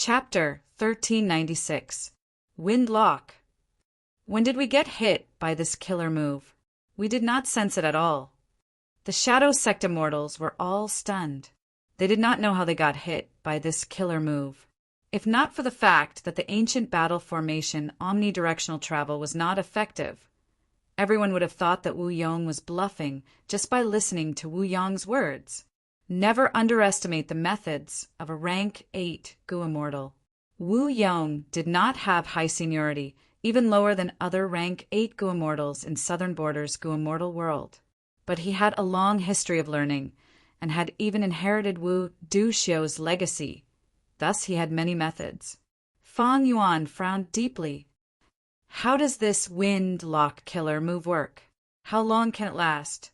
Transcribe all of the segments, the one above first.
Chapter 1396. Wind Lock. When did we get hit by this killer move? We did not sense it at all. The Shadow Sect immortals were all stunned. They did not know how they got hit by this killer move. If not for the fact that the ancient battle formation omnidirectional travel was not effective, everyone would have thought that Wu Yong was bluffing just by listening to Wu Yong's words. Never underestimate the methods of a rank 8 Gu immortal. Wu Yong did not have high seniority, even lower than other rank 8 Gu immortals in Southern Borders Gu immortal world. But he had a long history of learning, and had even inherited Wu Duxiu's legacy. Thus he had many methods. Fang Yuan frowned deeply. How does this wind lock killer move work? How long can it last?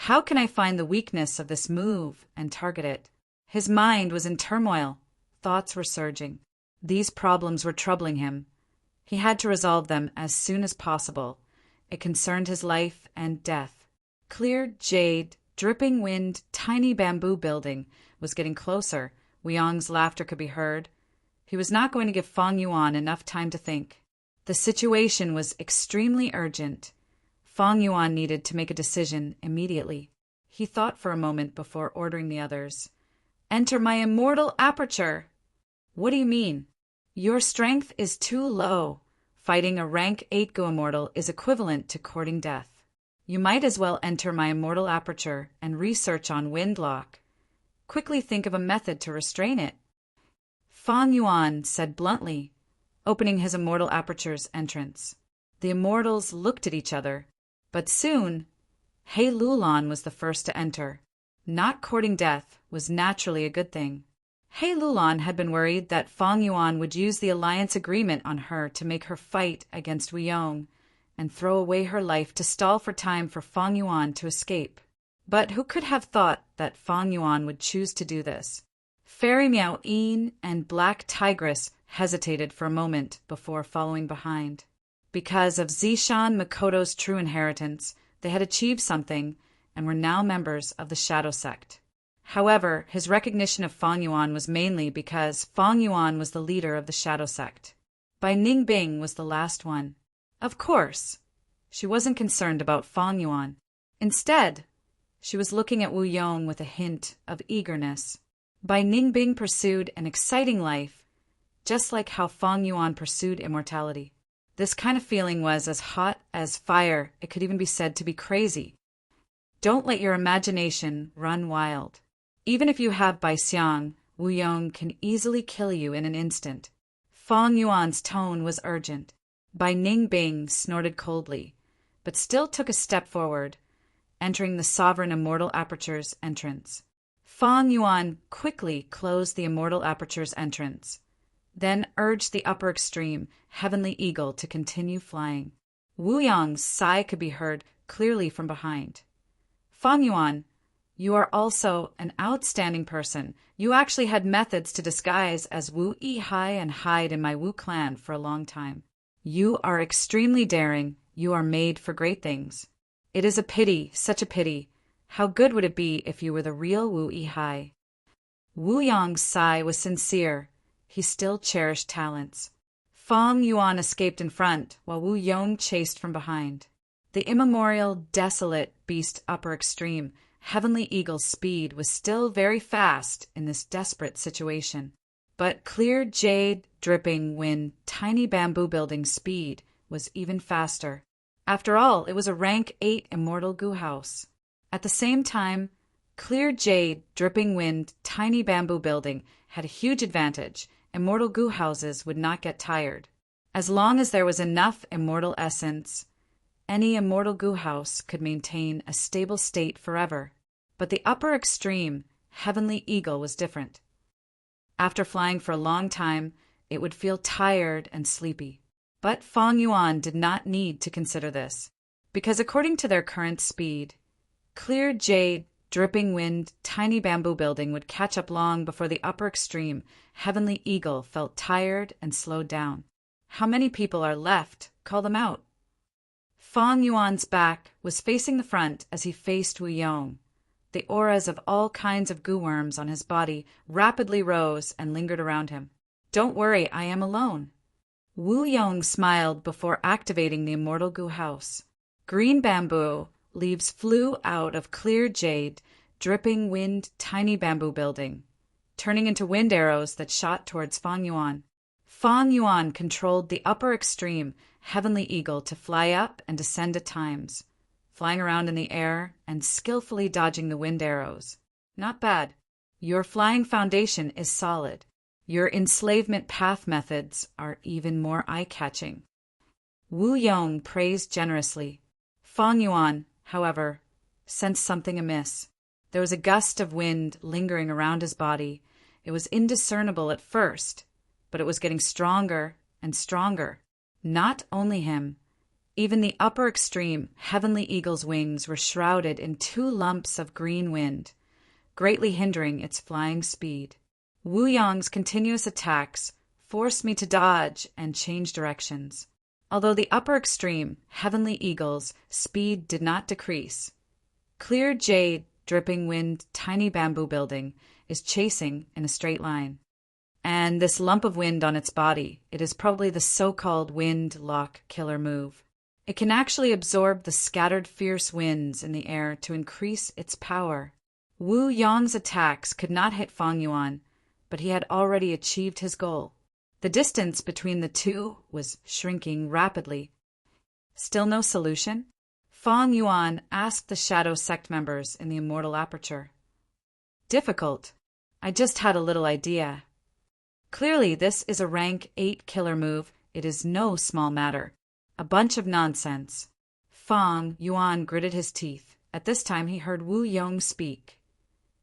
How can I find the weakness of this move and target it? His mind was in turmoil. Thoughts were surging. These problems were troubling him. He had to resolve them as soon as possible. It concerned his life and death. Clear jade, dripping wind, tiny bamboo building was getting closer. Wu Yong's laughter could be heard. He was not going to give Fang Yuan enough time to think. The situation was extremely urgent. Fang Yuan needed to make a decision immediately. He thought for a moment before ordering the others. Enter my immortal aperture! What do you mean? Your strength is too low. Fighting a rank 8 Gu immortal is equivalent to courting death. You might as well enter my immortal aperture and research on windlock. Quickly think of a method to restrain it. Fang Yuan said bluntly, opening his immortal aperture's entrance. The immortals looked at each other. But soon, He Lulan was the first to enter. Not courting death was naturally a good thing. He Lulan had been worried that Fang Yuan would use the alliance agreement on her to make her fight against Wu Yong and throw away her life to stall for time for Fang Yuan to escape. But who could have thought that Fang Yuan would choose to do this? Fairy Miao Yin and Black Tigress hesitated for a moment before following behind. Because of Zishan Makoto's true inheritance, they had achieved something and were now members of the Shadow Sect. However, his recognition of Fang Yuan was mainly because Fang Yuan was the leader of the Shadow Sect. Bai Ningbing was the last one. Of course, she wasn't concerned about Fang Yuan. Instead, she was looking at Wu Yong with a hint of eagerness. Bai Ningbing pursued an exciting life, just like how Fang Yuan pursued immortality. This kind of feeling was as hot as fire. It could even be said to be crazy. Don't let your imagination run wild. Even if you have Bai Xiang, Wu Yong can easily kill you in an instant. Fang Yuan's tone was urgent. Bai Ningbing snorted coldly, but still took a step forward, entering the Sovereign Immortal Aperture's entrance. Fang Yuan quickly closed the Immortal Aperture's entrance, then urged the upper extreme, Heavenly Eagle, to continue flying. Wu Yong's sigh could be heard clearly from behind. Fang Yuan, you are also an outstanding person. You actually had methods to disguise as Wu Yihai and hide in my Wu clan for a long time. You are extremely daring. You are made for great things. It is a pity, such a pity. How good would it be if you were the real Wu Yihai? Wu Yong's sigh was sincere. He still cherished talents. Fang Yuan escaped in front, while Wu Yong chased from behind. The immemorial, desolate beast upper extreme, Heavenly Eagle's speed was still very fast in this desperate situation. But clear jade, dripping wind, tiny bamboo building speed was even faster. After all, it was a rank 8 immortal Gu house. At the same time, clear jade, dripping wind, tiny bamboo building had a huge advantage. Immortal Gu houses would not get tired. As long as there was enough immortal essence, any immortal Gu house could maintain a stable state forever. But the upper extreme, Heavenly Eagle, was different. After flying for a long time, it would feel tired and sleepy. But Fang Yuan did not need to consider this, because according to their current speed, clear jade, dripping wind, tiny bamboo building would catch up long before the upper extreme, Heavenly Eagle, felt tired and slowed down. How many people are left? Call them out. Fang Yuan's back was facing the front as he faced Wu Yong. The auras of all kinds of Gu worms on his body rapidly rose and lingered around him. Don't worry, I am alone. Wu Yong smiled before activating the immortal Gu house. Green bamboo leaves flew out of clear jade, dripping wind tiny bamboo building, turning into wind arrows that shot towards Fang Yuan. Fang Yuan controlled the upper extreme heavenly eagle to fly up and descend at times, flying around in the air and skillfully dodging the wind arrows. Not bad. Your flying foundation is solid. Your enslavement path methods are even more eye-catching. Wu Yong praised generously. Fang Yuan, however, sensed something amiss. There was a gust of wind lingering around his body. It was indiscernible at first, but it was getting stronger and stronger. Not only him, even the upper extreme heavenly eagle's wings were shrouded in 2 lumps of green wind, greatly hindering its flying speed. Wu Yong's continuous attacks forced me to dodge and change directions. Although the upper extreme heavenly eagle's speed did not decrease, clear jade, dripping wind, tiny bamboo building is chasing in a straight line. And this lump of wind on its body, it is probably the so-called wind lock killer move. It can actually absorb the scattered fierce winds in the air to increase its power. Wu Yong's attacks could not hit Fang Yuan, but he had already achieved his goal. The distance between the two was shrinking rapidly. Still no solution? Fang Yuan asked the Shadow Sect members in the Immortal Aperture. Difficult. I just had a little idea. Clearly, this is a rank 8 killer move. It is no small matter. A bunch of nonsense. Fang Yuan gritted his teeth. At this time, he heard Wu Yong speak.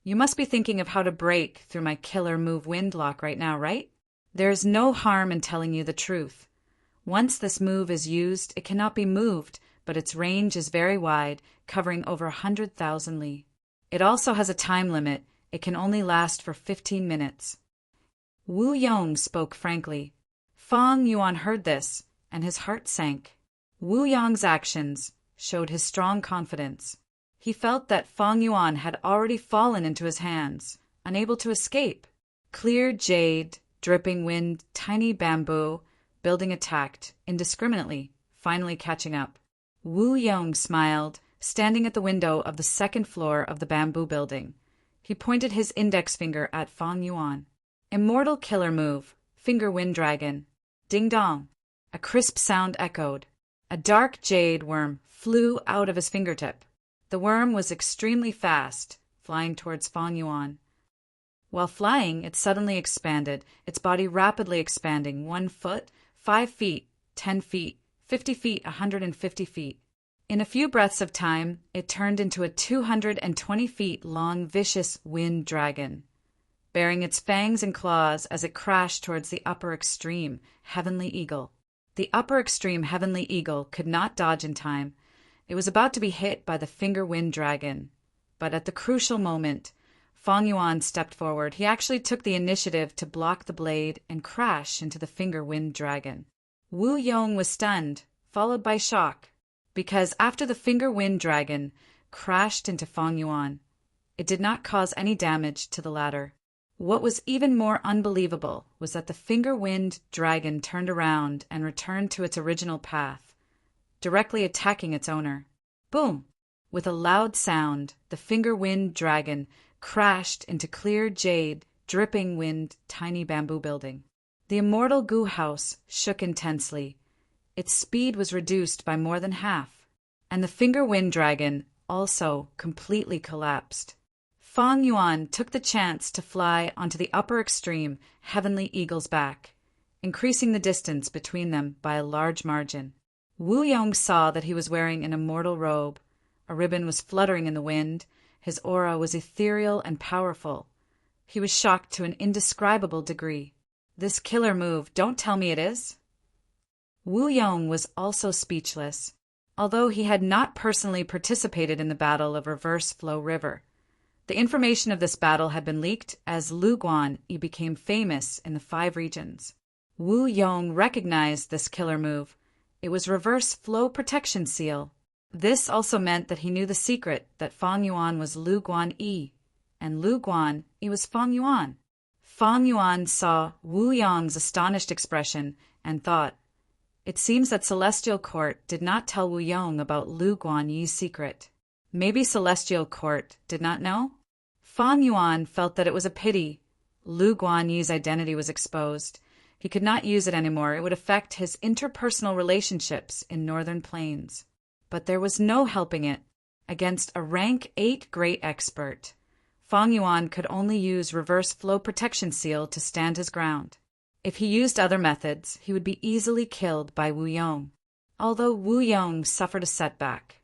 You must be thinking of how to break through my killer move Windlock right now, right? There is no harm in telling you the truth. Once this move is used, it cannot be moved, but its range is very wide, covering over 100,000 li. It also has a time limit. It can only last for 15 minutes. Wu Yong spoke frankly. Fang Yuan heard this, and his heart sank. Wu Yong's actions showed his strong confidence. He felt that Fang Yuan had already fallen into his hands, unable to escape. Clear jade, dripping wind, tiny bamboo, building attacked indiscriminately, finally catching up. Wu Yong smiled, standing at the window of the 2nd floor of the bamboo building. He pointed his index finger at Fang Yuan. Immortal killer move, finger wind dragon. Ding dong. A crisp sound echoed. A dark jade worm flew out of his fingertip. The worm was extremely fast, flying towards Fang Yuan. While flying, it suddenly expanded, its body rapidly expanding 1 foot, 5 feet, 10 feet, 50 feet, 150 feet. In a few breaths of time, it turned into a 220 feet long vicious wind dragon, bearing its fangs and claws as it crashed towards the upper extreme heavenly eagle. The upper extreme heavenly eagle could not dodge in time. It was about to be hit by the finger wind dragon, but at the crucial moment, Fang Yuan stepped forward. He actually took the initiative to block the blade and crash into the finger wind dragon. Wu Yong was stunned, followed by shock, because after the finger wind dragon crashed into Fang Yuan, it did not cause any damage to the latter. What was even more unbelievable was that the finger wind dragon turned around and returned to its original path, directly attacking its owner. Boom! With a loud sound, the finger wind dragon crashed into clear jade, dripping wind, tiny bamboo building. The immortal Gu house shook intensely. Its speed was reduced by more than half, and the finger wind dragon also completely collapsed. Fang Yuan took the chance to fly onto the upper extreme heavenly eagle's back, increasing the distance between them by a large margin. Wu Yong saw that he was wearing an immortal robe. A ribbon was fluttering in the wind. His aura was ethereal and powerful. He was shocked to an indescribable degree. This killer move, don't tell me it is? Wu Yong was also speechless. Although he had not personally participated in the Battle of Reverse Flow River, the information of this battle had been leaked as Lu Guan became famous in the 5 regions. Wu Yong recognized this killer move. It was Reverse Flow Protection Seal. This also meant that he knew the secret that Fang Yuan was Lu Guan Yi, and Lu Guan was Fang Yuan. Fang Yuan saw Wu Yong's astonished expression and thought, "It seems that Celestial Court did not tell Wu Yong about Lu Guanyi's secret. Maybe Celestial Court did not know?" Fang Yuan felt that it was a pity. Lu Guanyi's identity was exposed. He could not use it anymore. It would affect his interpersonal relationships in Northern Plains. But there was no helping it. Against a rank 8 great expert, Fang Yuan could only use reverse flow protection seal to stand his ground. If he used other methods, he would be easily killed by Wu Yong. Although Wu Yong suffered a setback,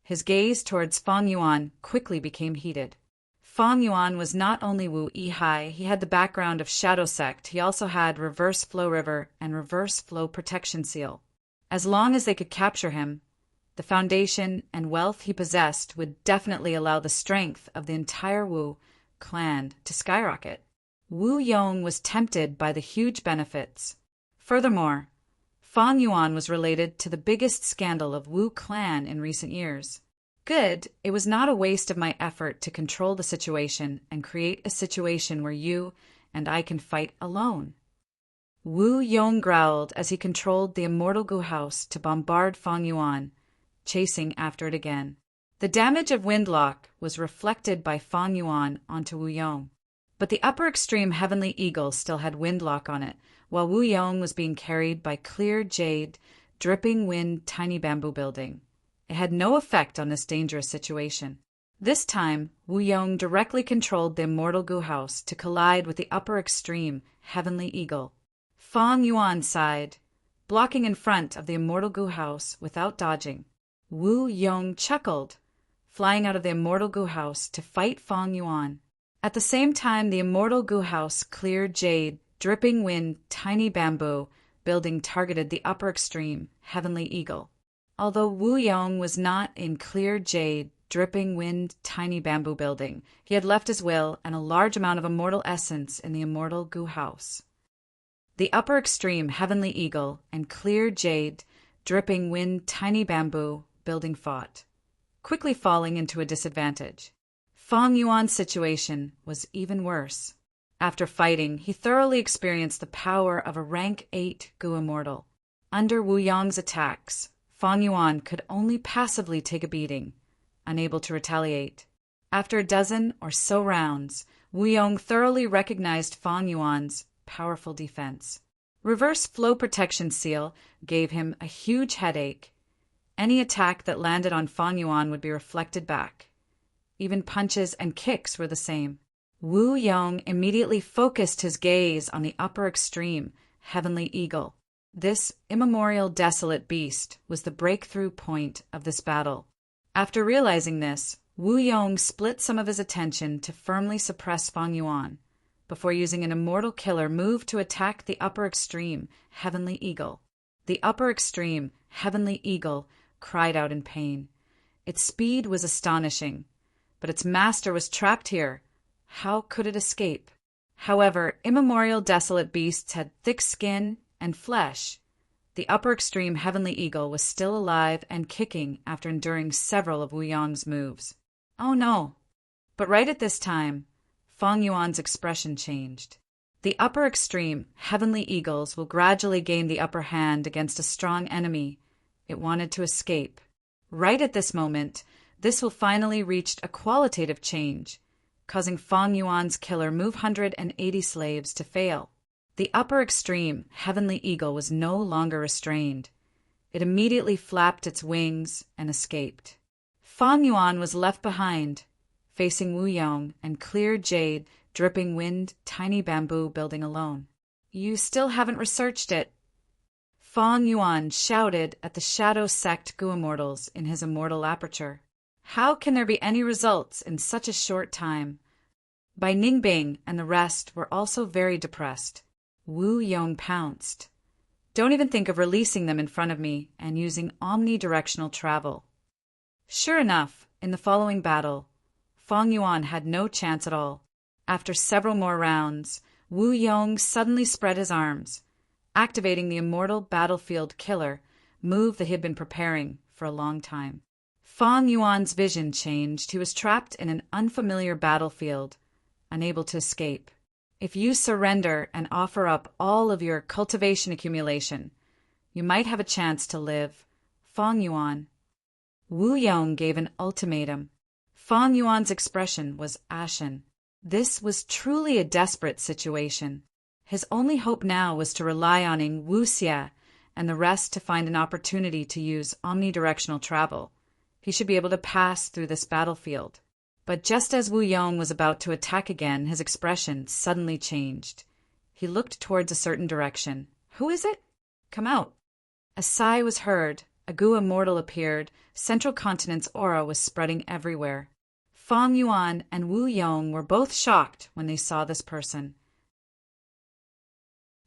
his gaze towards Fang Yuan quickly became heated. Fang Yuan was not only Wu Yihai, he had the background of Shadow Sect, he also had Reverse Flow River and Reverse Flow Protection Seal. As long as they could capture him, the foundation and wealth he possessed would definitely allow the strength of the entire Wu clan to skyrocket. Wu Yong was tempted by the huge benefits. Furthermore, Fang Yuan was related to the biggest scandal of Wu clan in recent years. Good, it was not a waste of my effort to control the situation and create a situation where you and I can fight alone. Wu Yong growled as he controlled the Immortal Gu House to bombard Fang Yuan, chasing after it again. The damage of Windlock was reflected by Fang Yuan onto Wu Yong, but the upper extreme Heavenly Eagle still had Windlock on it, while Wu Yong was being carried by Clear Jade, Dripping Wind Tiny Bamboo Building. It had no effect on this dangerous situation. This time, Wu Yong directly controlled the Immortal Gu House to collide with the upper extreme Heavenly Eagle. Fang Yuan sighed, blocking in front of the Immortal Gu House without dodging. Wu Yong chuckled, flying out of the Immortal Gu House to fight Fang Yuan. At the same time, the Immortal Gu House Clear Jade, Dripping Wind Tiny Bamboo Building targeted the upper extreme Heavenly Eagle. Although Wu Yong was not in Clear Jade, Dripping Wind Tiny Bamboo Building, he had left his will and a large amount of immortal essence in the Immortal Gu House. The upper extreme Heavenly Eagle and Clear Jade, Dripping Wind Tiny Bamboo Building fought, quickly falling into a disadvantage. Fang Yuan's situation was even worse. After fighting, he thoroughly experienced the power of a rank 8 Gu Immortal. Under Wu Yong's attacks, Fang Yuan could only passively take a beating, unable to retaliate. After a dozen or so rounds, Wu Yong thoroughly recognized Fang Yuan's powerful defense. Reverse Flow Protection Seal gave him a huge headache. Any attack that landed on Fang Yuan would be reflected back. Even punches and kicks were the same. Wu Yong immediately focused his gaze on the upper extreme, Heavenly Eagle. This immemorial desolate beast was the breakthrough point of this battle. After realizing this, Wu Yong split some of his attention to firmly suppress Fang Yuan, before using an immortal killer move to attack the upper extreme, Heavenly Eagle. The upper extreme, Heavenly Eagle, cried out in pain. Its speed was astonishing, but its master was trapped here. How could it escape? However, immemorial desolate beasts had thick skin and flesh. The upper extreme Heavenly Eagle was still alive and kicking after enduring several of Wu Yong's moves. Oh no! But right at this time, Fang Yuan's expression changed. The upper extreme Heavenly Eagles will gradually gain the upper hand against a strong enemy. It wanted to escape. Right at this moment, this will finally reach a qualitative change, causing Fang Yuan's killer move 180 slaves to fail. The upper extreme Heavenly Eagle was no longer restrained. It immediately flapped its wings and escaped. Fang Yuan was left behind, facing Wu Yong and Clear Jade, Dripping Wind Tiny Bamboo Building alone. You still haven't researched it. Fang Yuan shouted at the Shadow Sect Gu Immortals in his immortal aperture. How can there be any results in such a short time? Bai Ningbing and the rest were also very depressed. Wu Yong pounced. Don't even think of releasing them in front of me and using omnidirectional travel. Sure enough, in the following battle, Fang Yuan had no chance at all. After several more rounds, Wu Yong suddenly spread his arms, activating the immortal battlefield killer move that he had been preparing for a long time. Fang Yuan's vision changed. He was trapped in an unfamiliar battlefield, unable to escape. If you surrender and offer up all of your cultivation accumulation, you might have a chance to live. Feng Yuan. Wu Yong gave an ultimatum. Feng Yuan's expression was ashen. This was truly a desperate situation. His only hope now was to rely on Wu Xia and the rest to find an opportunity to use omnidirectional travel. He should be able to pass through this battlefield. But just as Wu Yong was about to attack again, his expression suddenly changed. He looked towards a certain direction. Who is it? Come out. A sigh was heard. A Gu immortal appeared. Central Continent's aura was spreading everywhere. Feng Yuan and Wu Yong were both shocked when they saw this person.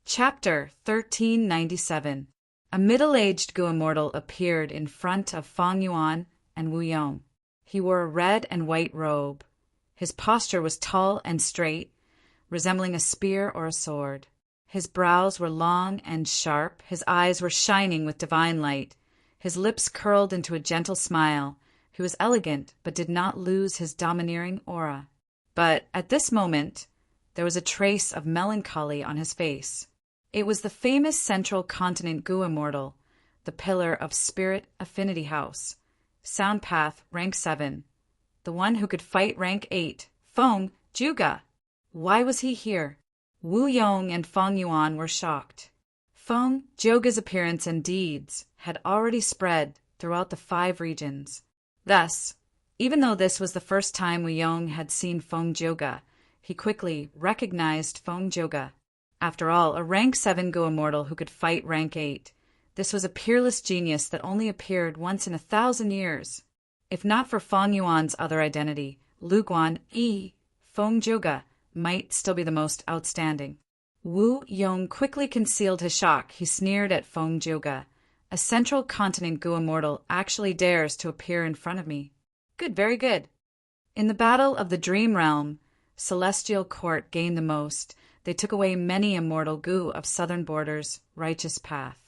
Chapter 1397. A middle-aged Gu immortal appeared in front of Feng Yuan and Wu Yong. He wore a red and white robe. His posture was tall and straight, resembling a spear or a sword. His brows were long and sharp. His eyes were shining with divine light. His lips curled into a gentle smile. He was elegant, but did not lose his domineering aura. But at this moment, there was a trace of melancholy on his face. It was the famous Central Continent Gu immortal, the pillar of Spirit Affinity House. Sound Path, rank 7. The one who could fight rank 8, Feng Juga. Why was he here? Wu Yong and Feng Yuan were shocked. Feng Joga's appearance and deeds had already spread throughout the 5 regions. Thus, even though this was the first time Wu Yong had seen Feng Joga, he quickly recognized Feng Joga. After all, a rank 7 Gu immortal who could fight rank 8. This was a peerless genius that only appeared once in 1,000 years. If not for Feng Yuan's other identity, Lu Guan Feng Joga might still be the most outstanding. Wu Yong quickly concealed his shock. He sneered at Feng Joga. A Central Continent Gu immortal actually dares to appear in front of me. Good, very good. In the Battle of the Dream Realm, Celestial Court gained the most. They took away many immortal Gu of southern borders' righteous path.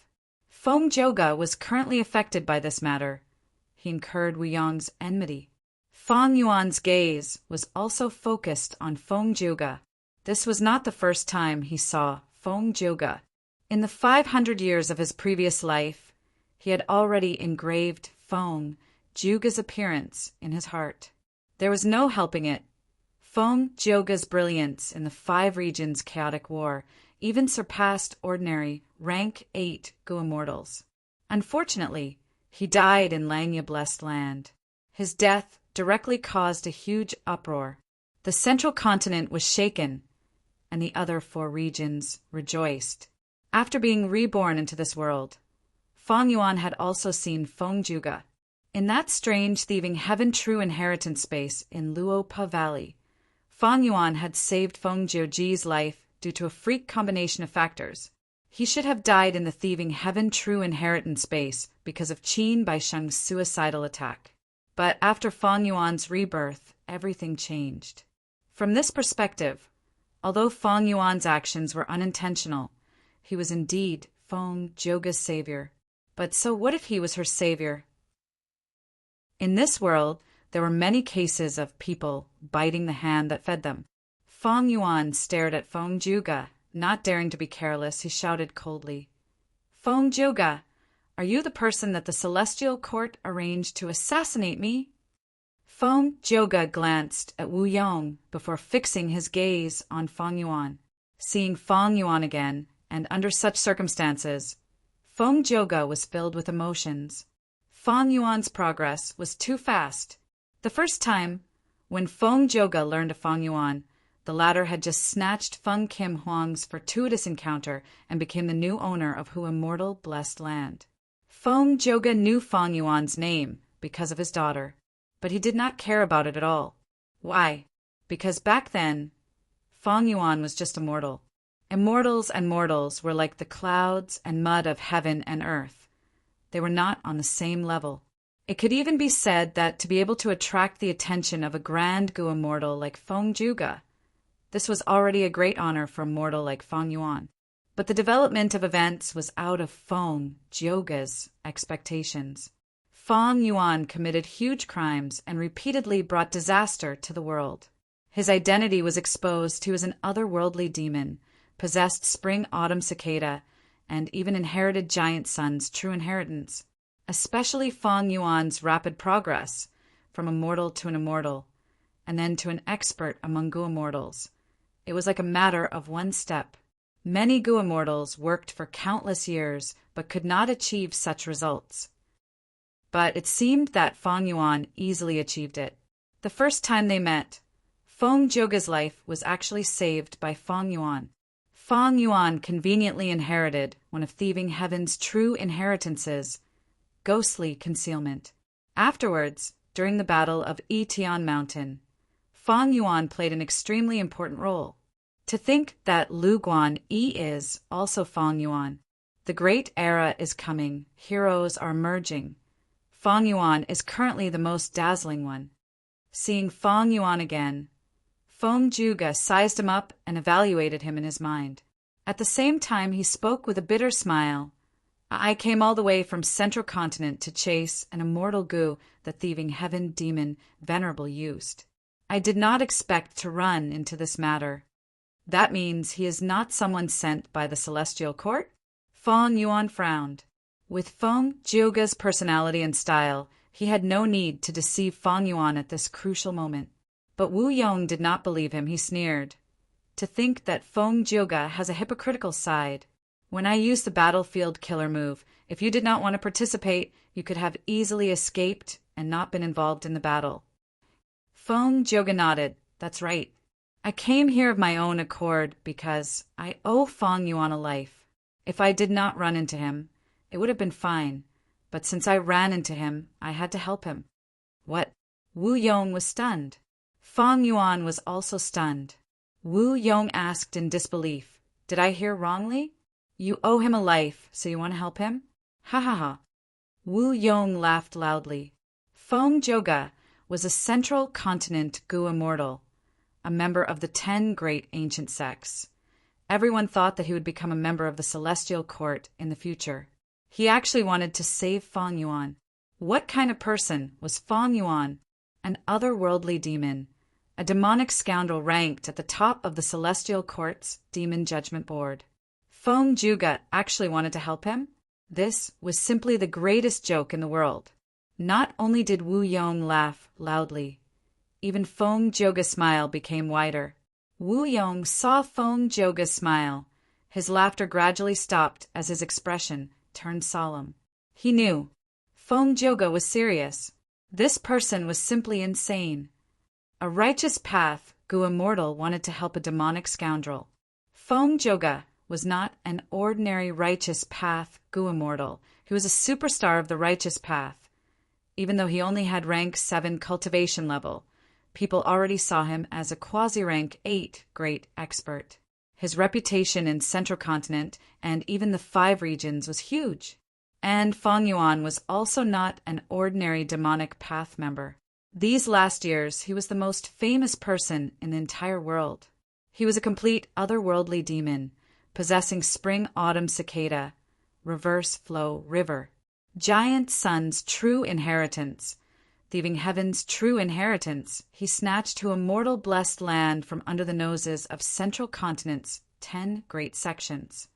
Feng Joga was currently affected by this matter. He incurred Wu Yong's enmity. Feng Yuan's gaze was also focused on Feng Joga. This was not the first time he saw Feng Joga. In the 500 years of his previous life, he had already engraved Feng Joga's appearance in his heart. There was no helping it. Feng Joga's brilliance in the 5 regions' chaotic war even surpassed ordinary rank 8 Gu immortals. Unfortunately, he died in Langya Blessed Land. His death directly caused a huge uproar. The Central Continent was shaken, and the other 4 regions rejoiced. After being reborn into this world, Feng Yuan had also seen Feng Joga. In that strange thieving heaven true inheritance space in Luopa Valley, Feng Yuan had saved Feng Joji's life due to a freak combination of factors. He should have died in the thieving heaven true inheritance space because of Qin Baisheng's suicidal attack. But after Feng Yuan's rebirth, everything changed. From this perspective, although Feng Yuan's actions were unintentional, he was indeed Feng Joga's savior. But so what if he was her savior? In this world, there were many cases of people biting the hand that fed them. Feng Yuan stared at Feng Joga. Not daring to be careless, he shouted coldly, "Feng Joga, are you the person that the Celestial Court arranged to assassinate me?" Feng Joga glanced at Wu Yong before fixing his gaze on Feng Yuan. Seeing Feng Yuan again, and under such circumstances, Feng Joga was filled with emotions. Feng Yuan's progress was too fast. The first time, when Feng Joga learned of Feng Yuan, the latter had just snatched Feng Kim Huang's fortuitous encounter and became the new owner of Hu Immortal Blessed Land. Feng Joga knew Feng Yuan's name because of his daughter, but he did not care about it at all. Why? Because back then, Feng Yuan was just a mortal. Immortals and mortals were like the clouds and mud of heaven and earth. They were not on the same level. It could even be said that to be able to attract the attention of a grand Gu immortal like Feng Joga, this was already a great honor for a mortal like Feng Yuan. But the development of events was out of Feng Joga's expectations. Feng Yuan committed huge crimes and repeatedly brought disaster to the world. His identity was exposed. He was an otherworldly demon, possessed spring-autumn cicada, and even inherited giant sun's true inheritance, especially Feng Yuan's rapid progress from a mortal to an immortal, and then to an expert among Gu immortals. It was like a matter of one step. Many Gu immortals worked for countless years but could not achieve such results. But it seemed that Feng Yuan easily achieved it. The first time they met, Feng Zhouge's life was actually saved by Feng Yuan. Feng Yuan conveniently inherited one of thieving heaven's true inheritances, ghostly concealment. Afterwards, during the Battle of Yitian Mountain, Feng Yuan played an extremely important role. To think that Lu Guan Yi is also Feng Yuan. The great era is coming. Heroes are emerging. Feng Yuan is currently the most dazzling one. Seeing Feng Yuan again, Feng Zhuge sized him up and evaluated him in his mind. At the same time, he spoke with a bitter smile. I came all the way from Central Continent to chase an immortal Gu the thieving heaven demon Venerable used. I did not expect to run into this matter. That means he is not someone sent by the Celestial Court? Feng Yuan frowned. With Feng Zhuge's personality and style, he had no need to deceive Feng Yuan at this crucial moment. But Wu Yong did not believe him. He sneered. To think that Feng Zhuge has a hypocritical side. When I used the battlefield killer move, if you did not want to participate, you could have easily escaped and not been involved in the battle. Feng Zhuge nodded. That's right. I came here of my own accord because I owe Feng Yuan a life. If I did not run into him, it would have been fine. But since I ran into him, I had to help him. What? Wu Yong was stunned. Feng Yuan was also stunned. Wu Yong asked in disbelief, Did I hear wrongly? You owe him a life, so you want to help him? Ha ha ha. Wu Yong laughed loudly. Feng Zhuge was a Central Continent Gu immortal, a member of the 10 great ancient sects. Everyone thought that he would become a member of the Celestial Court in the future. He actually wanted to save Feng Yuan. What kind of person was Feng Yuan? An otherworldly demon, a demonic scoundrel ranked at the top of the Celestial Court's Demon Judgment Board. Feng Zhuge actually wanted to help him? This was simply the greatest joke in the world. Not only did Wu Yong laugh loudly, even Feng Zhuge's smile became wider. Wu Yong saw Feng Zhuge's smile. His laughter gradually stopped as his expression turned solemn. He knew. Feng Zhuge was serious. This person was simply insane. A righteous path Gu immortal wanted to help a demonic scoundrel. Feng Zhuge was not an ordinary righteous path Gu immortal. He was a superstar of the righteous path. Even though he only had rank 7 cultivation level, people already saw him as a quasi-rank 8 great expert. His reputation in Central Continent and even the 5 regions was huge. And Feng Yuan was also not an ordinary demonic path member. These last years, he was the most famous person in the entire world. He was a complete otherworldly demon, possessing spring-autumn cicada, reverse flow river, giant sun's true inheritance, thieving heaven's true inheritance. He snatched to a mortal blessed land from under the noses of Central Continent's 10 great sections.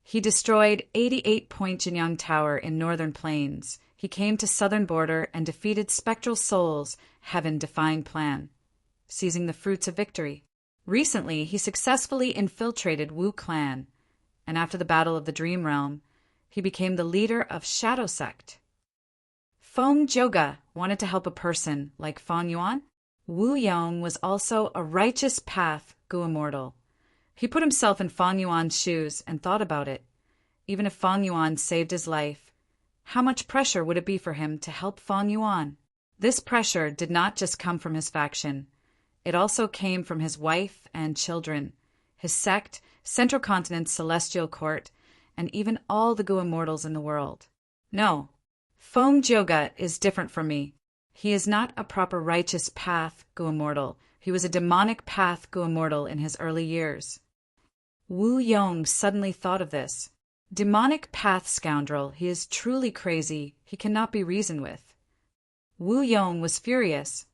He destroyed 88-point Jinyang Tower in Northern Plains. He came to Southern Border and defeated Spectral Soul's heaven-defying plan, seizing the fruits of victory. Recently, he successfully infiltrated Wu Clan, and after the Battle of the Dream Realm, he became the leader of Shadow Sect. Feng Zhuge wanted to help a person like Feng Yuan. Wu Yong was also a righteous path Gu immortal. He put himself in Feng Yuan's shoes and thought about it. Even if Feng Yuan saved his life, how much pressure would it be for him to help Feng Yuan? This pressure did not just come from his faction. It also came from his wife and children, his sect, Central Continent's Celestial Court, and even all the Gu immortals in the world. No, Feng Zhuge is different from me. He is not a proper righteous path Gu immortal. He was a demonic path Gu immortal in his early years. Wu Yong suddenly thought of this. Demonic path scoundrel, he is truly crazy. He cannot be reasoned with. Wu Yong was furious.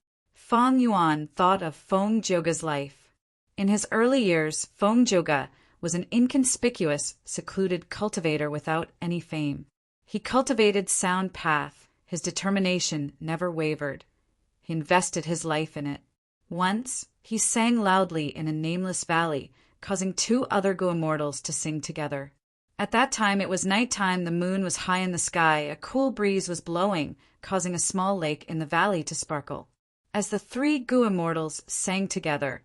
Fong Yuan thought of Fong Joga's life. In his early years, Fong Joga was an inconspicuous, secluded cultivator without any fame. He cultivated sound path. His determination never wavered. He invested his life in it. Once, he sang loudly in a nameless valley, causing 2 other Go-immortals to sing together. At that time it was nighttime, the moon was high in the sky, a cool breeze was blowing, causing a small lake in the valley to sparkle. As the 3 Go-immortals sang together,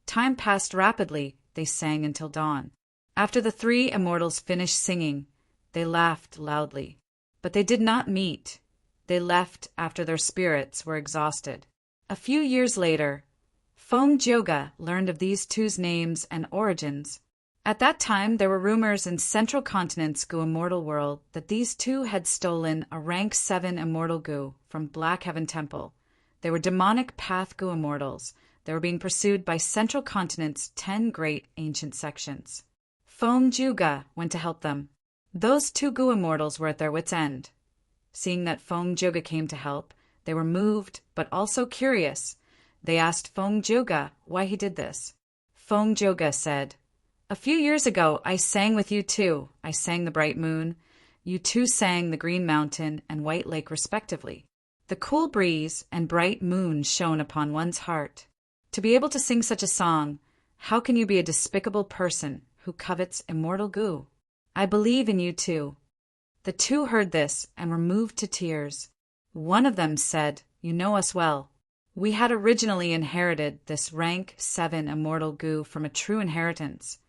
time passed rapidly, they sang until dawn. After the 3 immortals finished singing, they laughed loudly. But they did not meet. They left after their spirits were exhausted. A few years later, Fong Joga learned of these 2's names and origins. At that time, there were rumors in Central Continent's Go-immortal world that these 2 had stolen a rank 7 immortal Go from Black Heaven Temple. They were demonic path Go-immortals. They were being pursued by Central Continent's 10 great ancient sections. Fong Joga went to help them. Those 2 Go-immortals were at their wits' end. Seeing that Fong Joga came to help, they were moved but also curious. They asked Fong Joga why he did this. Fong Joga said, "A few years ago I sang with you too. I sang the bright moon. You 2 sang the green mountain and white lake respectively. The cool breeze and bright moon shone upon one's heart. To be able to sing such a song, how can you be a despicable person who covets immortal Go? I believe in you too." The 2 heard this and were moved to tears. One of them said, "You know us well. We had originally inherited this rank 7 immortal Go from a true inheritance,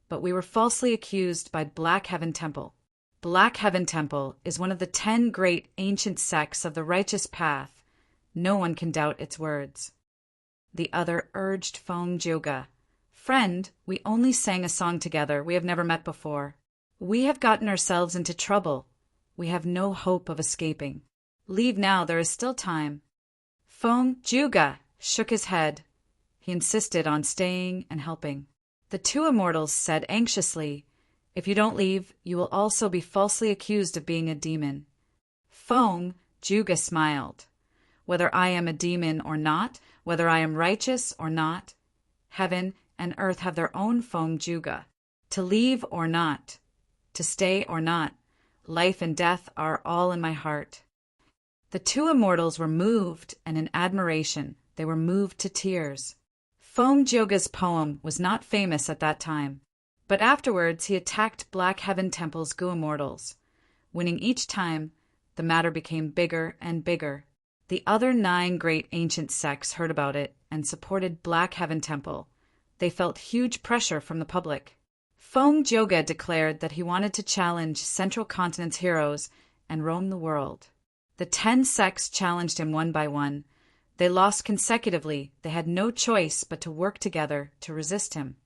but we were falsely accused by Black Heaven Temple. Black Heaven Temple is one of the 10 great ancient sects of the righteous path. No one can doubt its words." The other urged Fong Joga, "Friend, we only sang a song together. We have never met before. We have gotten ourselves into trouble. We have no hope of escaping. Leave now, there is still time." Fong Joga shook his head. He insisted on staying and helping. The 2 immortals said anxiously, "If you don't leave, you will also be falsely accused of being a demon." Fong Joga smiled. "Whether I am a demon or not, whether I am righteous or not, heaven and earth have their own Fong Joga. To leave or not, to stay or not, life and death are all in my heart." The 2 immortals were moved, and in admiration, they were moved to tears. Fong Joga's poem was not famous at that time, but afterwards he attacked Black Heaven Temple's Go-immortals. Winning each time, the matter became bigger and bigger. The other 9 great ancient sects heard about it and supported Black Heaven Temple. They felt huge pressure from the public. Fong Joga declared that he wanted to challenge Central Continent's heroes and roam the world. The 10 sects challenged him one by one. They lost consecutively. They had no choice but to work together to resist him.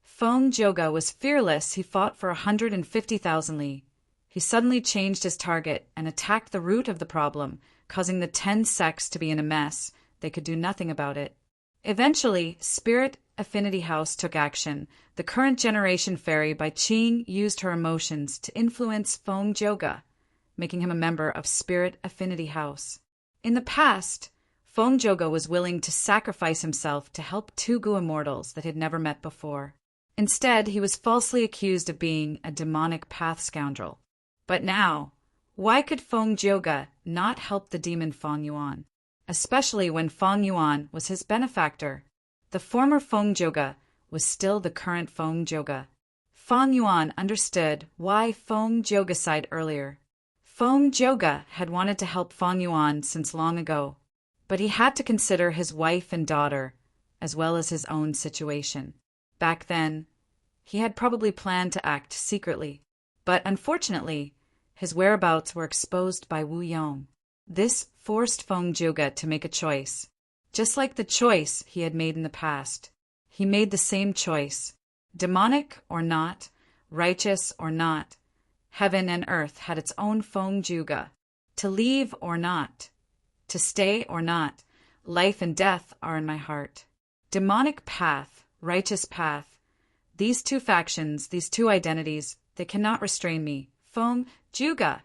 Fong Joga was fearless. He fought for 150,000 li. He suddenly changed his target and attacked the root of the problem, causing the 10 sects to be in a mess. They could do nothing about it. Eventually, Spirit Affinity House took action. The current generation fairy Bai Ching used her emotions to influence Fong Joga, making him a member of Spirit Affinity House. In the past, Fong Joga was willing to sacrifice himself to help 2 Go-immortals that he had never met before. Instead, he was falsely accused of being a demonic path scoundrel. But now, why could Fong Joga not help the demon Fong Yuan, especially when Fong Yuan was his benefactor? The former Fong Joga was still the current Fong Joga. Fong Yuan understood why Fong Joga sighed earlier. Fong Joga had wanted to help Fong Yuan since long ago, but he had to consider his wife and daughter, as well as his own situation. Back then, he had probably planned to act secretly, but unfortunately, his whereabouts were exposed by Wu Yong. This forced Fong Joga to make a choice. Just like the choice he had made in the past, he made the same choice. Demonic or not, righteous or not, heaven and earth had its own Fong Joga. To leave or not, to stay or not, life and death are in my heart. Demonic path, righteous path, these 2 factions, these 2 identities, they cannot restrain me. Fong Joga.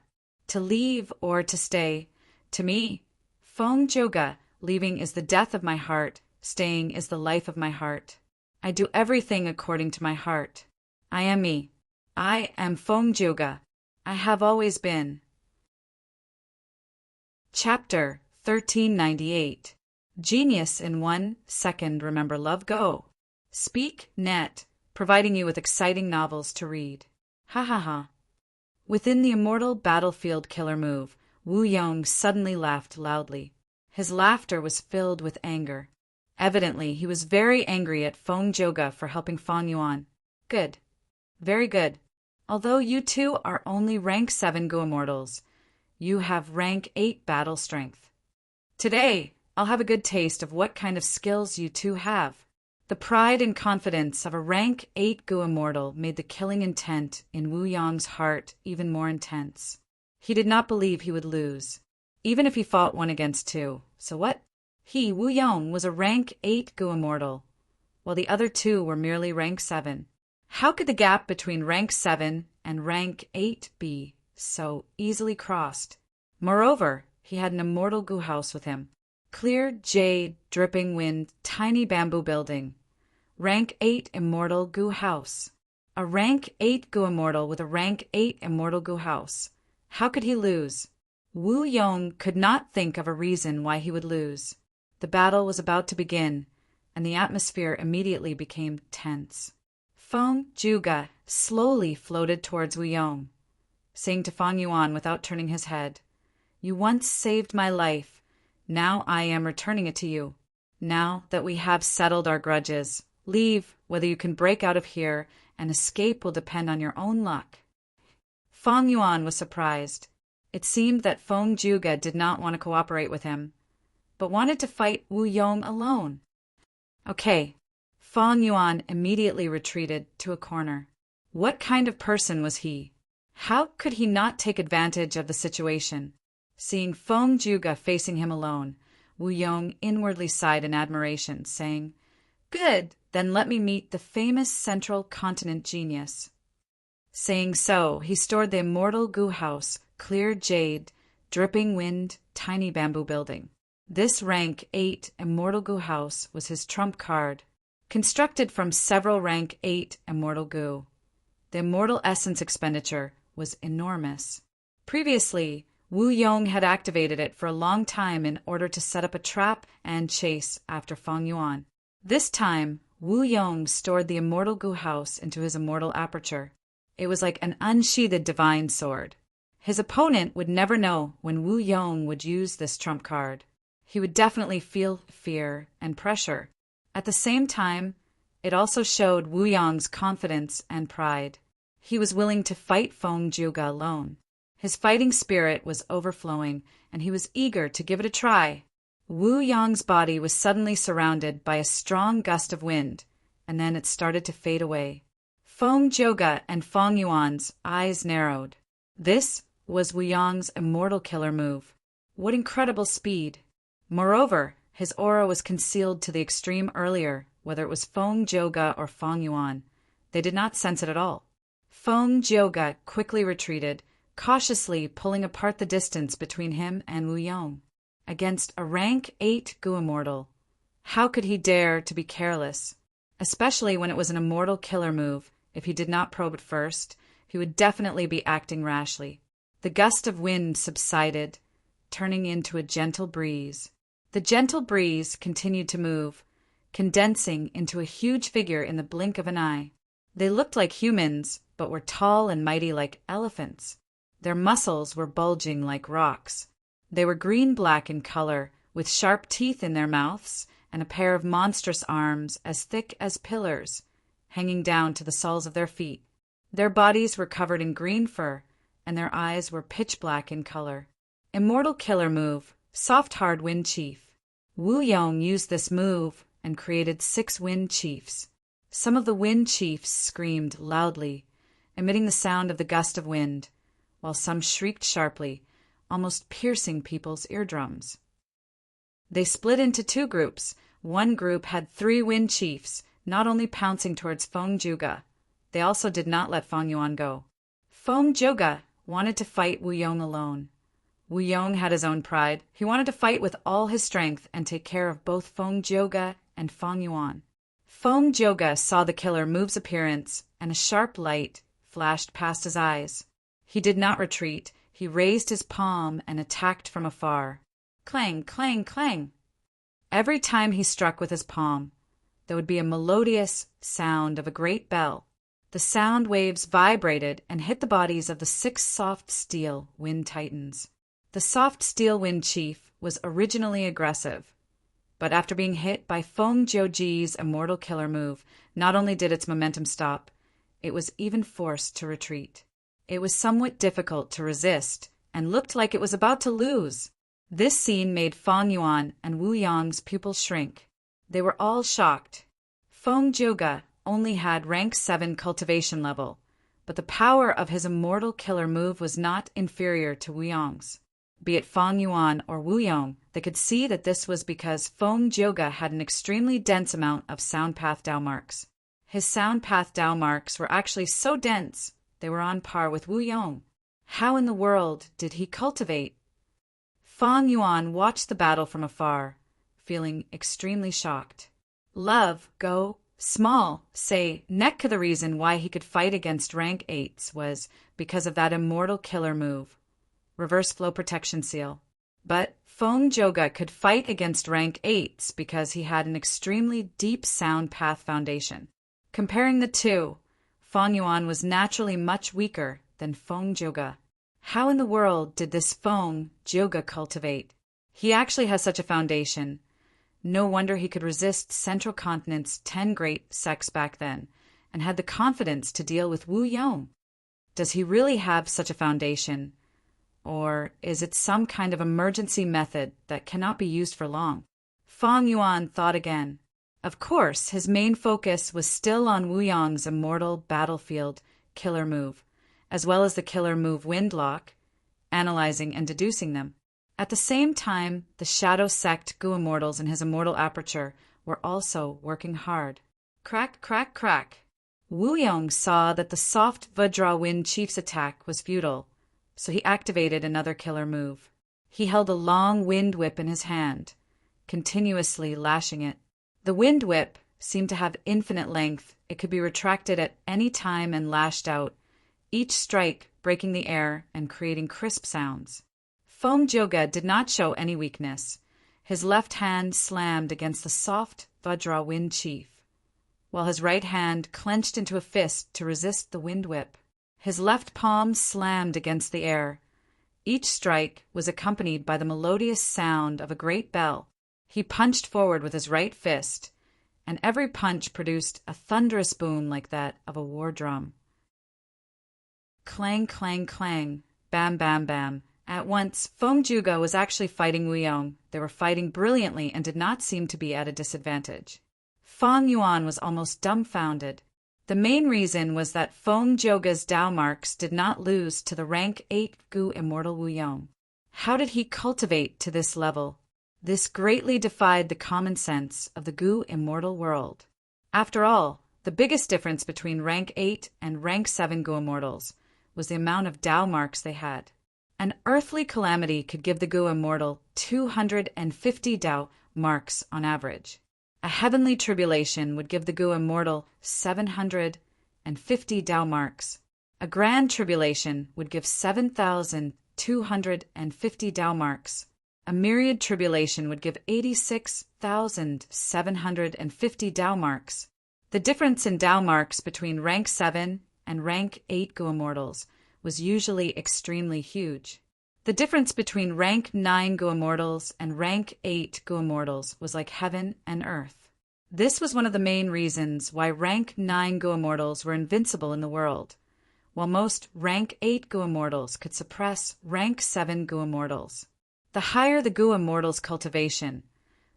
To leave or to stay, to me, Fong Joga Leaving is the death of my heart. Staying is the life of my heart. I do everything according to my heart. I am me. I am Feng Juga. I have always been. Chapter 1398. Genius in 1 second. Remember love go. Speak net, providing you with exciting novels to read. Ha ha ha. Within the immortal battlefield killer move, Wu Yong suddenly laughed loudly. His laughter was filled with anger. Evidently, he was very angry at Feng Juga for helping Fang Yuan. Good. Very good. Although you two are only rank 7 Gu Immortals, you have rank 8 battle strength. Today, I'll have a good taste of what kind of skills you two have. The pride and confidence of a rank 8 Gu Immortal made the killing intent in Wu Yong's heart even more intense. He did not believe he would lose, even if he fought 1 against 2. So what? He, Wu Yong, was a rank 8 Gu Immortal, while the other 2 were merely rank 7. How could the gap between rank 7 and rank 8 be so easily crossed? Moreover, he had an immortal Gu house with him. Clear jade, dripping wind, tiny bamboo building. Rank 8 immortal Gu house. A rank 8 Gu Immortal with a rank 8 immortal Gu house. How could he lose? Wu Yong could not think of a reason why he would lose. The battle was about to begin, and the atmosphere immediately became tense. Feng Juga slowly floated towards Wu Yong, saying to Fang Yuan without turning his head, "You once saved my life. Now I am returning it to you. Now that we have settled our grudges, leave. Whether you can break out of here and escape will depend on your own luck." Fang Yuan was surprised. It seemed that Feng Juga did not want to cooperate with him, but wanted to fight Wu Yong alone. Okay. Fang Yuan immediately retreated to a corner. What kind of person was he? How could he not take advantage of the situation? Seeing Feng Juga facing him alone, Wu Yong inwardly sighed in admiration, saying, "Good, then let me meet the famous Central Continent genius." Saying so, he stored the immortal Gu house, clear jade, dripping wind, tiny bamboo building. This rank 8 immortal Gu house was his trump card. Constructed from several rank 8 immortal Gu, the immortal essence expenditure was enormous. Previously, Wu Yong had activated it for a long time in order to set up a trap and chase after Fang Yuan. This time, Wu Yong stored the immortal Gu house into his immortal aperture. It was like an unsheathed divine sword. His opponent would never know when Wu Yong would use this trump card. He would definitely feel fear and pressure. At the same time, it also showed Wu Yong's confidence and pride. He was willing to fight Feng Juga alone. His fighting spirit was overflowing, and he was eager to give it a try. Wu Yong's body was suddenly surrounded by a strong gust of wind, and then it started to fade away. Feng Juga and Fang Yuan's eyes narrowed. This was Wu Yong's immortal killer move. What incredible speed! Moreover, his aura was concealed to the extreme earlier, whether it was Feng Juga or Fang Yuan. They did not sense it at all. Feng Juga quickly retreated, cautiously pulling apart the distance between him and Wu Yong. Against a rank 8 Gu Immortal, how could he dare to be careless? Especially when it was an immortal killer move. If he did not probe it first, he would definitely be acting rashly. The gust of wind subsided, turning into a gentle breeze. The gentle breeze continued to move, condensing into a huge figure in the blink of an eye. They looked like humans, but were tall and mighty like elephants. Their muscles were bulging like rocks. They were green-black in color, with sharp teeth in their mouths and a pair of monstrous arms as thick as pillars, hanging down to the soles of their feet. Their bodies were covered in green fur, and their eyes were pitch-black in color. Immortal killer move, soft hard wind chief. Wu Yong used this move and created 6 wind chiefs. Some of the wind chiefs screamed loudly, emitting the sound of the gust of wind, while some shrieked sharply, almost piercing people's eardrums. They split into 2 groups. One group had 3 wind chiefs, not only pouncing towards Feng Juga, they also did not let Fang Yuan go. Feng Juga wanted to fight Wu Yong alone. Wu Yong had his own pride. He wanted to fight with all his strength and take care of both Feng Jioge and Feng Yuan. Feng Jioge saw the killer move's appearance, and a sharp light flashed past his eyes. He did not retreat. He raised his palm and attacked from afar. Clang, clang, clang. Every time he struck with his palm, there would be a melodious sound of a great bell. The sound waves vibrated and hit the bodies of the 6 soft steel wind titans. The soft steel wind chief was originally aggressive, but after being hit by Feng Jioge's immortal killer move, not only did its momentum stop, it was even forced to retreat. It was somewhat difficult to resist and looked like it was about to lose. This scene made Feng Yuan and Wu Yong's pupils shrink. They were all shocked. Feng Jioge only had rank 7 cultivation level, but the power of his immortal killer move was not inferior to Wu Yong's. Be it Feng Yuan or Wu Yong, they could see that this was because Feng Jioge had an extremely dense amount of sound path Dao marks. His sound path Dao marks were actually so dense they were on par with Wu Yong. How in the world did he cultivate? Feng Yuan watched the battle from afar, feeling extremely shocked. Love, go, small, say, neck the reason why he could fight against rank 8s was because of that immortal killer move, reverse flow protection seal. But Feng Jioge could fight against rank 8s because he had an extremely deep sound path foundation. Comparing the two, Feng Yuan was naturally much weaker than Feng Jioge. How in the world did this Feng Jioge cultivate? He actually has such a foundation. No wonder he could resist Central Continent's 10 great sects back then, and had the confidence to deal with Wu Yong. Does he really have such a foundation? Or is it some kind of emergency method that cannot be used for long? Feng Yuan thought again. Of course, his main focus was still on Wu Yong's immortal battlefield killer move, as well as the killer move Windlock, analyzing and deducing them. At the same time, the Shadow Sect Gu Immortals in his immortal aperture were also working hard. Crack, crack, crack. Wu Yong saw that the soft Vajra Wind Chief's attack was futile, so he activated another killer move. He held a long wind whip in his hand, continuously lashing it. The wind whip seemed to have infinite length. It could be retracted at any time and lashed out, each strike breaking the air and creating crisp sounds. Feng Jioge did not show any weakness. His left hand slammed against the soft Vajra Wind Chief, while his right hand clenched into a fist to resist the wind whip. His left palm slammed against the air. Each strike was accompanied by the melodious sound of a great bell. He punched forward with his right fist, and every punch produced a thunderous boom like that of a war drum. Clang, clang, clang, bam, bam, bam. At once, Feng Jioge was actually fighting Wu Yong. They were fighting brilliantly and did not seem to be at a disadvantage. Feng Yuan was almost dumbfounded. The main reason was that Feng Jioge's Dao marks did not lose to the rank 8 Gu Immortal Wu Yong. How did he cultivate to this level? This greatly defied the common sense of the Gu Immortal world. After all, the biggest difference between rank 8 and rank 7 Gu Immortals was the amount of Dao marks they had. An earthly calamity could give the Gu Immortal 250 Dao marks on average. A heavenly tribulation would give the Gu Immortal 750 Dao marks. A grand tribulation would give 7,250 Dao marks. A myriad tribulation would give 86,750 Dao marks. The difference in Dao marks between rank 7 and rank 8 Gu Immortals was usually extremely huge. The difference between rank 9 Gu Immortals and rank 8 Gu Immortals was like heaven and earth. This was one of the main reasons why rank 9 Gu Immortals were invincible in the world, while most rank 8 Gu Immortals could suppress rank 7 Gu Immortals. The higher the Gu Immortals' cultivation,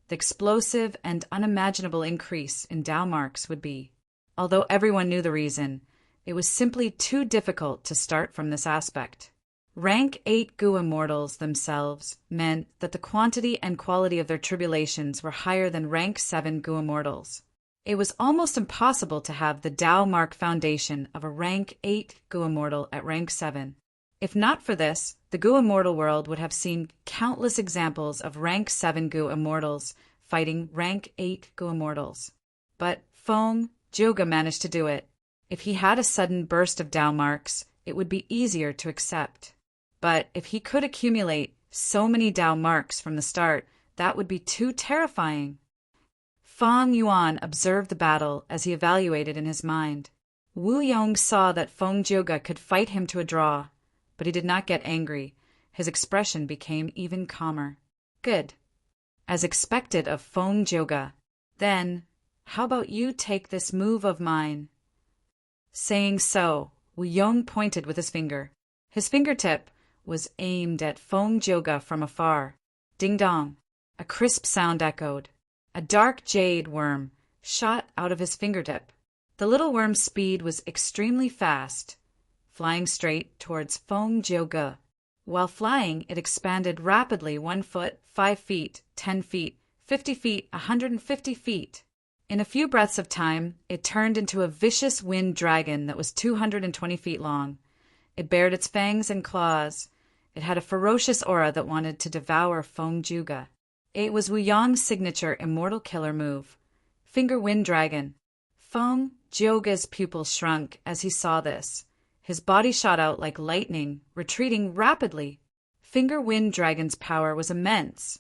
the explosive and unimaginable increase in Dao marks would be. Although everyone knew the reason, it was simply too difficult to start from this aspect. Rank 8 Gu Immortals themselves meant that the quantity and quality of their tribulations were higher than rank 7 Gu Immortals. It was almost impossible to have the Dao mark foundation of a rank 8 Gu Immortal at rank 7. If not for this, the Gu Immortal world would have seen countless examples of rank 7 Gu Immortals fighting rank 8 Gu Immortals. But Feng Zhuge managed to do it. If he had a sudden burst of Dao marks, it would be easier to accept. But if he could accumulate so many Dao marks from the start, that would be too terrifying. Feng Yuan observed the battle as he evaluated in his mind. Wu Yong saw that Feng Zhuge could fight him to a draw, but he did not get angry. His expression became even calmer. Good. As expected of Feng Zhuge. Then, how about you take this move of mine? Saying so, Wu Yong pointed with his finger. His fingertip was aimed at Feng Zhuge from afar. Ding dong. A crisp sound echoed. A dark jade worm shot out of his fingertip. The little worm's speed was extremely fast, flying straight towards Feng Zhuge. While flying, it expanded rapidly 1 foot, 5 feet, 10 feet, 50 feet, 150 feet. In a few breaths of time, it turned into a vicious wind dragon that was 220 feet long. It bared its fangs and claws. It had a ferocious aura that wanted to devour Feng Zhuge. It was Wu Yong's signature immortal killer move, Finger Wind Dragon. Feng Zhuge's pupils shrunk as he saw this. His body shot out like lightning, retreating rapidly. Finger Wind Dragon's power was immense.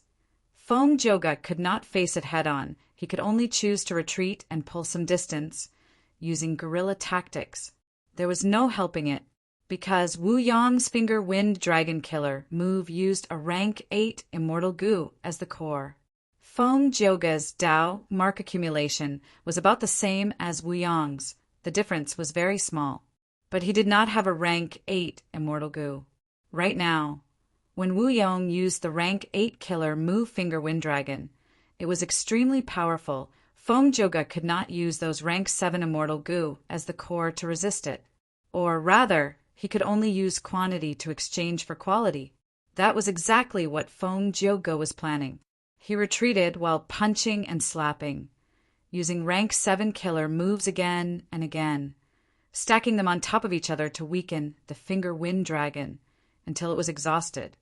Feng Zhuge could not face it head-on. He could only choose to retreat and pull some distance, using guerrilla tactics. There was no helping it, because Wu Yong's Finger Wind Dragon Killer move used a rank 8 Immortal Gu as the core. Feng Zhuge's Dao mark accumulation was about the same as Wu Yong's. The difference was very small. But he did not have a rank 8 Immortal Gu. Right now, when Wu Yong used the rank 8 killer move Finger Wind Dragon, it was extremely powerful. Feng Zhuge could not use those rank 7 Immortal Gu as the core to resist it. Or rather, he could only use quantity to exchange for quality. That was exactly what Feng Zhuge was planning. He retreated while punching and slapping, using rank 7 killer moves again and again, stacking them on top of each other to weaken the Finger Wind Dragon until it was exhausted.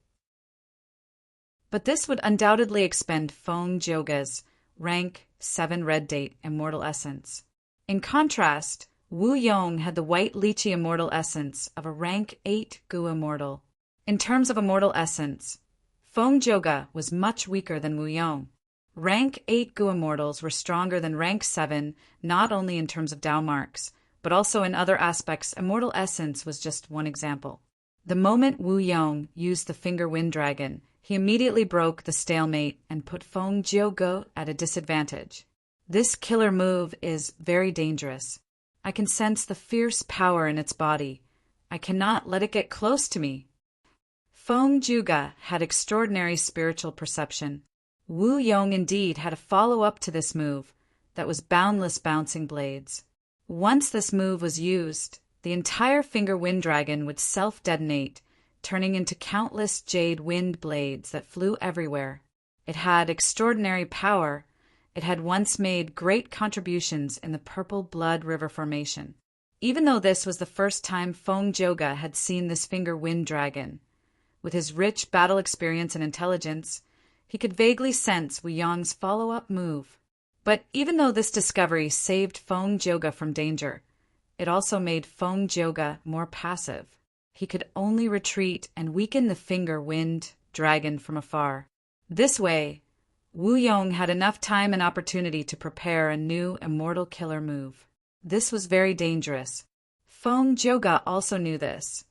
But this would undoubtedly expend Feng Zhuge's rank 7 Red Date Immortal Essence. In contrast, Wu Yong had the White Lychee Immortal Essence of a rank 8 Gu Immortal. In terms of Immortal Essence, Feng Zhuge was much weaker than Wu Yong. Rank 8 Gu Immortals were stronger than rank 7, not only in terms of Dao marks, but also in other aspects. Immortal Essence was just one example. The moment Wu Yong used the Finger Wind Dragon, he immediately broke the stalemate and put Feng Zhuge at a disadvantage. This killer move is very dangerous. I can sense the fierce power in its body. I cannot let it get close to me. Feng Zhuge had extraordinary spiritual perception. Wu Yong indeed had a follow-up to this move that was boundless bouncing blades. Once this move was used, the entire Finger Wind Dragon would self-detonate, turning into countless jade wind blades that flew everywhere. It had extraordinary power. It had once made great contributions in the Purple Blood River Formation. Even though this was the first time Feng Zhuge had seen this Finger Wind Dragon, with his rich battle experience and intelligence, he could vaguely sense Wu Yong's follow-up move. But even though this discovery saved Feng Zhuge from danger, it also made Feng Zhuge more passive. He could only retreat and weaken the Finger Wind Dragon from afar. This way, Wu Yong had enough time and opportunity to prepare a new immortal killer move. This was very dangerous. Feng Zhuge also knew this.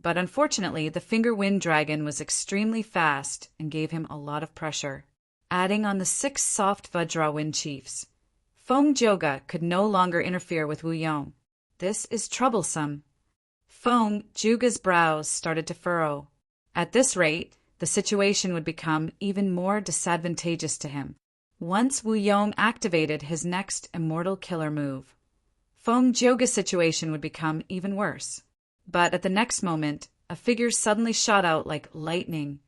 But unfortunately, the Finger Wind Dragon was extremely fast and gave him a lot of pressure. Adding on the 6 soft Vajra Wind Chiefs, Feng Zhuge could no longer interfere with Wu Yong. This is troublesome. Feng Zhuge's brows started to furrow. At this rate, the situation would become even more disadvantageous to him. Once Wu Yong activated his next immortal killer move, Feng Zhuge's situation would become even worse. But at the next moment, a figure suddenly shot out like lightning,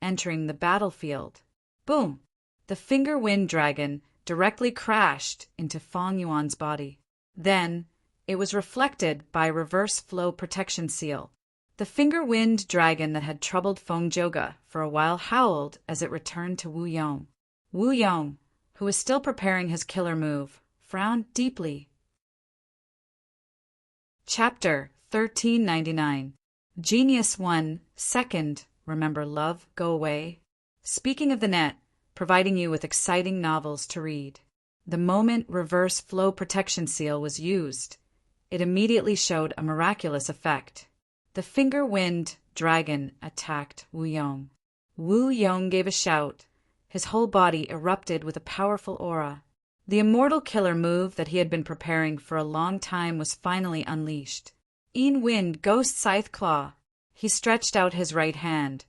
entering the battlefield. Boom! The Finger Wind Dragon directly crashed into Feng Yuan's body. Then, it was reflected by a reverse flow protection seal. The finger-wind dragon that had troubled Feng Zhouge for a while howled as it returned to Wu Yong. Wu Yong, who was still preparing his killer move, frowned deeply. Chapter 1399. Genius 1, Second, Remember Love, Go Away. Speaking of the net, providing you with exciting novels to read. The moment reverse flow protection seal was used, it immediately showed a miraculous effect. The finger-wind dragon attacked Wu Yong. Wu Yong gave a shout. His whole body erupted with a powerful aura. The immortal killer move that he had been preparing for a long time was finally unleashed. Yin Wind Ghost Scythe Claw. He stretched out his right hand,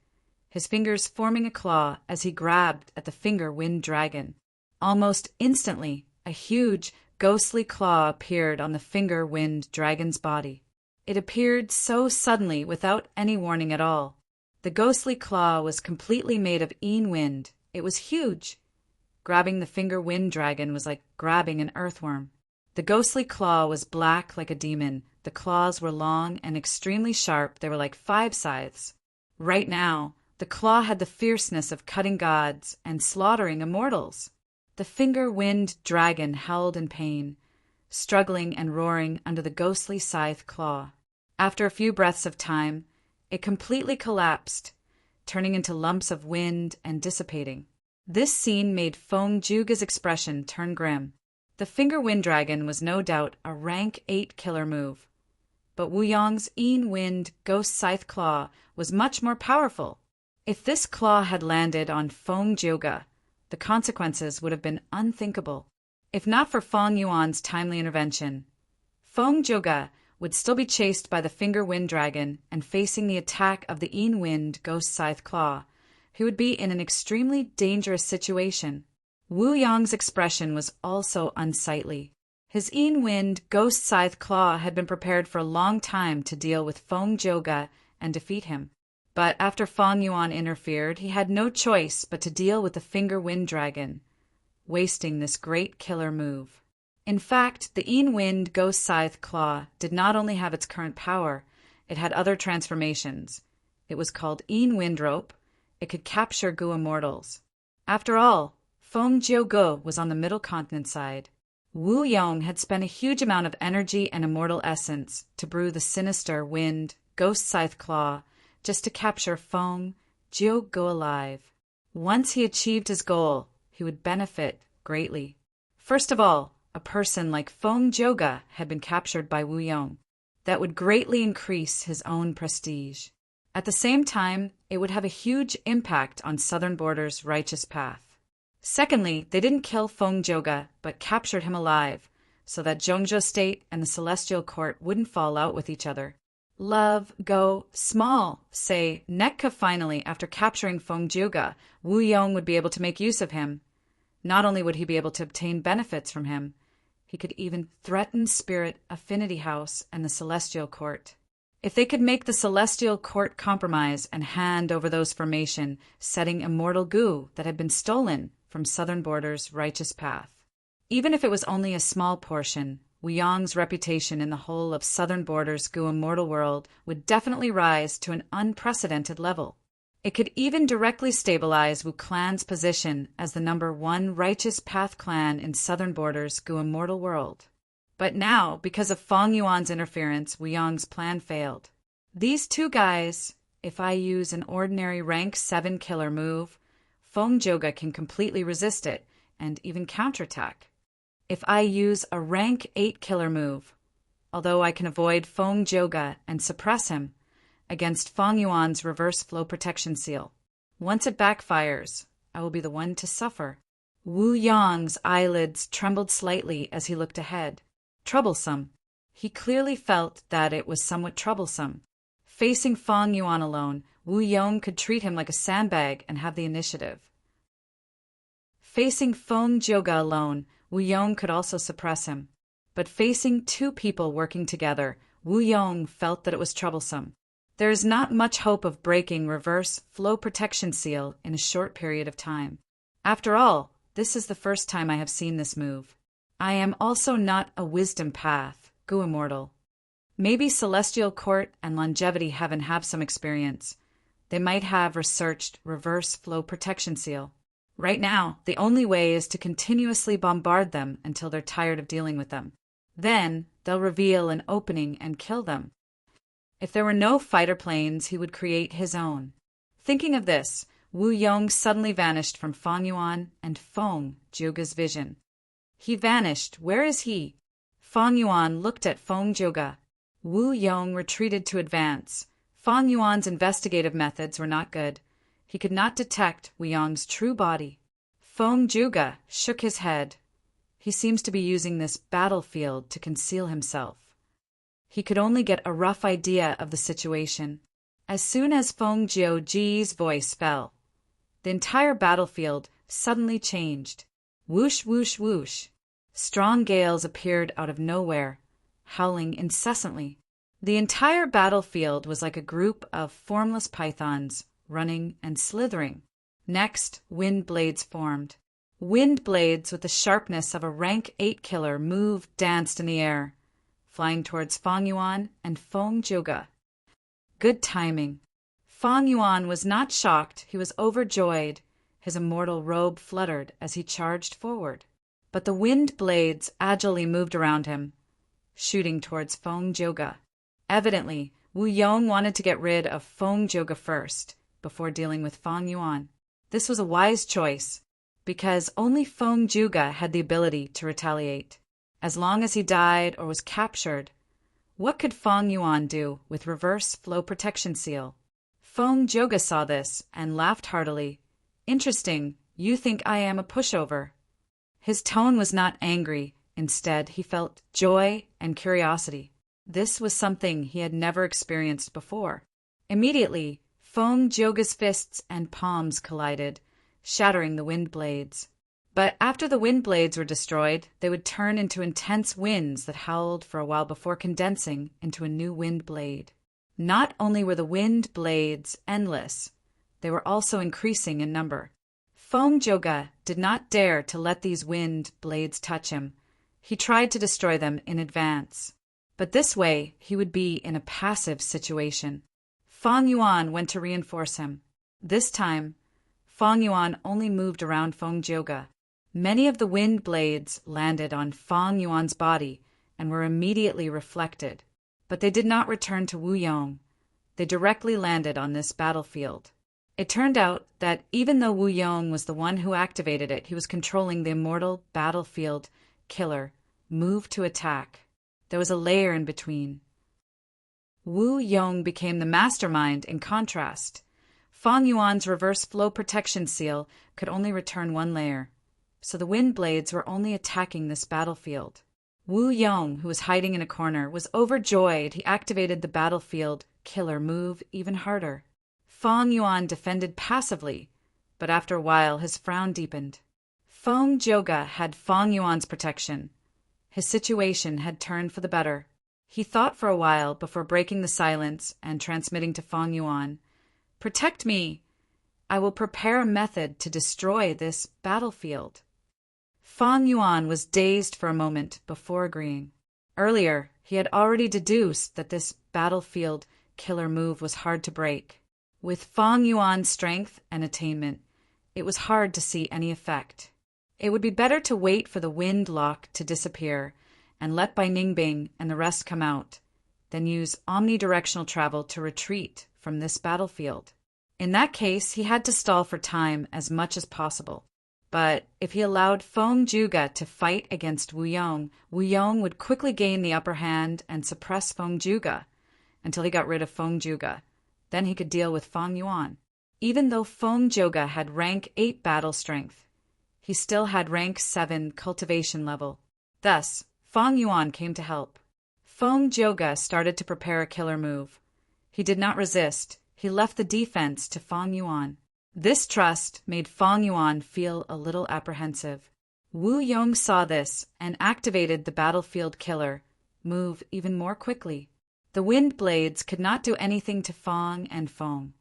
his fingers forming a claw as he grabbed at the finger-wind dragon. Almost instantly, a huge, ghostly claw appeared on the finger-wind dragon's body. It appeared so suddenly without any warning at all. The ghostly claw was completely made of Yin Wind. It was huge. Grabbing the finger-wind dragon was like grabbing an earthworm. The ghostly claw was black like a demon. The claws were long and extremely sharp. They were like 5 scythes. Right now, the claw had the fierceness of cutting gods and slaughtering immortals. The finger-wind dragon howled in pain, struggling and roaring under the ghostly scythe claw. After a few breaths of time, it completely collapsed, turning into lumps of wind and dissipating. This scene made Feng Zhouge's expression turn grim. The finger-wind dragon was no doubt a rank 8 killer move, but Wu Yong's Yin Wind Ghost Scythe Claw was much more powerful. If this claw had landed on Feng Zhouge, the consequences would have been unthinkable. If not for Feng Yuan's timely intervention, Feng Zhouge would still be chased by the finger-wind dragon and facing the attack of the Yin Wind Ghost Scythe Claw. He would be in an extremely dangerous situation. Wu Yong's expression was also unsightly. His Yin Wind Ghost Scythe Claw had been prepared for a long time to deal with Feng Zhouge and defeat him. But after Feng Yuan interfered, he had no choice but to deal with the finger-wind dragon, wasting this great killer move. In fact, the Yin Wind Ghost Scythe Claw did not only have its current power, it had other transformations. It was called Yin Wind Rope. It could capture Gu immortals. After all, Feng Zhouge was on the middle continent side. Wu Yong had spent a huge amount of energy and immortal essence to brew the sinister Wind Ghost Scythe Claw just to capture Feng Zhouge alive. Once he achieved his goal, he would benefit greatly. First of all, a person like Feng Zhouge had been captured by Wu Yong. That would greatly increase his own prestige. At the same time, it would have a huge impact on Southern Border's righteous path. Secondly, they didn't kill Feng Zhouge, but captured him alive, so that Zhongzhou State and the Celestial Court wouldn't fall out with each other. Love, go, small, say, Netka finally, after capturing Feng Zhouge, Wu Yong would be able to make use of him. Not only would he be able to obtain benefits from him, he could even threaten Spirit Affinity House and the Celestial Court. If they could make the Celestial Court compromise and hand over those formation, setting immortal Gu that had been stolen from Southern Border's righteous path. Even if it was only a small portion, Wu Yong's reputation in the whole of Southern Border's Gu immortal world would definitely rise to an unprecedented level. It could even directly stabilize Wu Clan's position as the #1 righteous path clan in Southern Border's Gu immortal world. But now, because of Feng Yuan's interference, Wu Yong's plan failed. These two guys, if I use an ordinary rank 7 killer move, Feng Zhouge can completely resist it and even counterattack. If I use a rank 8 killer move, although I can avoid Feng Zhouge and suppress him against Feng Yuan's reverse flow protection seal, once it backfires, I will be the one to suffer. Wu Yong's eyelids trembled slightly as he looked ahead. Troublesome. He clearly felt that it was somewhat troublesome. Facing Feng Yuan alone, Wu Yong could treat him like a sandbag and have the initiative. Facing Feng Zhouge alone, Wu Yong could also suppress him. But facing 2 people working together, Wu Yong felt that it was troublesome. There is not much hope of breaking reverse flow protection seal in a short period of time. After all, this is the first time I have seen this move. I am also not a wisdom path, Gu immortal. Maybe Celestial Court and Longevity Heaven have some experience. They might have researched reverse flow protection seal. Right now, the only way is to continuously bombard them until they're tired of dealing with them. Then, they'll reveal an opening and kill them. If there were no fighter planes, he would create his own. Thinking of this, Wu Yong suddenly vanished from Feng Yuan and Feng Zhuge's vision. He vanished. Where is he? Feng Yuan looked at Feng Zhuge. Wu Yong retreated to advance. Feng Yuan's investigative methods were not good. He could not detect Wu Yong's true body. Feng Zhuge shook his head. He seems to be using this battlefield to conceal himself. He could only get a rough idea of the situation. As soon as Feng Zhuge's voice fell, the entire battlefield suddenly changed. Whoosh, whoosh, whoosh. Strong gales appeared out of nowhere, howling incessantly. The entire battlefield was like a group of formless pythons, running and slithering. Next, wind blades formed. Wind blades with the sharpness of a rank 8 killer moved, danced in the air, flying towards Feng Yuan and Feng Zhuge. Good timing. Feng Yuan was not shocked, he was overjoyed. His immortal robe fluttered as he charged forward. But the wind blades agilely moved around him, shooting towards Feng Zhuge. Evidently, Wu Yong wanted to get rid of Feng Zhuge first, before dealing with Feng Yuan. This was a wise choice, because only Feng Zhuge had the ability to retaliate. As long as he died or was captured, what could Feng Yuan do with reverse flow protection seal? Feng Zhuge saw this and laughed heartily. Interesting, you think I am a pushover. His tone was not angry. Instead, he felt joy and curiosity. This was something he had never experienced before. Immediately, Feng Zhuge's fists and palms collided, shattering the wind blades. But after the wind blades were destroyed, they would turn into intense winds that howled for a while before condensing into a new wind blade. Not only were the wind blades endless, they were also increasing in number. Feng Zhuge did not dare to let these wind blades touch him. He tried to destroy them in advance. But this way, he would be in a passive situation. Feng Yuan went to reinforce him. This time, Feng Yuan only moved around Feng Zhuge. Many of the wind blades landed on Feng Yuan's body and were immediately reflected. But they did not return to Wu Yong. They directly landed on this battlefield. It turned out that even though Wu Yong was the one who activated it, he was controlling the immortal battlefield killer, move to attack. There was a layer in between. Wu Yong became the mastermind in contrast. Feng Yuan's reverse flow protection seal could only return one layer, so the wind blades were only attacking this battlefield. Wu Yong, who was hiding in a corner, was overjoyed. He activated the battlefield killer move even harder. Feng Yuan defended passively, but after a while his frown deepened. Feng Zhuge had Feng Yuan's protection. His situation had turned for the better. He thought for a while before breaking the silence and transmitting to Feng Yuan, "Protect me. I will prepare a method to destroy this battlefield." Feng Yuan was dazed for a moment before agreeing. Earlier, he had already deduced that this battlefield killer move was hard to break. With Feng Yuan's strength and attainment, it was hard to see any effect. It would be better to wait for the wind lock to disappear and let Bai Ningbing and the rest come out, than use omnidirectional travel to retreat from this battlefield. In that case, he had to stall for time as much as possible. But if he allowed Feng Zhuge to fight against Wu Yong would quickly gain the upper hand and suppress Feng Zhuge until he got rid of Feng Zhuge. Then he could deal with Feng Yuan. Even though Feng Zhuge had rank 8 battle strength, he still had rank 7 cultivation level. Thus, Feng Yuan came to help. Feng Zhuge started to prepare a killer move. He did not resist. He left the defense to Feng Yuan. This trust made Feng Yuan feel a little apprehensive. Wu Yong saw this and activated the battlefield killer move even more quickly. The wind blades could not do anything to Feng and Feng.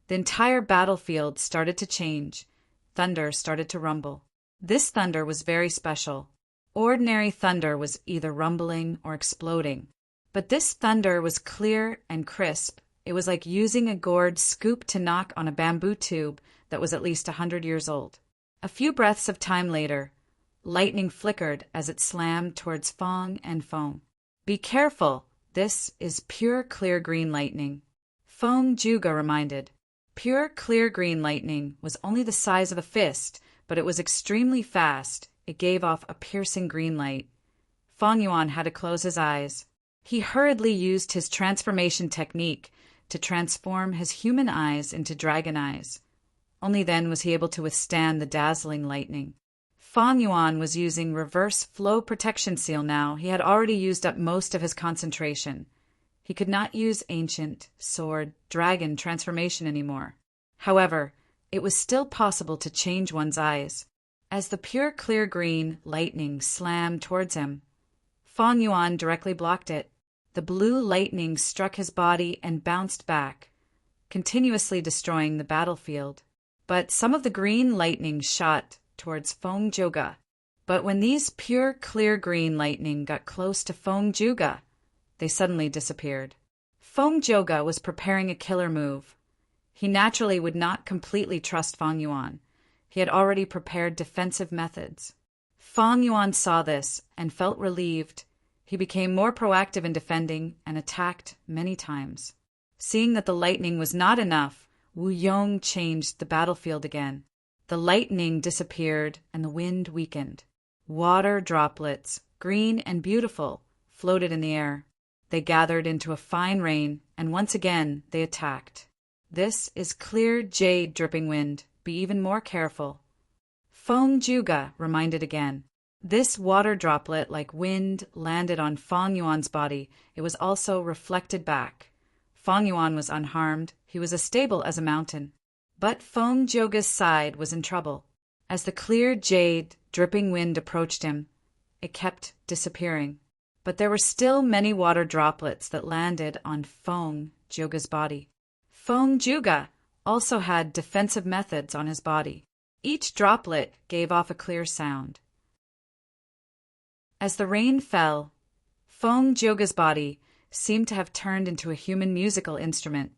The entire battlefield started to change. Thunder started to rumble. This thunder was very special. Ordinary thunder was either rumbling or exploding, But this thunder was clear and crisp. It was like using a gourd scoop to knock on a bamboo tube that was at least 100 years old. A few breaths of time later, lightning flickered as it slammed towards Fong and Fong. "Be careful! This is pure clear green lightning," Fong Juga reminded. Pure clear green lightning was only the size of a fist, but it was extremely fast. It gave off a piercing green light. Fong Yuan had to close his eyes. He hurriedly used his transformation technique to transform his human eyes into dragon eyes. Only then was he able to withstand the dazzling lightning. Fong Yuan was using reverse flow protection seal now. He had already used up most of his concentration. He could not use ancient, sword, dragon transformation anymore. However, it was still possible to change one's eyes. As the pure clear green lightning slammed towards him, Fong Yuan directly blocked it. The blue lightning struck his body and bounced back, continuously destroying the battlefield. But some of the green lightning shot towards Fong Juga. But when these pure clear green lightning got close to Fong Juga, they suddenly disappeared. Fong Juga was preparing a killer move. He naturally would not completely trust Fong Yuan. He had already prepared defensive methods. Fong Yuan saw this and felt relieved. He became more proactive in defending and attacked many times. Seeing that the lightning was not enough, Wu Yong changed the battlefield again. The lightning disappeared and the wind weakened. Water droplets, green and beautiful, floated in the air. They gathered into a fine rain, and once again they attacked. "This is clear jade dripping wind. Be even more careful," Fong Juga reminded again. This water droplet, like wind, landed on Fong Yuan's body. It was also reflected back. Fong Yuan was unharmed. He was as stable as a mountain. But Fong Juga's side was in trouble. As the clear jade, dripping wind approached him, it kept disappearing. But there were still many water droplets that landed on Fong Juga's body. Fong Juga also had defensive methods on his body. Each droplet gave off a clear sound. As the rain fell, Fong Juga's body seemed to have turned into a human musical instrument.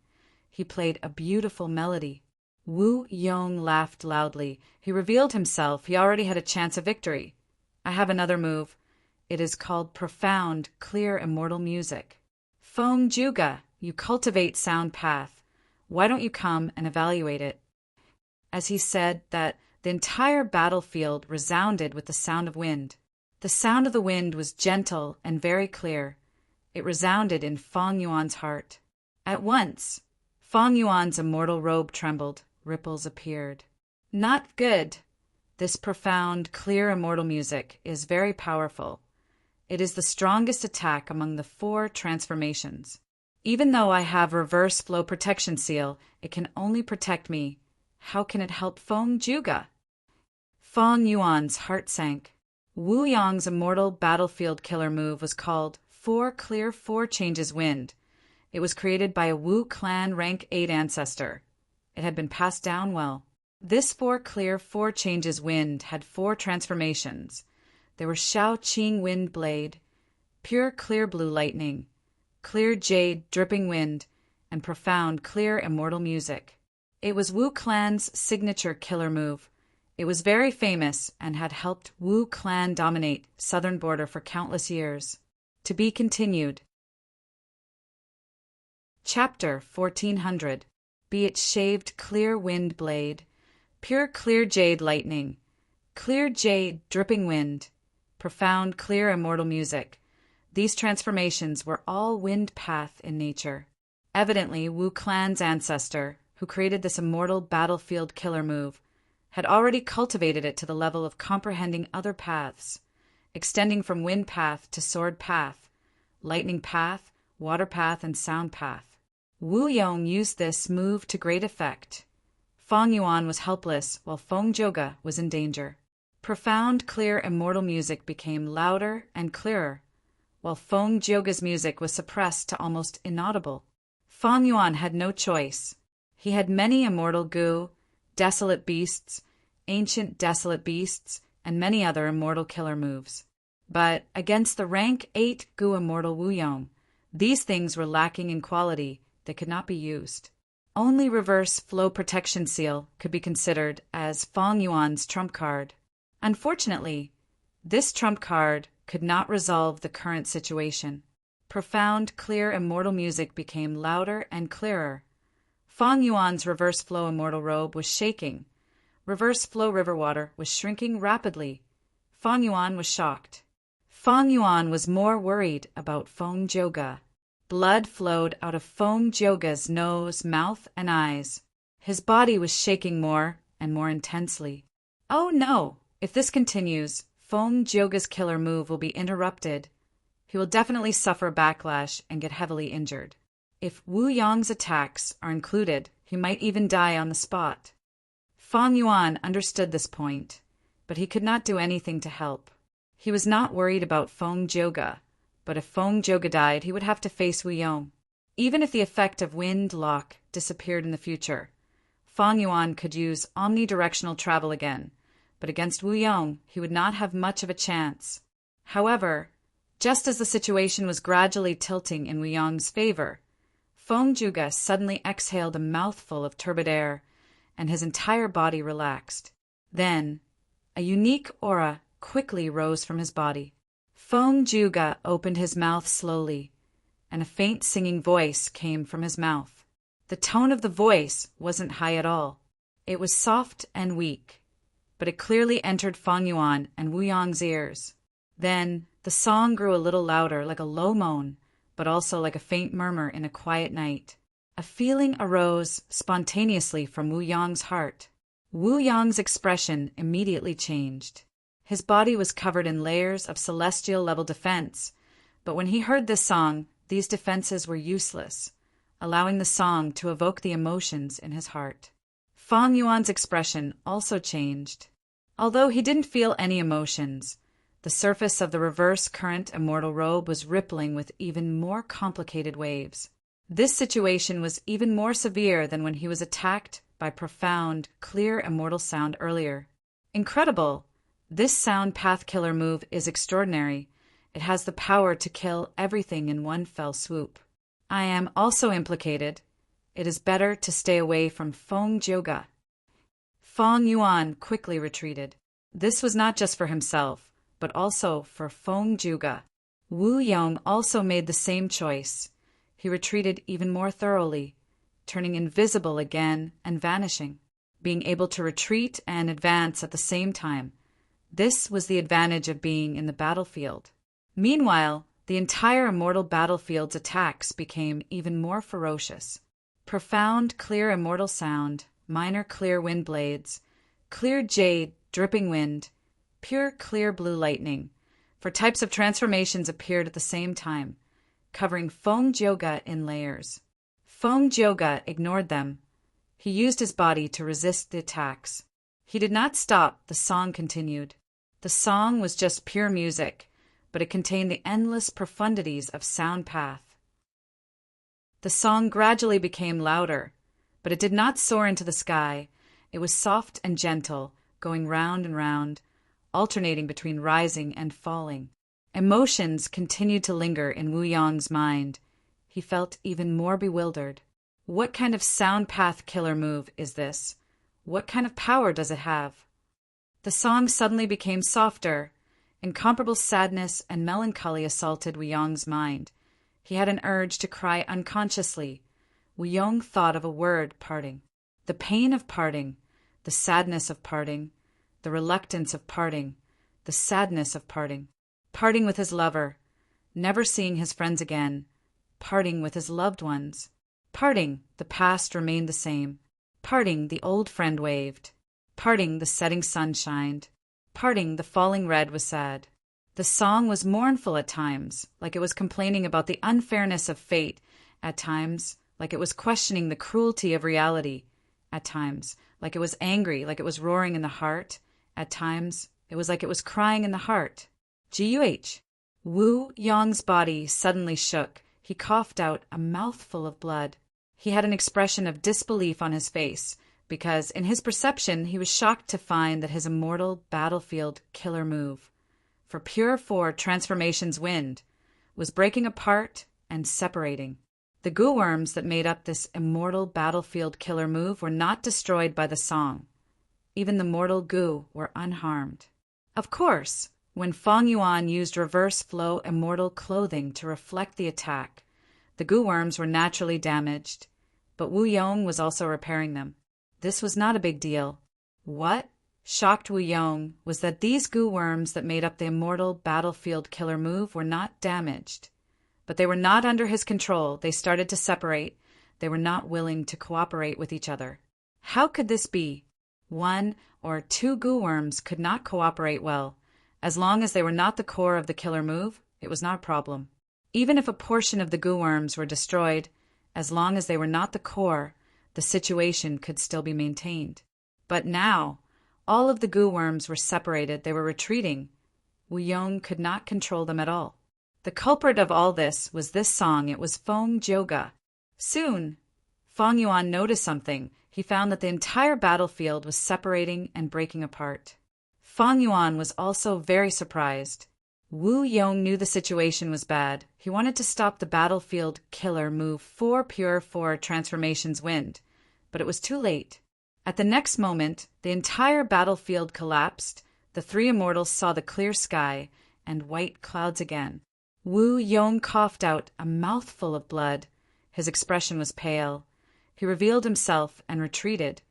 He played a beautiful melody. Wu Yong laughed loudly. He revealed himself. He already had a chance of victory. "I have another move. It is called profound, clear, immortal music. Fong Juga, you cultivate sound path. Why don't you come and evaluate it?" As he said that, the entire battlefield resounded with the sound of wind. The sound of the wind was gentle and very clear. It resounded in Fong Yuan's heart. At once, Fong Yuan's immortal robe trembled. Ripples appeared. "Not good. This profound, clear, immortal music is very powerful. It is the strongest attack among the 4 transformations. Even though I have reverse flow protection seal, it can only protect me. How can it help Fong Juga?" Fong Yuan's heart sank. Wu Yong's immortal battlefield killer move was called 4 Clear 4 Changes Wind. It was created by a Wu clan rank 8 ancestor. It had been passed down well. This 4 Clear 4 Changes Wind had 4 transformations. There were Shao Qing Wind Blade, Pure Clear Blue Lightning, Clear Jade Dripping Wind, and Profound Clear Immortal Music. It was Wu clan's signature killer move. It was very famous and had helped Wu clan dominate southern border for countless years. To be continued. Chapter 1400. Be it shaved clear wind blade, pure clear jade lightning, clear jade dripping wind, profound clear immortal music. These transformations were all wind path in nature. Evidently, Wu clan's ancestor, who created this immortal battlefield killer move, had already cultivated it to the level of comprehending other paths, extending from wind path to sword path, lightning path, water path, and sound path. Wu Yong used this move to great effect. Fong Yuan was helpless while Fong Juga was in danger. Profound, clear, immortal music became louder and clearer, while Fong Juga's music was suppressed to almost inaudible. Fong Yuan had no choice. He had many immortal gu, desolate beasts, ancient desolate beasts, and many other immortal killer moves. But against the rank 8 gu immortal Wu Yong, These things were lacking in quality, they could not be used. Only reverse flow protection seal could be considered as Feng Yuan's trump card. Unfortunately, this trump card could not resolve the current situation. Profound, clear, immortal music became louder and clearer. Feng Yuan's reverse flow immortal robe was shaking. Reverse flow river water was shrinking rapidly. Feng Yuan was shocked. Feng Yuan was more worried about Feng Zhouge. Blood flowed out of Feng Zhouge's nose, mouth, and eyes. His body was shaking more and more intensely. Oh no! If this continues, Feng Zhouge's killer move will be interrupted. He will definitely suffer backlash and get heavily injured. If Wu Yong's attacks are included, he might even die on the spot. Feng Yuan understood this point, but he could not do anything to help. He was not worried about Feng Zhouge, but if Feng Zhouge died, he would have to face Wu Yong. Even if the effect of wind lock disappeared in the future, Feng Yuan could use omnidirectional travel again, but against Wu Yong, he would not have much of a chance. However, just as the situation was gradually tilting in Wu Yong's favor, Feng Zhouge suddenly exhaled a mouthful of turbid air, and his entire body relaxed. Then, a unique aura quickly rose from his body. Feng Zhouge opened his mouth slowly, and a faint singing voice came from his mouth. The tone of the voice wasn't high at all. It was soft and weak, but it clearly entered Feng Yuan and Wu Yong's ears. Then, the song grew a little louder, like a low moan, but also like a faint murmur in a quiet night. A feeling arose spontaneously from Wu Yong's heart. Wu Yong's expression immediately changed. His body was covered in layers of celestial-level defense, but when he heard this song, these defenses were useless, allowing the song to evoke the emotions in his heart. Feng Yuan's expression also changed. Although he didn't feel any emotions, the surface of the reverse current immortal robe was rippling with even more complicated waves. This situation was even more severe than when he was attacked by profound, clear immortal sound earlier. Incredible! This sound path killer move is extraordinary. It has the power to kill everything in one fell swoop. I am also implicated. It is better to stay away from Feng Zhouge. Feng Yuan quickly retreated. This was not just for himself, but also for Feng Zhouge. Wu Yong also made the same choice. He retreated even more thoroughly, turning invisible again and vanishing, being able to retreat and advance at the same time. This was the advantage of being in the battlefield. Meanwhile, the entire immortal battlefield's attacks became even more ferocious. Profound, clear immortal sound, minor clear wind blades, clear jade, dripping wind, pure clear blue lightning, for types of transformations appeared at the same time, covering Feng Zhouge in layers. Feng Zhouge ignored them. He used his body to resist the attacks. He did not stop, the song continued. The song was just pure music, but it contained the endless profundities of sound path. The song gradually became louder, but it did not soar into the sky. It was soft and gentle, going round and round, alternating between rising and falling. Emotions continued to linger in Wu Yong's mind. He felt even more bewildered. What kind of sound path killer move is this? What kind of power does it have? The song suddenly became softer. Incomparable sadness and melancholy assaulted Wu Yong's mind. He had an urge to cry unconsciously. Wu Yong thought of a word, parting. The pain of parting, the sadness of parting, the reluctance of parting, the sadness of parting. Parting with his lover, never seeing his friends again, parting with his loved ones. Parting, the past remained the same. Parting, the old friend waved. Parting, the setting sun shined. Parting, the falling red was sad. The song was mournful at times, like it was complaining about the unfairness of fate, at times, like it was questioning the cruelty of reality, at times, like it was angry, like it was roaring in the heart, at times, it was like it was crying in the heart. G-U-H. Wu Yong's body suddenly shook. He coughed out a mouthful of blood. He had an expression of disbelief on his face, because in his perception he was shocked to find that his immortal battlefield killer move, for pure 4 transformations wind, was breaking apart and separating. The goo worms that made up this immortal battlefield killer move were not destroyed by the song. Even the mortal goo were unharmed. Of course, when Feng Yuan used reverse flow immortal clothing to reflect the attack, the goo worms were naturally damaged, but Wu Yong was also repairing them. This was not a big deal. What shocked Wu Yong was that these goo worms that made up the immortal battlefield killer move were not damaged. But they were not under his control. They started to separate. They were not willing to cooperate with each other. How could this be? One or two goo worms could not cooperate well. As long as they were not the core of the killer move, it was not a problem. Even if a portion of the goo worms were destroyed, as long as they were not the core, the situation could still be maintained. But now, all of the goo worms were separated. They were retreating. Wu Yong could not control them at all. The culprit of all this was this song. It was Feng Joga. Soon, Feng Yuan noticed something. He found that the entire battlefield was separating and breaking apart. Feng Yuan was also very surprised. Wu Yong knew the situation was bad. He wanted to stop the battlefield killer move 4 pure 4 transformations wind, but it was too late. At the next moment, the entire battlefield collapsed. The three immortals saw the clear sky and white clouds again. Wu Yong coughed out a mouthful of blood. His expression was pale. He revealed himself and retreated,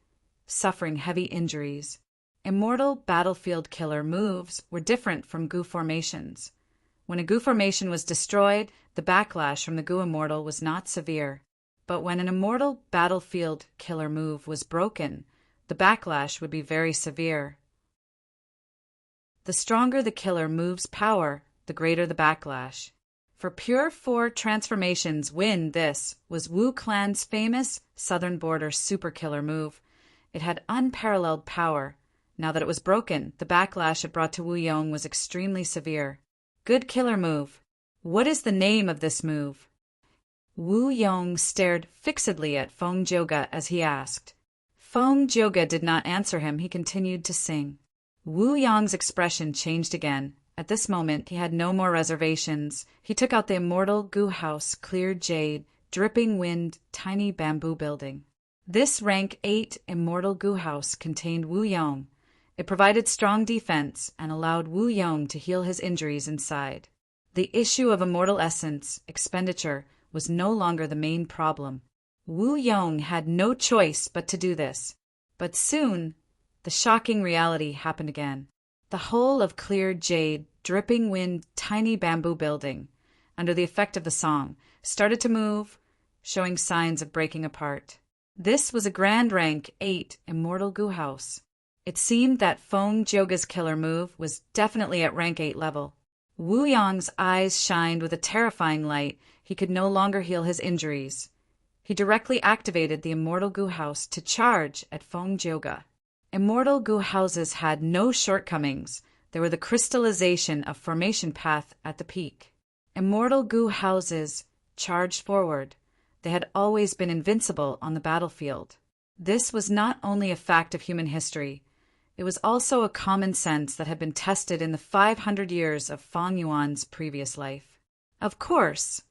suffering heavy injuries. Immortal battlefield killer moves were different from goo formations. When a goo formation was destroyed, the backlash from the goo immortal was not severe. But when an immortal battlefield killer move was broken, the backlash would be very severe. The stronger the killer move's power, the greater the backlash. For pure 4 transformations win, this was Wu Clan's famous Southern Border super killer move. It had unparalleled power. Now that it was broken, the backlash it brought to Wu Yong was extremely severe. Good killer move. What is the name of this move? Wu Yong stared fixedly at Feng Joga as he asked. Feng Joga did not answer him. He continued to sing. Wu Yong's expression changed again. At this moment, he had no more reservations. He took out the immortal goo house, clear jade, dripping wind, tiny bamboo building. This rank 8 immortal goo house contained Wu Yong. It provided strong defense and allowed Wu Yong to heal his injuries inside. The issue of immortal essence expenditure was no longer the main problem. Wu Yong had no choice but to do this. But soon, the shocking reality happened again. The whole of clear jade, dripping wind, tiny bamboo building, under the effect of the song, started to move, showing signs of breaking apart. This was a grand rank 8 immortal goo house. It seemed that Feng Joga's killer move was definitely at rank 8 level. Wu Yong's eyes shined with a terrifying light. He could no longer heal his injuries. He directly activated the immortal goo house to charge at Feng Joga. Immortal goo houses had no shortcomings. They were the crystallization of formation path at the peak. Immortal goo houses charged forward. They had always been invincible on the battlefield. This was not only a fact of human history. It was also a common sense that had been tested in the 500 years of Feng Yuan's previous life. Of course,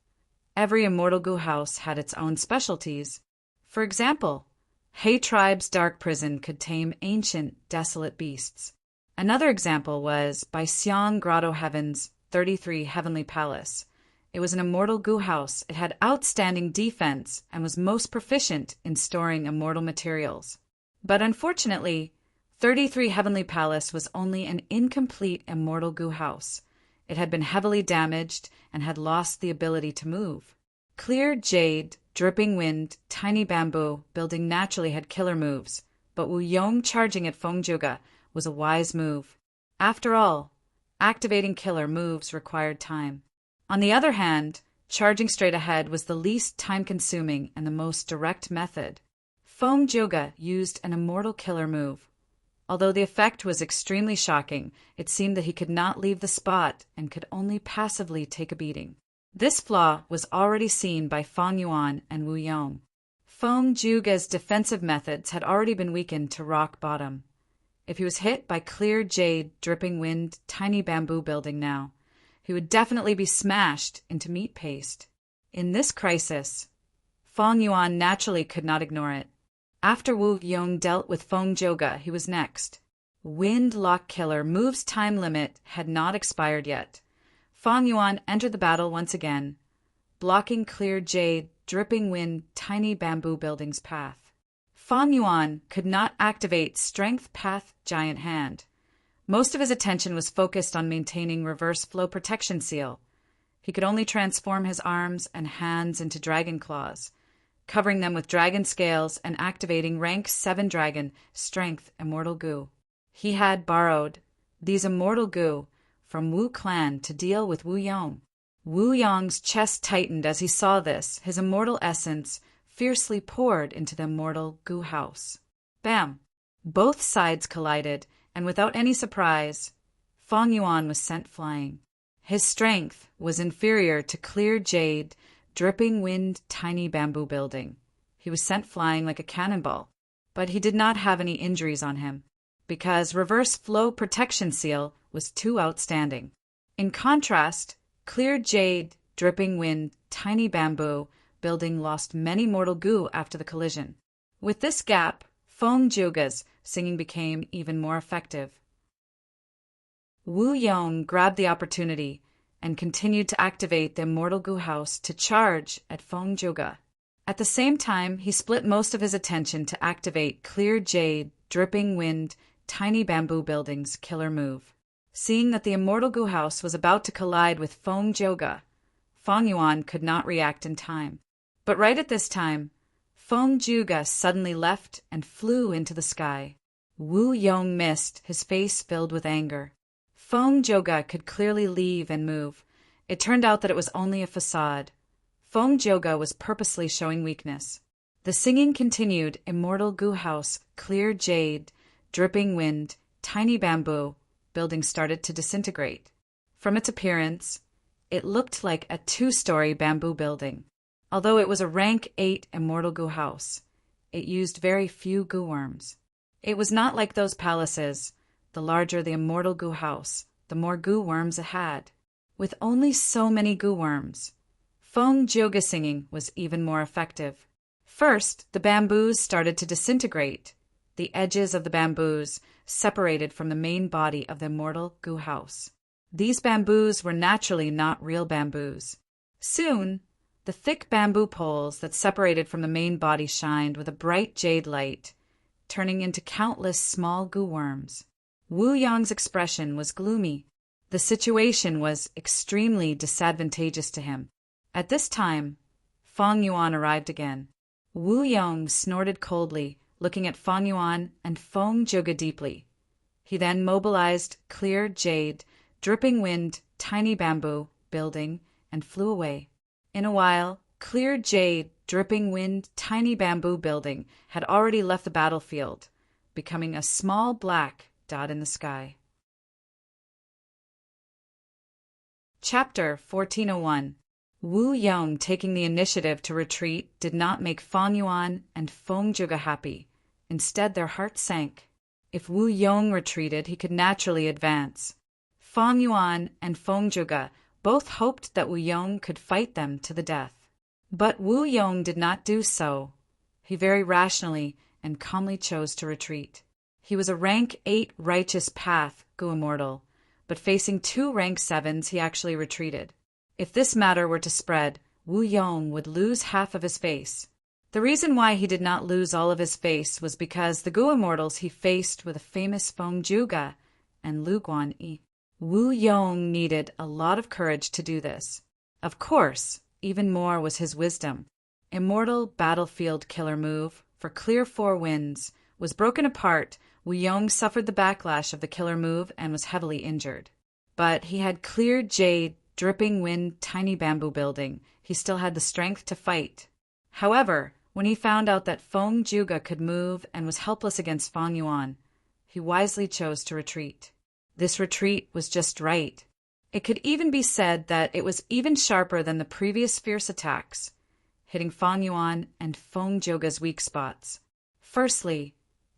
every immortal goo house had its own specialties. For example, He Tribe's dark prison could tame ancient, desolate beasts. Another example was by Xiang Grotto Heaven's 33 Heavenly Palace. It was an immortal goo house. It had outstanding defense and was most proficient in storing immortal materials. But unfortunately, 33 Heavenly Palace was only an incomplete immortal goo house. It had been heavily damaged and had lost the ability to move. Clear jade, dripping wind, tiny bamboo building naturally had killer moves, but Wu Yong charging at Feng Joga was a wise move. After all, activating killer moves required time. On the other hand, charging straight ahead was the least time-consuming and the most direct method. Feng Joga used an immortal killer move. Although the effect was extremely shocking, it seemed that he could not leave the spot and could only passively take a beating. This flaw was already seen by Feng Yuan and Wu Yong. Feng Joga's defensive methods had already been weakened to rock bottom. If he was hit by clear jade, dripping wind, tiny bamboo building now, he would definitely be smashed into meat paste. In this crisis, Feng Yuan naturally could not ignore it. After Wu Yong dealt with Feng Zhouge, he was next. Wind Lock Killer Move's time limit had not expired yet. Feng Yuan entered the battle once again, blocking Clear Jade, Dripping Wind, Tiny Bamboo Building's path. Feng Yuan could not activate Strength Path Giant Hand. Most of his attention was focused on maintaining Reverse Flow Protection Seal. He could only transform his arms and hands into dragon claws, covering them with dragon scales and activating Rank 7 Dragon Strength Immortal Goo. He had borrowed these Immortal Goo from Wu Clan to deal with Wu Yong. Wu Yong's chest tightened as he saw this. His immortal essence fiercely poured into the Immortal Goo House. Bam! Both sides collided, and without any surprise, Feng Yuan was sent flying. His strength was inferior to Clear Jade, Dripping Wind, Tiny Bamboo Building. He was sent flying like a cannonball, but he did not have any injuries on him, because Reverse Flow Protection Seal was too outstanding. In contrast, Clear Jade, Dripping Wind, Tiny Bamboo Building lost many mortal goo after the collision. With this gap, Feng Zhouge's singing became even more effective. Wu Yong grabbed the opportunity and continued to activate the Immortal Goo House to charge at Feng Zhouge. At the same time, he split most of his attention to activate Clear Jade, Dripping Wind, Tiny Bamboo Building's killer move. Seeing that the Immortal Goo House was about to collide with Feng Zhouge, Feng Yuan could not react in time. But right at this time, Feng Zhouge suddenly left and flew into the sky. Wu Yong missed, his face filled with anger. Feng Zhouge could clearly leave and move. It turned out that it was only a facade. Feng Zhouge was purposely showing weakness. The singing continued. Immortal Goo House, Clear Jade, Dripping Wind, Tiny Bamboo Building started to disintegrate. From its appearance, it looked like a 2-story bamboo building. Although it was a rank 8 Immortal Goo House, it used very few goo worms. It was not like those palaces. The larger the Immortal Goo House, the more goo worms it had. With only so many goo worms, Feng Zhouge singing was even more effective. First, the bamboos started to disintegrate. The edges of the bamboos separated from the main body of the Immortal Goo House. These bamboos were naturally not real bamboos. Soon, the thick bamboo poles that separated from the main body shined with a bright jade light, turning into countless small goo worms. Wu Yong's expression was gloomy. The situation was extremely disadvantageous to him. At this time, Feng Yuan arrived again. Wu Yong snorted coldly, looking at Feng Yuan and Feng Zhouge deeply. He then mobilized Clear Jade, Dripping Wind, Tiny Bamboo Building, and flew away. In a while, Clear Jade, Dripping Wind, Tiny Bamboo Building had already left the battlefield, becoming a small black dot in the sky. Chapter 1401. Wu Yong taking the initiative to retreat did not make Feng Yuan and Feng Zhouge happy. Instead, their hearts sank. If Wu Yong retreated, he could naturally advance. Feng Yuan and Feng Zhouge both hoped that Wu Yong could fight them to the death. But Wu Yong did not do so. He very rationally and calmly chose to retreat. He was a rank 8 Righteous Path Goo Immortal, but facing 2 rank 7s he actually retreated. If this matter were to spread, Wu Yong would lose half of his face. The reason why he did not lose all of his face was because the Goo Immortals he faced were the famous Feng Zhouge and Lu Guanyi. Wu Yong needed a lot of courage to do this. Of course, even more was his wisdom. Immortal Battlefield Killer Move for Clear 4 Winds was broken apart. Wu Yong suffered the backlash of the killer move and was heavily injured. But he had Clear Jade, Dripping Wind, Tiny Bamboo Building. He still had the strength to fight. However, when he found out that Feng Zhouge could move and was helpless against Feng Yuan, he wisely chose to retreat. This retreat was just right. It could even be said that it was even sharper than the previous fierce attacks, hitting Feng Yuan and Feng Zhouge's weak spots. Firstly,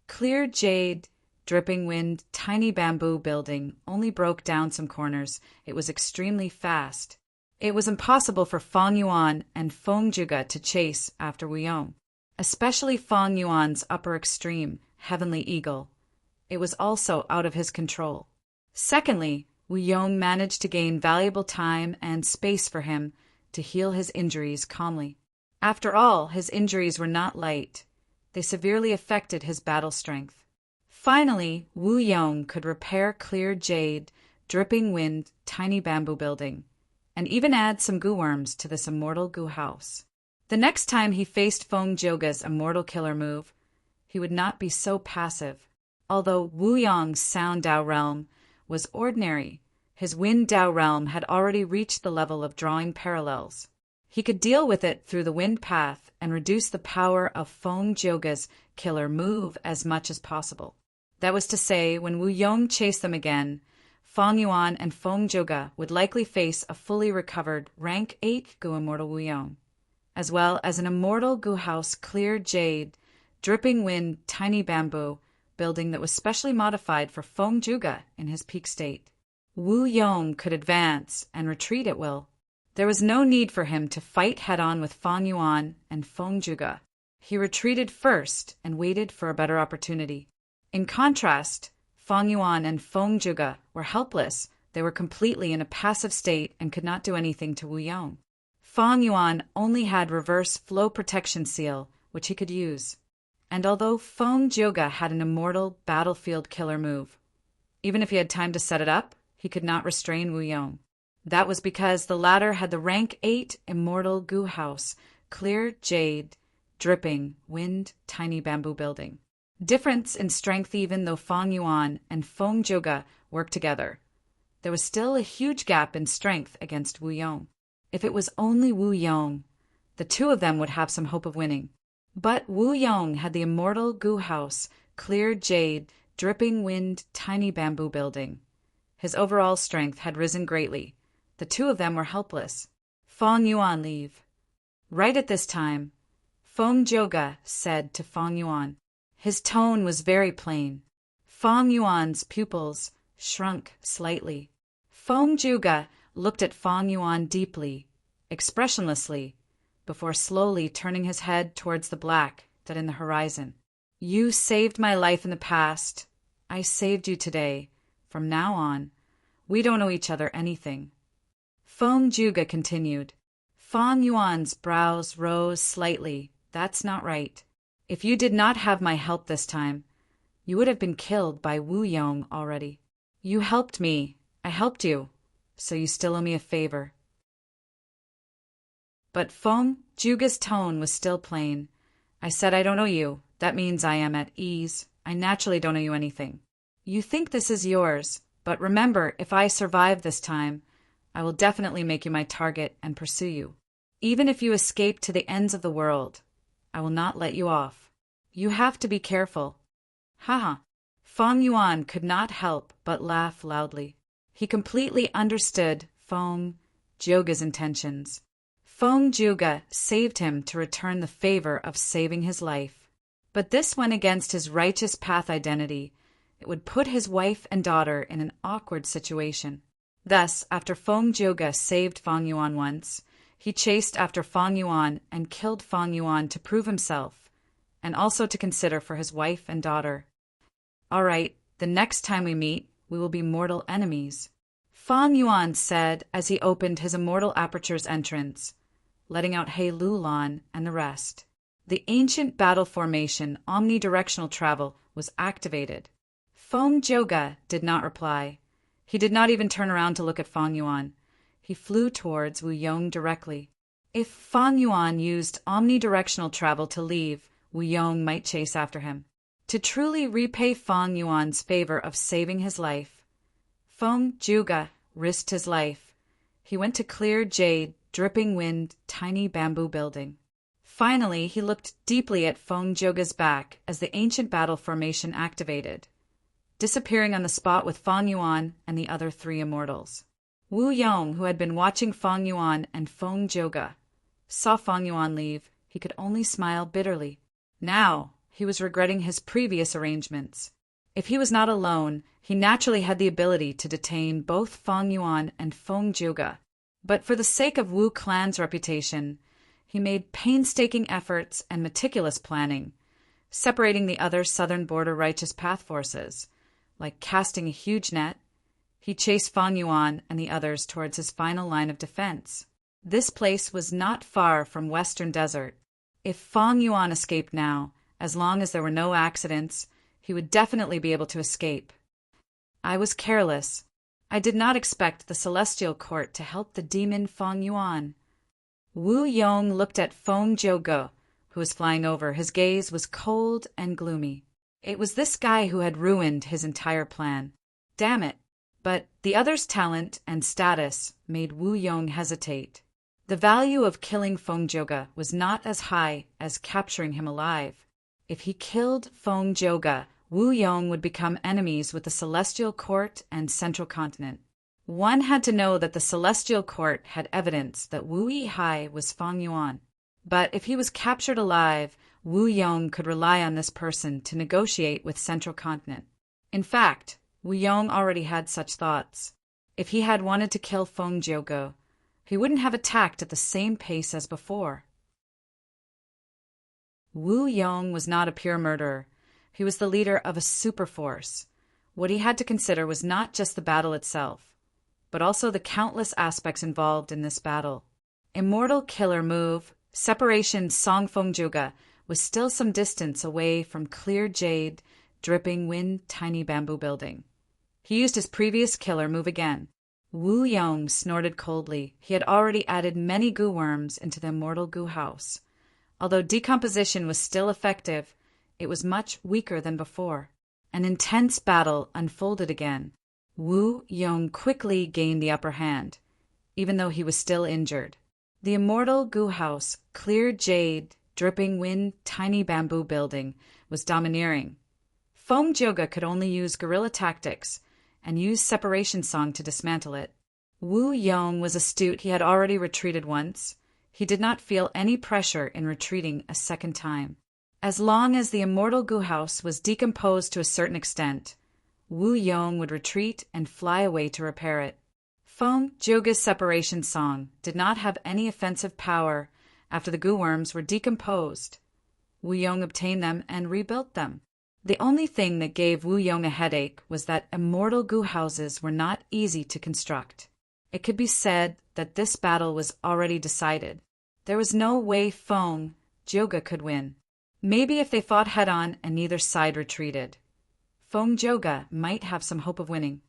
Clear Jade, Dripping Wind, Tiny Bamboo Building only broke down some corners. It was extremely fast. It was impossible for Fang Yuan and Feng Zhuge to chase after Wu Yong, especially Fang Yuan's upper extreme, Heavenly Eagle. It was also out of his control. Secondly, Wu Yong managed to gain valuable time and space for him to heal his injuries calmly. After all, his injuries were not light. They severely affected his battle strength. Finally, Wu Yong could repair clear jade, dripping wind, tiny bamboo building, and even add some goo worms to this immortal goo house. The next time he faced Feng Zhuge's immortal killer move, he would not be so passive. Although Wu Yong's Sound Dao realm was ordinary, his Wind Dao realm had already reached the level of drawing parallels. He could deal with it through the wind path and reduce the power of Feng Zhuge's killer move as much as possible. That was to say, when Wu Yong chased them again, Fang Yuan and Feng Zhuge would likely face a fully recovered rank 8 Gu Immortal Wu Yong, as well as an immortal Gu House clear jade, dripping wind, tiny bamboo building that was specially modified for Feng Zhuge in his peak state. Wu Yong could advance and retreat at will. There was no need for him to fight head-on with Fang Yuan and Feng Zhuge. He retreated first and waited for a better opportunity. In contrast, Fang Yuan and Feng Zhuge were helpless. They were completely in a passive state and could not do anything to Wu Yong. Fang Yuan only had reverse flow protection seal, which he could use. And although Feng Zhuge had an immortal battlefield killer move, even if he had time to set it up, he could not restrain Wu Yong. That was because the latter had the rank 8 immortal Gu House, clear jade, dripping, wind, tiny bamboo building. Difference in strength even though Fang Yuan and Feng Zhuge worked together. There was still a huge gap in strength against Wu Yong. If it was only Wu Yong, the two of them would have some hope of winning. But Wu Yong had the immortal Gu House, clear jade, dripping wind, tiny bamboo building. His overall strength had risen greatly. The two of them were helpless. Fang Yuan leave. Right at this time, Feng Zhuge said to Fang Yuan. His tone was very plain. Fang Yuan's pupils shrunk slightly. Feng Zhuge looked at Fang Yuan deeply, expressionlessly, before slowly turning his head towards the black that in the horizon. You saved my life in the past. I saved you today. From now on, we don't owe each other anything. Feng Zhuge continued. Fang Yuan's brows rose slightly. That's not right. If you did not have my help this time, you would have been killed by Wu Yong already. You helped me. I helped you. So you still owe me a favor. But Feng Zhuge's tone was still plain. I said I don't owe you. That means I am at ease. I naturally don't owe you anything. You think this is yours, but remember, if I survive this time, I will definitely make you my target and pursue you. Even if you escape to the ends of the world, I will not let you off. You have to be careful. Haha. Fang Yuan could not help but laugh loudly. He completely understood Feng Zhuge's intentions. Feng Zhuge saved him to return the favor of saving his life. But this went against his righteous path identity. It would put his wife and daughter in an awkward situation. Thus, after Feng Zhuge saved Fang Yuan once, he chased after Fang Yuan and killed Fang Yuan to prove himself, and also to consider for his wife and daughter. All right, the next time we meet, we will be mortal enemies. Fang Yuan said as he opened his immortal aperture's entrance, letting out He Lulan and the rest. The ancient battle formation omnidirectional travel was activated. Feng Zhuge did not reply. He did not even turn around to look at Fang Yuan. He flew towards Wu Yong directly. If Fang Yuan used omnidirectional travel to leave, Wu Yong might chase after him. To truly repay Fang Yuan's favor of saving his life, Feng Zhuge risked his life. He went to clear jade, dripping wind, tiny bamboo building. Finally, he looked deeply at Feng Zhuge's back as the ancient battle formation activated, disappearing on the spot with Fang Yuan and the other three immortals. Wu Yong, who had been watching Fang Yuan and Feng Zhuge, saw Fang Yuan leave. He could only smile bitterly. Now, he was regretting his previous arrangements. If he was not alone, he naturally had the ability to detain both Fang Yuan and Feng Zhuge. But for the sake of Wu clan's reputation, he made painstaking efforts and meticulous planning, separating the other southern border righteous path forces. Like casting a huge net, he chased Feng Yuan and the others towards his final line of defense. This place was not far from Western Desert. If Feng Yuan escaped now, as long as there were no accidents, he would definitely be able to escape. I was careless. I did not expect the Celestial Court to help the demon Feng Yuan. Wu Yong looked at Feng Zhouge, who was flying over. His gaze was cold and gloomy. It was this guy who had ruined his entire plan. Damn it. But the other's talent and status made Wu Yong hesitate. The value of killing Feng Zhouge was not as high as capturing him alive. If he killed Feng Zhouge, Wu Yong would become enemies with the Celestial Court and Central Continent. One had to know that the Celestial Court had evidence that Wu Yihai was Feng Yuan. But if he was captured alive, Wu Yong could rely on this person to negotiate with Central Continent. In fact, Wu Yong already had such thoughts. If he had wanted to kill Feng Zhouge, he wouldn't have attacked at the same pace as before. Wu Yong was not a pure murderer. He was the leader of a super force. What he had to consider was not just the battle itself, but also the countless aspects involved in this battle. Immortal killer move, Separation Song Feng Zhouge, was still some distance away from clear jade, dripping wind, tiny bamboo building. He used his previous killer move again. Wu Yong snorted coldly. He had already added many goo worms into the immortal goo house. Although decomposition was still effective, it was much weaker than before. An intense battle unfolded again. Wu Yong quickly gained the upper hand, even though he was still injured. The immortal goo house, clear jade, dripping wind, tiny bamboo building, was domineering. Feng Zhouge could only use guerrilla tactics and use Separation Song to dismantle it. Wu Yong was astute. He had already retreated once. He did not feel any pressure in retreating a second time. As long as the immortal goo house was decomposed to a certain extent, Wu Yong would retreat and fly away to repair it. Feng Zhouge's Separation Song did not have any offensive power after the goo worms were decomposed. Wu Yong obtained them and rebuilt them. The only thing that gave Wu Yong a headache was that immortal goo houses were not easy to construct. It could be said that this battle was already decided. There was no way Feng Zhouge could win. Maybe if they fought head-on and neither side retreated, Feng Zhouge might have some hope of winning.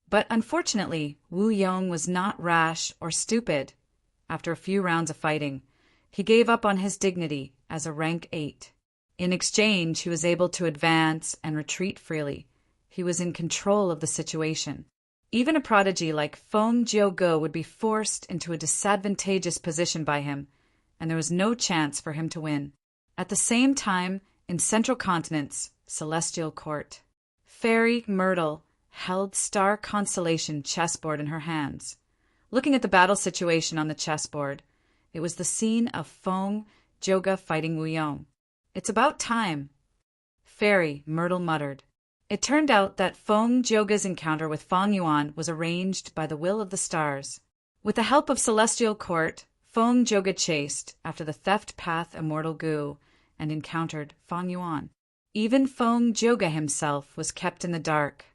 But unfortunately, Wu Yong was not rash or stupid. After a few rounds of fighting, he gave up on his dignity as a rank 8. In exchange, he was able to advance and retreat freely. He was in control of the situation. Even a prodigy like Feng Zhouge would be forced into a disadvantageous position by him, and there was no chance for him to win. At the same time, in Central Continent's Celestial Court, Fairy Myrtle held Star Constellation chessboard in her hands. Looking at the battle situation on the chessboard, it was the scene of Feng Zhouge fighting Wu Yong. "It's about time," Fairy Myrtle muttered. It turned out that Feng Zhouge's encounter with Feng Yuan was arranged by the will of the stars. With the help of Celestial Court, Feng Zhouge chased after the theft path immortal goo and encountered Feng Yuan. Even Feng Zhouge himself was kept in the dark.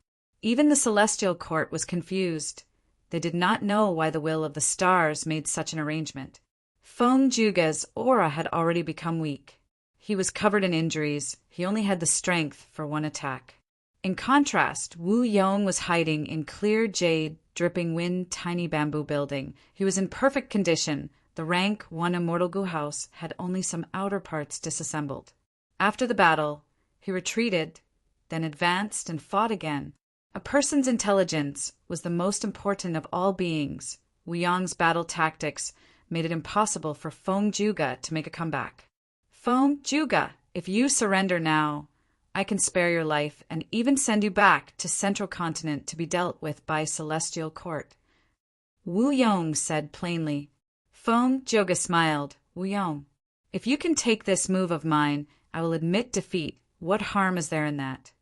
Even the Celestial Court was confused. They did not know why the will of the stars made such an arrangement. Feng Zhouge's aura had already become weak. He was covered in injuries. He only had the strength for one attack. In contrast, Wu Yong was hiding in clear jade, dripping wind, tiny bamboo building. He was in perfect condition. The rank 1 immortal goo house had only some outer parts disassembled. After the battle, he retreated, then advanced and fought again. A person's intelligence was the most important of all beings. Wu Yong's battle tactics made it impossible for Feng Zhouge to make a comeback. "Feng Zhouge, if you surrender now, I can spare your life and even send you back to Central Continent to be dealt with by Celestial Court," Wu Yong said plainly. Feng Zhouge smiled. "Wu Yong, if you can take this move of mine, I will admit defeat. What harm is there in that?"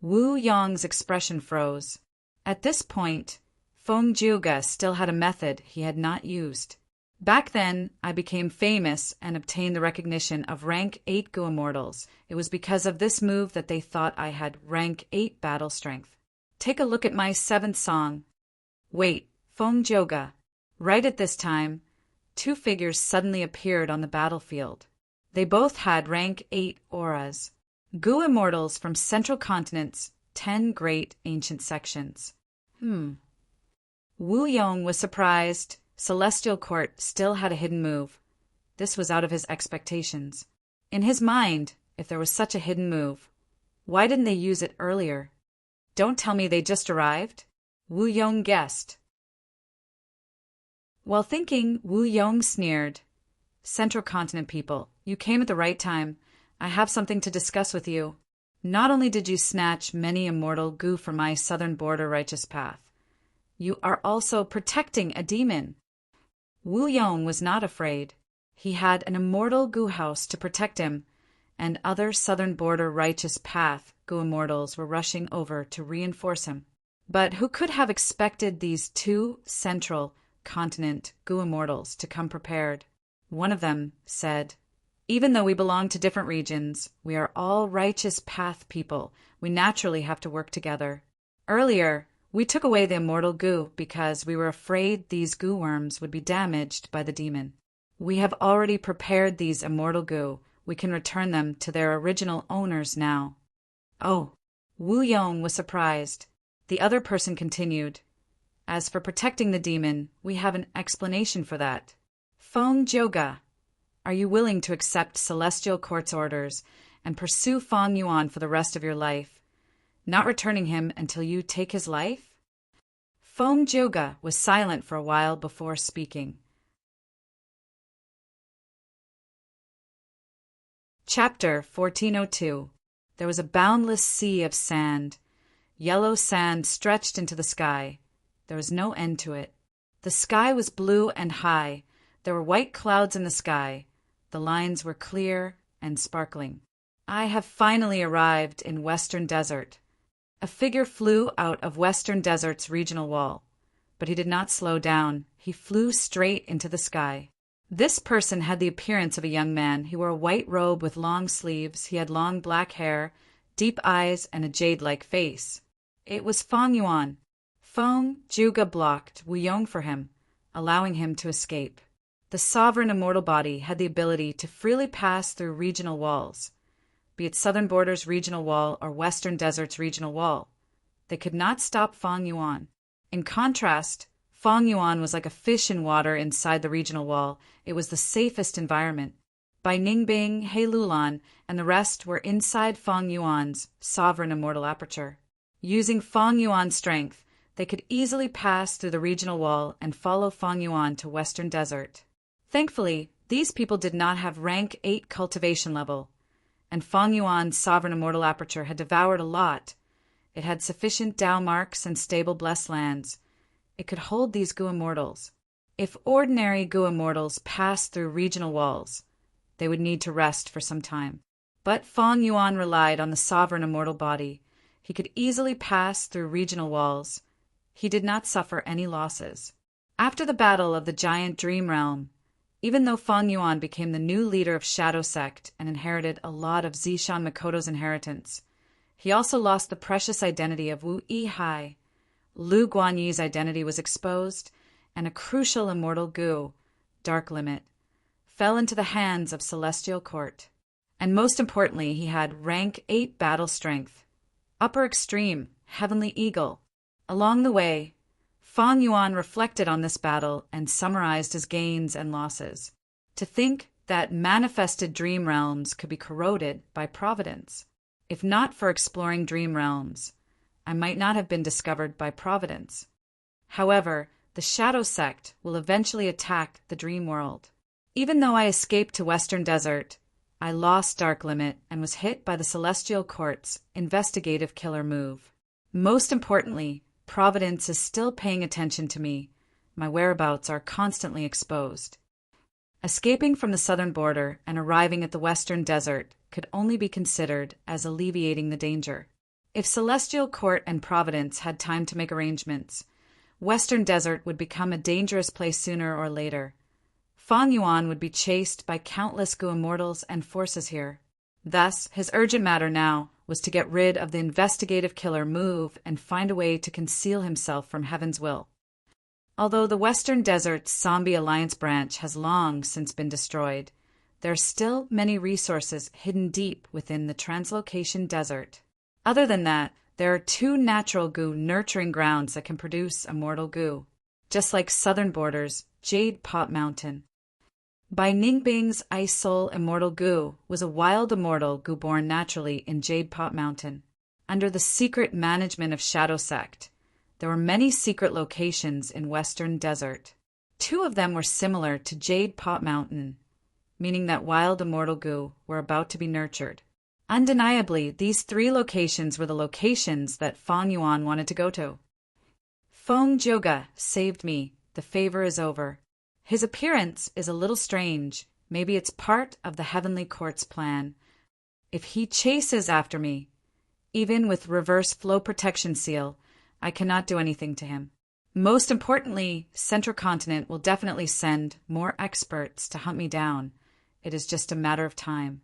Wu Yong's expression froze. At this point, Feng Juga still had a method he had not used. Back then, I became famous and obtained the recognition of rank 8 Gu Immortals. It was because of this move that they thought I had rank 8 battle strength. Take a look at my 7th song. Wait, Feng Juga. Right at this time, 2 figures suddenly appeared on the battlefield. They both had rank 8 auras. Gu Immortals from Central Continent's 10 great ancient sections. Wu Yong was surprised. Celestial Court still had a hidden move. This was out of his expectations. In his mind, if there was such a hidden move, why didn't they use it earlier? Don't tell me they just arrived? Wu Yong guessed. While thinking, Wu Yong sneered. Central Continent people, you came at the right time. I have something to discuss with you. Not only did you snatch many immortal Gu from my southern border righteous path, you are also protecting a demon. Wu Yong was not afraid. He had an immortal Gu house to protect him, and other southern border righteous path Gu immortals were rushing over to reinforce him. But who could have expected these 2 Central Continent Gu immortals to come prepared? One of them said, "Even though we belong to different regions, we are all righteous path people. We naturally have to work together. Earlier, we took away the immortal Gu because we were afraid these Gu worms would be damaged by the demon. We have already prepared these immortal Gu. We can return them to their original owners now." Oh, Wu Yong was surprised. The other person continued, "As for protecting the demon, we have an explanation for that. Feng Juga, are you willing to accept Celestial Court's orders and pursue Feng Yuan for the rest of your life, not returning him until you take his life?" Feng Juga was silent for a while before speaking. Chapter 1402. There was a boundless sea of sand. Yellow sand stretched into the sky. There was no end to it. The sky was blue and high. There were white clouds in the sky. The lines were clear and sparkling. I have finally arrived in Western Desert. A figure flew out of Western Desert's regional wall, but he did not slow down. He flew straight into the sky. This person had the appearance of a young man. He wore a white robe with long sleeves. He had long black hair, deep eyes, and a jade-like face. It was Feng Yuan. Feng Juga blocked Wu Yong for him, allowing him to escape. The sovereign immortal body had the ability to freely pass through regional walls, be it Southern Border's regional wall or Western Desert's regional wall. They could not stop Feng Yuan. In contrast, Feng Yuan was like a fish in water inside the regional wall. It was the safest environment. Bai Ningbing, He Lulan, and the rest were inside Feng Yuan's sovereign immortal aperture. Using Feng Yuan's strength, they could easily pass through the regional wall and follow Feng Yuan to Western Desert. Thankfully, these people did not have rank 8 cultivation level, and Feng Yuan's sovereign immortal aperture had devoured a lot. It had sufficient Tao marks and stable blessed lands. It could hold these Gu immortals. If ordinary Gu immortals passed through regional walls, they would need to rest for some time. But Feng Yuan relied on the sovereign immortal body. He could easily pass through regional walls. He did not suffer any losses. After the battle of the giant Dream Realm, even though Feng Yuan became the new leader of Shadow Sect and inherited a lot of Zishan Makoto's inheritance, he also lost the precious identity of Wu Yihai. Lu Guanyi's identity was exposed, and a crucial immortal Gu, Dark Limit, fell into the hands of Celestial Court. And most importantly, he had rank 8 battle strength, upper extreme, Heavenly Eagle. Along the way, Feng Yuan reflected on this battle and summarized his gains and losses. To think that manifested dream realms could be corroded by Providence. If not for exploring dream realms, I might not have been discovered by Providence. However, the Shadow Sect will eventually attack the dream world. Even though I escaped to Western Desert, I lost Dark Limit and was hit by the Celestial Court's investigative killer move. Most importantly, Providence is still paying attention to me. My whereabouts are constantly exposed. Escaping from the southern border and arriving at the Western Desert could only be considered as alleviating the danger. If Celestial Court and Providence had time to make arrangements, Western Desert would become a dangerous place sooner or later. Fang Yuan would be chased by countless Gu immortals and forces here. Thus, his urgent matter now was to get rid of the investigative killer Move and find a way to conceal himself from Heaven's will. Although the Western Desert's Zombie Alliance branch has long since been destroyed, there are still many resources hidden deep within the Translocation Desert. Other than that, there are 2 natural Gu nurturing grounds that can produce immortal Gu, just like southern borders, Jade Pot Mountain. Bai Ningbing's Ice Soul Immortal Gu was a wild immortal Gu born naturally in Jade Pot Mountain. Under the secret management of Shadow Sect, there were many secret locations in Western Desert. 2 of them were similar to Jade Pot Mountain, meaning that wild immortal Gu were about to be nurtured. Undeniably, these 3 locations were the locations that Fang Yuan wanted to go to. Feng Jioge saved me. The favor is over. His appearance is a little strange. Maybe it's part of the Heavenly Court's plan. If he chases after me, even with reverse flow protection seal, I cannot do anything to him. Most importantly, Central Continent will definitely send more experts to hunt me down. It is just a matter of time.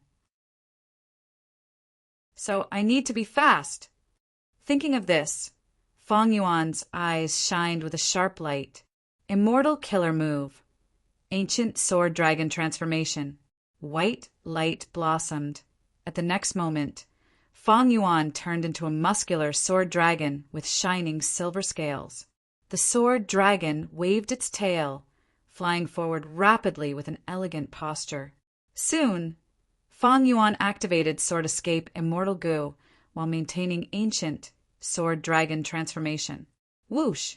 So I need to be fast. Thinking of this, Fang Yuan's eyes shined with a sharp light. Immortal Killer Move. Ancient Sword Dragon Transformation. White light blossomed. At the next moment, Fang Yuan turned into a muscular sword dragon with shining silver scales. The sword dragon waved its tail, flying forward rapidly with an elegant posture. Soon, Fang Yuan activated Sword Escape Immortal Gu while maintaining ancient sword dragon transformation. Whoosh!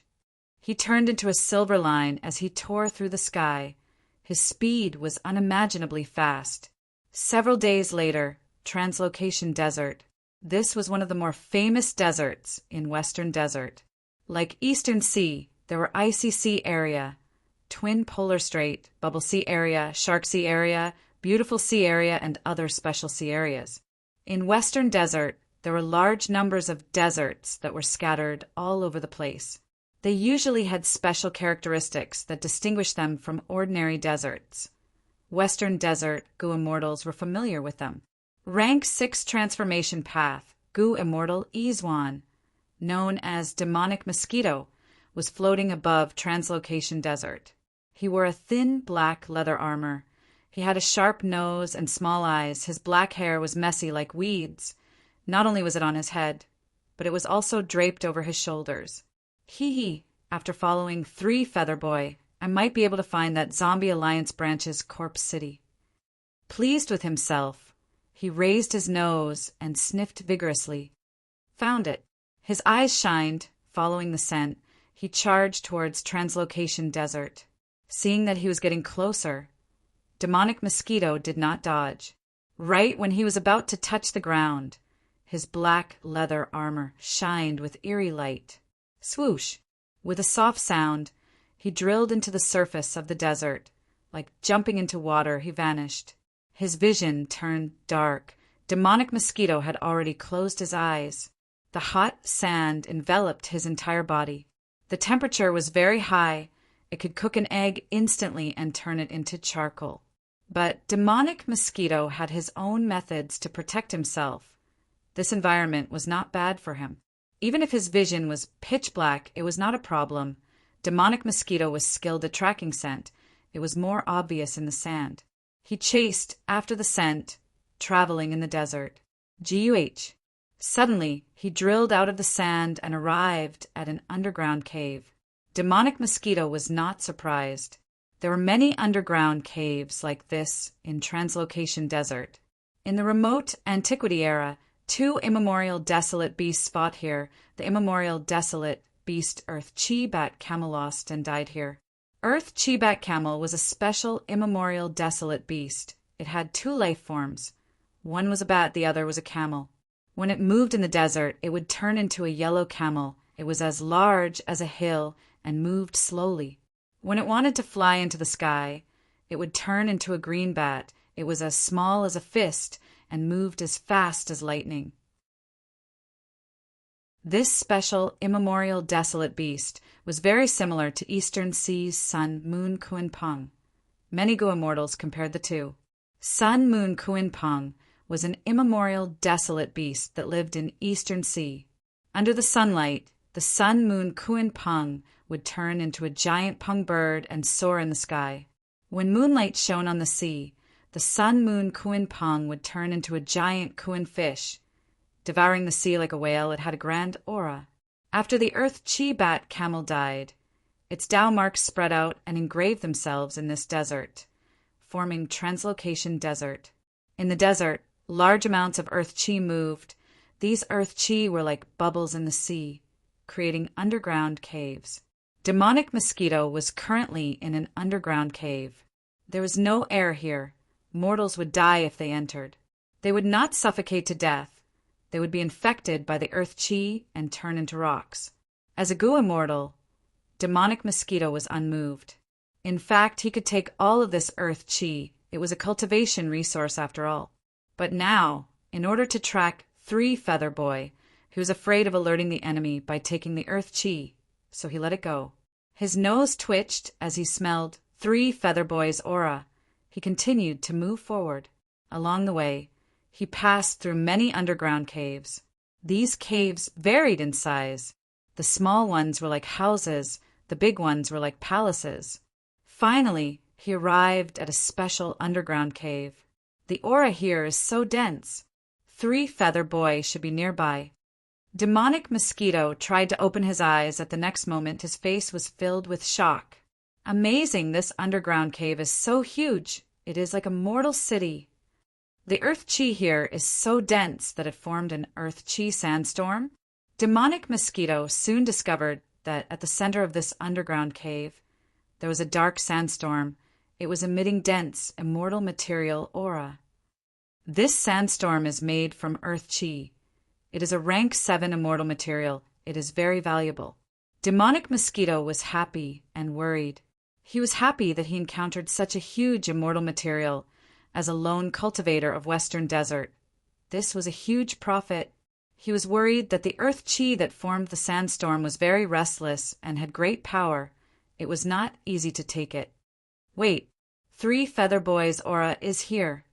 He turned into a silver line as he tore through the sky. His speed was unimaginably fast. Several days later, Translocation Desert. This was one of the more famous deserts in Western Desert. Like Eastern Sea, there were Icy Sea Area, Twin Polar Strait, Bubble Sea Area, Shark Sea Area, Beautiful Sea Area, and other special sea areas. In Western Desert, there were large numbers of deserts that were scattered all over the place. They usually had special characteristics that distinguished them from ordinary deserts. Western Desert Gu Immortals were familiar with them. Rank 6 Transformation Path, Gu Immortal Izwan, known as Demonic Mosquito, was floating above Translocation Desert. He wore a thin black leather armor. He had a sharp nose and small eyes. His black hair was messy like weeds. Not only was it on his head, but it was also draped over his shoulders. After following 3 Feather Boy, I might be able to find that Zombie Alliance branch's Corpse City. Pleased with himself, he raised his nose and sniffed vigorously. Found it. His eyes shined. Following the scent, he charged towards Translocation Desert. Seeing that he was getting closer, Demonic Mosquito did not dodge. Right when he was about to touch the ground, his black leather armor shined with eerie light. Swoosh! With a soft sound, he drilled into the surface of the desert. Like jumping into water, he vanished. His vision turned dark. Demonic Mosquito had already closed his eyes. The hot sand enveloped his entire body. The temperature was very high. It could cook an egg instantly and turn it into charcoal. But Demonic Mosquito had his own methods to protect himself. This environment was not bad for him. Even if his vision was pitch black, it was not a problem. Demonic Mosquito was skilled at tracking scent. It was more obvious in the sand. He chased after the scent, traveling in the desert. GUH. Suddenly, he drilled out of the sand and arrived at an underground cave. Demonic Mosquito was not surprised. There were many underground caves like this in Translocation Desert. In the remote Antiquity era, 2 immemorial desolate beasts fought here. The immemorial desolate beast Earth Chi-Bat Camel lost and died here. Earth Chi-Bat Camel was a special immemorial desolate beast. It had 2 life forms. One was a bat, the other was a camel. When it moved in the desert, it would turn into a yellow camel. It was as large as a hill and moved slowly. When it wanted to fly into the sky, it would turn into a green bat. It was as small as a fist and moved as fast as lightning. This special, immemorial, desolate beast was very similar to Eastern Sea's Sun Moon Kuan Pung. Many Gu immortals compared the two. Sun Moon Kuan Pung was an immemorial, desolate beast that lived in Eastern Sea. Under the sunlight, the Sun Moon Kuan Pung would turn into a giant pung bird and soar in the sky. When moonlight shone on the sea, the Sun Moon Kuan Pung would turn into a giant Kuan fish. Devouring the sea like a whale, it had a grand aura. After the Earth Chi Bat camel died, its Tao marks spread out and engraved themselves in this desert, forming Translocation Desert. In the desert, large amounts of Earth Chi moved. These Earth Chi were like bubbles in the sea, creating underground caves. Demonic Mosquito was currently in an underground cave. There was no air here. Mortals would die if they entered. They would not suffocate to death. They would be infected by the Earth Chi and turn into rocks. As a Gu immortal, Demonic Mosquito was unmoved. In fact, he could take all of this Earth Chi. It was a cultivation resource after all. But now, in order to track 3 Feather Boy, he was afraid of alerting the enemy by taking the Earth Chi, so he let it go. His nose twitched as he smelled 3 Feather Boy's aura. He continued to move forward. Along the way, he passed through many underground caves. These caves varied in size. The small ones were like houses, the big ones were like palaces. Finally, he arrived at a special underground cave. The aura here is so dense. 3 Feather Boy should be nearby. Demonic Mosquito tried to open his eyes. At the next moment, his face was filled with shock. Amazing, this underground cave is so huge. It is like a mortal city. The Earth Chi here is so dense that it formed an Earth Chi sandstorm. Demonic Mosquito soon discovered that at the center of this underground cave, there was a dark sandstorm. It was emitting dense, immortal material aura. This sandstorm is made from Earth Chi. It is a rank 7 immortal material. It is very valuable. Demonic Mosquito was happy and worried. He was happy that he encountered such a huge immortal material as a lone cultivator of Western Desert. This was a huge profit. He was worried that the Earth Chi that formed the sandstorm was very restless and had great power. It was not easy to take it. Wait, 3 Feather Boy's aura is here.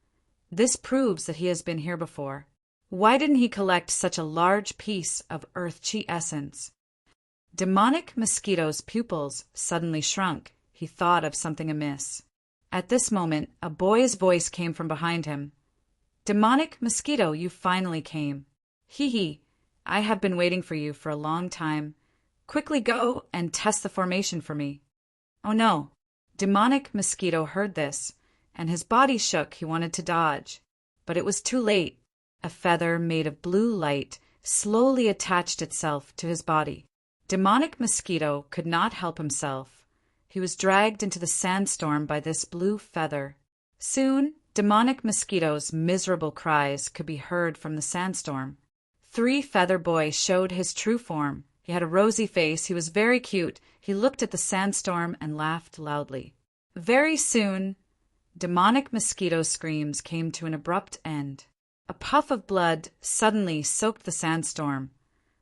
This proves that he has been here before. Why didn't he collect such a large piece of Earth Chi essence? Demonic Mosquito's pupils suddenly shrunk. He thought of something amiss. At this moment, a boy's voice came from behind him. Demonic Mosquito, you finally came. Hee, I have been waiting for you for a long time. Quickly go and test the formation for me. Oh no. Demonic Mosquito heard this, and his body shook. He wanted to dodge, but it was too late. A feather made of blue light slowly attached itself to his body. Demonic Mosquito could not help himself. He was dragged into the sandstorm by this blue feather. Soon, Demonic Mosquito's miserable cries could be heard from the sandstorm. 3 Feather Boy showed his true form. He had a rosy face. He was very cute. He looked at the sandstorm and laughed loudly. Very soon, Demonic Mosquito's screams came to an abrupt end. A puff of blood suddenly soaked the sandstorm,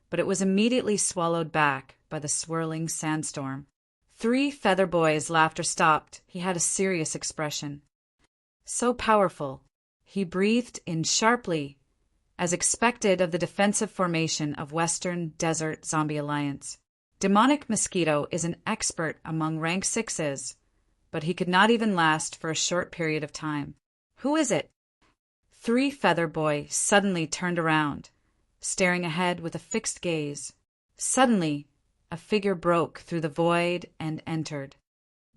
but it was immediately swallowed back by the swirling sandstorm. 3 Feather Boy's laughter stopped. He had a serious expression. So powerful. He breathed in sharply, as expected of the defensive formation of Western Desert Zombie Alliance. Demonic Mosquito is an expert among rank 6s, but he could not even last for a short period of time. Who is it? 3 Feather Boy suddenly turned around, staring ahead with a fixed gaze. Suddenly, a figure broke through the void and entered.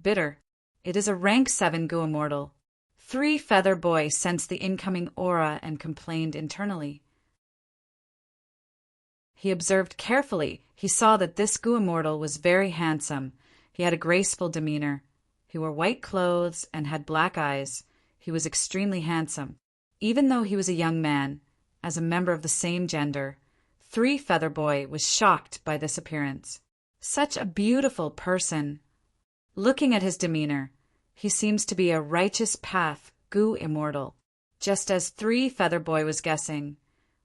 Bitter. It is a rank 7 Gu immortal. 3 Feather Boy sensed the incoming aura and complained internally. He observed carefully. He saw that this Gu immortal was very handsome. He had a graceful demeanor. He wore white clothes and had black eyes. He was extremely handsome. Even though he was a young man, as a member of the same gender, 3 Feather Boy was shocked by this appearance. Such a beautiful person. Looking at his demeanor, he seems to be a righteous path Gu immortal. Just as 3 Feather Boy was guessing,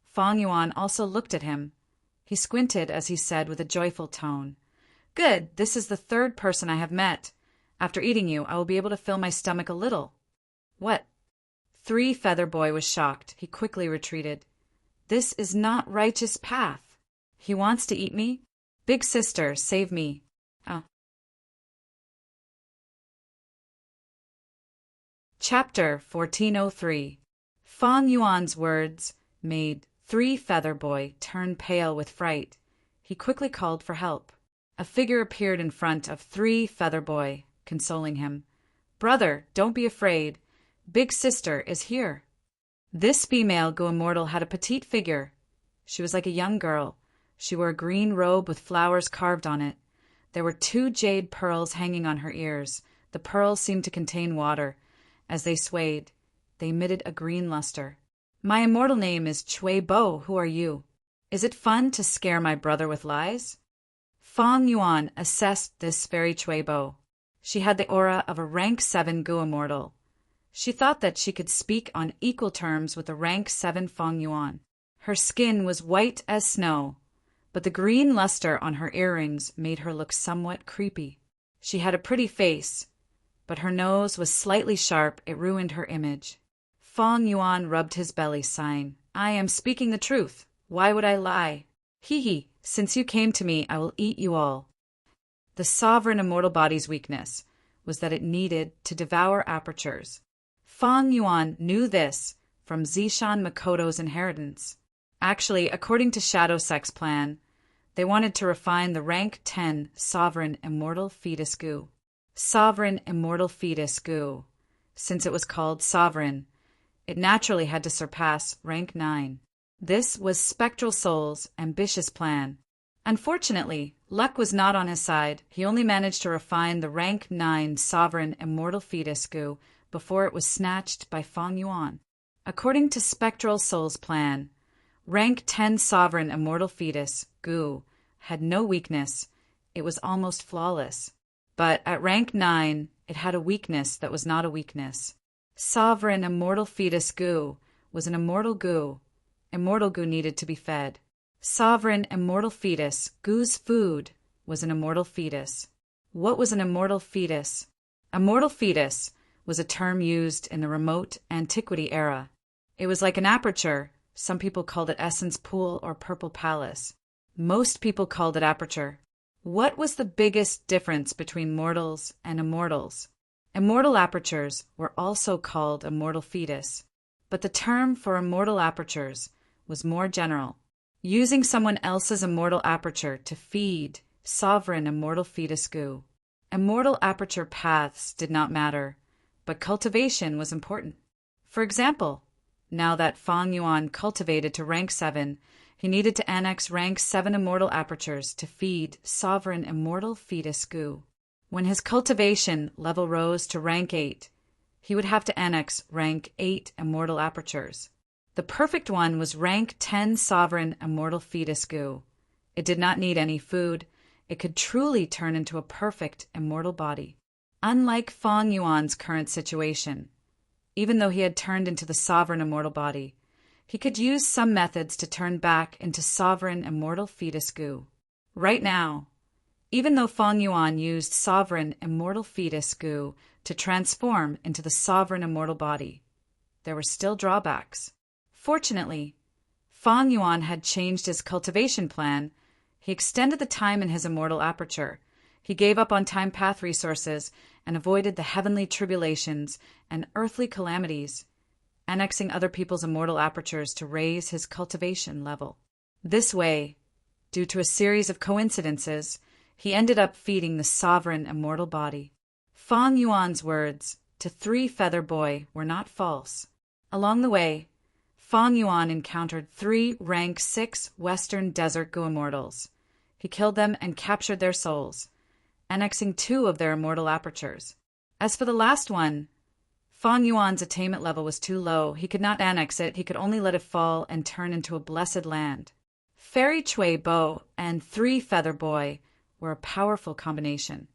Fong Yuan also looked at him. He squinted as he said with a joyful tone, "Good, this is the third person I have met. After eating you, I will be able to fill my stomach a little." "What?" Three Feather Boy was shocked. He quickly retreated. "This is not righteous path. He wants to eat me? Big sister, save me." Chapter 1403. Fang Yuan's words made Three Feather Boy turn pale with fright. He quickly called for help. A figure appeared in front of Three Feather Boy, consoling him. "Brother, don't be afraid. Big sister is here." This female Go Immortal had a petite figure. She was like a young girl. She wore a green robe with flowers carved on it. There were 2 jade pearls hanging on her ears. The pearls seemed to contain water. As they swayed, they emitted a green luster. "My immortal name is Chui Bo. Who are you? Is it fun to scare my brother with lies?" Fang Yuan assessed this fairy Chui Bo. She had the aura of a rank 7 Go Immortal. She thought that she could speak on equal terms with the rank 7 Fang Yuan. Her skin was white as snow, but the green luster on her earrings made her look somewhat creepy. She had a pretty face, but her nose was slightly sharp. It ruined her image. Fang Yuan rubbed his belly, sighing, "I am speaking the truth. Why would I lie? Hee, since you came to me, I will eat you all." The sovereign immortal body's weakness was that it needed to devour apertures. Fang Yuan knew this from Zishan Makoto's inheritance. Actually, according to Shadow Sect's plan, they wanted to refine the rank 10 sovereign immortal fetus goo. Sovereign immortal fetus goo. Since it was called sovereign, it naturally had to surpass rank 9. This was Spectral Soul's ambitious plan. Unfortunately, luck was not on his side. He only managed to refine the rank 9 sovereign immortal fetus goo before it was snatched by Fang Yuan. According to Spectral Soul's plan, rank 10 sovereign immortal fetus goo had no weakness. It was almost flawless. But at rank 9, it had a weakness that was not a weakness. Sovereign immortal fetus goo was an immortal goo. Immortal goo needed to be fed. Sovereign immortal fetus goo's food was an immortal fetus. What was an immortal fetus? Immortal fetus was a term used in the remote antiquity era. It was like an aperture. Some people called it Essence Pool or Purple Palace. Most people called it aperture. What was the biggest difference between mortals and immortals? Immortal apertures were also called immortal fetus, but the term for immortal apertures was more general, using someone else's immortal aperture to feed sovereign immortal fetus goo. Immortal aperture paths did not matter, but cultivation was important. For example, now that Fang Yuan cultivated to rank 7, he needed to annex rank 7 immortal apertures to feed sovereign immortal fetus goo. When his cultivation level rose to rank 8, he would have to annex rank 8 immortal apertures. The perfect one was rank 10 sovereign immortal fetus goo. It did not need any food. It could truly turn into a perfect immortal body. Unlike Fang Yuan's current situation, even though he had turned into the sovereign immortal body, he could use some methods to turn back into sovereign immortal fetus goo. Right now, even though Fang Yuan used sovereign immortal fetus goo to transform into the sovereign immortal body, there were still drawbacks. Fortunately, Fang Yuan had changed his cultivation plan. He extended the time in his immortal aperture. He gave up on time path resources and avoided the heavenly tribulations and earthly calamities, annexing other people's immortal apertures to raise his cultivation level. This way, due to a series of coincidences, he ended up feeding the sovereign immortal body. Fang Yuan's words to Three Feather Boy were not false. Along the way, Fang Yuan encountered 3 rank 6 Western Desert Go Immortals. He killed them and captured their souls, annexing 2 of their immortal apertures. As for the last one, Fang Yuan's attainment level was too low. He could not annex it. He could only let it fall and turn into a blessed land. Fairy Chui Bo and Three Feather Boy were a powerful combination.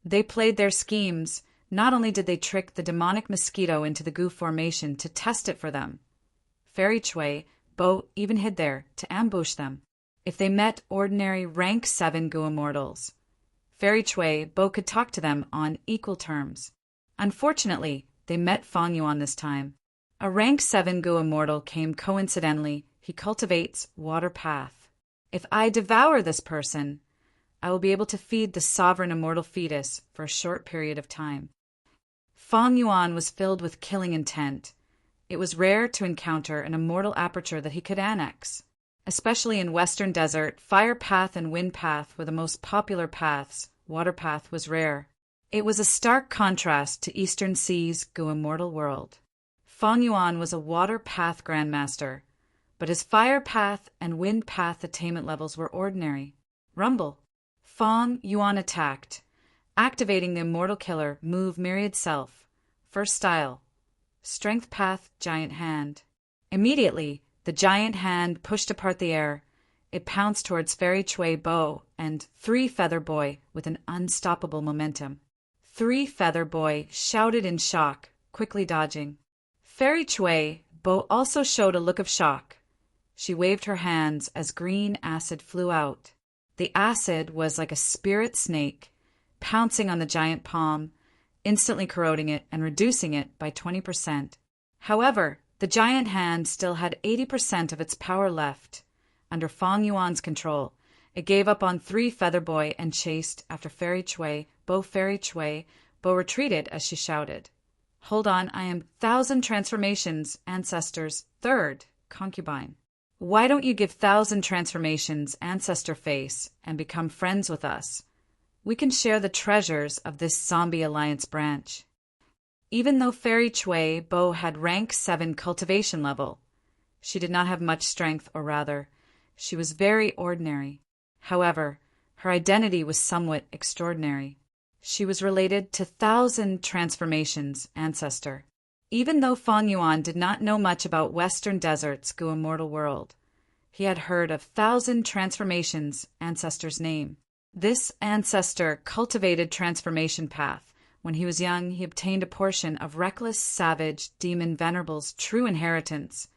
They played their schemes. Not only did they trick the demonic mosquito into the goo formation to test it for them, Fairy Chui Bo even hid there to ambush them if they met ordinary rank 7 Gu immortals. Fairy Chui, Bo could talk to them on equal terms. Unfortunately, they met Fang Yuan this time. A rank 7 Gu immortal came coincidentally. He cultivates water path. If I devour this person, I will be able to feed the sovereign immortal fetus for a short period of time. Fang Yuan was filled with killing intent. It was rare to encounter an immortal aperture that he could annex. Especially in Western Desert, fire path and wind path were the most popular paths. Water path was rare. It was a stark contrast to Eastern Sea's Gu immortal world. Fang Yuan was a water path grandmaster, but his fire path and wind path attainment levels were ordinary. Rumble. Fang Yuan attacked, activating the immortal killer move Myriad Self. First style. Strength path, giant hand. Immediately, the giant hand pushed apart the air. It pounced towards Fairy Chui Bo and 3 Feather Boy with an unstoppable momentum. 3 Feather Boy shouted in shock, quickly dodging. Fairy Chui Bo also showed a look of shock. She waved her hands as green acid flew out. The acid was like a spirit snake, pouncing on the giant palm, instantly corroding it and reducing it by 20%. However, the giant hand still had 80% of its power left. Under Fang Yuan's control, it gave up on 3 Feather Boy and chased after Fairy Chui Bo. Fairy Chui Bo retreated as she shouted, "Hold on, I am 1,000 transformations, ancestors, 3rd concubine. Why don't you give 1,000 transformations, ancestor face, and become friends with us? We can share the treasures of this zombie alliance branch." Even though Fairy Chui Bo had rank 7 cultivation level, she did not have much strength, or rather, she was very ordinary. However, her identity was somewhat extraordinary. She was related to 1,000 transformations, ancestor. Even though Fang Yuan did not know much about Western Desert's Gu immortal world, he had heard of 1,000 transformations, ancestor's name. This ancestor cultivated transformation path. When he was young, he obtained a portion of reckless, savage, demon Venerable's true inheritance.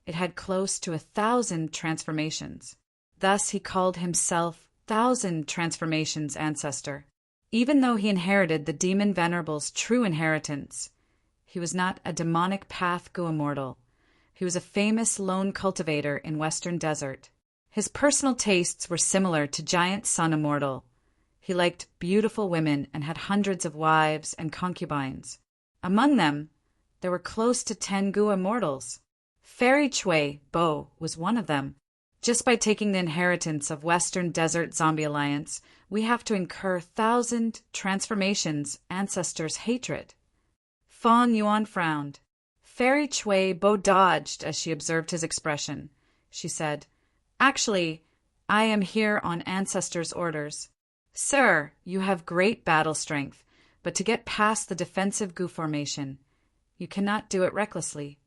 It had close to 1,000 transformations. Thus he called himself 1,000 transformations ancestor. Even though he inherited the demon Venerable's true inheritance, he was not a demonic path Gu immortal. He was a famous lone cultivator in Western Desert. His personal tastes were similar to Giant Sun Immortal. He liked beautiful women and had hundreds of wives and concubines. Among them, there were close to 10 Gu immortals. Fairy Chui Bo was one of them. Just by taking the inheritance of Western Desert Zombie Alliance, we have to incur 1,000 transformations, ancestors' hatred. Fang Yuan frowned. Fairy Chui Bo dodged as she observed his expression. She said, "Actually, I am here on ancestors' orders. Sir, you have great battle strength, but to get past the defensive Gu formation, you cannot do it recklessly.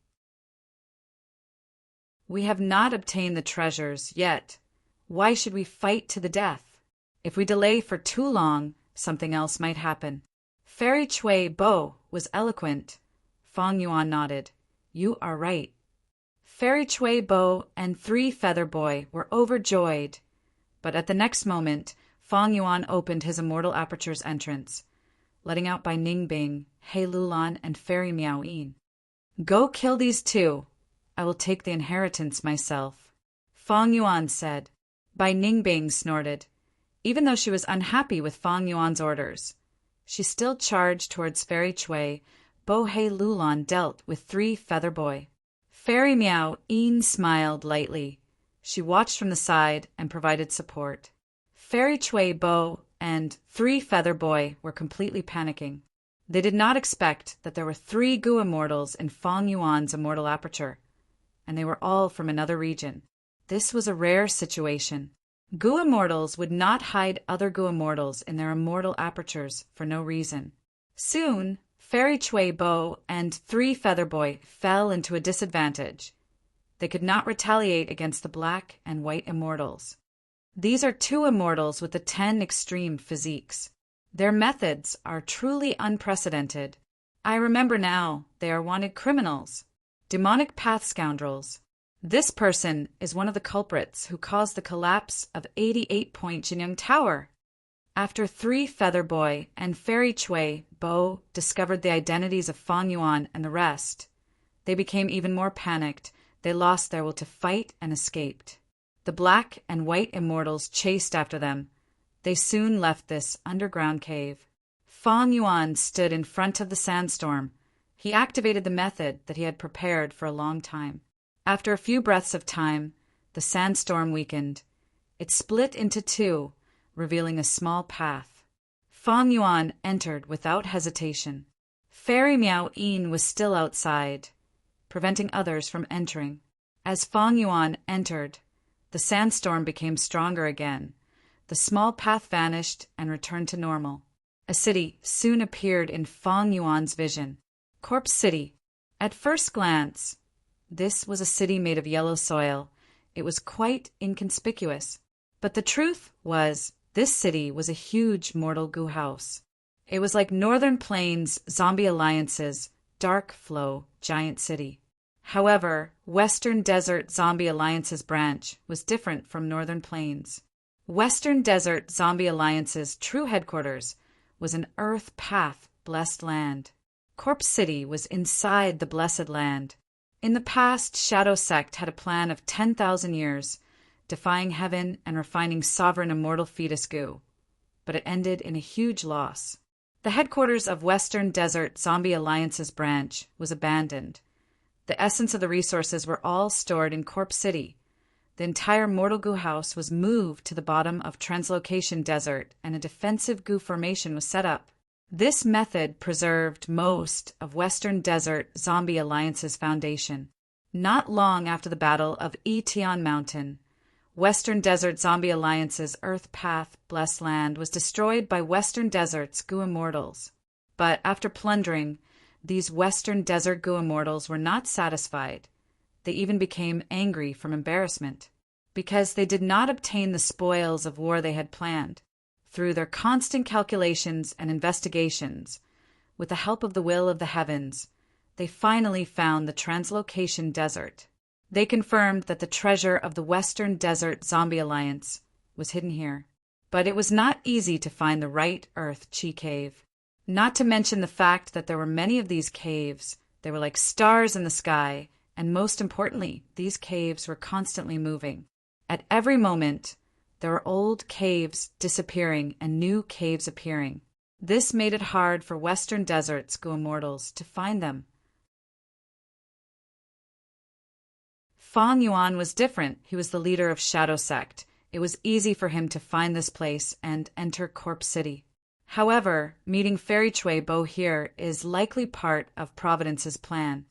We have not obtained the treasures yet. Why should we fight to the death? If we delay for too long, something else might happen." Fairy Chui Bo was eloquent. Fang Yuan nodded. "You are right." Fairy Chui Bo and 3 Feather Boy were overjoyed, but at the next moment, Fang Yuan opened his immortal aperture's entrance, letting out Bai Ningbing, He Lulan, and Fairy Miao Yin. "Go kill these 2. I will take the inheritance myself," Fang Yuan said. Bai Ningbing snorted. Even though she was unhappy with Fang Yuan's orders, she still charged towards Fairy Chui Bo. He Lulan dealt with 3 Feather Boy. Fairy Miao Yin smiled lightly. She watched from the side and provided support. Fairy Chui Bo and 3 Feather Boy were completely panicking. They did not expect that there were 3 Gu immortals in Fang Yuan's immortal aperture, and they were all from another region. This was a rare situation. Gu immortals would not hide other Gu immortals in their immortal apertures for no reason. Soon, Fairy Chui Bo and 3 Feather Boy fell into a disadvantage. They could not retaliate against the black and white immortals. These are 2 immortals with the 10 extreme physiques. Their methods are truly unprecedented. I remember now, they are wanted criminals, demonic path scoundrels. This person is one of the culprits who caused the collapse of 88 Point Jinyang Tower. After 3 Feather Boy and Fairy Chui Bo discovered the identities of Fang Yuan and the rest, they became even more panicked. They lost their will to fight and escaped. The black and white immortals chased after them. They soon left this underground cave. Fang Yuan stood in front of the sandstorm. He activated the method that he had prepared for a long time. After a few breaths of time, the sandstorm weakened. It split into 2, revealing a small path. Fang Yuan entered without hesitation. Fairy Miao Yin was still outside, preventing others from entering. As Fang Yuan entered, the sandstorm became stronger again. The small path vanished and returned to normal. A city soon appeared in Fang Yuan's vision. Corpse City. At first glance, this was a city made of yellow soil. It was quite inconspicuous. But the truth was, this city was a huge mortal goo house. It was like Northern Plains Zombie Alliance's Dark Flow giant city. However, Western Desert Zombie Alliance's branch was different from Northern Plains. Western Desert Zombie Alliance's true headquarters was an Earth Path blessed land. Corpse City was inside the blessed land. In the past, Shadow Sect had a plan of 10,000 years, defying heaven and refining sovereign immortal fetus goo. But it ended in a huge loss. The headquarters of Western Desert Zombie Alliance's branch was abandoned. The essence of the resources were all stored in Corpse City. The entire mortal goo house was moved to the bottom of Translocation Desert, and a defensive goo formation was set up. This method preserved most of Western Desert Zombie Alliance's foundation. Not long after the Battle of Etian Mountain, Western Desert Zombie Alliance's Earth Path blessed land was destroyed by Western Desert's goo immortals. But after plundering, these Western Desert goo immortals were not satisfied. They even became angry from embarrassment, because they did not obtain the spoils of war they had planned. Through their constant calculations and investigations, with the help of the will of the heavens, they finally found the Translocation Desert. They confirmed that the treasure of the Western Desert Zombie Alliance was hidden here. But it was not easy to find the right Earth Chi Cave. Not to mention the fact that there were many of these caves. They were like stars in the sky, and most importantly, these caves were constantly moving. At every moment, there were old caves disappearing and new caves appearing. This made it hard for Western Desert's goo immortals to find them. Fang Yuan was different. He was the leader of Shadow Sect. It was easy for him to find this place and enter Corpse City. However, meeting Fairy Chui Bo here is likely part of Providence's plan.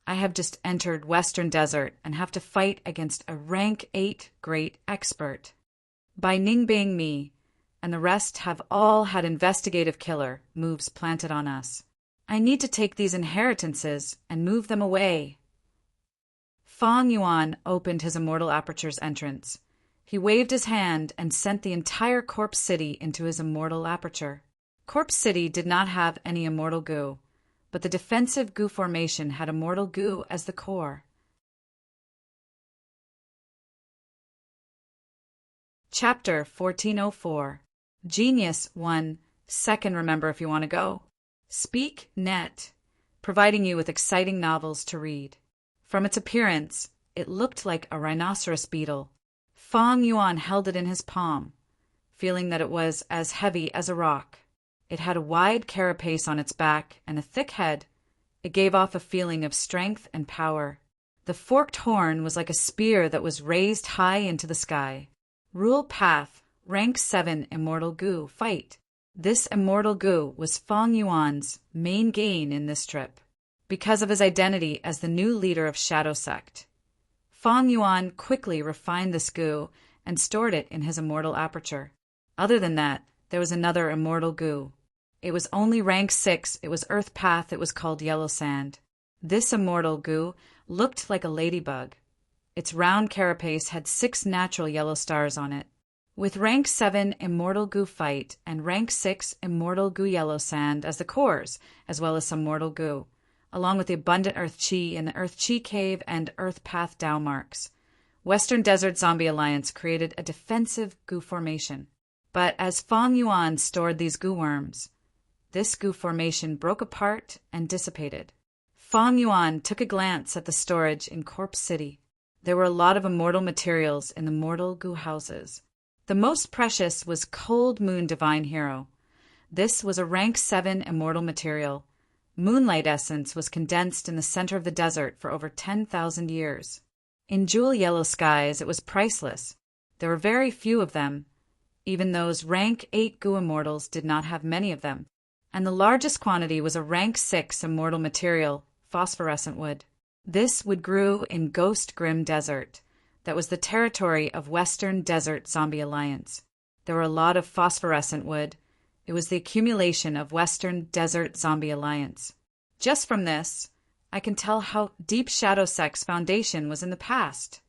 I have just entered Western Desert and have to fight against a rank 8 great expert. By Ningbing me, and the rest have all had investigative killer moves planted on us. I need to take these inheritances and move them away. Fang Yuan opened his immortal aperture's entrance. He waved his hand and sent the entire Corpse City into his immortal aperture. Corpse City did not have any immortal goo, but the defensive goo formation had immortal goo as the core. Chapter 1404. Genius 1. Second, remember if you want to go. Speak Net, providing you with exciting novels to read. From its appearance, it looked like a rhinoceros beetle. Fang Yuan held it in his palm, feeling that it was as heavy as a rock. It had a wide carapace on its back and a thick head. It gave off a feeling of strength and power. The forked horn was like a spear that was raised high into the sky. Rule Path, Rank 7 Immortal Goo, Fight. This immortal goo was Fang Yuan's main gain in this trip, because of his identity as the new leader of Shadow Sect. Fang Yuan quickly refined this goo and stored it in his immortal aperture. Other than that, there was another immortal goo. It was only rank 6, it was Earth Path, it was called Yellow Sand. This immortal goo looked like a ladybug. Its round carapace had 6 natural yellow stars on it. With rank 7 Immortal Goo Fight and rank 6 Immortal Goo Yellow Sand as the cores, as well as some mortal goo, along with the abundant Earth Chi in the Earth Chi Cave and Earth Path Dao marks. Western Desert Zombie Alliance created a defensive goo formation. But as Fang Yuan stored these goo worms, this goo formation broke apart and dissipated. Fang Yuan took a glance at the storage in Corpse City. There were a lot of immortal materials in the mortal goo houses. The most precious was Cold Moon Divine Hero. This was a rank 7 immortal material. Moonlight essence was condensed in the center of the desert for over 10,000 years. In jewel yellow skies, it was priceless. There were very few of them. Even those rank 8 goo immortals did not have many of them. And the largest quantity was a rank 6 immortal material, phosphorescent wood. This wood grew in Ghost Grim Desert. That was the territory of Western Desert Zombie Alliance. There were a lot of phosphorescent wood. It was the accumulation of Western Desert Zombie Alliance. Just from this, I can tell how deep Shadow Sect's foundation was in the past.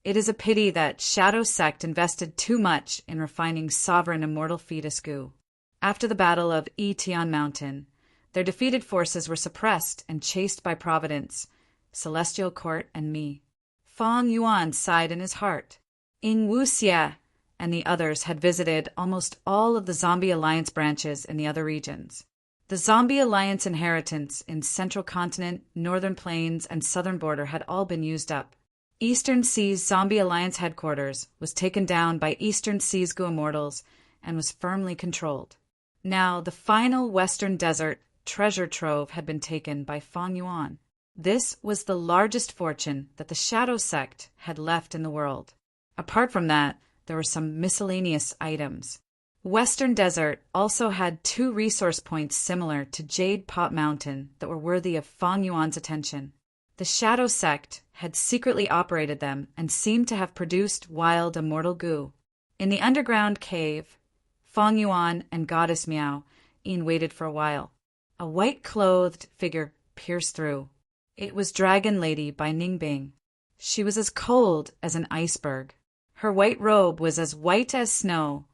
It is a pity that Shadow Sect invested too much in refining sovereign immortal fetus goo. After the Battle of Tian Mountain, their defeated forces were suppressed and chased by Providence, Celestial Court, and me. Fang Yuan sighed in his heart. Ying Wuxia and the others had visited almost all of the Zombie Alliance branches in the other regions. The Zombie Alliance inheritance in Central Continent, Northern Plains, and Southern Border had all been used up. Eastern Seas Zombie Alliance headquarters was taken down by Eastern Seas Goo Immortals and was firmly controlled. Now, the final Western Desert treasure trove had been taken by Fang Yuan. This was the largest fortune that the Shadow Sect had left in the world. Apart from that, there were some miscellaneous items. Western Desert also had 2 resource points similar to Jade Pot Mountain that were worthy of Fang Yuan's attention. The Shadow Sect had secretly operated them and seemed to have produced wild immortal goo. In the underground cave, Fang Yuan and Goddess Miao waited for a while. A white-clothed figure pierced through. It was Dragon Lady by Ningbing. She was as cold as an iceberg. Her white robe was as white as snow,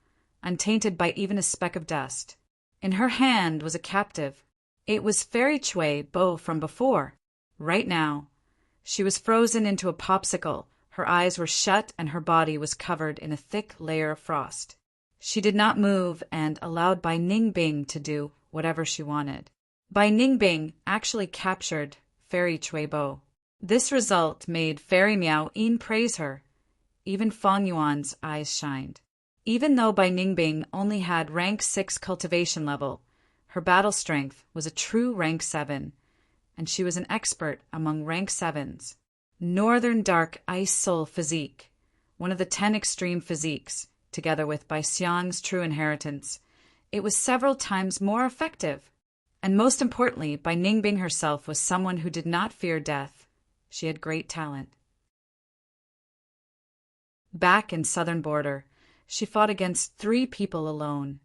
untainted by even a speck of dust. In her hand was a captive. It was Fairy Chui Bo from before. Right now, she was frozen into a popsicle. Her eyes were shut and her body was covered in a thick layer of frost. She did not move and allowed Bai Ningbing to do whatever she wanted. Bai Ningbing actually captured Fairy Chui Bo. This result made Fairy Miao praise her. Even Fang Yuan's eyes shined. Even though Bai Ningbing only had rank 6 cultivation level, her battle strength was a true rank 7, and she was an expert among rank 7s. Northern Dark Ice Soul Physique, one of the 10 extreme physiques, together with Bai Xiang's true inheritance, it was several times more effective. And most importantly, Bai Ningbing herself was someone who did not fear death. She had great talent. Back in Southern Border, she fought against 3 people alone,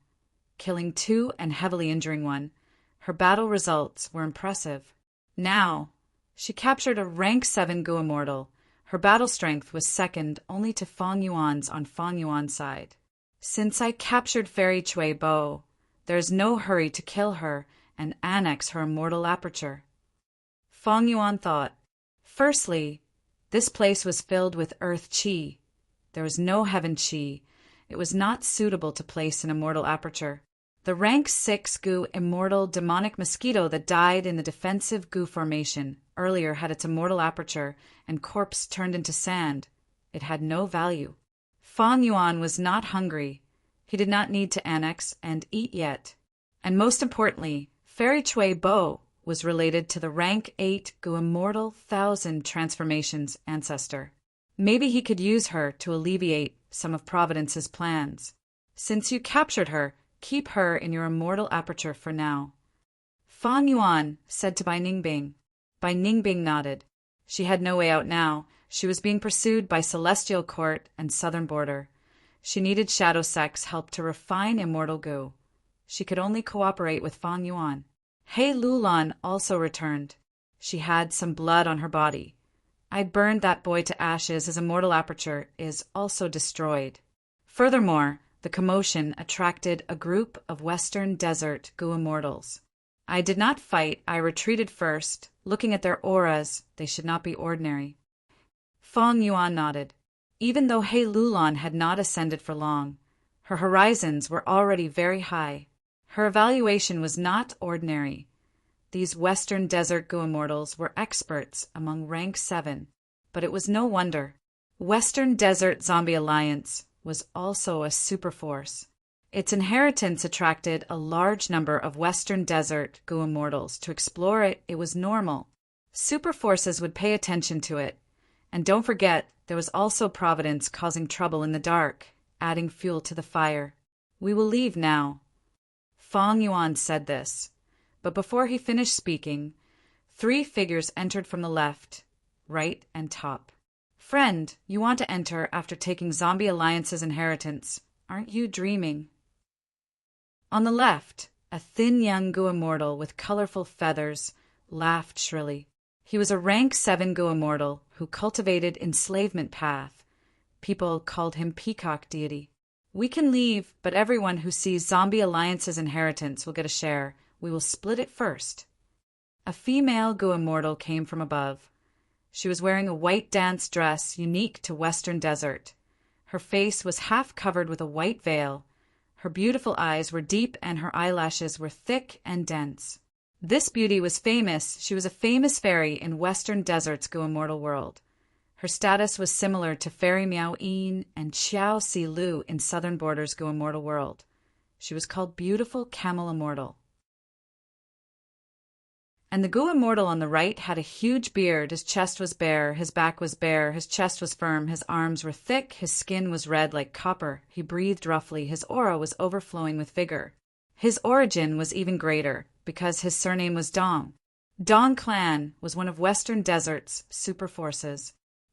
killing 2 and heavily injuring 1. Her battle results were impressive. Now, she captured a rank 7 Goo Immortal. Her battle strength was second only to Fang Yuan's on Fang Yuan's side. Since I captured Fairy Chui Bo, there is no hurry to kill her and annex her immortal aperture. Fang Yuan thought. Firstly, this place was filled with earth chi. There was no heaven chi. It was not suitable to place an immortal aperture. The rank 6 Goo immortal demonic mosquito that died in the defensive Goo formation earlier had its immortal aperture and corpse turned into sand. It had no value. Fang Yuan was not hungry. He did not need to annex and eat yet. And most importantly, Fairy Chui Bo was related to the rank 8 Goo immortal 1000 transformations ancestor. Maybe he could use her to alleviate some of Providence's plans. Since you captured her, keep her in your immortal aperture for now. Fang Yuan said to Bai Ningbing. Bai Ningbing nodded. She had no way out now. She was being pursued by Celestial Court and Southern Border. She needed Shadow Sect's help to refine immortal goo. She could only cooperate with Fang Yuan. Hei Lulan also returned. She had some blood on her body. I burned that boy to ashes. His immortal aperture is also destroyed. Furthermore, the commotion attracted a group of Western Desert Goo Immortals. I did not fight, I retreated first. Looking at their auras, they should not be ordinary. Feng Yuan nodded. Even though He Lulan had not ascended for long, her horizons were already very high. Her evaluation was not ordinary. These Western Desert Gu immortals were experts among rank 7, but it was no wonder. Western Desert Zombie Alliance was also a superforce. Its inheritance attracted a large number of Western Desert Gu immortals. To explore it, it was normal. Superforces would pay attention to it. And don't forget, there was also Providence causing trouble in the dark, adding fuel to the fire. We will leave now. Feng Yuan said this, but before he finished speaking, 3 figures entered from the left, right, and top. Friend, you want to enter after taking Zombie Alliance's inheritance. Aren't you dreaming? On the left, a thin young Gu immortal with colorful feathers laughed shrilly. He was a rank 7 Gu immortal who cultivated enslavement path. People called him Peacock Deity. We can leave, but everyone who sees Zombie Alliance's inheritance will get a share. We will split it first. A female Gu immortal came from above. She was wearing a white dance dress unique to Western Desert. Her face was half covered with a white veil. Her beautiful eyes were deep and her eyelashes were thick and dense. This beauty was famous. She was a famous fairy in Western Desert's Gu immortal world. Her status was similar to Fairy Miao Yin and Xiao Si Lu in Southern Border's Gu immortal world. She was called Beautiful Camel Immortal. And the Gu immortal on the right had a huge beard. His chest was bare, his back was bare, his chest was firm, his arms were thick, his skin was red like copper. He breathed roughly, his aura was overflowing with vigor. His origin was even greater, because his surname was Dong. Dong Clan was one of Western Desert's super forces.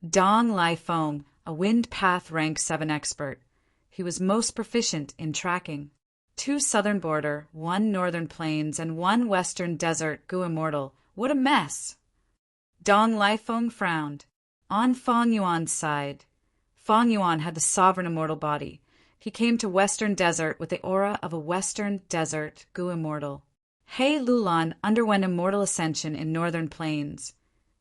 Dong Lai Feng, a wind path rank 7 expert. He was most proficient in tracking. 2 Southern Border, 1 Northern Plains, and 1 Western Desert Gu immortal. What a mess! Dong Lai Feng frowned. On Feng Yuan's side, Feng Yuan had the sovereign immortal body. He came to Western Desert with the aura of a Western Desert Gu immortal. He Lulan underwent immortal ascension in Northern Plains.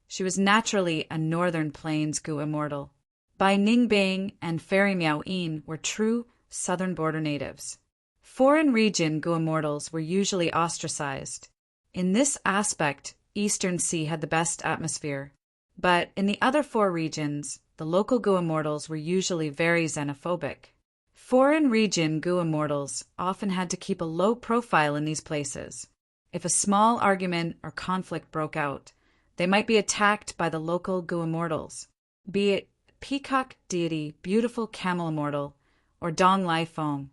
She was naturally a Northern Plains Gu immortal. Bai Ningbing and Fairy Miao Yin were true Southern Border natives. Foreign region Gu immortals were usually ostracized. In this aspect, Eastern Sea had the best atmosphere. But in the other 4 regions, the local Gu immortals were usually very xenophobic. Foreign region Gu immortals often had to keep a low profile in these places. If a small argument or conflict broke out, they might be attacked by the local Gu immortals, be it Peacock Deity, Beautiful Camel Immortal, or Dong Lai Feng.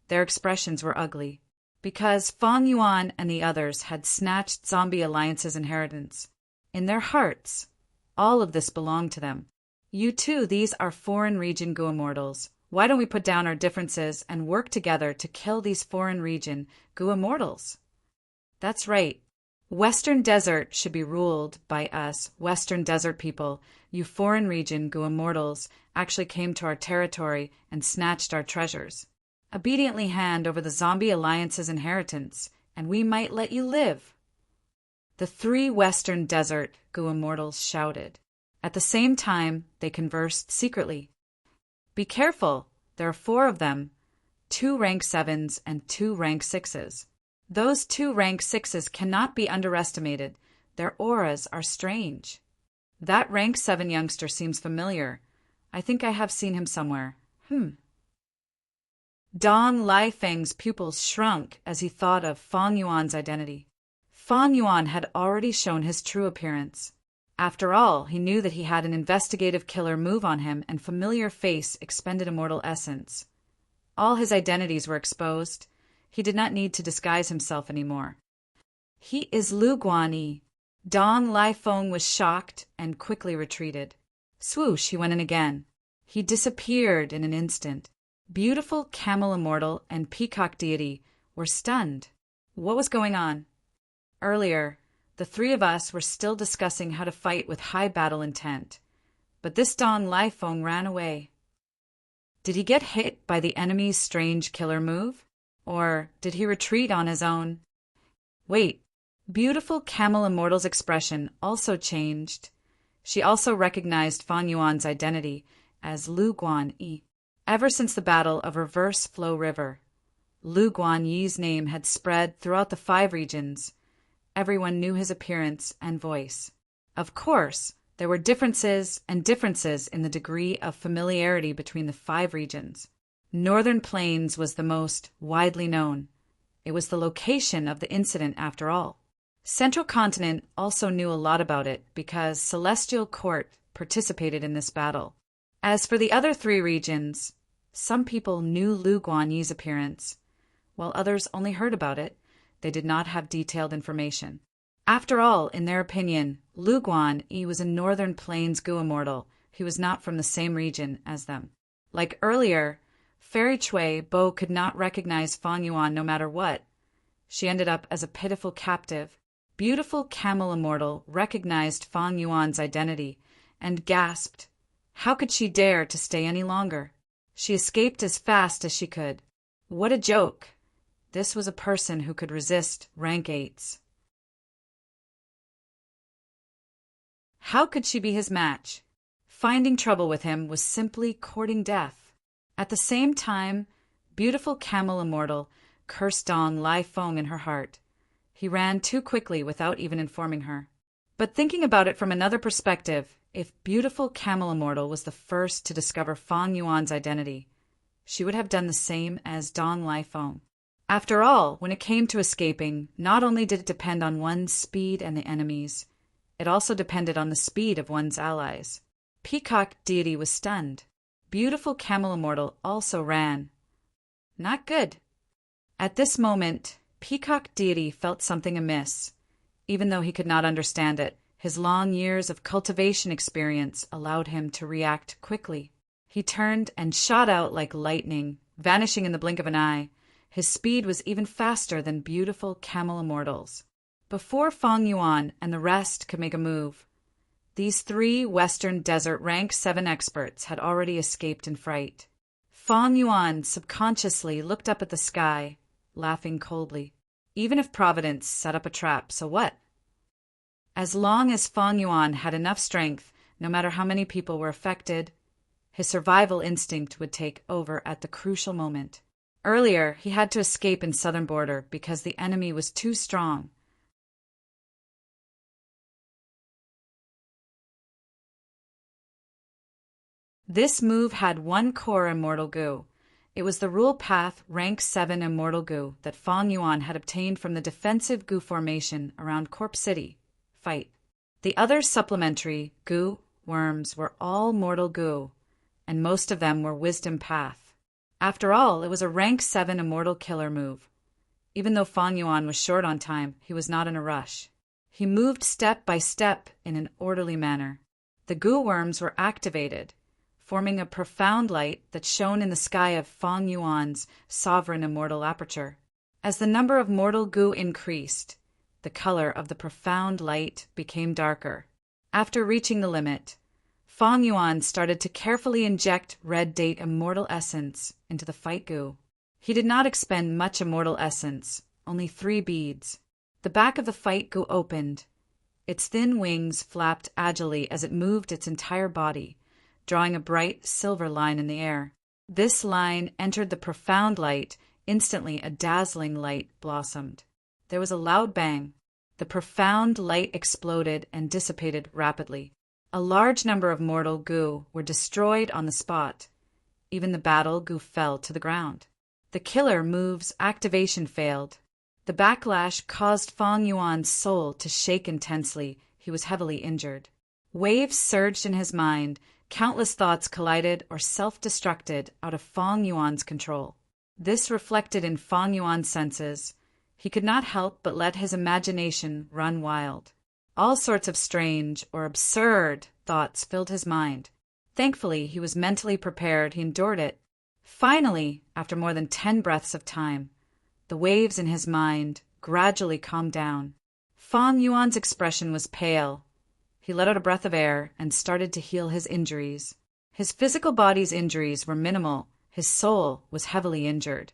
Their expressions were ugly, because Feng Yuan and the others had snatched Zombie Alliance's inheritance. In their hearts, all of this belonged to them. You too, these are foreign region Gu immortals. Why don't we put down our differences and work together to kill these foreign region Gu immortals? That's right. Western Desert should be ruled by us, Western Desert people. You foreign region Gu immortals actually came to our territory and snatched our treasures. Obediently hand over the Zombie Alliance's inheritance, and we might let you live. The 3 Western Desert Gu immortals shouted. At the same time, they conversed secretly. Be careful, there are 4 of them, 2 rank 7s and 2 rank 6s. Those 2 rank 6s cannot be underestimated. Their auras are strange. That rank 7 youngster seems familiar. I think I have seen him somewhere. Dong Lai Feng's pupils shrunk as he thought of Feng Yuan's identity. Feng Yuan had already shown his true appearance. After all, he knew that he had an investigative killer move on him and familiar face expended immortal essence. All his identities were exposed. He did not need to disguise himself anymore. He is Lu Guanyi. Dong Lai Feng was shocked and quickly retreated. Swoosh, he went in again. He disappeared in an instant. Beautiful Camel Immortal and Peacock Deity were stunned. What was going on? Earlier, the 3 of us were still discussing how to fight with high battle intent. But this Dong Lai Feng ran away. Did he get hit by the enemy's strange killer move? Or did he retreat on his own? Wait, Beautiful Camel Immortal's expression also changed. She also recognized Fang Yuan's identity as Lu Guanyi. Ever since the Battle of Reverse Flow River, Lu Guanyi's name had spread throughout the 5 regions. Everyone knew his appearance and voice. Of course, there were differences in the degree of familiarity between the 5 regions. Northern Plains was the most widely known. It was the location of the incident after all. Central Continent also knew a lot about it because Celestial Court participated in this battle. As for the other 3 regions, some people knew Lu Guanyi's appearance, while others only heard about it. They did not have detailed information. After all, in their opinion, Lu Guanyi was a Northern Plains Gu immortal who was not from the same region as them. Like earlier, Fairy Chui Bo could not recognize Fang Yuan no matter what. She ended up as a pitiful captive. Beautiful Camel Immortal recognized Fang Yuan's identity and gasped. How could she dare to stay any longer? She escaped as fast as she could. What a joke! This was a person who could resist rank 8s. How could she be his match? Finding trouble with him was simply courting death. At the same time, beautiful Camel Immortal cursed Dong Lai Feng in her heart. He ran too quickly without even informing her. But thinking about it from another perspective, if beautiful Camel Immortal was the first to discover Fang Yuan's identity, she would have done the same as Dong Lai Feng. After all, when it came to escaping, not only did it depend on one's speed and the enemy's, it also depended on the speed of one's allies. Peacock Deity was stunned. Beautiful Camel Immortal also ran. Not good. At this moment, Peacock Deity felt something amiss. Even though he could not understand it, his long years of cultivation experience allowed him to react quickly. He turned and shot out like lightning, vanishing in the blink of an eye. His speed was even faster than beautiful Camel Immortal's. Before Fang Yuan and the rest could make a move, these 3 Western Desert rank 7 experts had already escaped in fright. Fang Yuan subconsciously looked up at the sky, laughing coldly. Even if Providence set up a trap, so what? As long as Fang Yuan had enough strength, no matter how many people were affected, his survival instinct would take over at the crucial moment. Earlier, he had to escape in southern border because the enemy was too strong. This move had 1 core Immortal Gu. It was the rule path rank 7 Immortal Gu that Fang Yuan had obtained from the defensive Gu formation around Corp City. Fight. The other supplementary Gu worms were all Mortal Gu, and most of them were Wisdom Path. After all, it was a rank 7 Immortal Killer move. Even though Fang Yuan was short on time, he was not in a rush. He moved step by step in an orderly manner. The Gu worms were activated, forming a profound light that shone in the sky of Fang Yuan's sovereign immortal aperture. As the number of mortal Gu increased, the color of the profound light became darker. After reaching the limit, Fang Yuan started to carefully inject Red Date Immortal Essence into the fight Gu. He did not expend much Immortal Essence, only 3 beads. The back of the fight Gu opened. Its thin wings flapped agilely as it moved its entire body, drawing a bright silver line in the air. This line entered the profound light. Instantly a dazzling light blossomed. There was a loud bang. The profound light exploded and dissipated rapidly. A large number of mortal Gu were destroyed on the spot. Even the battle Gu fell to the ground. The killer move's activation failed. The backlash caused Fang Yuan's soul to shake intensely. He was heavily injured. Waves surged in his mind. Countless thoughts collided or self-destructed out of Fang Yuan's control. This reflected in Fang Yuan's senses. He could not help but let his imagination run wild. All sorts of strange or absurd thoughts filled his mind. Thankfully, he was mentally prepared. He endured it. Finally, after more than 10 breaths of time, the waves in his mind gradually calmed down. Fang Yuan's expression was pale. He let out a breath of air and started to heal his injuries. His physical body's injuries were minimal. His soul was heavily injured,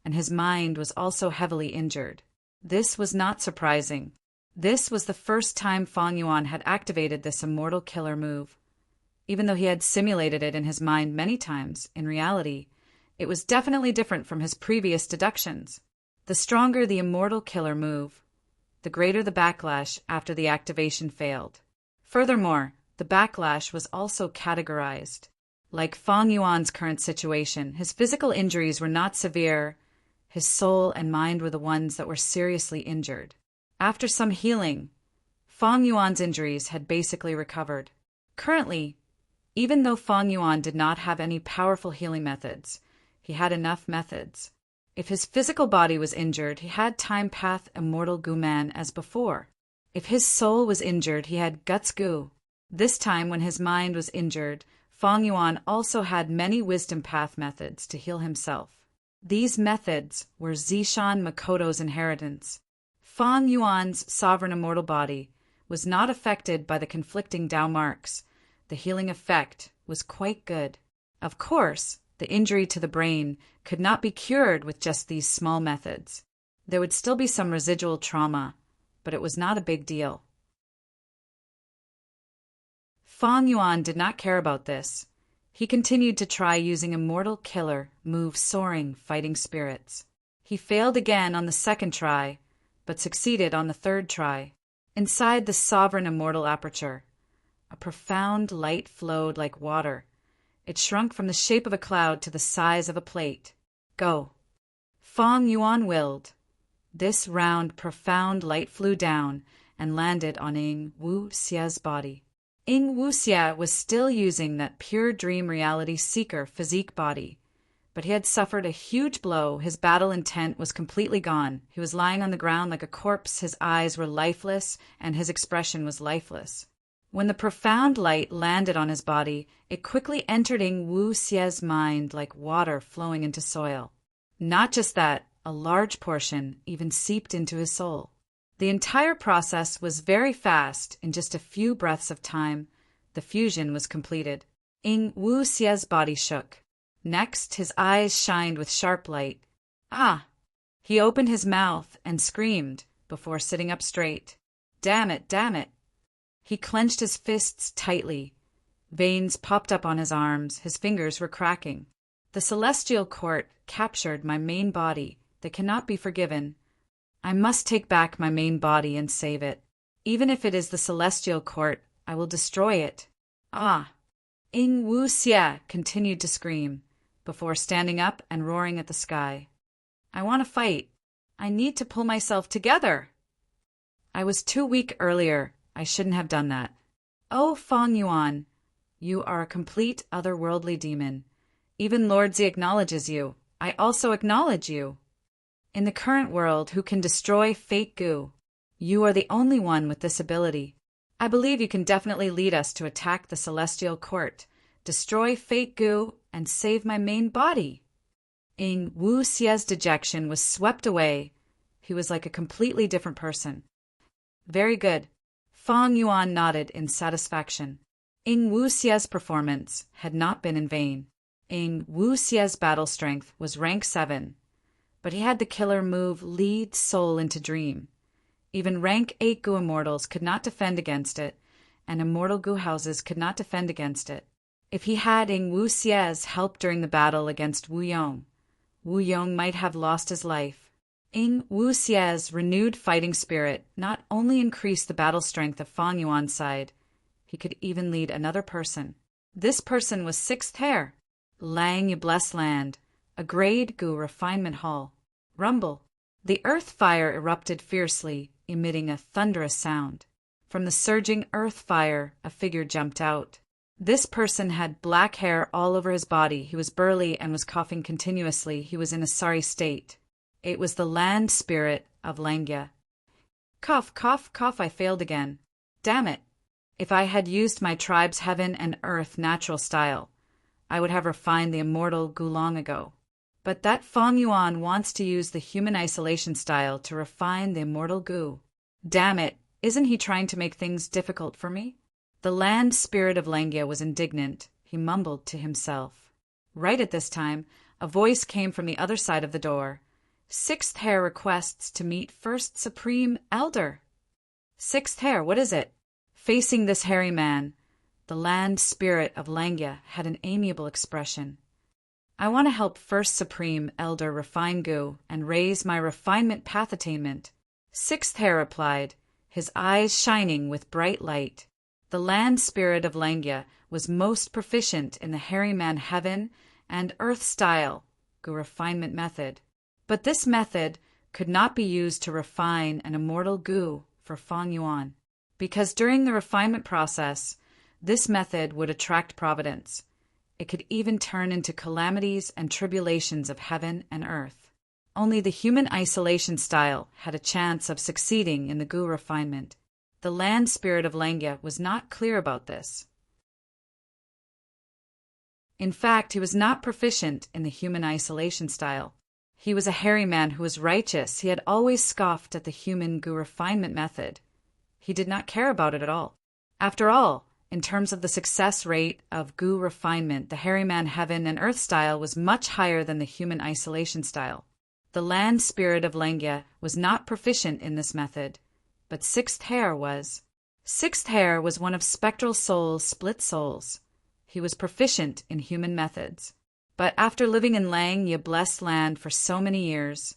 and his mind was also heavily injured. This was not surprising. This was the first time Fang Yuan had activated this immortal killer move. Even though he had simulated it in his mind many times, in reality, it was definitely different from his previous deductions. The stronger the immortal killer move, the greater the backlash after the activation failed. Furthermore, the backlash was also categorized. Like Fang Yuan's current situation, his physical injuries were not severe. His soul and mind were the ones that were seriously injured. After some healing, Fang Yuan's injuries had basically recovered. Currently, even though Fang Yuan did not have any powerful healing methods, he had enough methods. If his physical body was injured, he had Time Path Immortal Gu Man as before. If his soul was injured, he had Guts Gu. This time, when his mind was injured, Fang Yuan also had many Wisdom Path methods to heal himself. These methods were Zishan Makoto's inheritance. Fang Yuan's sovereign immortal body was not affected by the conflicting Dao marks. The healing effect was quite good. Of course, the injury to the brain could not be cured with just these small methods. There would still be some residual trauma, but it was not a big deal. Fang Yuan did not care about this. He continued to try using Immortal Killer move Soaring Fighting Spirits. He failed again on the second try, but succeeded on the third try. Inside the sovereign immortal aperture, a profound light flowed like water. It shrunk from the shape of a cloud to the size of a plate. Go. Fang Yuan willed. This round, profound light flew down and landed on Ying Wu Xia's body. Ying Wu Xia was still using that pure dream reality seeker physique body, but he had suffered a huge blow. His battle intent was completely gone. He was lying on the ground like a corpse. His eyes were lifeless, and his expression was lifeless. When the profound light landed on his body, it quickly entered Ying Wu Xia's mind like water flowing into soil. Not just that, a large portion even seeped into his soul. The entire process was very fast. In just a few breaths of time, the fusion was completed. Ying Wu Xia's body shook. Next, his eyes shined with sharp light. Ah! He opened his mouth and screamed before sitting up straight. Damn it, damn it! He clenched his fists tightly. Veins popped up on his arms. His fingers were cracking. The celestial court captured my main body. They cannot be forgiven. I must take back my main body and save it. Even if it is the celestial court, I will destroy it. Ah! Ying Wu Xia continued to scream, before standing up and roaring at the sky. I want to fight. I need to pull myself together. I was too weak earlier. I shouldn't have done that. Oh, Fang Yuan, you are a complete otherworldly demon. Even Lord Z acknowledges you. I also acknowledge you. In the current world, who can destroy Fate Gu? You are the only one with this ability. I believe you can definitely lead us to attack the Celestial Court, destroy Fate Gu, and save my main body. Ying Wu Xia's dejection was swept away. He was like a completely different person. Very good. Fang Yuan nodded in satisfaction. Ying Wu Xia's performance had not been in vain. Ying Wu Xia's battle strength was rank 7, but he had the killer move Lead Soul into Dream. Even rank 8 Gu Immortals could not defend against it, and Immortal Gu Houses could not defend against it. If he had Ying Wu Xia's help during the battle against Wu Yong might have lost his life. Ying Wu Xia's renewed fighting spirit not only increased the battle strength of Fang Yuan's side, he could even lead another person. This person was 6th Hair, Lang Yu Bless Land, a grade Gu refinement hall. Rumble. The earth fire erupted fiercely, emitting a thunderous sound. From the surging earth fire, a figure jumped out. This person had black hair all over his body. He was burly and was coughing continuously. He was in a sorry state. It was the land spirit of Langya. Cough, cough, cough, I failed again. Damn it. If I had used my tribe's heaven and earth natural style, I would have refined the immortal Gu long ago. But that Fang Yuan wants to use the human isolation style to refine the immortal Gu. Damn it, isn't he trying to make things difficult for me? The land spirit of Langya was indignant. He mumbled to himself. Right at this time, a voice came from the other side of the door. 6th Hair requests to meet First Supreme Elder. Sixth hair, what is it? Facing this hairy man, the land spirit of Langya had an amiable expression. I want to help First Supreme Elder refine Gu and raise my refinement path attainment. Sixth hair replied, his eyes shining with bright light. The land spirit of Langya was most proficient in the hairy man heaven and earth style Gu refinement method. But this method could not be used to refine an immortal Gu for Fang Yuan, because during the refinement process, this method would attract providence. It could even turn into calamities and tribulations of heaven and earth. Only the human isolation style had a chance of succeeding in the Gu refinement. The land spirit of Langya was not clear about this. In fact, he was not proficient in the human isolation style. He was a hairy man who was righteous. He had always scoffed at the human Gu refinement method. He did not care about it at all. After all, in terms of the success rate of Gu refinement, the hairy man heaven and earth style was much higher than the human isolation style. The land spirit of Langya was not proficient in this method, but Sixth Hair was. Sixth Hair was one of Spectral Soul's split souls. He was proficient in human methods. But after living in Langya blessed land for so many years,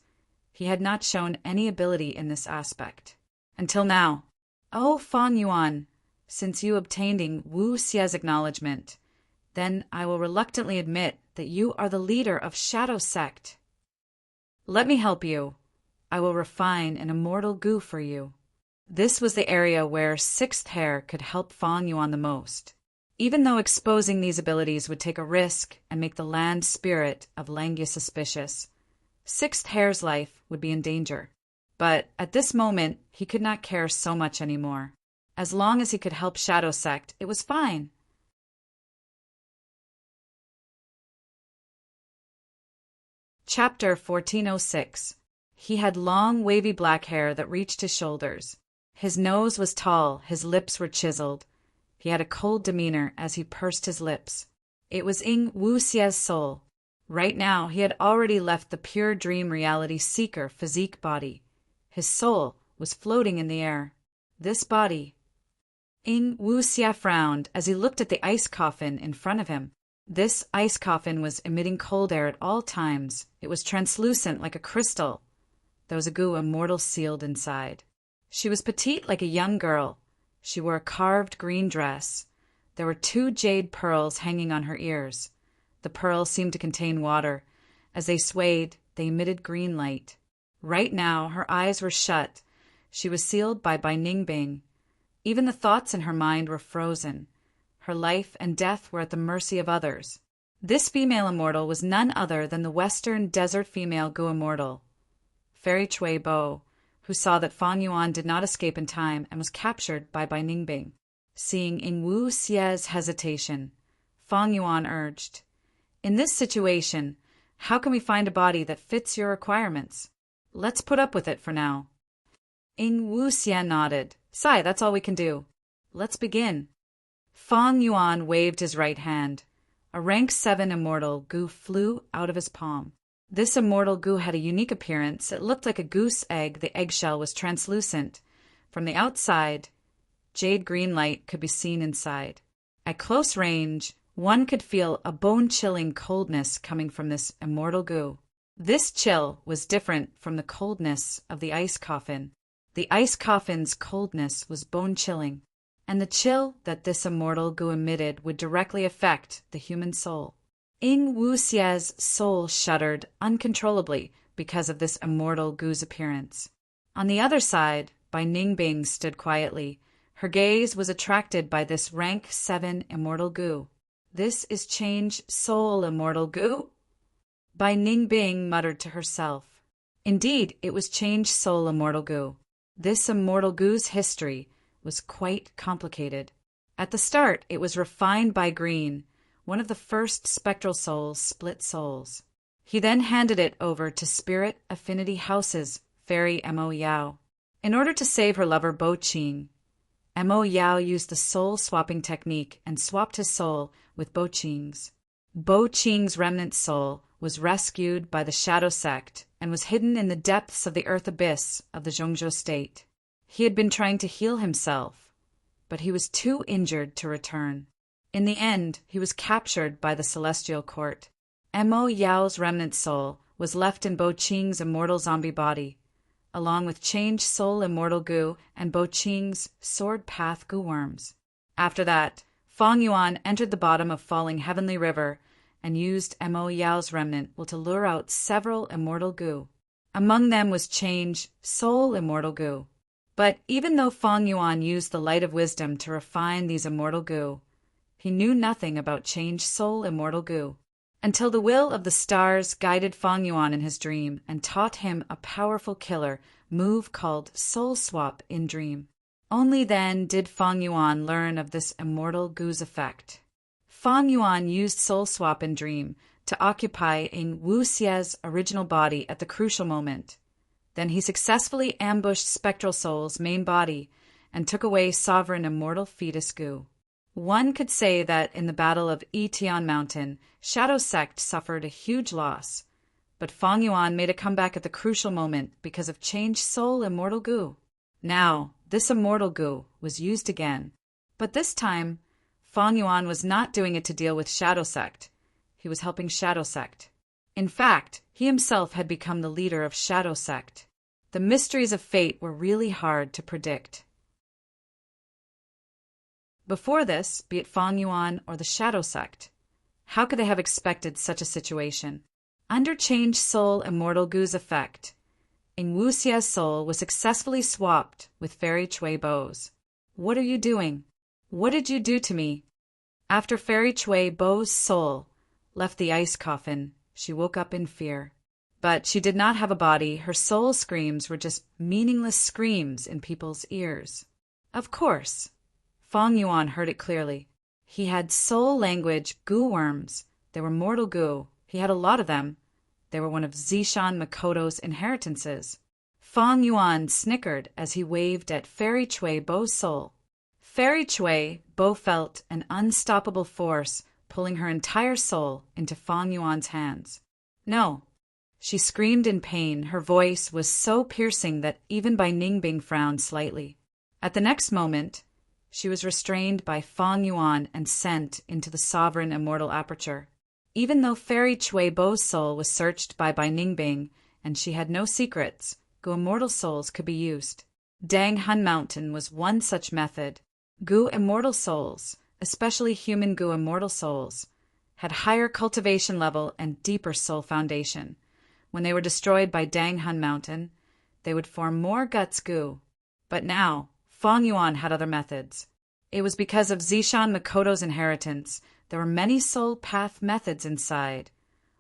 he had not shown any ability in this aspect. Until now. Oh, Fang Yuan, since you obtained Wu Xie's acknowledgement, then I will reluctantly admit that you are the leader of Shadow Sect. Let me help you. I will refine an immortal Gu for you. This was the area where Sixth Hair could help Fang Yuan the most. Even though exposing these abilities would take a risk and make the land spirit of Langya suspicious, Sixth Hair's life would be in danger. But at this moment, he could not care so much anymore. As long as he could help Shadow Sect, it was fine. Chapter 1406. He had long, wavy black hair that reached his shoulders. His nose was tall, his lips were chiseled. He had a cold demeanor as he pursed his lips. It was Ing Wu Xie's soul. Right now, he had already left the pure dream reality seeker physique body. His soul was floating in the air. This body. Ing Wu Xie frowned as he looked at the ice coffin in front of him. This ice coffin was emitting cold air at all times. It was translucent like a crystal. There was a Gu immortal sealed inside. She was petite like a young girl. She wore a carved green dress. There were 2 jade pearls hanging on her ears. The pearls seemed to contain water. As they swayed, they emitted green light. Right now, her eyes were shut. She was sealed by Ningbing. Even the thoughts in her mind were frozen. Her life and death were at the mercy of others. This female immortal was none other than the Western Desert female Gu immortal, Fairy Chui Bo, who saw that Fang Yuan did not escape in time and was captured by Ningbing. Seeing Ing Wu Xie's hesitation, Fang Yuan urged, "In this situation, how can we find a body that fits your requirements? Let's put up with it for now." Ing Wu Xie nodded. "Sai, that's all we can do. Let's begin." Fang Yuan waved his right hand. A rank 7 immortal Gu flew out of his palm. This immortal Gu had a unique appearance. It looked like a goose egg. The eggshell was translucent. From the outside, jade green light could be seen inside. At close range, one could feel a bone-chilling coldness coming from this immortal Gu. This chill was different from the coldness of the ice coffin. The ice coffin's coldness was bone-chilling, and the chill that this immortal Gu emitted would directly affect the human soul. Ing Wu Xie's soul shuddered uncontrollably because of this immortal Gu's appearance. On the other side, Ningbing stood quietly. Her gaze was attracted by this rank 7 immortal Gu. "This is Change Soul immortal Gu," Ningbing muttered to herself. Indeed, it was Change Soul immortal Gu. This immortal Gu's history was quite complicated. At the start, it was refined by Green, one of the first Spectral Soul's split souls. He then handed it over to Spirit Affinity House's Fairy Mo Yao. In order to save her lover Bo Qing, Mo Yao used the soul-swapping technique and swapped his soul with Bo Qing's. Bo Qing's remnant soul was rescued by the Shadow Sect and was hidden in the depths of the earth abyss of the Zhongzhou state. He had been trying to heal himself, but he was too injured to return. In the end, he was captured by the celestial court. Mo Yao's remnant soul was left in Bo Qing's immortal zombie body, along with changed soul immortal goo and Bo Qing's sword path goo worms. After that, Fang Yuan entered the bottom of falling heavenly river and used Mo Yao's remnant to lure out several immortal goo. Among them was change soul immortal goo. But even though Fang Yuan used the light of wisdom to refine these immortal goo, he knew nothing about change soul immortal goo, until the will of the stars guided Fang Yuan in his dream and taught him a powerful killer move called Soul Swap in dream. Only then did Fang Yuan learn of this immortal goo's effect. Fang Yuan used Soul Swap in dream to occupy Ying Wuxie's original body at the crucial moment. Then he successfully ambushed Spectral Soul's main body and took away sovereign immortal fetus goo. One could say that in the Battle of Yitian Mountain, Shadow Sect suffered a huge loss, but Fang Yuan made a comeback at the crucial moment because of changed soul immortal goo. Now, this immortal goo was used again, but this time, Fang Yuan was not doing it to deal with Shadow Sect. He was helping Shadow Sect. In fact, he himself had become the leader of Shadow Sect. The mysteries of fate were really hard to predict. Before this, be it Fang Yuan or the Shadow Sect, how could they have expected such a situation? Under changed soul immortal goo's effect, Ying Wuxie's soul was successfully swapped with Fairy Chui Bo's. What are you doing? What did you do to me? After Fairy Chui Bo's soul left the ice coffin, she woke up in fear. But she did not have a body. Her soul screams were just meaningless screams in people's ears. Of course, Fang Yuan heard it clearly. He had soul language goo worms. They were mortal goo. He had a lot of them. They were one of Zishan Makoto's inheritances. Fang Yuan snickered as he waved at Fairy Chui Bo's soul. Fairy Chui Bo felt an unstoppable force pulling her entire soul into Fang Yuan's hands. No, she screamed in pain. Her voice was so piercing that even Bai Ningbing frowned slightly. At the next moment, she was restrained by Fang Yuan and sent into the sovereign immortal aperture. Even though Fairy Chui Bo's soul was searched by Bai Ningbing and she had no secrets, goo immortal souls could be used. Dang Hun Mountain was one such method. Goo immortal souls, especially human goo immortal souls, had higher cultivation level and deeper soul foundation. When they were destroyed by Dang Hun Mountain, they would form more guts goo. But now, Fang Yuan had other methods. It was because of Zishan Makoto's inheritance. There were many soul path methods inside.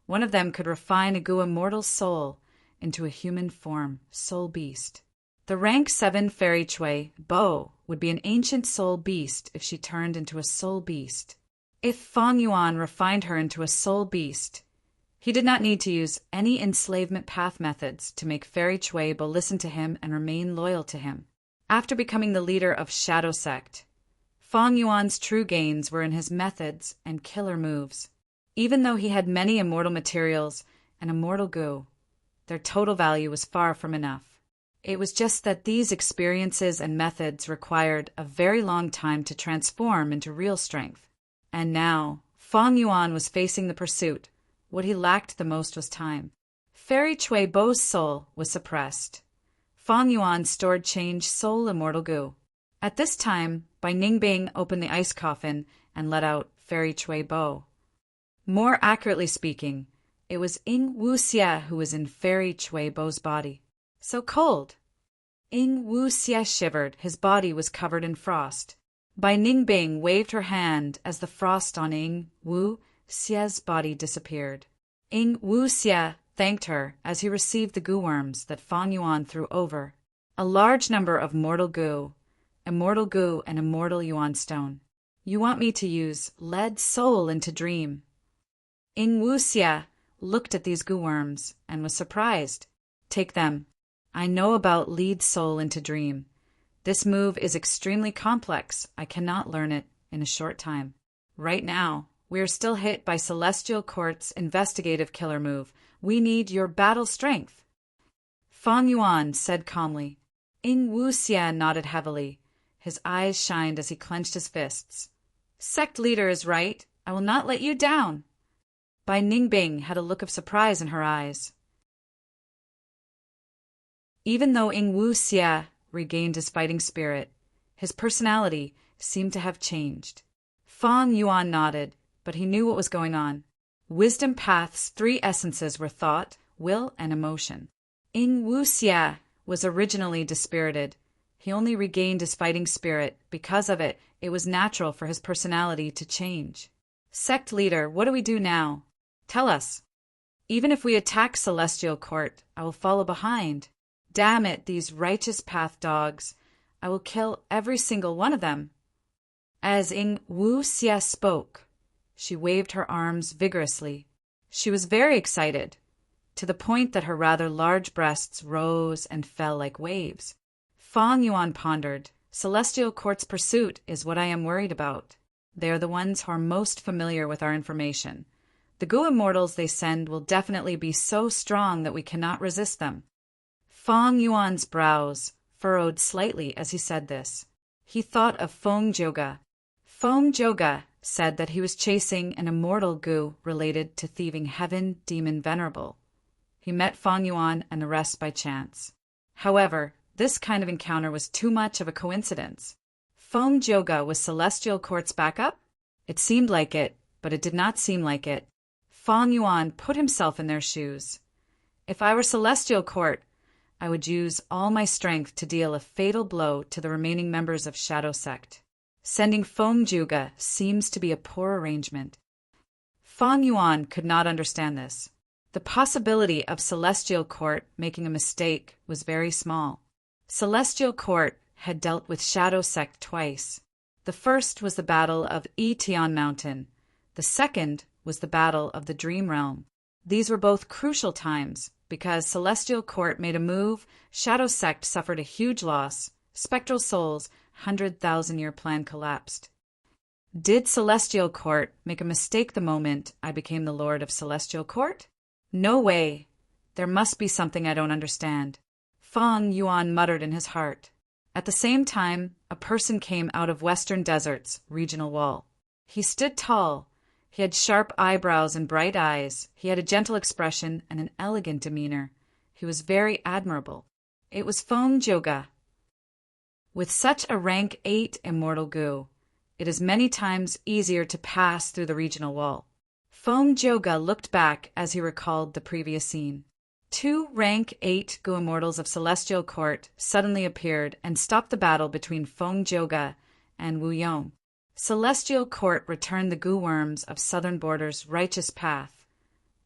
One of them could refine a goo immortal soul into a human form, soul beast. The rank 7 Fairy Chui Bo would be an ancient soul beast if she turned into a soul beast. If Fang Yuan refined her into a soul beast, he did not need to use any enslavement path methods to make Fairy Chui Bo listen to him and remain loyal to him. After becoming the leader of Shadow Sect, Fang Yuan's true gains were in his methods and killer moves. Even though he had many immortal materials and immortal goo, their total value was far from enough. It was just that these experiences and methods required a very long time to transform into real strength. And now, Fang Yuan was facing the pursuit. What he lacked the most was time. Fairy Chui Bo's soul was suppressed. Fang Yuan stored change soul immortal goo. At this time, Bai Ningbing opened the ice coffin and let out Fairy Chui Bo. More accurately speaking, it was Ying Wuxie who was in Fairy Chui Bo's body. So cold. Ying Wuxie shivered. His body was covered in frost. Bai Ningbing waved her hand as the frost on Ying Wuxie's body disappeared. Ying Wuxie thanked her as he received the goo worms that Fang Yuan threw over. A large number of mortal goo, immortal goo, and immortal Yuan stone. You want me to use lead soul into dream? Ying Wuxie looked at these goo worms and was surprised. Take them. I know about lead soul into dream. This move is extremely complex. I cannot learn it in a short time. Right now, we are still hit by Celestial Court's investigative killer move. We need your battle strength. Fang Yuan said calmly. Ing Wuxia nodded heavily. His eyes shined as he clenched his fists. Sect leader is right. I will not let you down. Bai Ningbing had a look of surprise in her eyes. Even though Ing Wuxia regained his fighting spirit, his personality seemed to have changed. Fang Yuan nodded, but he knew what was going on. Wisdom Path's three essences were thought, will, and emotion. Ing Wuxia was originally dispirited. He only regained his fighting spirit. Because of it, it was natural for his personality to change. Sect leader, what do we do now? Tell us. Even if we attack Celestial Court, I will follow behind. Damn it, these righteous path dogs. I will kill every single one of them. As Ing Wuxia spoke, she waved her arms vigorously. She was very excited, to the point that her rather large breasts rose and fell like waves. Fang Yuan pondered. Celestial Court's pursuit is what I am worried about. They are the ones who are most familiar with our information. The Gu immortals they send will definitely be so strong that we cannot resist them. Fang Yuan's brows furrowed slightly as he said this. He thought of Feng Joga. Feng Joga said that he was chasing an immortal Gu related to thieving heaven demon Venerable. He met Fang Yuan and the rest by chance. However, this kind of encounter was too much of a coincidence. Feng Joga was Celestial Court's backup? It seemed like it, but it did not seem like it. Fang Yuan put himself in their shoes. If I were Celestial Court, I would use all my strength to deal a fatal blow to the remaining members of Shadow Sect. Sending Feng Joga seems to be a poor arrangement. Fang Yuan could not understand this. The possibility of Celestial Court making a mistake was very small. Celestial Court had dealt with Shadow Sect twice. The first was the Battle of Etian Mountain. The second was the Battle of the Dream Realm. These were both crucial times, because Celestial Court made a move, Shadow Sect suffered a huge loss, Spectral Souls' 100,000-year plan collapsed. Did Celestial Court make a mistake the moment I became the Lord of Celestial Court? No way. There must be something I don't understand. Fang Yuan muttered in his heart. At the same time, a person came out of Western Desert's regional wall. He stood tall. He had sharp eyebrows and bright eyes. He had a gentle expression and an elegant demeanor. He was very admirable. It was Feng Joga. With such a rank 8 immortal Gu, it is many times easier to pass through the regional wall. Feng Joga looked back as he recalled the previous scene. 2 rank 8 Gu immortals of Celestial Court suddenly appeared and stopped the battle between Feng Joga and Wu Yong. Celestial Court returned the Gu worms of Southern Border's righteous path.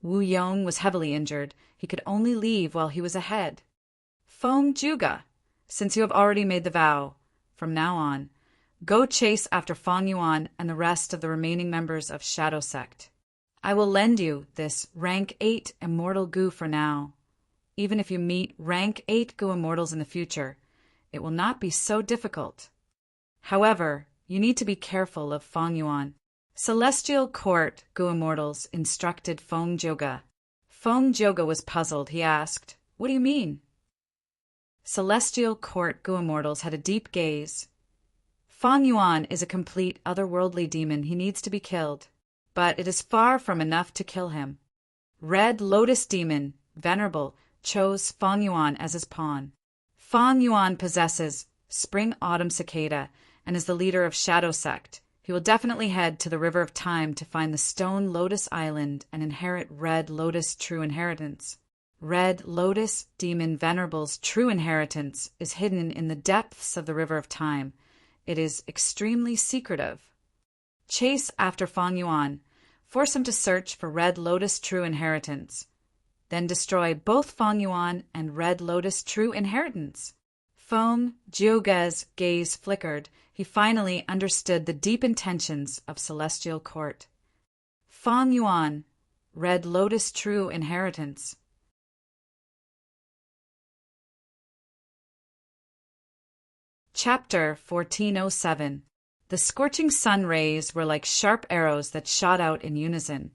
Wu Yong was heavily injured. He could only leave while he was ahead. Feng Joga, since you have already made the vow, from now on, go chase after Fang Yuan and the rest of the remaining members of Shadow Sect. I will lend you this rank 8 immortal Gu for now. Even if you meet rank 8 Gu immortals in the future, it will not be so difficult. However, you need to be careful of Fang Yuan. Celestial Court Gu immortals instructed Feng Joga. Feng Joga was puzzled. He asked, "What do you mean?" Celestial Court Gu immortals had a deep gaze. Fang Yuan is a complete otherworldly demon. He needs to be killed. But it is far from enough to kill him. Red Lotus Demon, Venerable, chose Fang Yuan as his pawn. Fang Yuan possesses Spring-Autumn Cicada and is the leader of Shadow Sect. He will definitely head to the River of Time to find the Stone Lotus Island and inherit Red Lotus' true inheritance. Red Lotus Demon Venerable's true inheritance is hidden in the depths of the River of Time. It is extremely secretive. Chase after Fang Yuan. Force him to search for Red Lotus' true inheritance. Then destroy both Fang Yuan and Red Lotus' true inheritance. Feng Joga's gaze flickered. He finally understood the deep intentions of Celestial Court. Fang Yuan, Red Lotus' true inheritance. Chapter 1407. The scorching sun rays were like sharp arrows that shot out in unison,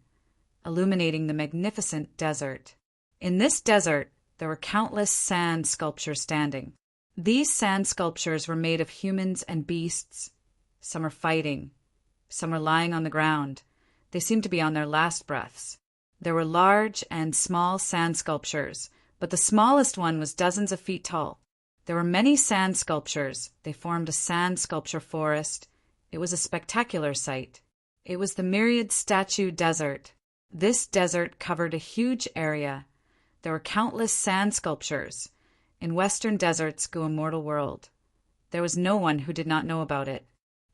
illuminating the magnificent desert. In this desert, there were countless sand sculptures standing. These sand sculptures were made of humans and beasts. Some are fighting. Some are lying on the ground. They seem to be on their last breaths. There were large and small sand sculptures, but the smallest one was dozens of feet tall. There were many sand sculptures. They formed a sand sculpture forest. It was a spectacular sight. It was the myriad statue desert. This desert covered a huge area. There were countless sand sculptures. In western deserts go a mortal world. There was no one who did not know about it.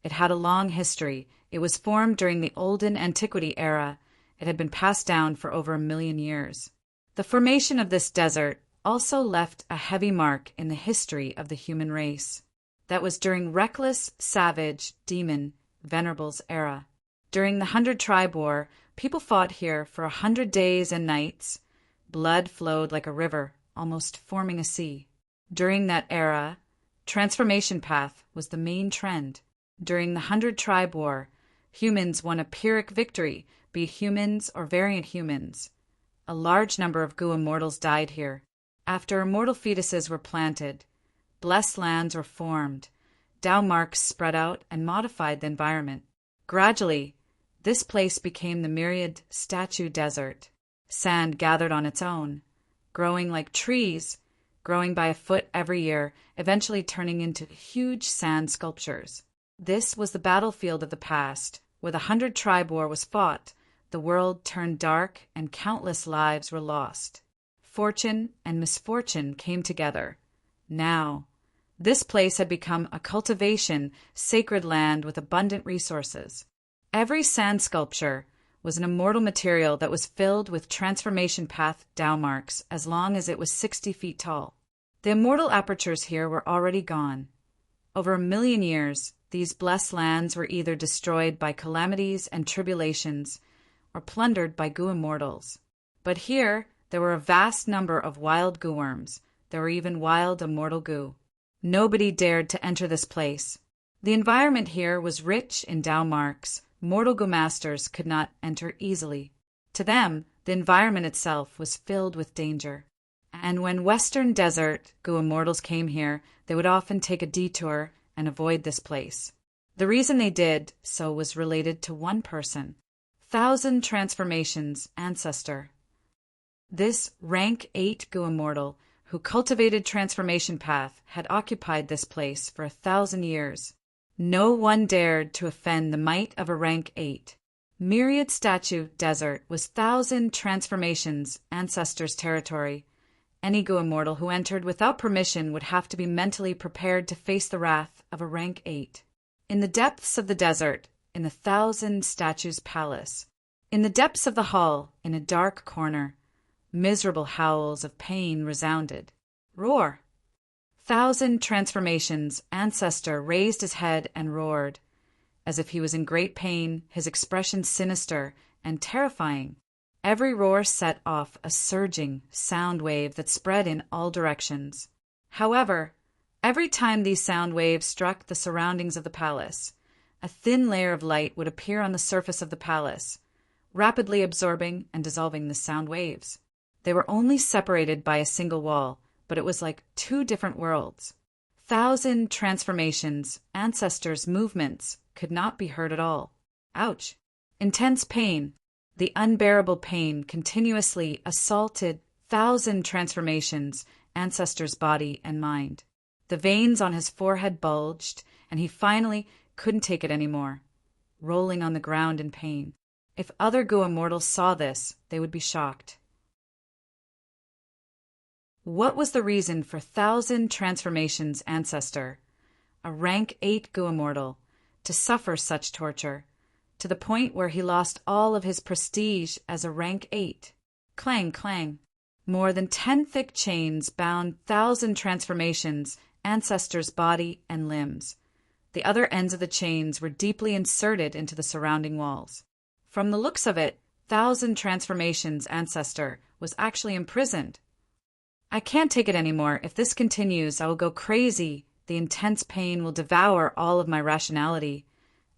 It had a long history. It was formed during the Olden Antiquity era. It had been passed down for over 1,000,000 years. The formation of this desert also left a heavy mark in the history of the human race. That was during reckless, savage, demon, Venerable's era. During the 100-Tribe War, people fought here for 100 days and nights. Blood flowed like a river, almost forming a sea. During that era, transformation path was the main trend. During the 100-Tribe War, humans won a Pyrrhic victory, be it humans or variant humans. A large number of Gu immortals died here. After immortal fetuses were planted, blessed lands were formed. Dao marks spread out and modified the environment. Gradually, this place became the myriad statue desert. Sand gathered on its own, growing like trees, growing by a foot every year, eventually turning into huge sand sculptures. This was the battlefield of the past, where the 100-Tribe War was fought. The world turned dark and countless lives were lost. Fortune and misfortune came together. Now, this place had become a cultivation, sacred land with abundant resources. Every sand sculpture was an immortal material that was filled with transformation path Dao marks as long as it was 60 feet tall. The immortal apertures here were already gone. Over 1,000,000 years, these blessed lands were either destroyed by calamities and tribulations or plundered by Gu immortals. But here, there were a vast number of wild Gu worms. There were even wild immortal Gu. Nobody dared to enter this place. The environment here was rich in Dao marks. Mortal Gu masters could not enter easily. To them, the environment itself was filled with danger. And when Western Desert Gu immortals came here, they would often take a detour and avoid this place. The reason they did so was related to one person, 1,000 Transformations ancestor. This rank 8 Gu immortal, who cultivated transformation path, had occupied this place for 1,000 years. No one dared to offend the might of a rank 8. Myriad Statue Desert was 1,000 Transformations ancestors' territory. Any Gu immortal who entered without permission would have to be mentally prepared to face the wrath of a rank 8. In the depths of the desert, in the 1,000 Statues Palace, in the depths of the hall, in a dark corner, miserable howls of pain resounded. Roar! 1,000 Transformations ancestor raised his head and roared. As if he was in great pain, his expression sinister and terrifying. Every roar set off a surging sound wave that spread in all directions. However, every time these sound waves struck the surroundings of the palace, a thin layer of light would appear on the surface of the palace, rapidly absorbing and dissolving the sound waves. They were only separated by a single wall, but it was like two different worlds. 1,000 Transformations ancestors' movements could not be heard at all. Ouch! Intense pain. The unbearable pain continuously assaulted 1,000 Transformations ancestors' body and mind. The veins on his forehead bulged, and he finally couldn't take it anymore, rolling on the ground in pain. If other Gu immortals saw this, they would be shocked. What was the reason for 1,000 Transformations ancestor, a rank 8 Gu immortal, to suffer such torture, to the point where he lost all of his prestige as a rank 8? Clang, clang. More than 10 thick chains bound 1,000 Transformations ancestors' body and limbs. The other ends of the chains were deeply inserted into the surrounding walls. From the looks of it, 1,000 Transformations ancestor was actually imprisoned. I can't take it anymore. If this continues, I will go crazy. The intense pain will devour all of my rationality.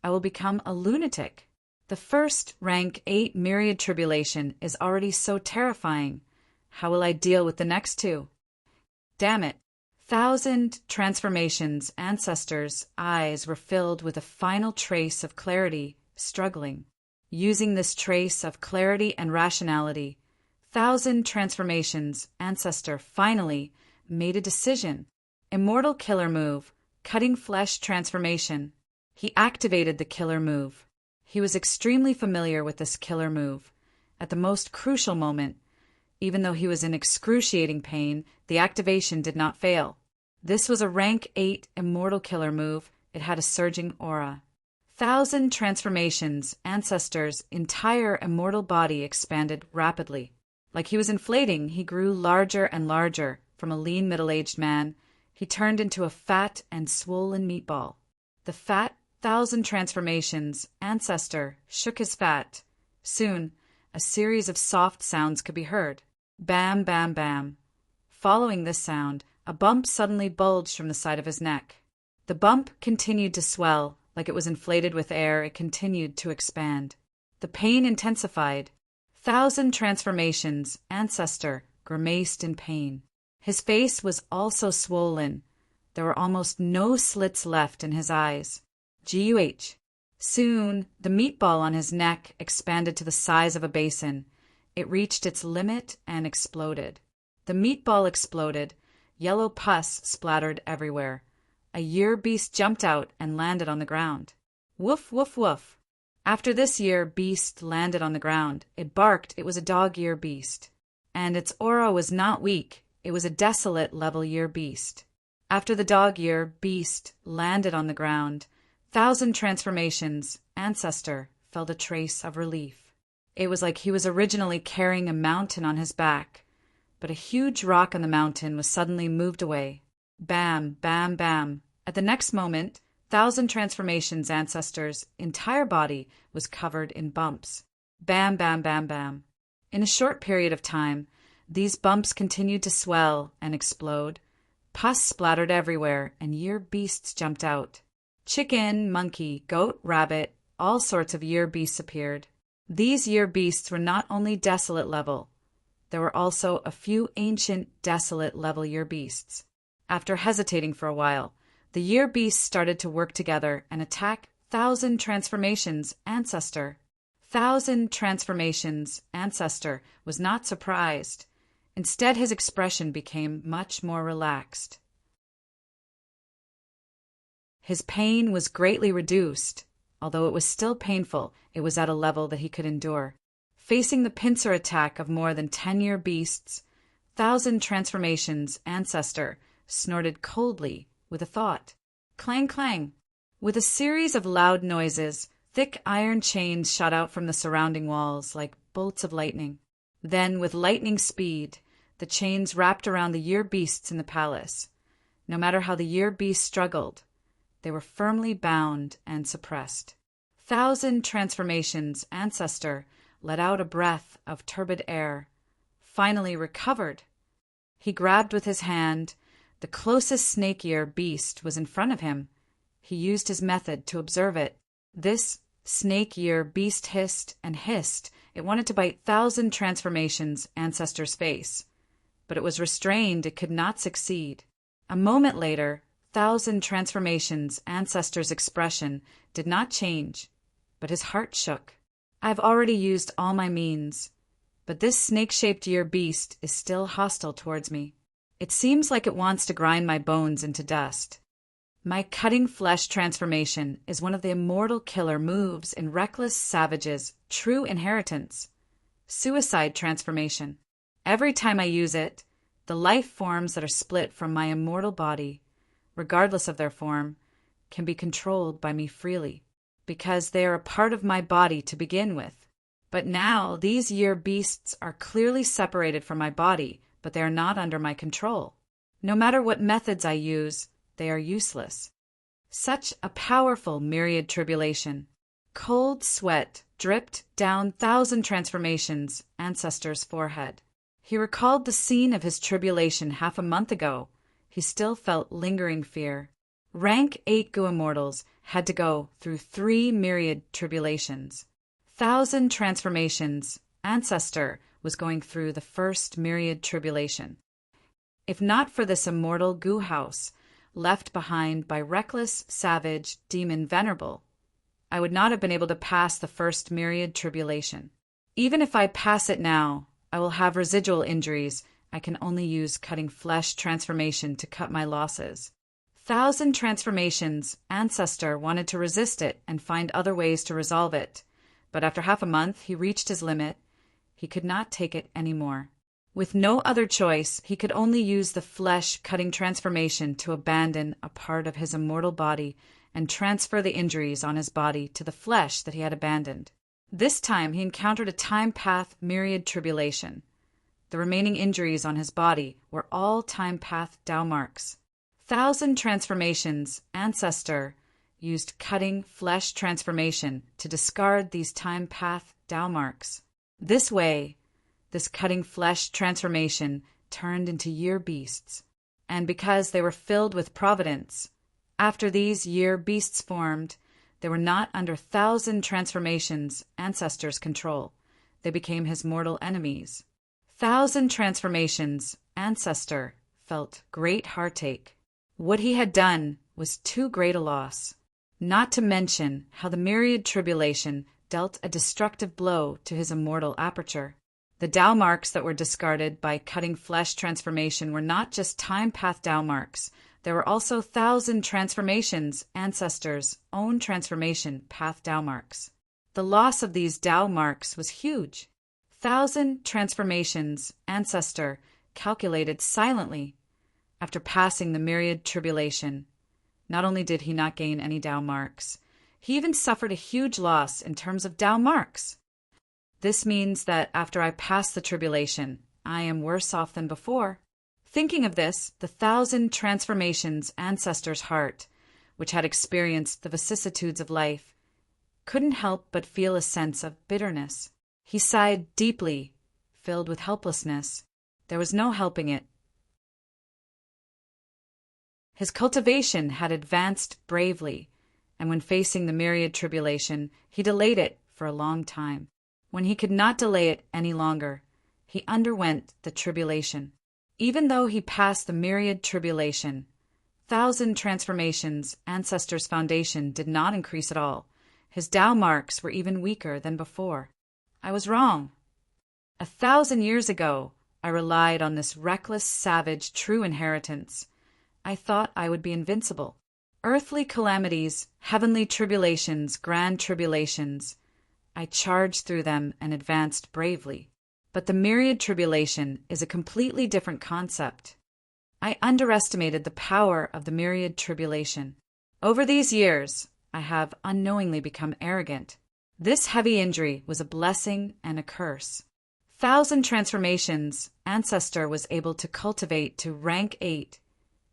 I will become a lunatic. The first rank 8 myriad tribulation is already so terrifying. How will I deal with the next two? Damn it. 1,000 transformations, ancestors' eyes were filled with a final trace of clarity, struggling. Using this trace of clarity and rationality, 1,000 transformations, ancestor finally made a decision. Immortal killer move, cutting flesh transformation. He activated the killer move. He was extremely familiar with this killer move. At the most crucial moment, even though he was in excruciating pain, the activation did not fail. This was a rank 8 immortal killer move. It had a surging aura. 1,000 transformations, ancestors' entire immortal body expanded rapidly. Like he was inflating, he grew larger and larger. From a lean middle-aged man, he turned into a fat and swollen meatball. The fat 1,000 transformations, ancestor shook his fat. Soon, a series of soft sounds could be heard. Bam, bam, bam. Following this sound, a bump suddenly bulged from the side of his neck. The bump continued to swell. Like it was inflated with air, it continued to expand. The pain intensified. 1,000 transformations, ancestor grimaced in pain. His face was also swollen. There were almost no slits left in his eyes. GUH. Soon, the meatball on his neck expanded to the size of a basin. It reached its limit and exploded. The meatball exploded. Yellow pus splattered everywhere. A year beast jumped out and landed on the ground. Woof, woof, woof. After this year beast landed on the ground, it barked. It was a dog year beast. And its aura was not weak. It was a desolate level year beast. After the dog year beast landed on the ground, 1,000 transformations, ancestor felt a trace of relief. It was like he was originally carrying a mountain on his back, but a huge rock on the mountain was suddenly moved away. Bam, bam, bam. At the next moment, 1,000 transformations, ancestors' entire body was covered in bumps. Bam, bam, bam, bam. In a short period of time, these bumps continued to swell and explode. Pus splattered everywhere, and year beasts jumped out. Chicken, monkey, goat, rabbit, all sorts of year beasts appeared. These year beasts were not only desolate level, there were also a few ancient desolate level year beasts. After hesitating for a while, the year beasts started to work together and attack 1,000 transformations, ancestor. 1,000 transformations, ancestor was not surprised. Instead, his expression became much more relaxed. His pain was greatly reduced. Although it was still painful, it was at a level that he could endure. Facing the pincer attack of more than 10 year beasts, 1,000 transformations, ancestor snorted coldly with a thought. Clang, clang. With a series of loud noises, thick iron chains shot out from the surrounding walls like bolts of lightning. Then, with lightning speed, the chains wrapped around the year beasts in the palace. No matter how the year beasts struggled, they were firmly bound and suppressed. 1,000 transformations, ancestor let out a breath of turbid air, finally recovered. He grabbed with his hand. The closest snake ear beast was in front of him. He used his method to observe it. This snake ear beast hissed and hissed. It wanted to bite 1,000 transformations, ancestor's face. But it was restrained. It could not succeed. A moment later, 1,000 transformations, ancestor's expression did not change, but his heart shook. I've already used all my means, but this snake-shaped year beast is still hostile towards me. It seems like it wants to grind my bones into dust. My cutting flesh transformation is one of the immortal killer moves in reckless savages' true inheritance. Suicide transformation. Every time I use it, the life forms that are split from my immortal body, regardless of their form, can be controlled by me freely, because they are a part of my body to begin with. But now these year beasts are clearly separated from my body, but they are not under my control. No matter what methods I use, they are useless. Such a powerful myriad tribulation. Cold sweat dripped down 1,000 transformations, ancestor's forehead. He recalled the scene of his tribulation half a month ago. He still felt lingering fear. Rank 8 Gu immortals had to go through 3 myriad tribulations. 1,000 transformations, ancestor was going through the first myriad tribulation. If not for this immortal goo house, left behind by reckless, savage demon Venerable, I would not have been able to pass the first myriad tribulation. Even if I pass it now, I will have residual injuries. I can only use cutting flesh transformation to cut my losses. 1,000 transformations, Ancestor wanted to resist it and find other ways to resolve it, but after half a month he reached his limit. He could not take it anymore. With no other choice, he could only use the flesh-cutting transformation to abandon a part of his immortal body and transfer the injuries on his body to the flesh that he had abandoned. This time he encountered a time-path myriad tribulation. The remaining injuries on his body were all time-path Tao marks. 1,000 transformations, Ancestor used cutting flesh transformation to discard these time-path Tao marks. This way, this cutting flesh transformation turned into year beasts, and because they were filled with providence, after these year beasts formed, they were not under 1,000 transformations Ancestor's control. They became his mortal enemies. 1,000 transformations, Ancestor felt great heartache. What he had done was too great a loss, not to mention how the myriad tribulation dealt a destructive blow to his immortal aperture. The Tao marks that were discarded by cutting flesh transformation were not just time-path Tao marks. There were also 1,000 transformations, Ancestor's own transformation path Tao marks. The loss of these Tao marks was huge. 1,000 transformations, Ancestor calculated silently after passing the myriad tribulation. Not only did he not gain any Tao marks, he even suffered a huge loss in terms of Tao marks. This means that after I pass the tribulation, I am worse off than before. Thinking of this, the 1,000 transformations Ancestor's heart, which had experienced the vicissitudes of life, couldn't help but feel a sense of bitterness. He sighed deeply, filled with helplessness. There was no helping it. His cultivation had advanced bravely, and when facing the myriad tribulation, he delayed it for a long time. When he could not delay it any longer, he underwent the tribulation. Even though he passed the myriad tribulation, 1,000 transformations, Ancestor's foundation did not increase at all. His Tao marks were even weaker than before. I was wrong. 1,000 years ago, I relied on this reckless, savage, true inheritance. I thought I would be invincible. Earthly calamities, heavenly tribulations, grand tribulations, I charged through them and advanced bravely. But the myriad tribulation is a completely different concept. I underestimated the power of the myriad tribulation. Over these years, I have unknowingly become arrogant. This heavy injury was a blessing and a curse. 1,000 transformations, Ancestor was able to cultivate to rank 8.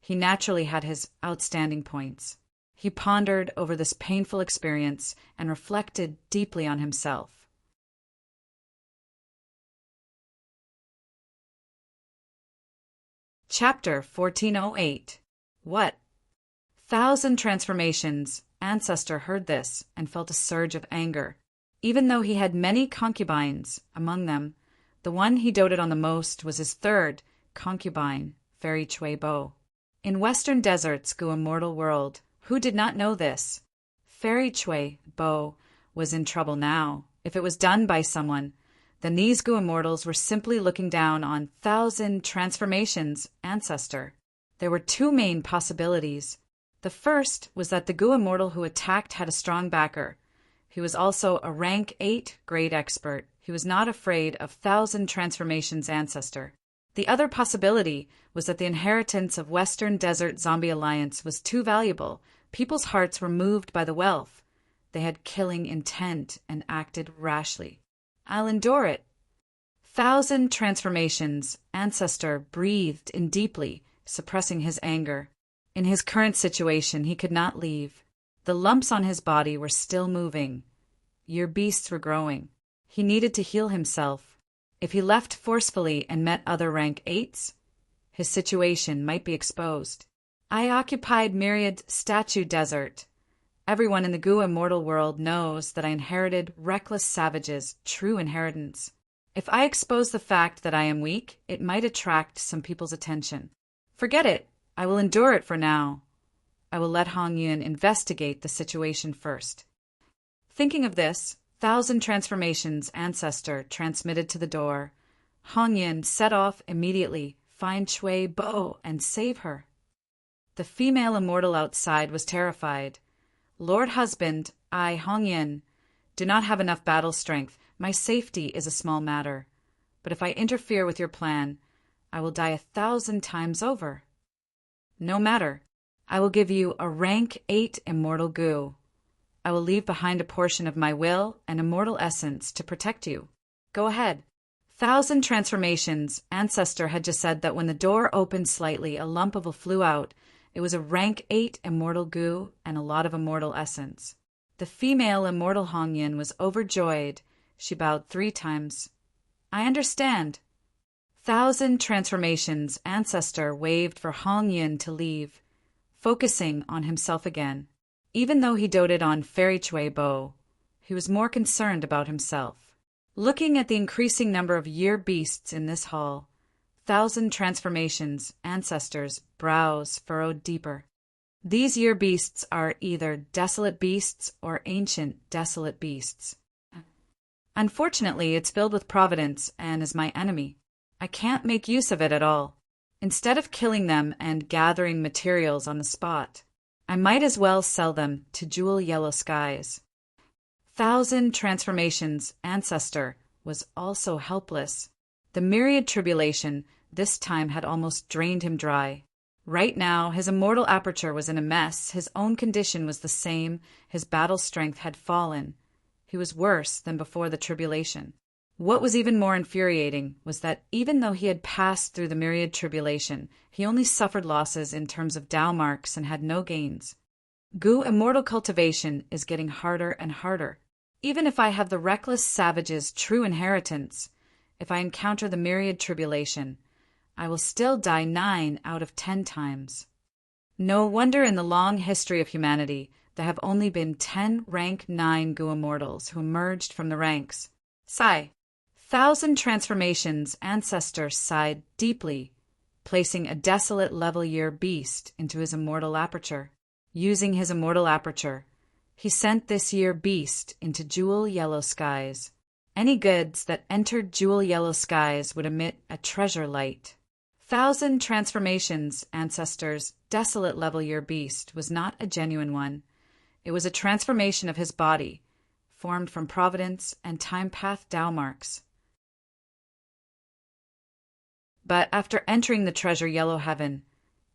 He naturally had his outstanding points. He pondered over this painful experience and reflected deeply on himself. Chapter 1408. What? 1,000 transformations. Ancestor heard this and felt a surge of anger. Even though he had many concubines, among them, the one he doted on the most was his third concubine, Fairy Chui Bo. In Western Desert's immortal world, who did not know this? Fairy Chui Bo was in trouble now. If it was done by someone, then these immortals were simply looking down on 1,000 transformations, Ancestor. There were two main possibilities. The first was that the immortal who attacked had a strong backer. He was also a rank 8 grade expert. He was not afraid of 1,000 transformations, Ancestor. The other possibility was that the inheritance of Western Desert Zombie Alliance was too valuable. People's hearts were moved by the wealth. They had killing intent and acted rashly. I'll endure it. 1,000 transformations, Ancestor breathed in deeply, suppressing his anger. In his current situation, he could not leave. The lumps on his body were still moving. Year beasts were growing. He needed to heal himself. If he left forcefully and met other rank 8s, his situation might be exposed. I occupied Myriad Statue Desert. Everyone in the immortal world knows that I inherited reckless savages, true inheritance. If I expose the fact that I am weak, it might attract some people's attention. Forget it. I will endure it for now. I will let Hong Yun investigate the situation first. Thinking of this, Thousand Transformations ancestor transmitted to the door. Hong Yun set off immediately, find Shui Bo and save her. The female immortal outside was terrified. Lord husband, I, Hong Yun, do not have enough battle strength. My safety is a small matter. But if I interfere with your plan, I will die 1,000 times over. No matter. I will give you a rank 8 immortal goo. I will leave behind a portion of my will and immortal essence to protect you. Go ahead. Thousand Transformations ancestor had just said that when the door opened slightly, a lump of flew out. It was a rank 8 immortal goo and a lot of immortal essence. The female immortal Hong Yun was overjoyed. She bowed 3 times. I understand. Thousand Transformations ancestor waved for Hong Yun to leave, focusing on himself again. Even though he doted on Fairy Chui Bo, he was more concerned about himself. Looking at the increasing number of year beasts in this hall, Thousand Transformations ancestors' brows furrowed deeper. These year beasts are either desolate beasts or ancient desolate beasts. Unfortunately, it's filled with providence and is my enemy. I can't make use of it at all. Instead of killing them and gathering materials on the spot, I might as well sell them to Jewel Yellow Skies. Thousand Transformations ancestor was also helpless. The myriad tribulation this time had almost drained him dry. Right now, his immortal aperture was in a mess. His own condition was the same. His battle strength had fallen. He was worse than before the tribulation. What was even more infuriating was that even though he had passed through the myriad tribulation, he only suffered losses in terms of Tao marks and had no gains. Gu immortal cultivation is getting harder and harder. Even if I have the reckless savage's true inheritance, if I encounter the myriad tribulation, I will still die 9 out of 10 times. No wonder in the long history of humanity there have only been 10 rank 9 Gu immortals who emerged from the ranks. Sigh. Thousand Transformations ancestor sighed deeply, placing a desolate level year beast into his immortal aperture. Using his immortal aperture, he sent this year beast into Jewel Yellow Skies. Any goods that entered Jewel Yellow Skies would emit a treasure light. Thousand Transformations ancestor's desolate level year beast was not a genuine one. It was a transformation of his body, formed from providence and time path Tao marks. But after entering the treasure yellow heaven,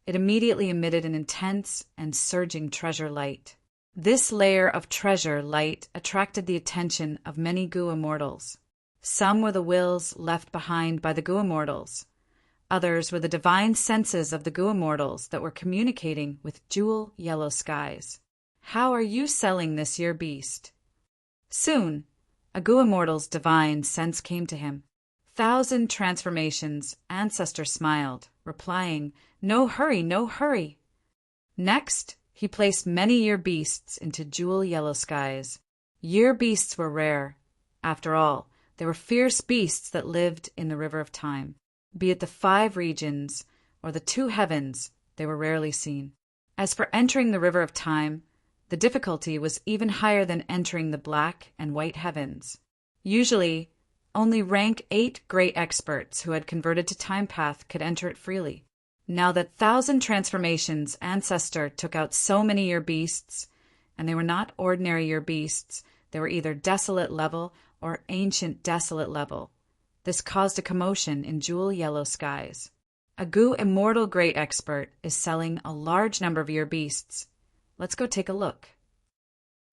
it immediately emitted an intense and surging treasure light. This layer of treasure light attracted the attention of many Gu immortals. Some were the wills left behind by the Gu immortals. Others were the divine senses of the Gu immortals that were communicating with Jewel Yellow Skies. How are you selling this year beast? Soon, a Gu immortal's divine sense came to him. Thousand Transformations ancestor smiled, replying, No hurry, no hurry. Next, he placed many year beasts into Jewel Yellow Skies. Year beasts were rare. After all, they were fierce beasts that lived in the river of time. Be it the 5 regions or the 2 heavens, they were rarely seen. As for entering the river of time, the difficulty was even higher than entering the black and white heavens. Usually, only rank 8 great experts who had converted to time path could enter it freely. Now that Thousand Transformations ancestor took out so many year beasts, and they were not ordinary year beasts, they were either desolate level or ancient desolate level. This caused a commotion in Jewel Yellow Skies. A Gu immortal great expert is selling a large number of year beasts. Let's go take a look.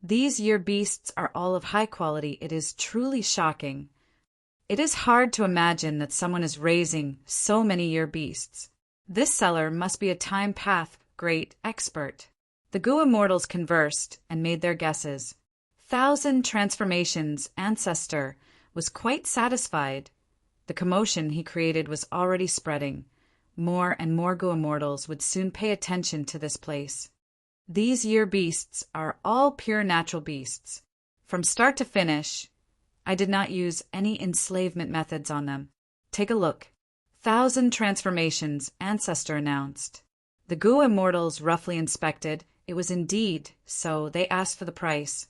These year beasts are all of high quality. It is truly shocking. It is hard to imagine that someone is raising so many year beasts. This seller must be a time path great expert. The Gu immortals conversed and made their guesses. Thousand Transformations ancestor was quite satisfied. The commotion he created was already spreading. More and more Gu immortals would soon pay attention to this place. These year beasts are all pure natural beasts. From start to finish, I did not use any enslavement methods on them. Take a look. 1,000 transformations, ancestor announced. The Gu immortals roughly inspected. It was indeed so. They asked for the price.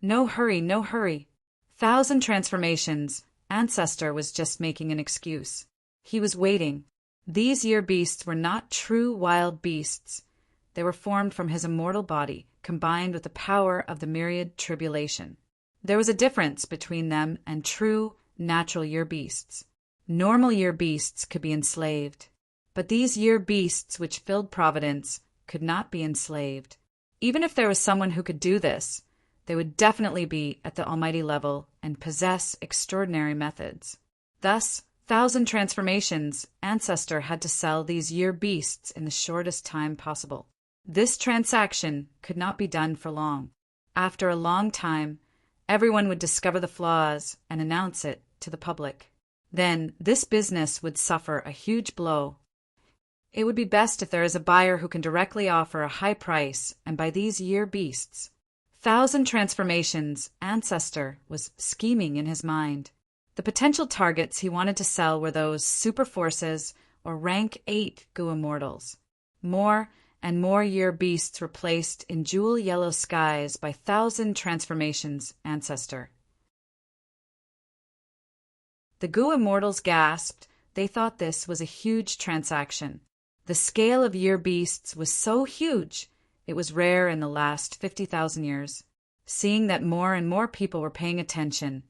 No hurry, no hurry. 1,000 transformations, ancestor was just making an excuse. He was waiting. These year beasts were not true wild beasts. They were formed from his immortal body, combined with the power of the myriad tribulation. There was a difference between them and true, natural year beasts. Normal year beasts could be enslaved, but these year beasts which filled providence could not be enslaved. Even if there was someone who could do this, they would definitely be at the almighty level and possess extraordinary methods. Thus, 1,000 transformations, ancestor had to sell these year beasts in the shortest time possible. This transaction could not be done for long. After a long time, everyone would discover the flaws and announce it to the public. Then this business would suffer a huge blow. It would be best if there is a buyer who can directly offer a high price and buy these year beasts. 1,000 transformations, ancestor was scheming in his mind. The potential targets he wanted to sell were those super forces or rank 8 Gu immortals. More and more year beasts were placed in jewel yellow skies by 1,000 transformations, ancestor. The Gu immortals gasped. They thought this was a huge transaction. The scale of year beasts was so huge, it was rare in the last 50,000 years. Seeing that more and more people were paying attention,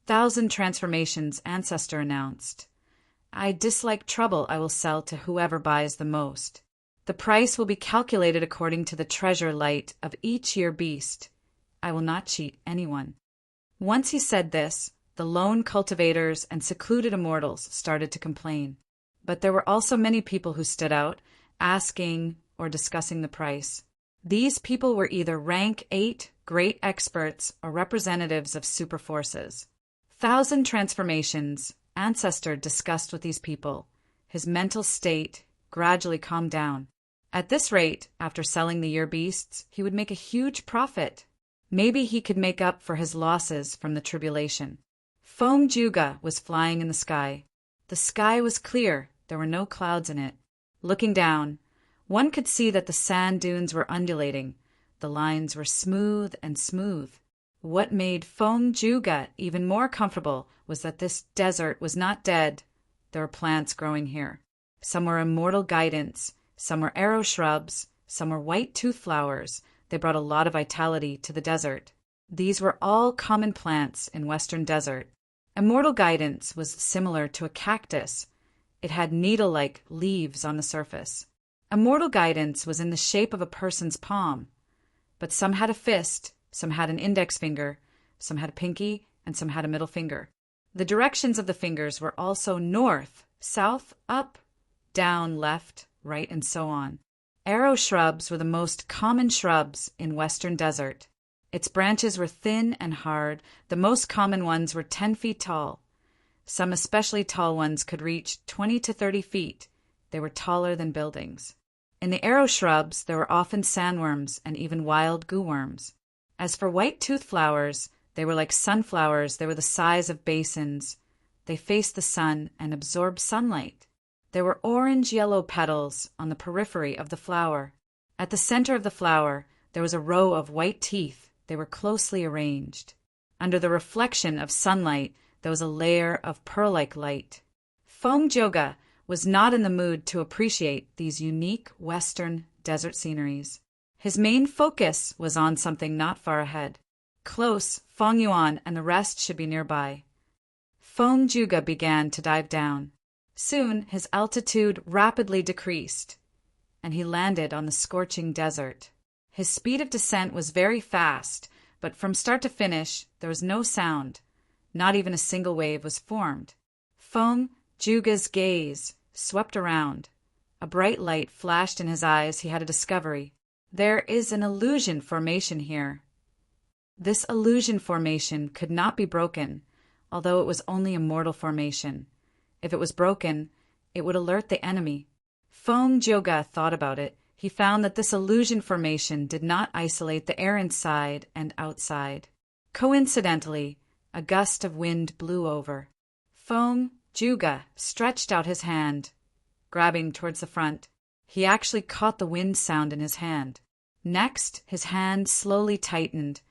1,000 transformations, ancestor announced. I dislike trouble. I will sell to whoever buys the most. The price will be calculated according to the treasure light of each year beast. I will not cheat anyone. Once he said this, the lone cultivators and secluded immortals started to complain. But there were also many people who stood out, asking or discussing the price. These people were either rank 8 great experts or representatives of super forces. 1,000 transformations, ancestor discussed with these people. His mental state gradually calmed down. At this rate, after selling the year beasts, he would make a huge profit. Maybe he could make up for his losses from the tribulation. Foam Juga was flying in the sky. The sky was clear. There were no clouds in it. Looking down, one could see that the sand dunes were undulating. The lines were smooth and smooth. What made Foam Juga even more comfortable was that this desert was not dead. There were plants growing here. Some were immortal guidance, some were arrow shrubs, some were white tooth flowers. They brought a lot of vitality to the desert. These were all common plants in Western Desert. Immortal guidance was similar to a cactus. It had needle-like leaves on the surface. Immortal guidance was in the shape of a person's palm, but some had a fist, some had an index finger, some had a pinky, and some had a middle finger. The directions of the fingers were also north, south, up, down, left, right, and so on. Arrow shrubs were the most common shrubs in Western Desert. Its branches were thin and hard. The most common ones were 10 feet tall. Some especially tall ones could reach 20 to 30 feet. They were taller than buildings. In the arrow shrubs, there were often sandworms and even wild Gu worms. As for white tooth flowers, they were like sunflowers. They were the size of basins. They faced the sun and absorbed sunlight. There were orange-yellow petals on the periphery of the flower. At the center of the flower, there was a row of white teeth. They were closely arranged. Under the reflection of sunlight, there was a layer of pearl-like light. Foam Joga was not in the mood to appreciate these unique Western desert sceneries. His main focus was on something not far ahead. Close, Fong Yuan and the rest should be nearby. Foam Juga began to dive down. Soon, his altitude rapidly decreased, and he landed on the scorching desert. His speed of descent was very fast, but from start to finish, there was no sound. Not even a single wave was formed. Foam Juga's gaze swept around. A bright light flashed in his eyes. He had a discovery. There is an illusion formation here. This illusion formation could not be broken, although it was only a mortal formation. If it was broken, it would alert the enemy. Foam Joga thought about it. He found that this illusion formation did not isolate the air inside and outside. Coincidentally, a gust of wind blew over. Foam Juga stretched out his hand, grabbing towards the front. He actually caught the wind sound in his hand. Next, his hand slowly tightened,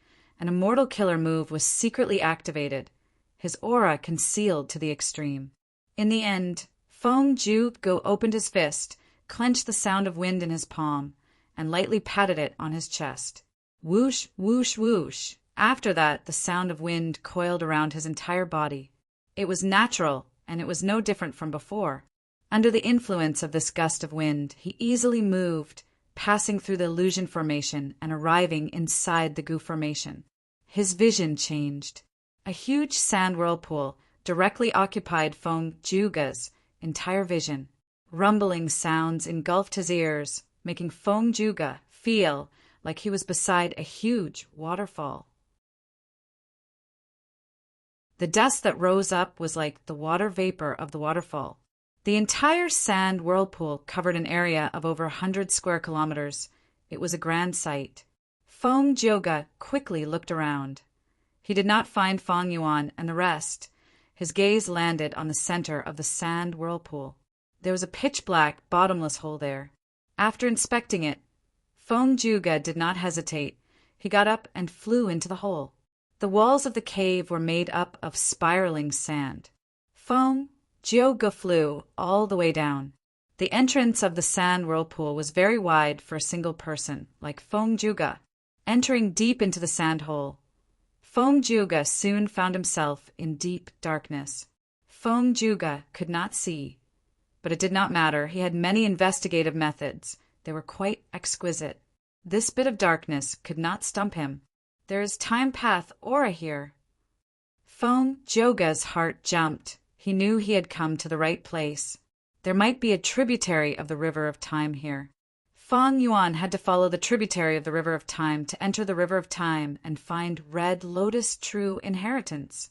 and a mortal killer move was secretly activated, his aura concealed to the extreme. In the end, Feng Juga opened his fist, clenched the sound of wind in his palm, and lightly patted it on his chest. Whoosh, whoosh, whoosh. After that, the sound of wind coiled around his entire body. It was natural, and it was no different from before. Under the influence of this gust of wind, he easily moved, passing through the illusion formation and arriving inside the Gu formation. His vision changed. A huge sand whirlpool directly occupied Feng Juga's entire vision. Rumbling sounds engulfed his ears, making Feng Juga feel like he was beside a huge waterfall. The dust that rose up was like the water vapor of the waterfall. The entire sand whirlpool covered an area of over 100 square kilometers. It was a grand sight. Feng Juga quickly looked around. He did not find Fang Yuan and the rest. His gaze landed on the center of the sand whirlpool. There was a pitch-black, bottomless hole there. After inspecting it, Feng Juga did not hesitate. He got up and flew into the hole. The walls of the cave were made up of spiraling sand. Feng Juga flew all the way down. The entrance of the sand whirlpool was very wide for a single person, like Feng Juga. Entering deep into the sand hole, Feng Juga soon found himself in deep darkness. Feng Juga could not see, but it did not matter. He had many investigative methods. They were quite exquisite. This bit of darkness could not stump him. There is time path aura here. Feng Juga's heart jumped. He knew he had come to the right place. There might be a tributary of the river of time here. Fang Yuan had to follow the tributary of the river of time to enter the river of time and find Red Lotus true inheritance.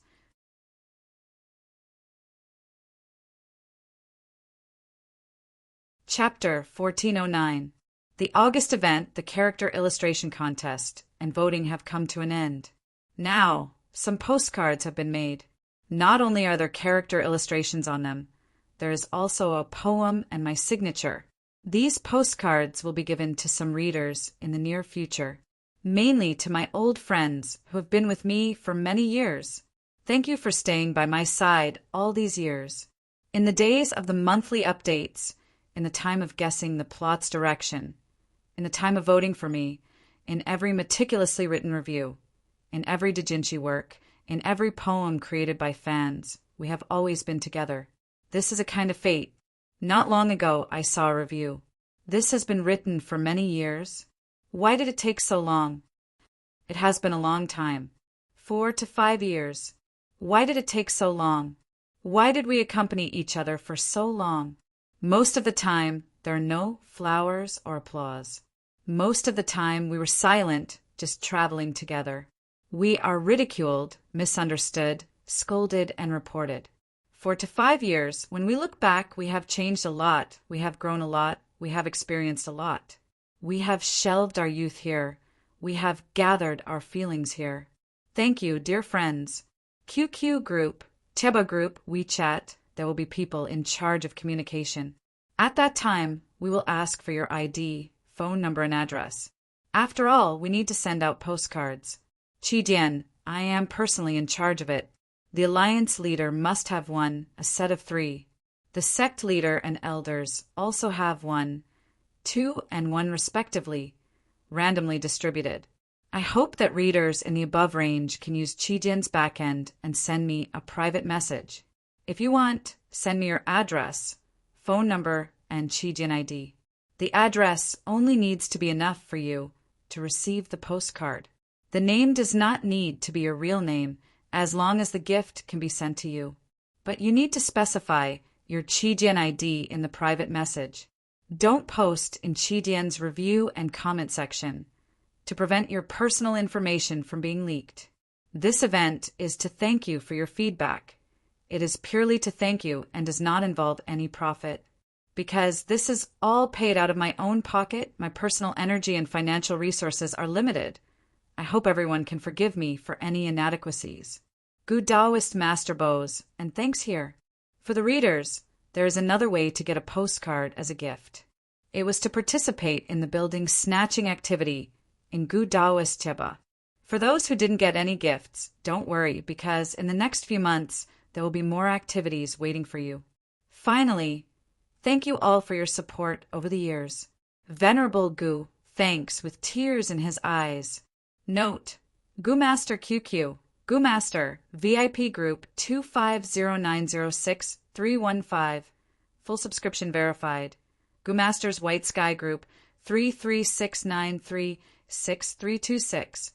Chapter 1409. The August event, the character illustration contest, and voting have come to an end. Now, some postcards have been made. Not only are there character illustrations on them, there is also a poem and my signature. These postcards will be given to some readers in the near future, mainly to my old friends who have been with me for many years. Thank you for staying by my side all these years. In the days of the monthly updates, in the time of guessing the plot's direction, in the time of voting for me, in every meticulously written review, in every doujinshi work, in every poem created by fans, we have always been together. This is a kind of fate. Not long ago, I saw a review. This has been written for many years. Why did it take so long? It has been a long time. 4 to 5 years. Why did it take so long? Why did we accompany each other for so long? Most of the time, there are no flowers or applause. Most of the time, we were silent, just traveling together. We are ridiculed, misunderstood, scolded, and reported. 4 to 5 years, when we look back, we have changed a lot, we have grown a lot, we have experienced a lot. We have shelved our youth here. We have gathered our feelings here. Thank you, dear friends. QQ group, Teba group, WeChat, there will be people in charge of communication. At that time, we will ask for your ID, phone number, and address. After all, we need to send out postcards. Qijian, I am personally in charge of it. The alliance leader must have one, a set of 3. The sect leader and elders also have 1, 2, and 1 respectively, randomly distributed. I hope that readers in the above range can use Qijian's backend and send me a private message. If you want, send me your address, phone number, and Qijian ID. The address only needs to be enough for you to receive the postcard. The name does not need to be your real name as long as the gift can be sent to you. But you need to specify your Qijian ID in the private message. Don't post in Qijian's review and comment section to prevent your personal information from being leaked. This event is to thank you for your feedback. It is purely to thank you and does not involve any profit. Because this is all paid out of my own pocket, my personal energy and financial resources are limited. I hope everyone can forgive me for any inadequacies. Good Taoist Master Bows, and thanks here. For the readers, there is another way to get a postcard as a gift. It was to participate in the building snatching activity in Gu Daoist Cheba. For those who didn't get any gifts, don't worry, because in the next few months, there will be more activities waiting for you. Finally, thank you all for your support over the years. Venerable Gu thanks with tears in his eyes. Note: Gu Master QQ, Gu Master, VIP Group 250906315, full subscription verified. Gu Master's White Sky Group 336936326.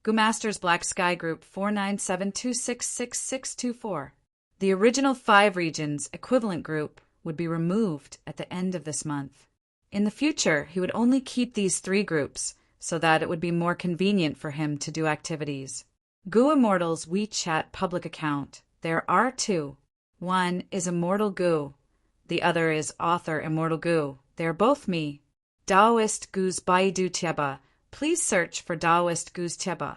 Gu Master's Black Sky Group 497266624. The original 5 regions equivalent group would be removed at the end of this month. In the future, he would only keep these 3 groups so that it would be more convenient for him to do activities. Gu Immortal's WeChat public account. There are 2. One is Immortal Gu. The other is Author Immortal Gu. They are both me. Daoist Gu's Baidu Tieba. Please search for Daoist Gu's Tieba.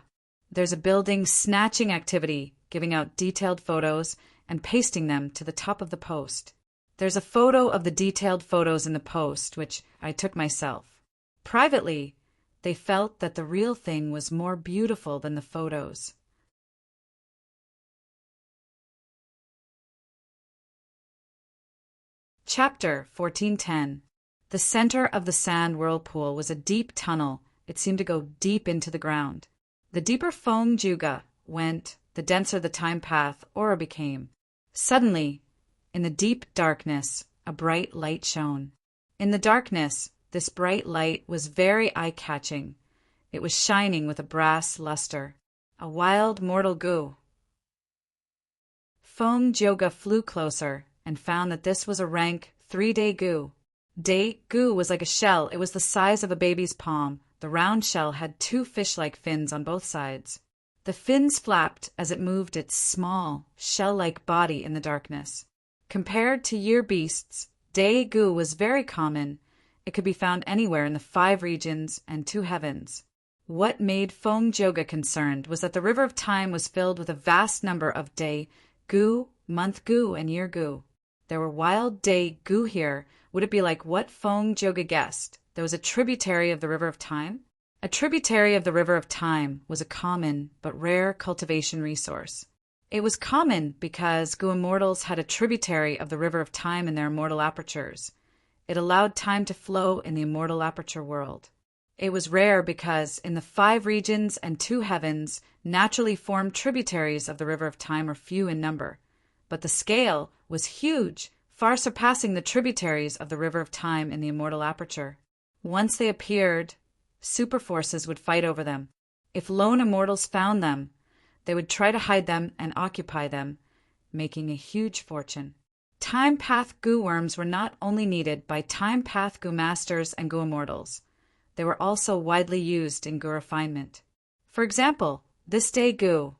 There's a building snatching activity, giving out detailed photos and pasting them to the top of the post. There's a photo of the detailed photos in the post, which I took myself. Privately, they felt that the real thing was more beautiful than the photos. Chapter 1410. The center of the sand whirlpool was a deep tunnel. It seemed to go deep into the ground. The deeper Feng Juga went, the denser the time path aura became. Suddenly, in the deep darkness, a bright light shone. In the darkness, this bright light was very eye-catching. It was shining with a brass luster. A wild mortal Gu. Feng Juga flew closer and found that this was a rank 3-day Gu. Day Gu was like a shell. It was the size of a baby's palm. The round shell had 2 fish-like fins on both sides. The fins flapped as it moved its small, shell-like body in the darkness. Compared to year beasts, Day Gu was very common. It could be found anywhere in the 5 regions and 2 heavens. What made Feng Joga concerned was that the river of time was filled with a vast number of Day Gu, Month Gu, and Year Gu. There were wild Day Gu here. Would it be like what Feng Joga guessed? There was a tributary of the river of time? A tributary of the river of time was a common but rare cultivation resource. It was common because Gu Immortals had a tributary of the river of time in their immortal apertures. It allowed time to flow in the immortal aperture world. It was rare because in the 5 regions and 2 heavens, naturally formed tributaries of the river of time are few in number. But the scale was huge, far surpassing the tributaries of the river of time in the immortal aperture. Once they appeared, superforces would fight over them. If lone immortals found them, they would try to hide them and occupy them, making a huge fortune. Time Path Gu worms were not only needed by Time Path Gu masters and Gu immortals, they were also widely used in Gu refinement. For example, this Day Gu,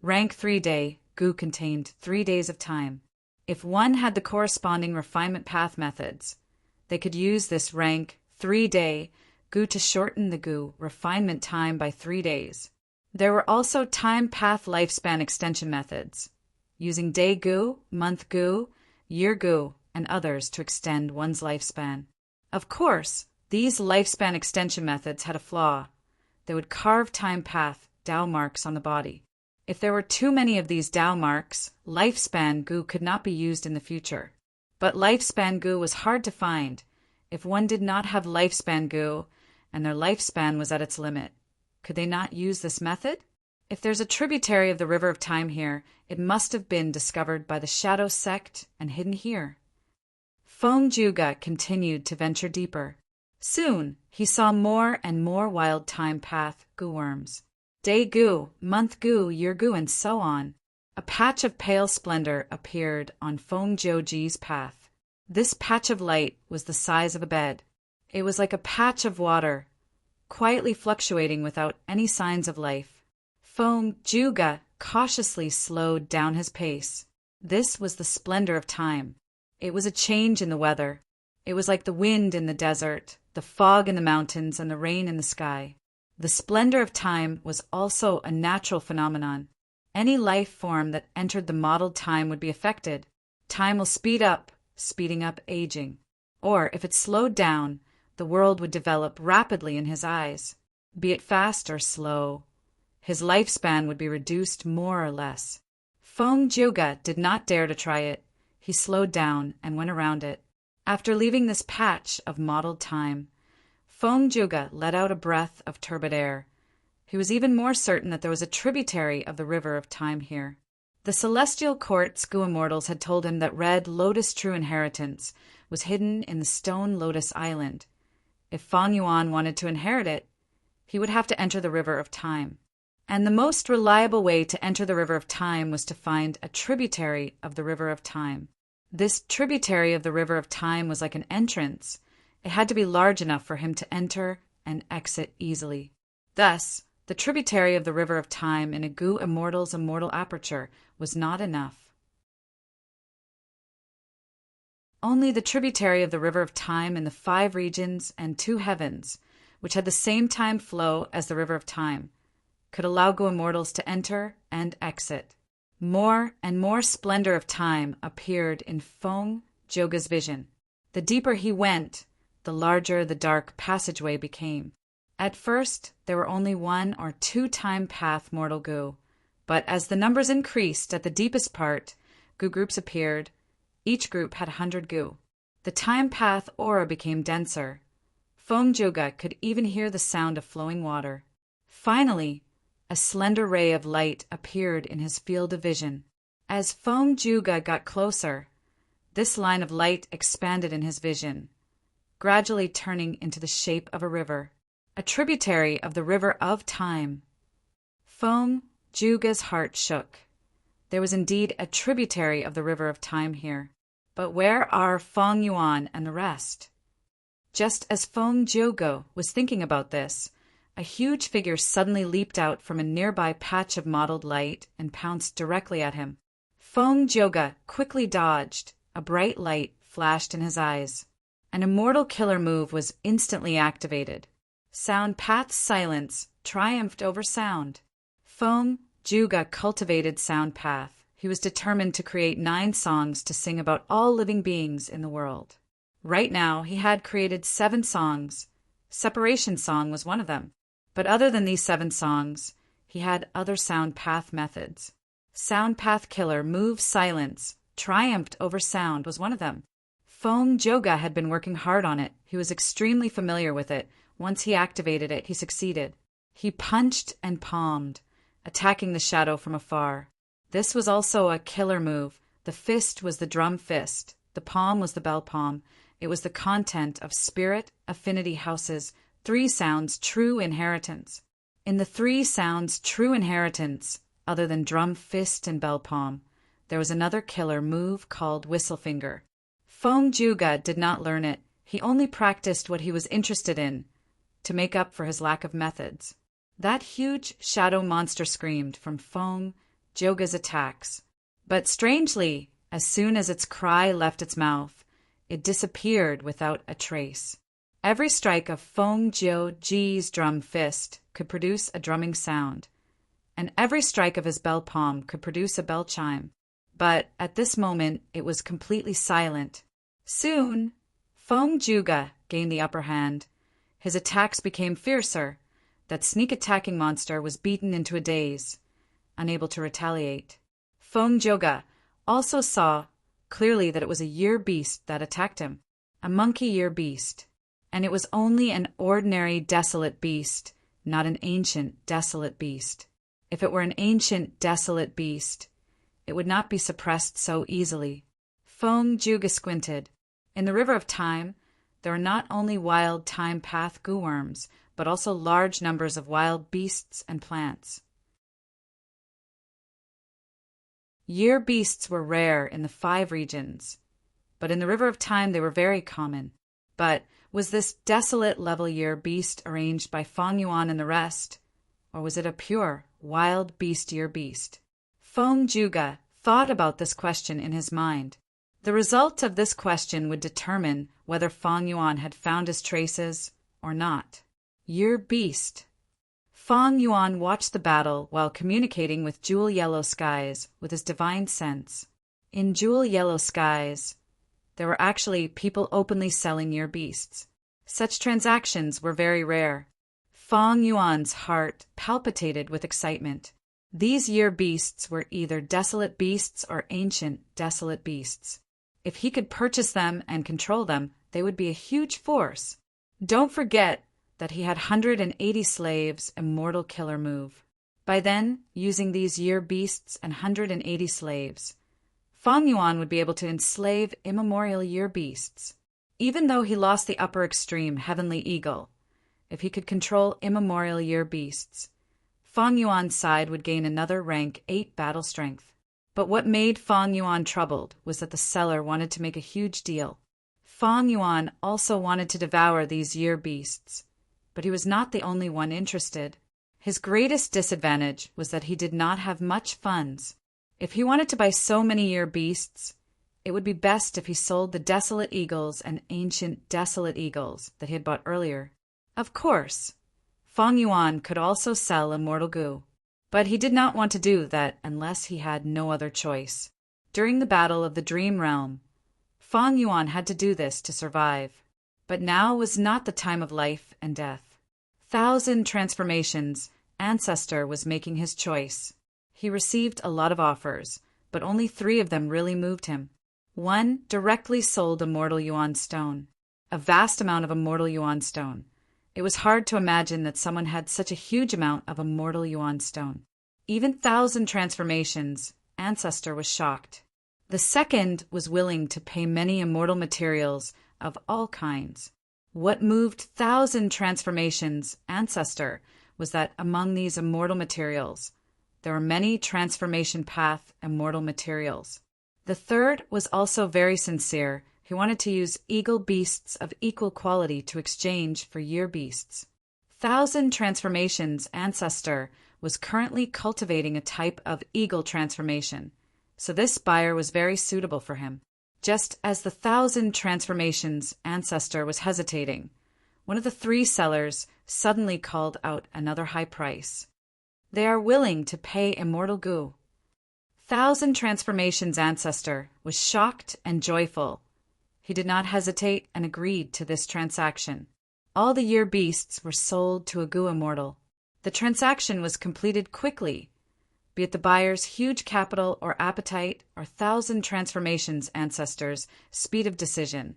rank 3 Day Gu contained 3 days of time. If one had the corresponding refinement path methods, they could use this rank 3 Day Gu to shorten the Gu refinement time by 3 days. There were also time path lifespan extension methods, using Day Gu, Month Gu, Year Gu, and others to extend one's lifespan. Of course, these lifespan extension methods had a flaw. They would carve time path Dao marks on the body. If there were too many of these Dao marks, lifespan Gu could not be used in the future. But lifespan Gu was hard to find. If one did not have lifespan Gu, and their lifespan was at its limit, could they not use this method? If there's a tributary of the river of time here, it must have been discovered by the Shadow Sect and hidden here. Feng Juga continued to venture deeper. Soon, he saw more and more wild time path Gu worms. Day Gu, Month Gu, Year Gu, and so on. A patch of pale splendor appeared on Feng Joji's path. This patch of light was the size of a bed. It was like a patch of water, quietly fluctuating without any signs of life. Feng Juga cautiously slowed down his pace. This was the splendor of time. It was a change in the weather. It was like the wind in the desert, the fog in the mountains, and the rain in the sky. The splendor of time was also a natural phenomenon. Any life form that entered the modeled time would be affected. Time will speed up, speeding up aging. Or, if it slowed down, the world would develop rapidly in his eyes. Be it fast or slow, his lifespan would be reduced more or less. Feng Jiuge did not dare to try it. He slowed down and went around it. After leaving this patch of mottled time, Feng Jiuge let out a breath of turbid air. He was even more certain that there was a tributary of the river of time here. The celestial court's Gu immortals had told him that red lotus true inheritance was hidden in the stone lotus island. If Feng Yuan wanted to inherit it, he would have to enter the river of time. And the most reliable way to enter the river of time was to find a tributary of the river of time. This tributary of the river of time was like an entrance. It had to be large enough for him to enter and exit easily. Thus, the tributary of the river of time in a Gu immortal's immortal aperture was not enough. Only the tributary of the river of time in the 5 regions and 2 heavens, which had the same time flow as the river of time, could allow Gu immortals to enter and exit. More and more splendor of time appeared in Feng Jiuge's vision. The deeper he went, the larger the dark passageway became. At first, there were only 1 or 2 time path mortal Gu, but as the numbers increased at the deepest part, Gu groups appeared. Each group had 100 Gu. The time path aura became denser. Feng Jiuge could even hear the sound of flowing water. Finally, a slender ray of light appeared in his field of vision. As Feng Jiuge got closer, this line of light expanded in his vision, gradually turning into the shape of a river, a tributary of the river of time. Feng Jiuge's heart shook. There was indeed a tributary of the river of time here. But where are Feng Yuan and the rest? Just as Feng Jiuge was thinking about this, a huge figure suddenly leaped out from a nearby patch of mottled light and pounced directly at him. Feng Jiuge quickly dodged. A bright light flashed in his eyes. An immortal killer move was instantly activated. Sound Path's silence triumphed over sound. Feng Jiuge cultivated Sound Path. He was determined to create 9 songs to sing about all living beings in the world. Right now, he had created 7 songs. Separation Song was one of them. But other than these 7 songs, he had other Sound Path methods. Sound Path Killer Move Silence triumphed over sound was one of them. Feng Jiuge had been working hard on it. He was extremely familiar with it. Once he activated it, he succeeded. He punched and palmed, attacking the shadow from afar. This was also a killer move. The fist was the drum fist. The palm was the bell palm. It was the content of Spirit Affinity House's 3 sounds true inheritance. In the 3 sounds true inheritance, other than drum fist and bell palm, there was another killer move called whistle finger. Feng Jiuge did not learn it. He only practiced what he was interested in to make up for his lack of methods. That huge shadow monster screamed from Feng Jiuge's attacks. But strangely, as soon as its cry left its mouth, it disappeared without a trace. Every strike of Feng Jiuge's drum fist could produce a drumming sound, and every strike of his bell palm could produce a bell chime. But at this moment, it was completely silent. Soon, Feng Jiuge gained the upper hand. His attacks became fiercer. That sneak-attacking monster was beaten into a daze, unable to retaliate. Feng Jiuge also saw clearly that it was a year beast that attacked him, a monkey-year beast. And it was only an ordinary desolate beast, not an ancient desolate beast. If it were an ancient desolate beast, it would not be suppressed so easily. Feng Jiuge squinted. In the river of time, there are not only wild time path Gu worms, but also large numbers of wild beasts and plants. Year beasts were rare in the 5 regions, but in the river of time they were very common. But was this desolate level year beast arranged by Feng Yuan and the rest, or was it a pure, wild beast year beast? Feng Jiuge thought about this question in his mind. The result of this question would determine whether Feng Yuan had found his traces or not. Year beast. Feng Yuan watched the battle while communicating with jewel-yellow skies with his divine sense. In jewel yellow skies, there were actually people openly selling year beasts. Such transactions were very rare. Feng Yuan's heart palpitated with excitement. These year beasts were either desolate beasts or ancient desolate beasts. If he could purchase them and control them, they would be a huge force. Don't forget that he had 180 slaves, immortal killer move. By then, using these year beasts and 180 slaves, Feng Yuan would be able to enslave immemorial year beasts. Even though he lost the upper extreme, Heavenly Eagle, if he could control immemorial year beasts, Feng Yuan's side would gain another rank 8 battle strength. But what made Feng Yuan troubled was that the seller wanted to make a huge deal. Feng Yuan also wanted to devour these year beasts, but he was not the only one interested. His greatest disadvantage was that he did not have much funds. If he wanted to buy so many year beasts, it would be best if he sold the desolate eagles and ancient desolate eagles that he had bought earlier. Of course, Feng Yuan could also sell immortal goo, but he did not want to do that unless he had no other choice. During the Battle of the Dream Realm, Feng Yuan had to do this to survive. But now was not the time of life and death. 1,000 transformations, Ancestor was making his choice. He received a lot of offers, but only 3 of them really moved him. One directly sold Immortal Yuan Stone, a vast amount of Immortal Yuan Stone. It was hard to imagine that someone had such a huge amount of Immortal Yuan Stone. Even 1,000 transformations, Ancestor was shocked. The second was willing to pay many immortal materials of all kinds. What moved 1,000 transformations, Ancestor, was that among these immortal materials, there were many transformation path immortal materials. The third was also very sincere. He wanted to use eagle beasts of equal quality to exchange for year beasts. 1,000 transformations Ancestor was currently cultivating a type of eagle transformation, so this buyer was very suitable for him. Just as the 1,000 transformations Ancestor was hesitating, one of the 3 sellers suddenly called out another high price. They are willing to pay immortal goo. 1,000 transformations Ancestor was shocked and joyful. He did not hesitate and agreed to this transaction. All the year beasts were sold to a goo immortal. The transaction was completed quickly, be it the buyer's huge capital or appetite or 1,000 transformations Ancestor's speed of decision.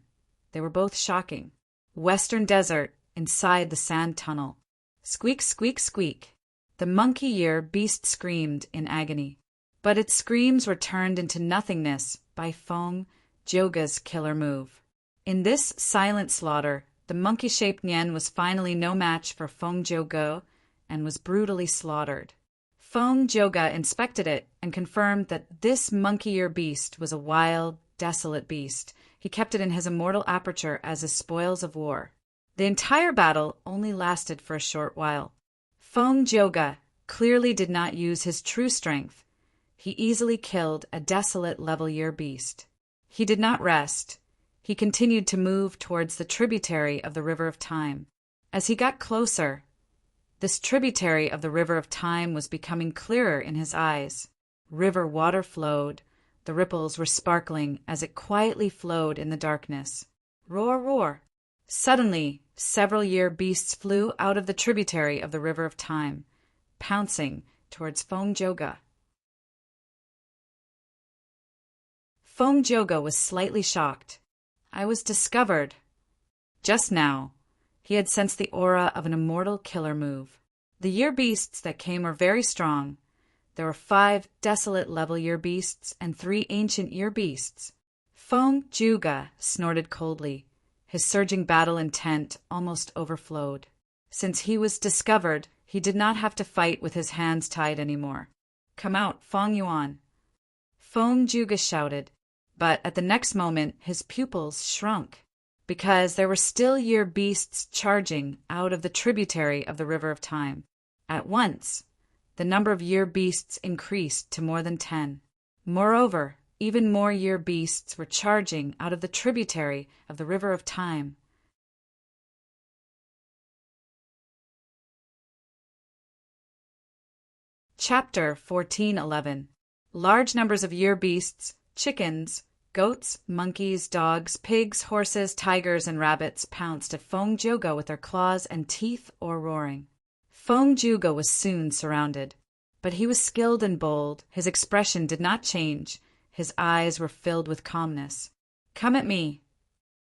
They were both shocking. Western desert, inside the sand tunnel. Squeak, squeak, squeak. The monkey year beast screamed in agony. But its screams were turned into nothingness by Feng Joga's killer move. In this silent slaughter, the monkey-shaped Nian was finally no match for Feng Joga and was brutally slaughtered. Feng Joga inspected it and confirmed that this monkey-ear beast was a wild, desolate beast. He kept it in his immortal aperture as his spoils of war. The entire battle only lasted for a short while. Feng Joga clearly did not use his true strength. He easily killed a desolate level-year beast. He did not rest. He continued to move towards the tributary of the River of Time. As he got closer, this tributary of the River of Time was becoming clearer in his eyes. River water flowed. The ripples were sparkling as it quietly flowed in the darkness. Roar, roar. Suddenly, several year beasts flew out of the tributary of the River of Time, pouncing towards Feng Joga. Feng Joga was slightly shocked. I was discovered. Just now, he had sensed the aura of an immortal killer move. The year beasts that came were very strong. There were 5 desolate level year beasts and 3 ancient year beasts. Feng Joga snorted coldly. His surging battle intent almost overflowed. Since he was discovered, he did not have to fight with his hands tied anymore. Come out, Feng Yuan. Feng Joga shouted, but at the next moment his pupils shrunk, because there were still year beasts charging out of the tributary of the River of Time. At once, the number of year beasts increased to more than 10. Moreover, even more year beasts were charging out of the tributary of the River of Time. Chapter 14:11. Large numbers of year beasts Chickens, goats, monkeys, dogs, pigs, horses, tigers, and rabbits pounced at Feng Joga with their claws and teeth or roaring. Feng Joga was soon surrounded. But he was skilled and bold. His expression did not change. His eyes were filled with calmness. "Come at me,"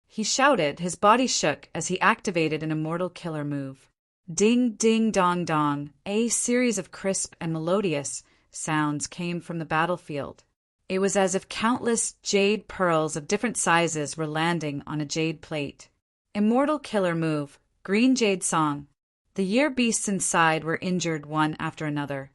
he shouted. His body shook as he activated an immortal killer move. Ding, ding, dong, dong. A series of crisp and melodious sounds came from the battlefield. It was as if countless jade pearls of different sizes were landing on a jade plate. Immortal killer move, green jade song. The year beasts inside were injured one after another.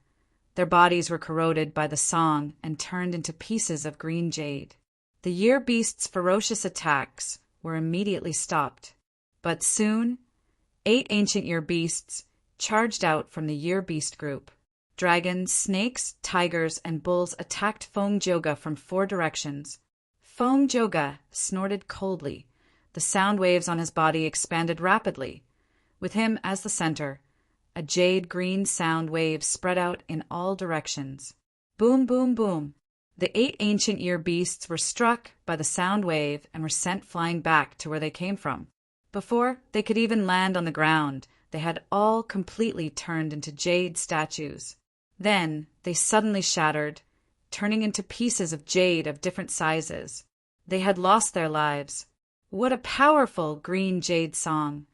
Their bodies were corroded by the song and turned into pieces of green jade. The year beasts' ferocious attacks were immediately stopped. But soon, 8 ancient year beasts charged out from the year beast group. Dragons, snakes, tigers, and bulls attacked Feng Joga from 4 directions. Feng Joga snorted coldly. The sound waves on his body expanded rapidly. With him as the center, a jade-green sound wave spread out in all directions. Boom, boom, boom. The 8 ancient year beasts were struck by the sound wave and were sent flying back to where they came from. Before they could even land on the ground, they had all completely turned into jade statues. Then they suddenly shattered, turning into pieces of jade of different sizes. They had lost their lives. What a powerful green jade song!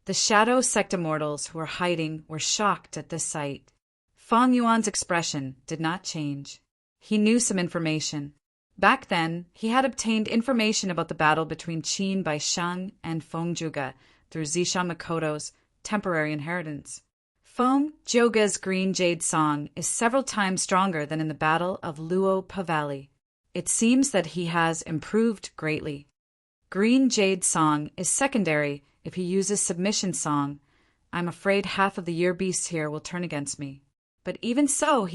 The shadow sect immortals who were hiding were shocked at this sight. Feng Yuan's expression did not change. He knew some information. Back then, he had obtained information about the battle between Qin Baisheng and Feng Joga through Zishan Makoto's temporary inheritance. Feng Joga's green jade song is several times stronger than in the Battle of Luo Pa Valley. It seems that he has improved greatly. Green jade song is secondary. If he uses submission song, I'm afraid half of the year beasts here will turn against me. But even so,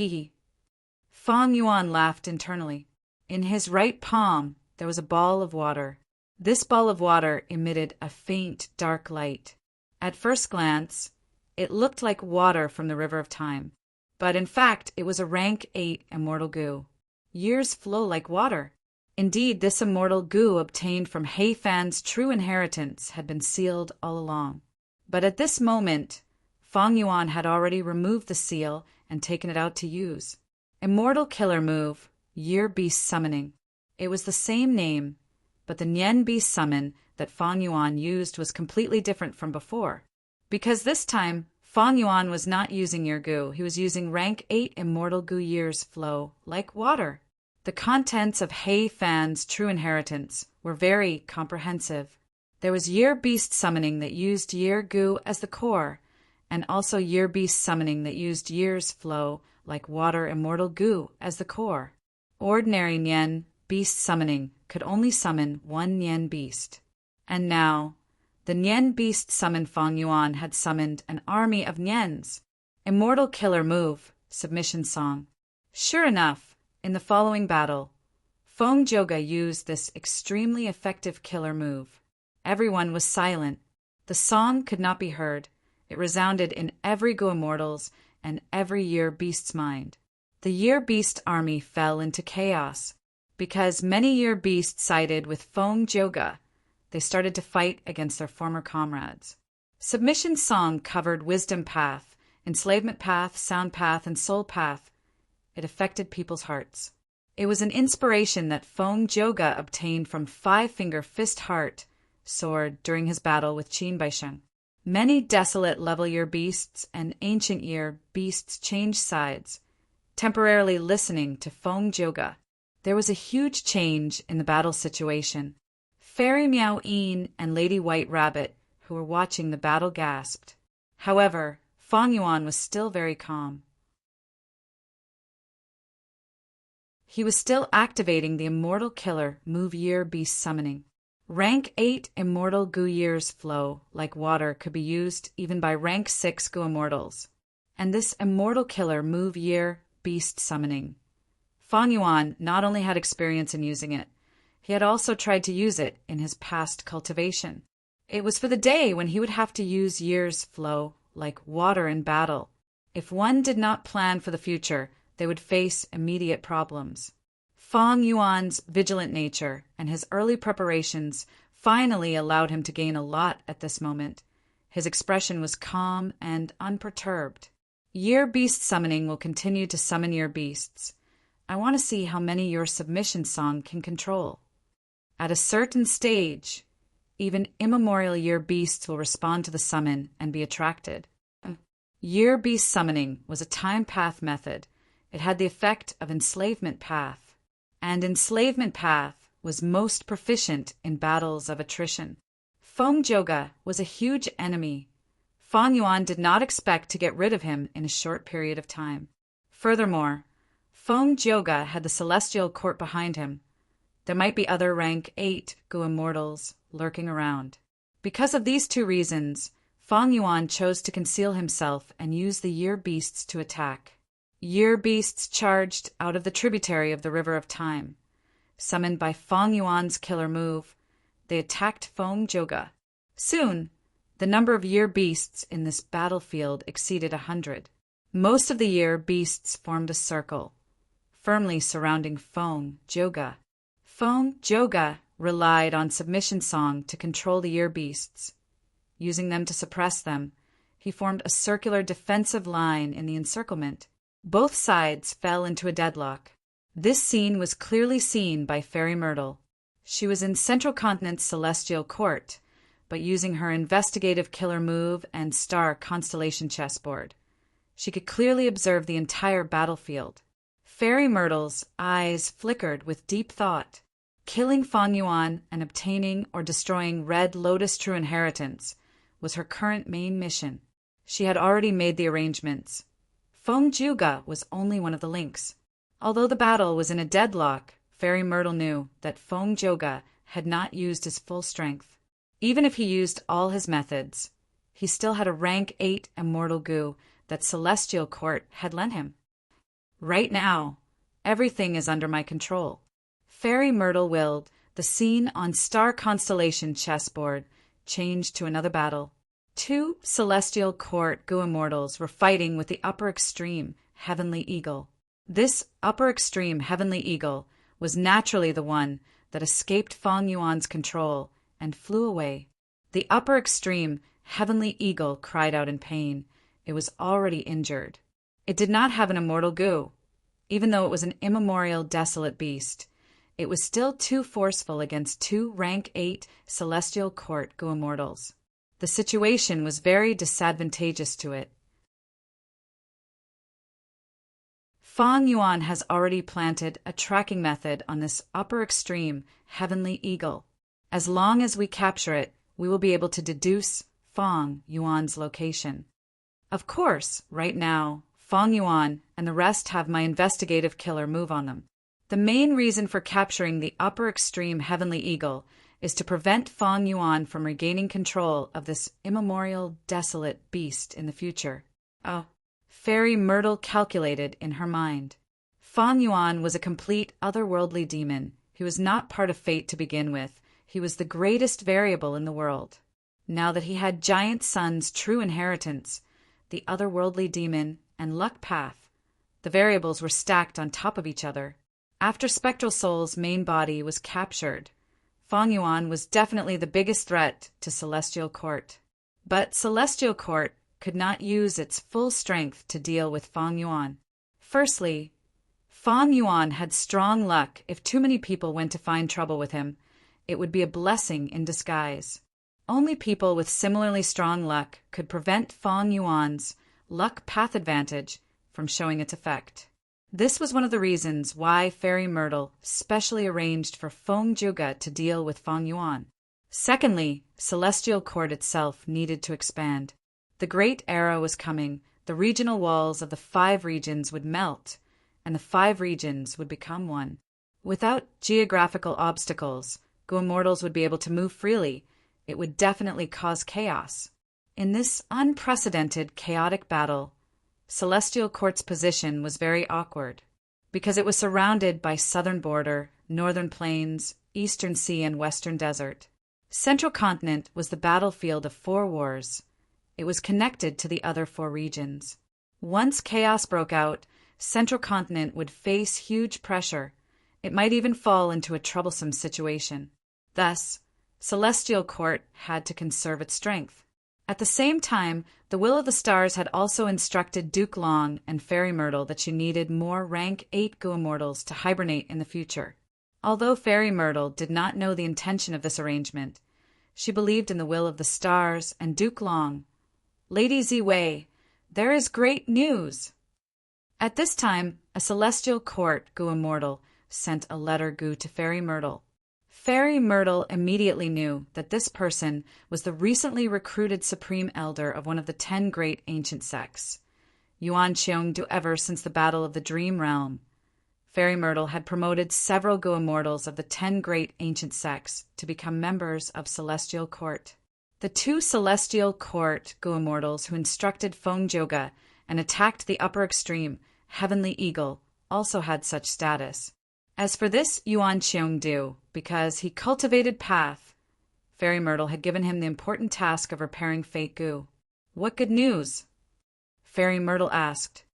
Feng Yuan laughed internally. In his right palm, there was a ball of water. This ball of water emitted a faint, dark light. At first glance, it looked like water from the river of time. But in fact, it was a rank 8 immortal goo. Years flow like water. Indeed, this immortal goo obtained from He Fan's true inheritance had been sealed all along. But at this moment, Feng Yuan had already removed the seal and taken it out to use. Immortal killer move, Year Beast Summoning. It was the same name, but the Nian Beast summon that Feng Yuan used was completely different from before. Because this time, Feng Yuan was not using year goo, he was using rank 8 immortal goo years flow like water. The contents of He Fan's true inheritance were very comprehensive. There was year beast summoning that used year goo as the core, and also year beast summoning that used year's flow like water immortal goo as the core. Ordinary Nian beast summoning could only summon 1 Nian beast. And now, the Nian beast summoned Feng Yuan had summoned an army of Nians. Immortal killer move, submission song. Sure enough, in the following battle, Feng Joga used this extremely effective killer move. Everyone was silent. The song could not be heard. It resounded in every Go Immortal's and every Year Beast's mind. The Year Beast army fell into chaos. Because many Year Beasts sided with Feng Joga, they started to fight against their former comrades. Submission song covered wisdom path, enslavement path, sound path, and soul path. It affected people's hearts. It was an inspiration that Feng Joga obtained from Five-Finger Fist Heart sword during his battle with Qin Baisheng. Many desolate level year beasts and ancient year beasts changed sides, temporarily listening to Feng Joga. There was a huge change in the battle situation. Fairy Meow Een and Lady White Rabbit, who were watching the battle, gasped. However, Feng Yuan was still very calm. He was still activating the Immortal Killer Move Year Beast Summoning. Rank 8 Immortal Goo Years flow, like water, could be used even by rank 6 Goo Immortals. And this Immortal Killer Move Year Beast Summoning. Feng Yuan not only had experience in using it, he had also tried to use it in his past cultivation. It was for the day when he would have to use years flow like water in battle. If one did not plan for the future, they would face immediate problems. Feng Yuan's vigilant nature and his early preparations finally allowed him to gain a lot at this moment. His expression was calm and unperturbed. Year beast summoning will continue to summon year beasts. I want to see how many your submission song can control. At a certain stage, even immemorial year beasts will respond to the summon and be attracted. Year beast summoning was a time path method. It had the effect of enslavement path, and enslavement path was most proficient in battles of attrition. Feng Zhouge was a huge enemy. Feng Yuan did not expect to get rid of him in a short period of time. Furthermore, Feng Zhouge had the celestial court behind him. There might be other rank 8 Gu immortals lurking around. Because of these two reasons, Feng Yuan chose to conceal himself and use the year beasts to attack. Year beasts charged out of the tributary of the River of Time. Summoned by Feng Yuan's killer move, they attacked Feng Zhouge. Soon, the number of year beasts in this battlefield exceeded 100. Most of the year beasts formed a circle, firmly surrounding Feng Zhouge. Feng Zhouge relied on submission song to control the year beasts. Using them to suppress them, he formed a circular defensive line in the encirclement. Both sides fell into a deadlock. This scene was clearly seen by Fairy Myrtle. She was in Central Continent's celestial court, but using her investigative killer move and star constellation chessboard. She could clearly observe the entire battlefield. Fairy Myrtle's eyes flickered with deep thought. Killing Feng Yuan and obtaining or destroying Red Lotus True Inheritance was her current main mission. She had already made the arrangements. Feng Zhouge was only one of the links. Although the battle was in a deadlock, Fairy Myrtle knew that Feng Zhouge had not used his full strength. Even if he used all his methods, he still had a rank 8 immortal Gu that Celestial Court had lent him. Right now, everything is under my control. Fairy Myrtle willed the scene on Star Constellation chessboard changed to another battle. 2 Celestial Court Gu immortals were fighting with the upper extreme Heavenly Eagle. This upper extreme Heavenly Eagle was naturally the one that escaped Feng Yuan's control and flew away. The upper extreme Heavenly Eagle cried out in pain. It was already injured. It did not have an immortal Gu. Even though it was an immemorial desolate beast, it was still too forceful against 2 rank 8 Celestial Court Gu immortals. The situation was very disadvantageous to it. Feng Yuan has already planted a tracking method on this upper extreme Heavenly Eagle. As long as we capture it, we will be able to deduce Feng Yuan's location. Of course, right now, Feng Yuan and the rest have my investigative killer move on them. The main reason for capturing the upper extreme Heavenly Eagle is to prevent Feng Yuan from regaining control of this immemorial desolate beast in the future. Oh, Fairy Myrtle calculated in her mind. Feng Yuan was a complete otherworldly demon. He was not part of fate to begin with. He was the greatest variable in the world. Now that he had Giant Sun's true inheritance, the otherworldly demon, and luck path, the variables were stacked on top of each other. After Spectral Soul's main body was captured, Feng Yuan was definitely the biggest threat to Celestial Court. But Celestial Court could not use its full strength to deal with Feng Yuan. Firstly, Feng Yuan had strong luck. If too many people went to find trouble with him, it would be a blessing in disguise. Only people with similarly strong luck could prevent Feng Yuan's luck path advantage from showing its effect. This was one of the reasons why Fairy Myrtle specially arranged for Feng Zhouge to deal with Feng Yuan. Secondly, Celestial Court itself needed to expand. The Great Era was coming. The regional walls of the 5 regions would melt, and the 5 regions would become one. Without geographical obstacles, Gu immortals would be able to move freely. It would definitely cause chaos. In this unprecedented chaotic battle, Celestial Court's position was very awkward, because it was surrounded by southern border, northern plains, eastern sea, and western desert. Central Continent was the battlefield of 4 wars. It was connected to the other 4 regions. Once chaos broke out, Central Continent would face huge pressure. It might even fall into a troublesome situation. Thus, Celestial Court had to conserve its strength. At the same time, the Will of the Stars had also instructed Duke Long and Fairy Myrtle that she needed more rank 8 Goo Immortals to hibernate in the future. Although Fairy Myrtle did not know the intention of this arrangement, she believed in the Will of the Stars and Duke Long. Lady Ziwei, there is great news! At this time, a Celestial Court Goo Immortal sent a letter Goo to Fairy Myrtle. Fairy Myrtle immediately knew that this person was the recently recruited Supreme Elder of one of the 10 great ancient sects, Yuan Cheongdu. Ever since the Battle of the Dream Realm, Fairy Myrtle had promoted several Goo Immortals of the 10 great ancient sects to become members of Celestial Court. The 2 Celestial Court Goo Immortals who instructed Feng Joga and attacked the upper extreme, Heavenly Eagle, also had such status. As for this Yuan Cheongdu, because he cultivated Path, Fairy Myrtle had given him the important task of repairing Fate Goo. What good news? Fairy Myrtle asked.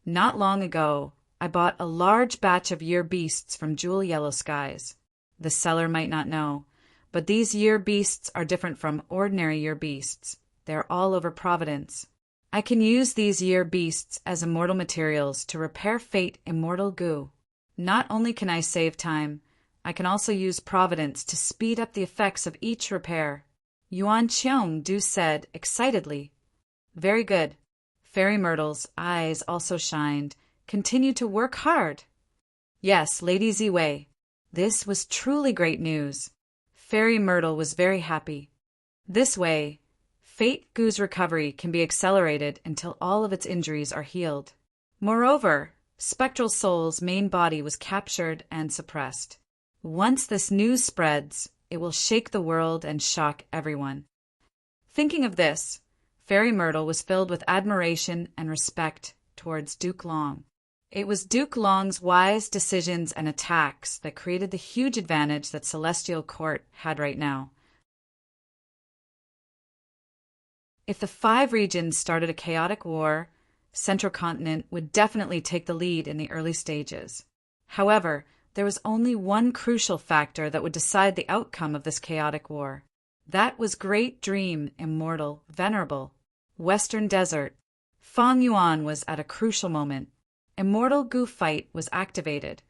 Not long ago, I bought a large batch of year beasts from Jewel Yellow Skies. The seller might not know, but these year beasts are different from ordinary year beasts. They are all over Providence. I can use these year beasts as immortal materials to repair Fate Immortal Goo. Not only can I save time, I can also use Providence to speed up the effects of each repair. Yuan Cheongdu said excitedly. Very good. Fairy Myrtle's eyes also shined. Continue to work hard. Yes, Lady Ziwei. This was truly great news. Fairy Myrtle was very happy. This way, Fate Goo's recovery can be accelerated until all of its injuries are healed. Moreover, Spectral Soul's main body was captured and suppressed. Once this news spreads, it will shake the world and shock everyone. Thinking of this, Fairy Myrtle was filled with admiration and respect towards Duke Long. It was Duke Long's wise decisions and attacks that created the huge advantage that Celestial Court had right now. If the 5 regions started a chaotic war, Central Continent would definitely take the lead in the early stages. However, there was only one crucial factor that would decide the outcome of this chaotic war. That was Great Dream Immortal Venerable. Western Desert. Fang Yuan was at a crucial moment. Immortal Goo Fight was activated.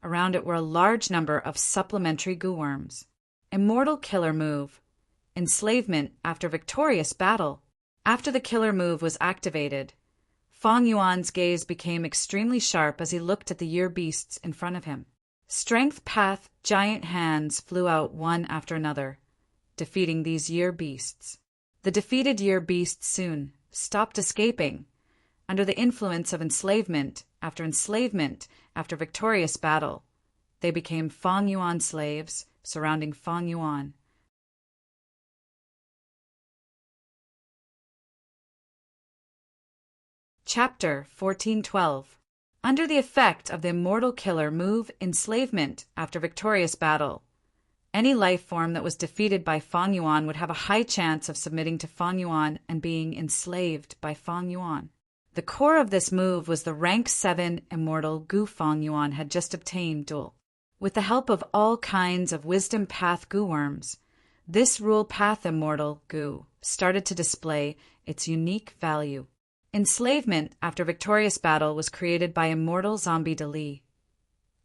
Around it were a large number of supplementary Goo Worms. Immortal Killer Move. Enslavement after victorious battle. After the killer move was activated, Fang Yuan's gaze became extremely sharp as he looked at the year beasts in front of him. Strength Path giant hands flew out one after another, defeating these year beasts. The defeated year beasts soon stopped escaping. Under the influence of enslavement after victorious battle, they became Fang Yuan slaves surrounding Fang Yuan. Chapter 1412. Under the effect of the Immortal Killer Move Enslavement after victorious battle, any life form that was defeated by Fang Yuan would have a high chance of submitting to Fang Yuan and being enslaved by Fang Yuan. The core of this move was the rank 7 Immortal Goo Fang Yuan had just obtained duel. With the help of all kinds of Wisdom Path Goo Worms, this Rule Path Immortal Goo started to display its unique value. Enslavement after victorious battle was created by Immortal Zombie Dali.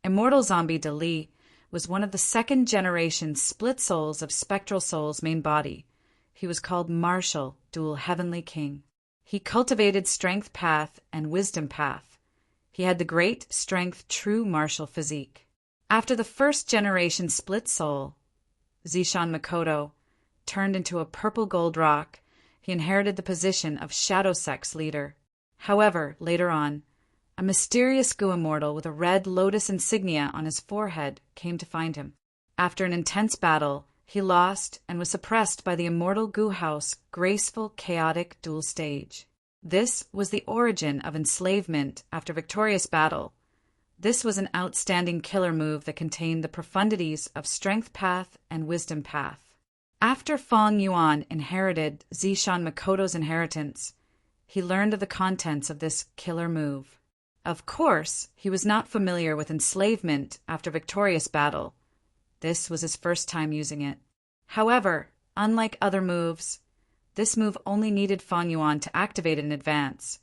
Immortal Zombie Dali was one of the 2nd-generation split souls of Spectral Soul's main body. He was called Martial Dual Heavenly King. He cultivated Strength Path and Wisdom Path. He had the great strength true martial physique. After the 1st-generation split soul, Zishan Makoto, turned into a purple gold rock, he inherited the position of Shadow Sect's leader. However, later on, a mysterious Goo Immortal with a red lotus insignia on his forehead came to find him. After an intense battle, he lost and was suppressed by the Immortal Goo House graceful, chaotic dual stage. This was the origin of enslavement after victorious battle. This was an outstanding killer move that contained the profundities of Strength Path and Wisdom Path. After Fang Yuan inherited Zishan Makoto's inheritance, he learned of the contents of this killer move. Of course, he was not familiar with enslavement after victorious battle. This was his first time using it. However, unlike other moves, this move only needed Feng Yuan to activate in advance,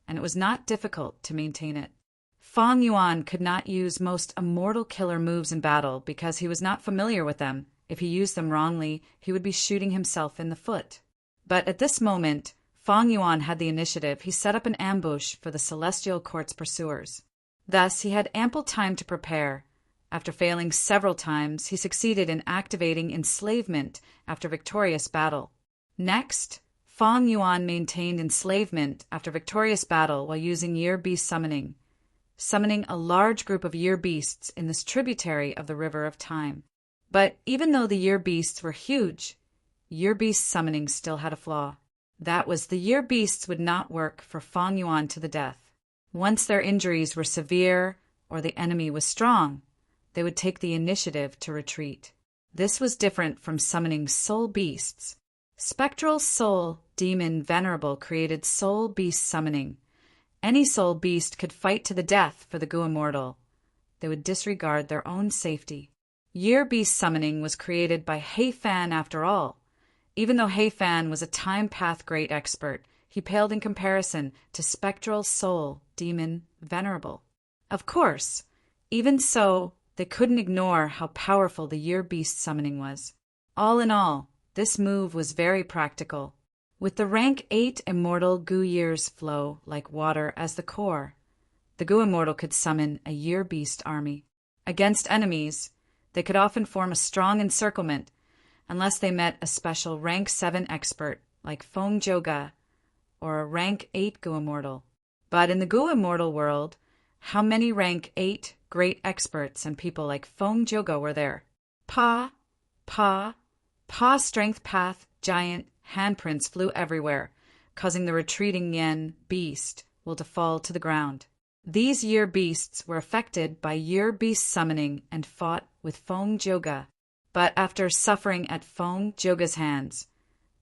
and it was not difficult to maintain it. Feng Yuan could not use most immortal killer moves in battle because he was not familiar with them. If he used them wrongly, he would be shooting himself in the foot. But at this moment, Feng Yuan had the initiative. He set up an ambush for the Celestial Court's pursuers. Thus, he had ample time to prepare. After failing several times, he succeeded in activating enslavement after victorious battle. Next, Feng Yuan maintained enslavement after victorious battle while using year beast summoning a large group of year beasts in this tributary of the River of Time. But even though the year beasts were huge, year beast summoning still had a flaw. That was, the year beasts would not work for Feng Yuan to the death. Once their injuries were severe or the enemy was strong, they would take the initiative to retreat. This was different from summoning soul beasts. Spectral Soul Demon Venerable created soul beast summoning. Any soul beast could fight to the death for the Gu Immortal. They would disregard their own safety. Year beast summoning was created by He Fan after all. Even though He Fan was a time path great expert, he paled in comparison to Spectral Soul Demon Venerable. Of course, even so, they couldn't ignore how powerful the year beast summoning was. All in all, this move was very practical. With the rank 8 immortal Gu years flow like water as the core, the Gu Immortal could summon a year beast army. Against enemies, they could often form a strong encirclement unless they met a special rank 7 expert like Feng Joga or a rank 8 Gu Immortal. But in the Gu Immortal world, how many rank 8 great experts and people like Feng Joga were there? Pa strength path giant handprints flew everywhere, causing the retreating yen beast will to fall to the ground. These year beasts were affected by year beast summoning and fought with Feng Joga. But after suffering at Feng Joga's hands,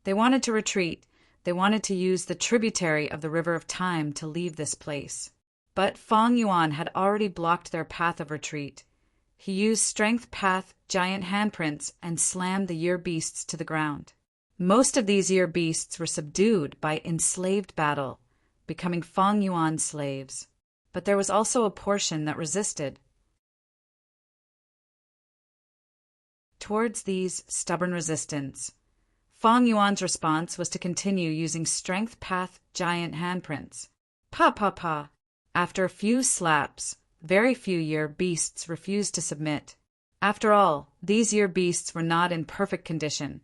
they wanted to retreat. They wanted to use the tributary of the River of Time to leave this place. But Feng Yuan had already blocked their path of retreat. He used strength path giant handprints and slammed the year beasts to the ground. Most of these year beasts were subdued by enslaved battle, becoming Feng Yuan slaves. But there was also a portion that resisted. Towards these stubborn resistance, Feng Yuan's response was to continue using strength path giant handprints. Pa. After a few slaps, very few year beasts refused to submit. After all, these year beasts were not in perfect condition.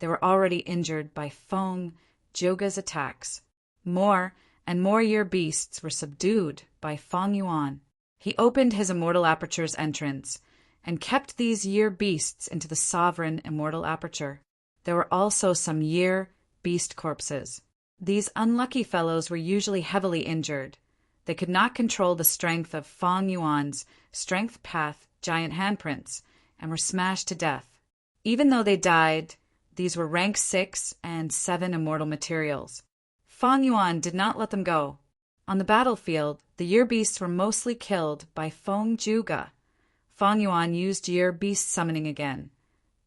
They were already injured by Feng Joga's attacks. More and more year beasts were subdued by Feng Yuan. He opened his immortal aperture's entrance and kept these year beasts into the sovereign immortal aperture. There were also some year beast corpses. These unlucky fellows were usually heavily injured. They could not control the strength of Feng Yuan's strength path giant handprints and were smashed to death. Even though they died, these were rank 6 and 7 immortal materials. Feng Yuan did not let them go. On the battlefield, the year beasts were mostly killed by Feng Joga. Feng Yuan used year beast summoning again,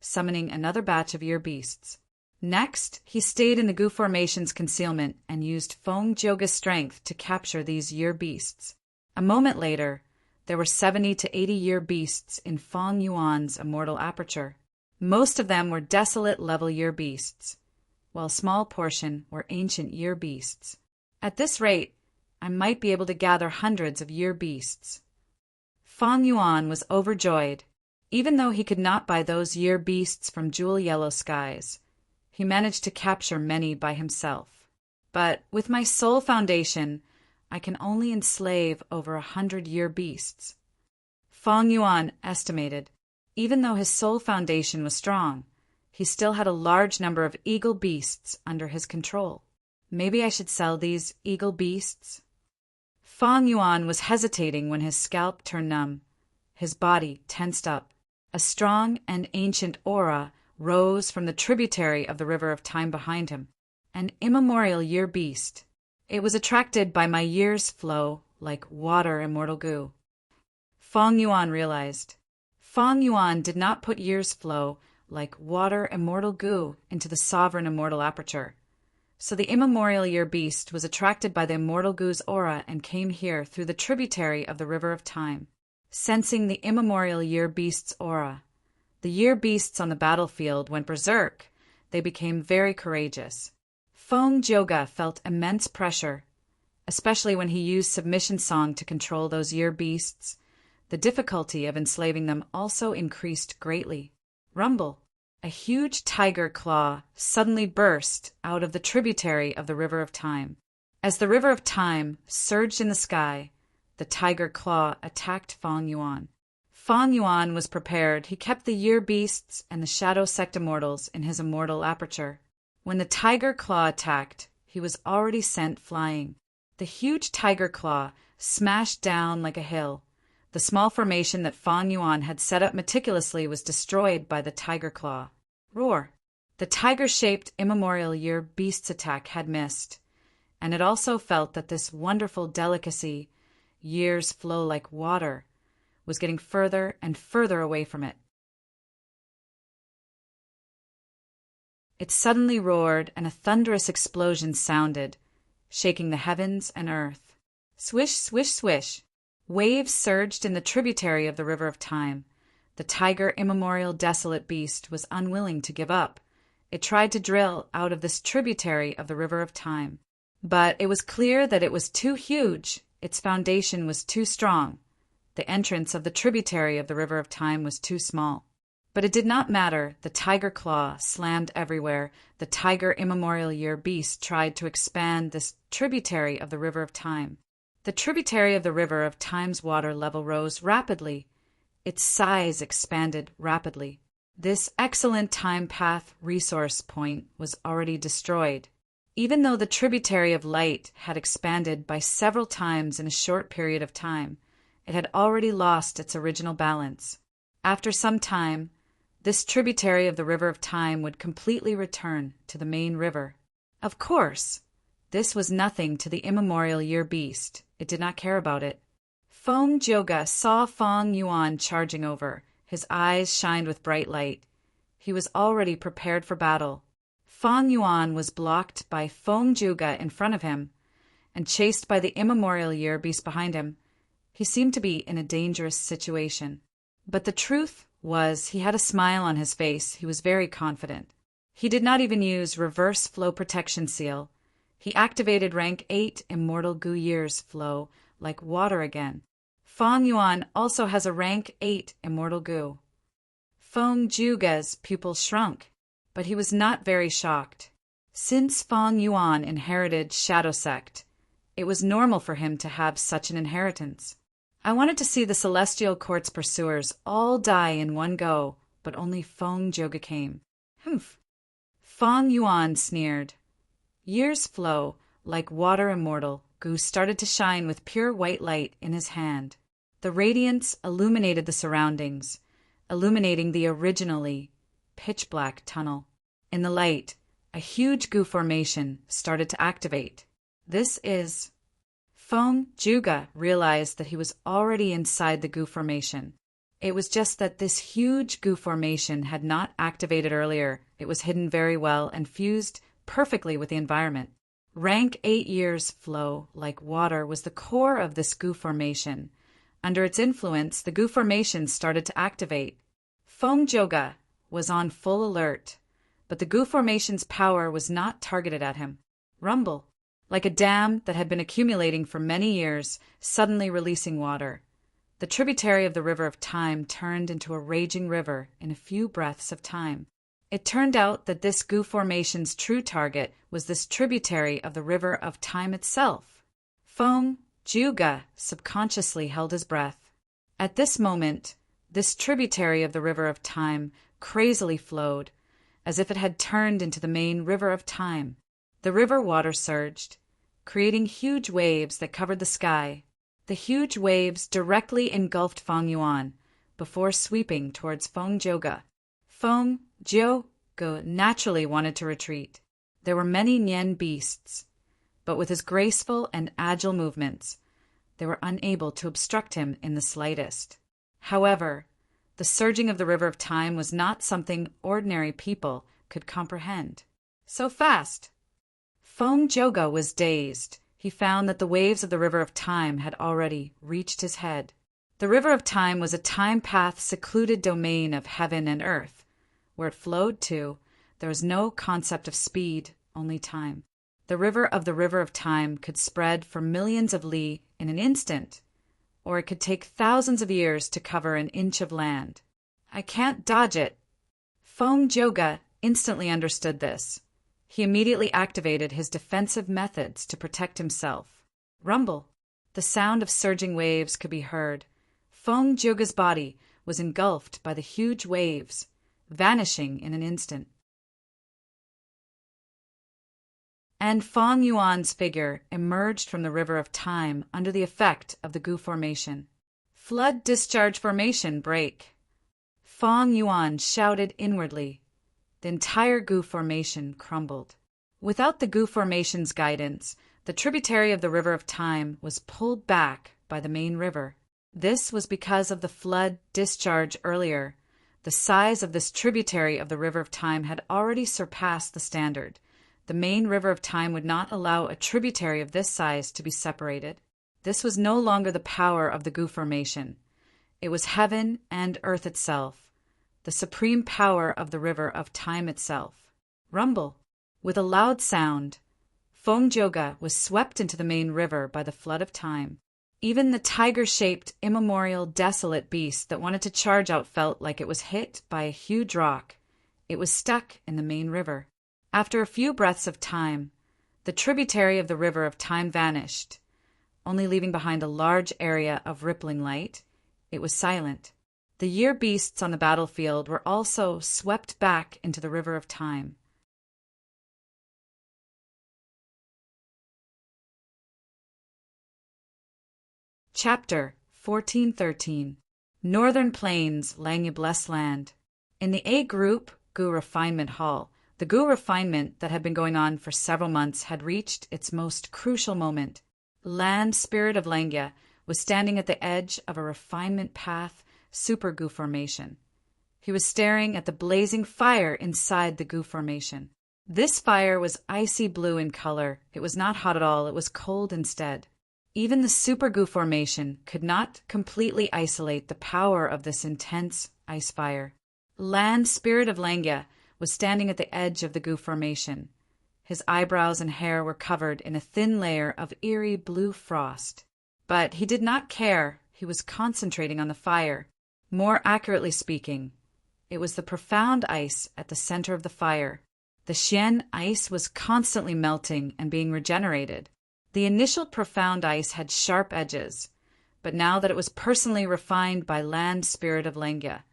summoning another batch of year beasts. Next, he stayed in the Gu Formation's concealment and used Feng Joga's strength to capture these year beasts. A moment later, there were 70 to 80 year beasts in Feng Yuan's immortal aperture. Most of them were desolate level year beasts, while a small portion were ancient year beasts. At this rate, I might be able to gather hundreds of year beasts. Feng Yuan was overjoyed. Even though he could not buy those year beasts from jewel yellow skies, he managed to capture many by himself. But with my soul foundation, I can only enslave over 100 year beasts. Feng Yuan estimated, even though his soul foundation was strong, he still had a large number of eagle beasts under his control. Maybe I should sell these eagle beasts? Feng Yuan was hesitating when his scalp turned numb. His body tensed up. A strong and ancient aura rose from the tributary of the River of Time behind him. An immemorial year beast. It was attracted by my year's flow like water immortal goo. Feng Yuan realized. Feng Yuan did not put years flow like water immortal goo into the sovereign immortal aperture. So the immemorial year beast was attracted by the immortal goo's aura and came here through the tributary of the river of time. Sensing the immemorial year beast's aura, the year beasts on the battlefield went berserk. They became very courageous. Feng Joga felt immense pressure, especially when he used submission song to control those year beasts. The difficulty of enslaving them also increased greatly. Rumble. A huge tiger claw suddenly burst out of the tributary of the river of time. As the river of time surged in the sky, the tiger claw attacked Feng Yuan. Feng Yuan was prepared. He kept the year beasts and the shadow sect immortals in his immortal aperture. When the tiger claw attacked, he was already sent flying. The huge tiger claw smashed down like a hill. The small formation that Feng Yuan had set up meticulously was destroyed by the tiger claw. Roar! The tiger-shaped immemorial year beast's attack had missed, and it also felt that this wonderful delicacy, years flow like water, was getting further and further away from it. It suddenly roared, and a thunderous explosion sounded, shaking the heavens and earth. Swish, swish, swish! Waves surged in the tributary of the river of time. The tiger immemorial desolate beast was unwilling to give up. It tried to drill out of this tributary of the river of time. But it was clear that it was too huge. Its foundation was too strong. The entrance of the tributary of the river of time was too small. But it did not matter. The tiger claw slammed everywhere. The tiger immemorial year beast tried to expand this tributary of the river of time. The tributary of the river of time's water level rose rapidly. Its size expanded rapidly. This excellent time path resource point was already destroyed. Even though the tributary of light had expanded by several times in a short period of time, it had already lost its original balance. After some time, this tributary of the river of time would completely return to the main river. Of course, this was nothing to the immemorial year beast. It did not care about it. Feng Joga saw Feng Yuan charging over. His eyes shined with bright light. He was already prepared for battle. Feng Yuan was blocked by Feng Joga in front of him and chased by the immemorial year beast behind him. He seemed to be in a dangerous situation. But the truth was he had a smile on his face. He was very confident. He did not even use reverse flow protection seal. He activated rank 8 immortal goo years flow like water again. Feng Yuan also has a rank 8 immortal goo. Feng Joga's pupils shrunk, but he was not very shocked. Since Feng Yuan inherited Shadow Sect, it was normal for him to have such an inheritance. I wanted to see the Celestial Court's pursuers all die in one go, but only Feng Joga came. Humph! Feng Yuan sneered. Years flow like water immortal. Goo started to shine with pure white light in his hand. The radiance illuminated the surroundings, illuminating the originally pitch-black tunnel. In the light, a huge goo formation started to activate. This is... Feng Joga realized that he was already inside the goo formation. It was just that this huge goo formation had not activated earlier. It was hidden very well and fused perfectly with the environment. Rank 8 years flow like water was the core of this goo formation. Under its influence, the goo formation started to activate. Feng Joga was on full alert, but the goo formation's power was not targeted at him. Rumble, like a dam that had been accumulating for many years, suddenly releasing water. The tributary of the river of time turned into a raging river in a few breaths of time. It turned out that this goo formation's true target was this tributary of the river of time itself. Feng Joga subconsciously held his breath. At this moment, this tributary of the river of time crazily flowed, as if it had turned into the main river of time. The river water surged, creating huge waves that covered the sky. The huge waves directly engulfed Feng Yuan before sweeping towards Feng Joga. Feng Joga naturally wanted to retreat. There were many Nian beasts, but with his graceful and agile movements, They were unable to obstruct him in the slightest. However, the surging of the river of time was not something ordinary people could comprehend. So fast! Feng Joga was dazed. He found that the waves of the river of time had already reached his head. The river of time was a time-path secluded domain of heaven and earth. Where it flowed to, there was no concept of speed, only time. The river of time could spread for millions of li in an instant, or it could take thousands of years to cover an inch of land. I can't dodge it. Feng Joga instantly understood this. He immediately activated his defensive methods to protect himself. Rumble. The sound of surging waves could be heard. Feng Joga's body was engulfed by the huge waves, vanishing in an instant. And Feng Yuan's figure emerged from the river of time under the effect of the Gu formation. Flood discharge formation break. Feng Yuan shouted inwardly. The entire Gu formation crumbled. Without the Gu formation's guidance, the tributary of the river of time was pulled back by the main river. This was because of the flood discharge earlier. The size of this tributary of the river of time had already surpassed the standard. The main river of time would not allow a tributary of this size to be separated. This was no longer the power of the Gu formation. It was heaven and earth itself, the supreme power of the river of time itself. Rumble. With a loud sound, Feng Joga was swept into the main river by the flood of time. Even the tiger-shaped, immemorial, desolate beast that wanted to charge out felt like it was hit by a huge rock. It was stuck in the main river. After a few breaths of time, the tributary of the river of time vanished, only leaving behind a large area of rippling light. It was silent. The year beasts on the battlefield were also swept back into the river of time. Chapter 1413. Northern Plains, Langya Blessed Land. In the A Group Gu Refinement Hall, the Gu refinement that had been going on for several months had reached its most crucial moment. Land Spirit of Langya was standing at the edge of a refinement path super Gu formation. He was staring at the blazing fire inside the Gu formation. This fire was icy blue in color. It was not hot at all, it was cold instead. Even the super Gu formation could not completely isolate the power of this intense ice fire. Land Spirit of Langya was standing at the edge of the Gu formation. His eyebrows and hair were covered in a thin layer of eerie blue frost. But he did not care. He was concentrating on the fire. More accurately speaking, it was the profound ice at the center of the fire. The Xian ice was constantly melting and being regenerated. The initial profound ice had sharp edges, but now that it was personally refined by Land Spirit of Langya,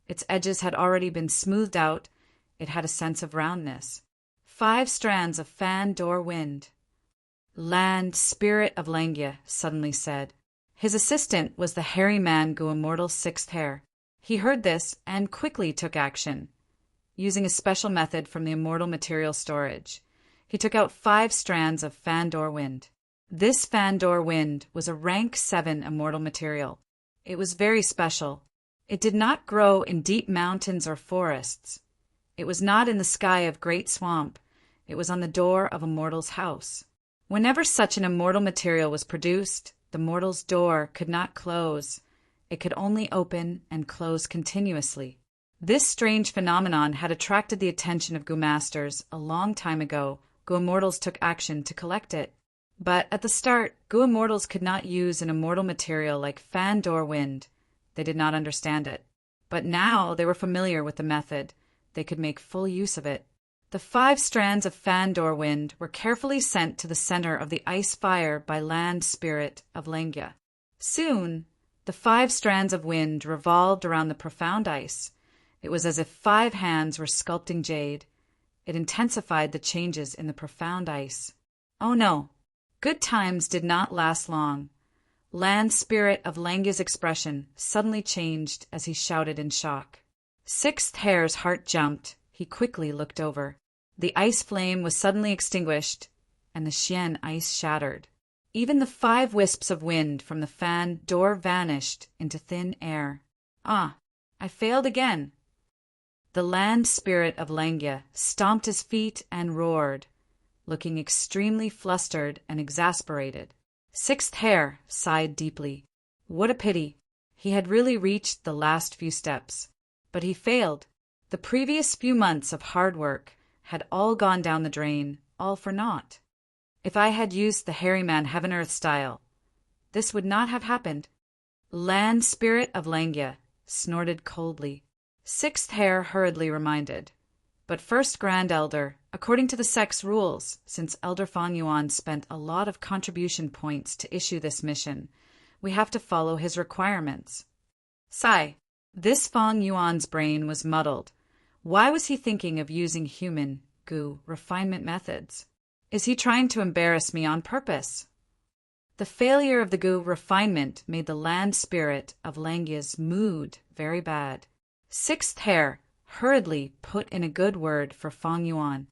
its edges had already been smoothed out. It had a sense of roundness. 5 strands of fan door wind. Land Spirit of Langya suddenly said. His assistant was the hairy man Gu Immortal's 6th hair. He heard this and quickly took action. Using a special method from the immortal material storage, he took out 5 strands of fan door wind. This fan door wind was a rank 7 immortal material. It was very special. It did not grow in deep mountains or forests. It was not in the sky of great swamp. It was on the door of a mortal's house. Whenever such an immortal material was produced, the mortal's door could not close. It could only open and close continuously. This strange phenomenon had attracted the attention of Gu Masters a long time ago. Gu Immortals took action to collect it. But at the start, Gu Immortals could not use an immortal material like fan door wind. They did not understand it. But now they were familiar with the method. They could make full use of it. The 5 strands of fan door wind were carefully sent to the center of the ice fire by Land Spirit of Langya. Soon, the 5 strands of wind revolved around the profound ice. It was as if 5 hands were sculpting jade. It intensified the changes in the profound ice. Oh no, good times did not last long. Land Spirit of Langya's expression suddenly changed as he shouted in shock. 6th hair's heart jumped. He quickly looked over. The ice flame was suddenly extinguished, and the Xian ice shattered. Even the 5 wisps of wind from the fan door vanished into thin air. Ah, I failed again. The land spirit of Lengya stomped his feet and roared, looking extremely flustered and exasperated. Sixth Hare sighed deeply. What a pity. He had really reached the last few steps. But he failed. The previous few months of hard work had all gone down the drain, all for naught. If I had used the hairy man heaven-earth style, this would not have happened. Land spirit of Lengya snorted coldly. Sixth Hare hurriedly reminded. But first, Grand Elder, according to the sect's rules, since Elder Fang Yuan spent a lot of contribution points to issue this mission, we have to follow his requirements. Sigh. This Fang Yuan's brain was muddled. Why was he thinking of using human goo refinement methods? Is he trying to embarrass me on purpose? The failure of the goo refinement made the land spirit of Lengya's mood very bad. Sixth Hare hurriedly put in a good word for Fang Yuan.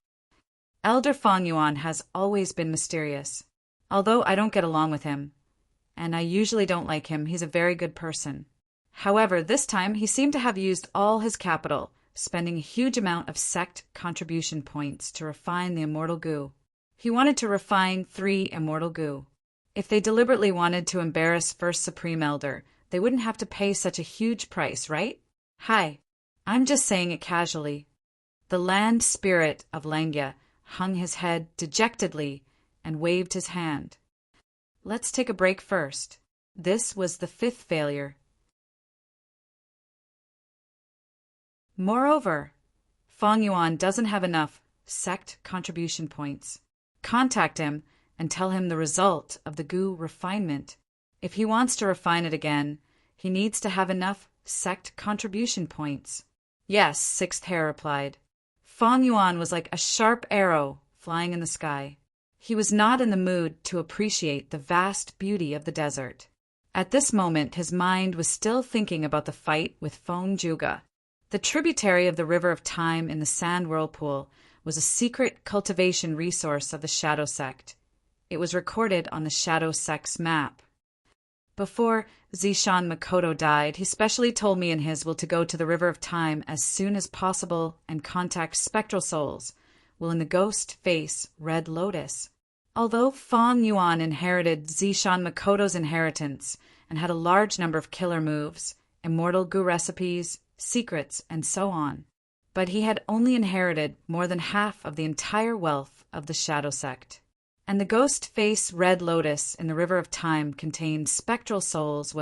Elder Fang Yuan has always been mysterious. Although I don't get along with him, and I usually don't like him, he's a very good person. However, this time he seemed to have used all his capital, spending a huge amount of sect contribution points to refine the immortal goo. He wanted to refine 3 immortal goo. If they deliberately wanted to embarrass First Supreme Elder, they wouldn't have to pay such a huge price, right? Hi. I'm just saying it casually. The land spirit of Lengya hung his head dejectedly and waved his hand. Let's take a break first. This was the 5th failure. Moreover, Fang Yuan doesn't have enough sect contribution points. Contact him and tell him the result of the goo refinement. If he wants to refine it again, he needs to have enough sect contribution points. Yes, Sixth Hare replied. Fang Yuan was like a sharp arrow flying in the sky. He was not in the mood to appreciate the vast beauty of the desert. At this moment, his mind was still thinking about the fight with Feng Juga. The tributary of the River of Time in the Sand Whirlpool was a secret cultivation resource of the Shadow Sect. It was recorded on the Shadow Sect's map. Before Zishan Makoto died, he specially told me and his will to go to the River of Time as soon as possible and contact spectral souls, while in the ghost face Red Lotus. Although Fang Yuan inherited Zishan Makoto's inheritance and had a large number of killer moves, immortal goo recipes, secrets, and so on, but he had only inherited more than half of the entire wealth of the Shadow Sect. And the ghost face Red Lotus in the River of Time contained spectral souls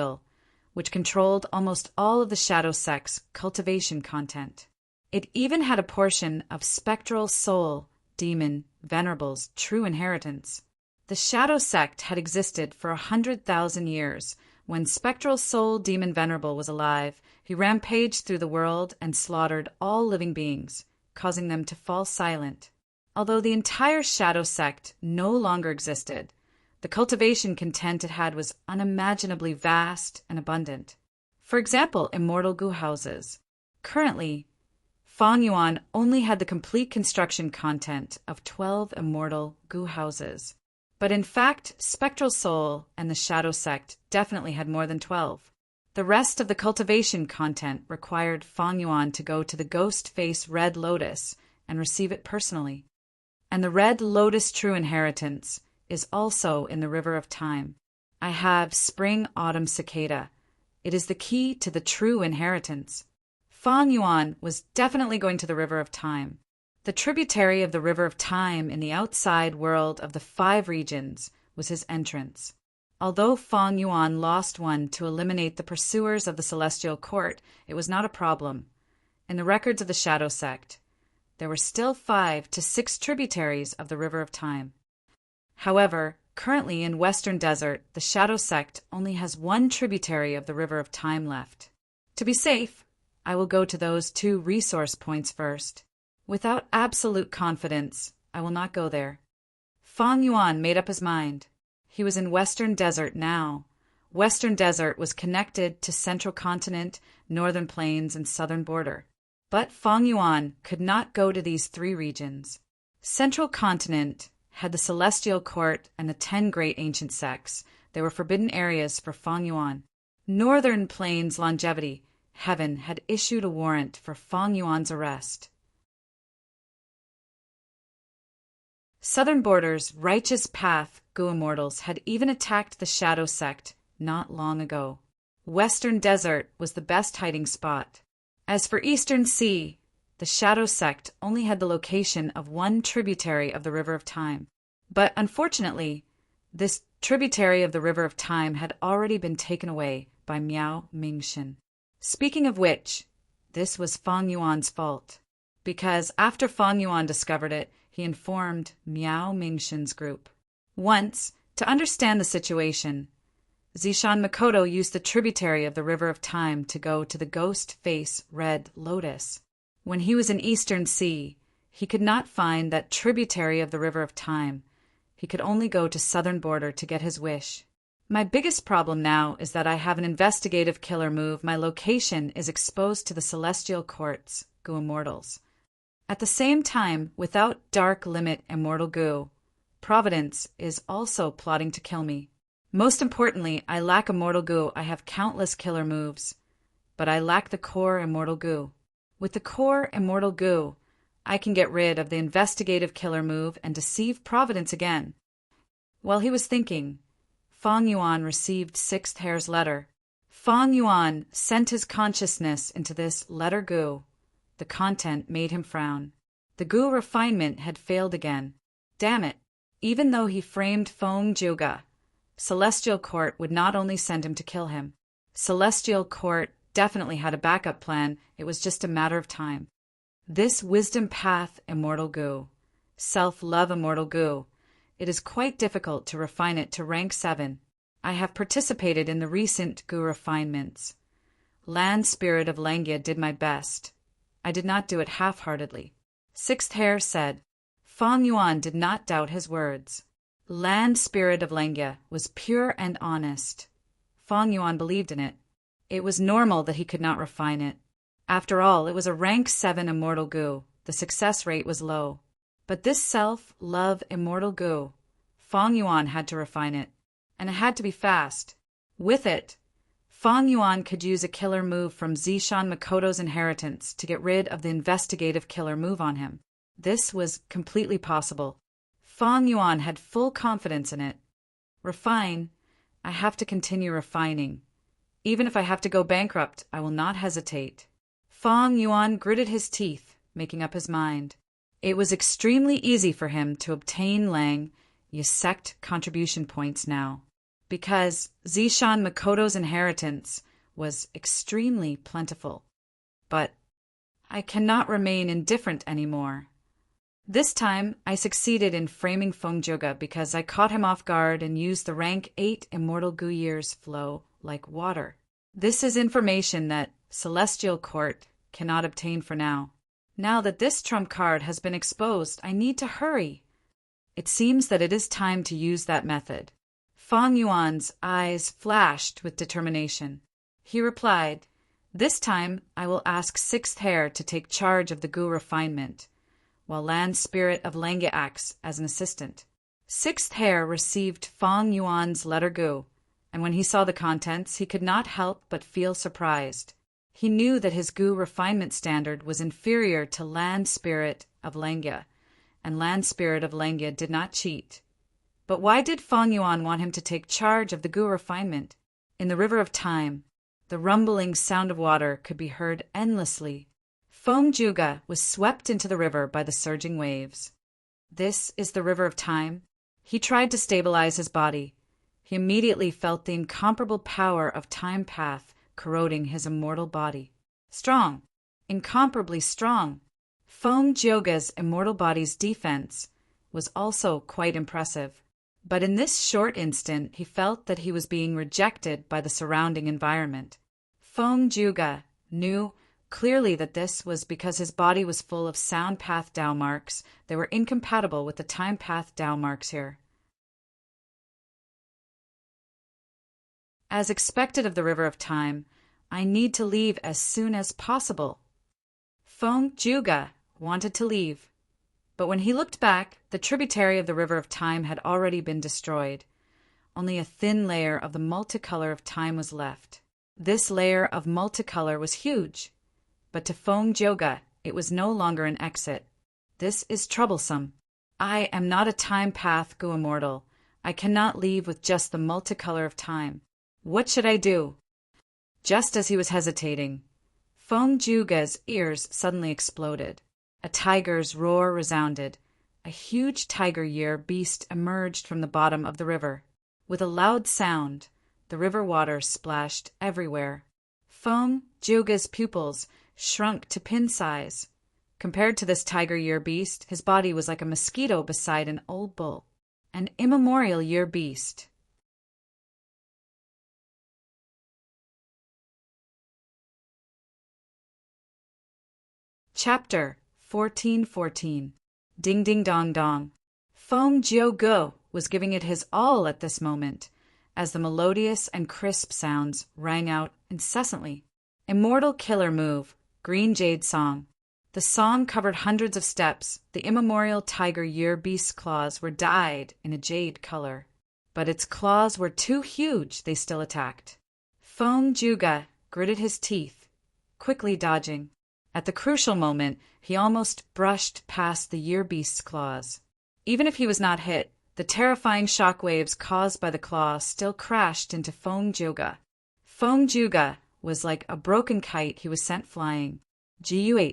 which controlled almost all of the Shadow Sect's cultivation content. It even had a portion of spectral soul demon Venerable's true inheritance. The Shadow Sect had existed for 100,000 years. When spectral soul demon Venerable was alive, he rampaged through the world and slaughtered all living beings, causing them to fall silent. Although the entire Shadow Sect no longer existed, the cultivation content it had was unimaginably vast and abundant. For example, immortal goo houses. Currently, Fang Yuan only had the complete construction content of 12 immortal goo houses. But in fact, Spectral Soul and the Shadow Sect definitely had more than 12. The rest of the cultivation content required Fang Yuan to go to the ghost face Red Lotus and receive it personally. And the Red Lotus True Inheritance is also in the River of Time. I have Spring Autumn Cicada. It is the key to the true inheritance. Fang Yuan was definitely going to the River of Time. The tributary of the River of Time in the outside world of the 5 regions was his entrance. Although Fang Yuan lost one to eliminate the pursuers of the Celestial Court, it was not a problem. In the records of the Shadow Sect, there were still 5 to 6 tributaries of the River of Time. However, currently in Western Desert, the Shadow Sect only has 1 tributary of the River of Time left. To be safe, I will go to those 2 resource points first. Without absolute confidence, I will not go there. Fang Yuan made up his mind. He was in Western Desert now. Western Desert was connected to Central Continent, Northern Plains, and Southern Border. But Fang Yuan could not go to these 3 regions. Central Continent had the Celestial Court and the 10 great ancient sects. They were forbidden areas for Feng Yuan. Northern Plains Longevity, Heaven, had issued a warrant for Feng Yuan's arrest. Southern Border's Righteous Path Gu Immortals had even attacked the Shadow Sect not long ago. Western Desert was the best hiding spot. As for Eastern Sea, the Shadow Sect only had the location of one tributary of the River of Time. But unfortunately, this tributary of the River of Time had already been taken away by Miao Mingxin. Speaking of which, this was Feng Yuan's fault, because after Feng Yuan discovered it, he informed Miao Mingxin's group. Once, to understand the situation, Zishan Makoto used the tributary of the River of Time to go to the Ghost Face Red Lotus. When he was in Eastern Sea, he could not find that tributary of the River of Time. He could only go to Southern Border to get his wish. My biggest problem now is that I have an investigative killer move. My location is exposed to the Celestial Courts, Gu Immortals. At the same time, without Dark Limit Immortal Gu, Providence is also plotting to kill me. Most importantly, I lack Immortal Gu. I have countless killer moves, but I lack the core Immortal Gu. With the core Immortal Gu, I can get rid of the investigative killer move and deceive Providence again. While he was thinking, Feng Yuan received Sixth Hair's letter. Feng Yuan sent his consciousness into this letter Gu. The content made him frown. The Gu refinement had failed again. Damn it! Even though he framed Feng Juga, Celestial Court would not only send him to kill him. Celestial Court definitely had a backup plan. It was just a matter of time. This Wisdom Path Immortal Gu, Self-Love Immortal Gu, it is quite difficult to refine it to rank 7. I have participated in the recent Gu refinements. Land Spirit of Langya did my best. I did not do it half-heartedly. Sixth Hair said. Feng Yuan did not doubt his words. Land Spirit of Langya was pure and honest. Feng Yuan believed in it. It was normal that he could not refine it. After all, it was a rank 7 Immortal Gu. The success rate was low. But this self-love Immortal Gu, Feng Yuan had to refine it. And it had to be fast. With it, Feng Yuan could use a killer move from Zishan Makoto's inheritance to get rid of the investigative killer move on him. This was completely possible. Feng Yuan had full confidence in it. Refine, I have to continue refining. Even if I have to go bankrupt, I will not hesitate. Feng Yuan gritted his teeth, making up his mind. It was extremely easy for him to obtain Lang Yisect contribution points now, because Zishan Makoto's inheritance was extremely plentiful. But I cannot remain indifferent anymore. This time, I succeeded in framing Feng Juga because I caught him off guard and used the rank 8 Immortal Gu years flow like water. This is information that Celestial Court cannot obtain for now. Now that this trump card has been exposed, I need to hurry. It seems that it is time to use that method. Feng Yuan's eyes flashed with determination. He replied, "This time I will ask Sixth Hair to take charge of the Gu refinement, while Land Spirit of Langya acts as an assistant." Sixth Hair received Feng Yuan's letter Gu, and when he saw the contents, he could not help but feel surprised. He knew that his Gu refinement standard was inferior to Land Spirit of Langya, and Land Spirit of Langya did not cheat. But why did Feng Yuan want him to take charge of the Gu refinement? In the River of Time, the rumbling sound of water could be heard endlessly. Feng Juga was swept into the river by the surging waves. This is the River of Time. He tried to stabilize his body. He immediately felt the incomparable power of Time Path corroding his immortal body. Strong, incomparably strong. Feng Jyoga's immortal body's defense was also quite impressive. But in this short instant, he felt that he was being rejected by the surrounding environment. Feng Juga knew clearly that this was because his body was full of sound path Dao marks. They were incompatible with the time path Dao marks here. As expected of the River of Time, I need to leave as soon as possible. Feng Juga wanted to leave. But when he looked back, the tributary of the river of time had already been destroyed. Only a thin layer of the multicolor of time was left. This layer of multicolor was huge, but to Feng Jioge it was no longer an exit. This is troublesome. I am not a time path Gu immortal. I cannot leave with just the multicolor of time. What should I do? Just as he was hesitating, Feng Jioge's ears suddenly exploded. A tiger's roar resounded. A huge tiger-year beast emerged from the bottom of the river. With a loud sound, the river water splashed everywhere. Feng Jioge's pupils shrunk to pin size. Compared to this tiger-year beast, his body was like a mosquito beside an old bull. An immemorial year beast. Chapter 1414. Ding ding dong dong. Feng Jioge was giving it his all at this moment, as the melodious and crisp sounds rang out incessantly. Immortal killer move, green jade song. The song covered hundreds of steps. The immemorial tiger-year beast's claws were dyed in a jade color. But its claws were too huge, they still attacked. Feng Jioge gritted his teeth, quickly dodging. At the crucial moment, he almost brushed past the year beast's claws. Even if he was not hit, the terrifying shock waves caused by the claw still crashed into Feng Jioge. Feng Jioge was like a broken kite he was sent flying. Guh.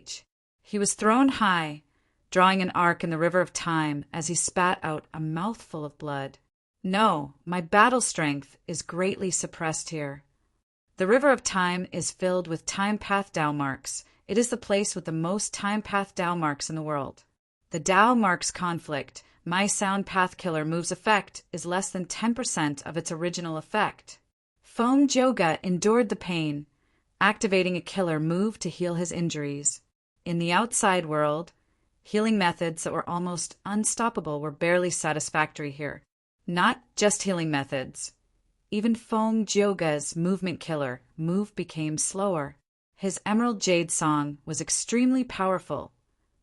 He was thrown high, drawing an arc in the river of time as he spat out a mouthful of blood. No, my battle strength is greatly suppressed here. The river of time is filled with time path Dao marks. It is the place with the most time path Dao marks in the world. The Dao marks conflict. My sound path killer move's effect is less than 10% of its original effect. Feng Jioge endured the pain, activating a killer move to heal his injuries. In the outside world, healing methods that were almost unstoppable were barely satisfactory here. Not just healing methods. Even Feng Jioge's movement killer move became slower. His emerald jade song was extremely powerful,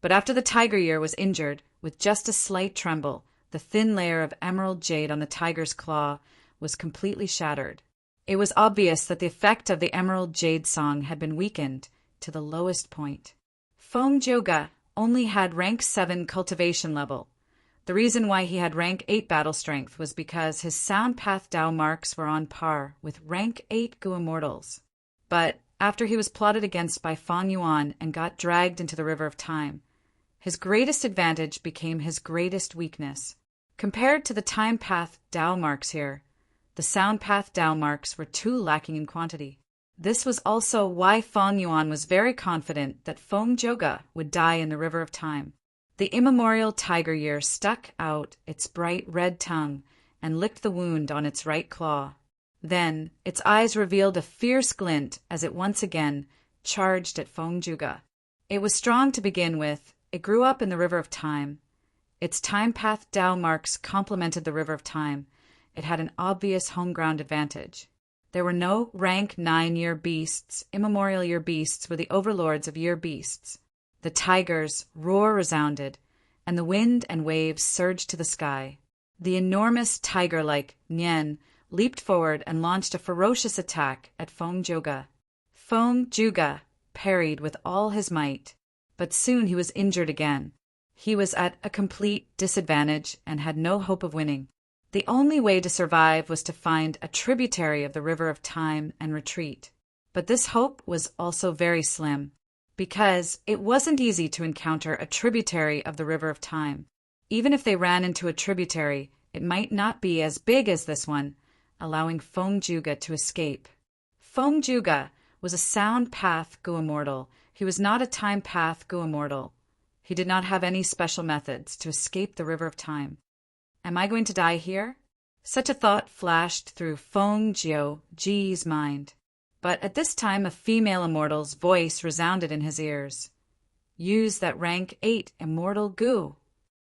but after the tiger year was injured, with just a slight tremble, the thin layer of emerald jade on the tiger's claw was completely shattered. It was obvious that the effect of the emerald jade song had been weakened to the lowest point. Feng Jioge only had rank 7 cultivation level. The reason why he had rank 8 battle strength was because his sound path Dao marks were on par with rank 8 Gu immortals. But after he was plotted against by Fang Yuan and got dragged into the river of time, his greatest advantage became his greatest weakness. Compared to the time path Dao marks here, the sound path Dao marks were too lacking in quantity. This was also why Fang Yuan was very confident that Feng Jioge would die in the river of time. The immemorial tiger year stuck out its bright red tongue and licked the wound on its right claw. Then its eyes revealed a fierce glint as it once again charged at Feng Jioge. It was strong to begin with. It grew up in the river of time. Its time path Dao marks complemented the river of time. It had an obvious home ground advantage. There were no rank 9 year beasts. Immemorial year beasts were the overlords of year beasts. The tiger's roar resounded, and the wind and waves surged to the sky. The enormous tiger-like Nian leaped forward and launched a ferocious attack at Feng Jioge. Feng Jioge parried with all his might, but soon he was injured again. He was at a complete disadvantage and had no hope of winning. The only way to survive was to find a tributary of the river of time and retreat. But this hope was also very slim, because it wasn't easy to encounter a tributary of the river of time. Even if they ran into a tributary, it might not be as big as this one, allowing Feng Jioge to escape. Feng Jioge was a sound path Gu immortal. He was not a time path Gu immortal. He did not have any special methods to escape the river of time. Am I going to die here? Such a thought flashed through Feng Jioge's mind. But at this time a female immortal's voice resounded in his ears. Use that rank 8 immortal Gu.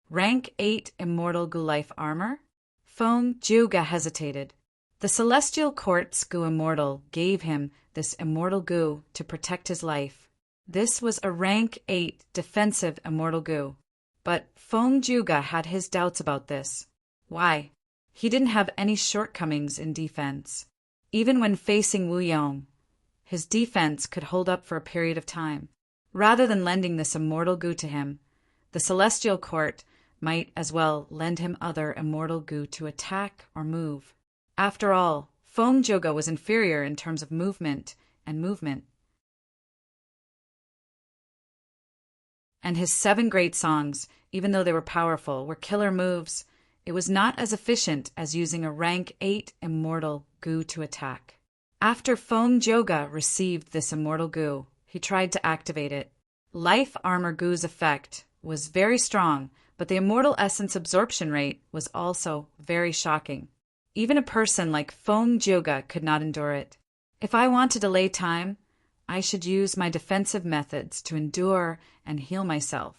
Rank 8 immortal Gu life armor? Feng Jioge hesitated. The celestial quartz Gu immortal gave him this immortal Gu to protect his life. This was a rank 8 defensive immortal Gu. But Feng Juga had his doubts about this. Why? He didn't have any shortcomings in defense. Even when facing Wu Yong, his defense could hold up for a period of time. Rather than lending this immortal goo to him, the Celestial Court might as well lend him other immortal goo to attack or move. After all, Feng Juga was inferior in terms of movement. And his 7 great songs, even though they were powerful, were killer moves. It was not as efficient as using a rank 8 immortal goo to attack. After Feng Juga received this immortal goo, he tried to activate it. Life Armor Goo's effect was very strong, but the immortal essence absorption rate was also very shocking. Even a person like Feng Juga could not endure it. If I want to delay time, I should use my defensive methods to endure and heal myself.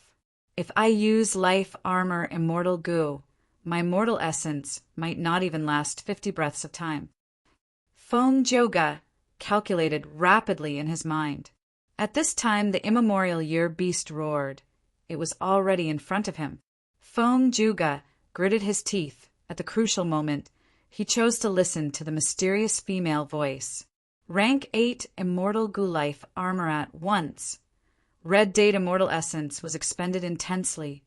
If I use Life Armor Immortal Goo, my mortal essence might not even last 50 breaths of time. Feng Juga calculated rapidly in his mind. At this time, the immemorial year beast roared. It was already in front of him. Feng Juga gritted his teeth. At the crucial moment, he chose to listen to the mysterious female voice. Rank 8 Immortal Goo Life Armor at once. Red Date Immortal Essence was expended intensely.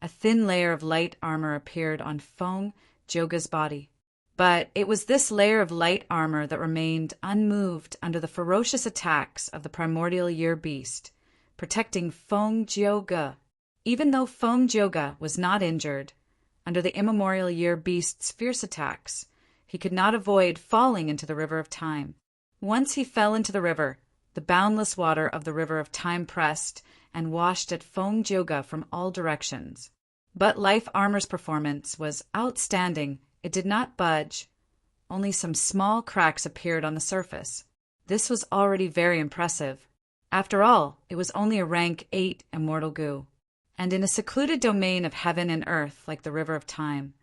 A thin layer of light armor appeared on Feng Juga's body. But it was this layer of light armor that remained unmoved under the ferocious attacks of the primordial year beast, protecting Feng Juga. Even though Feng Juga was not injured, under the immemorial year beast's fierce attacks, he could not avoid falling into the river of time. Once he fell into the river, the boundless water of the river of time pressed and washed at Feng Juga from all directions. But Life Armor's performance was outstanding. It did not budge. Only some small cracks appeared on the surface. This was already very impressive. After all, it was only a rank 8 immortal goo. And in a secluded domain of heaven and earth like the river of time,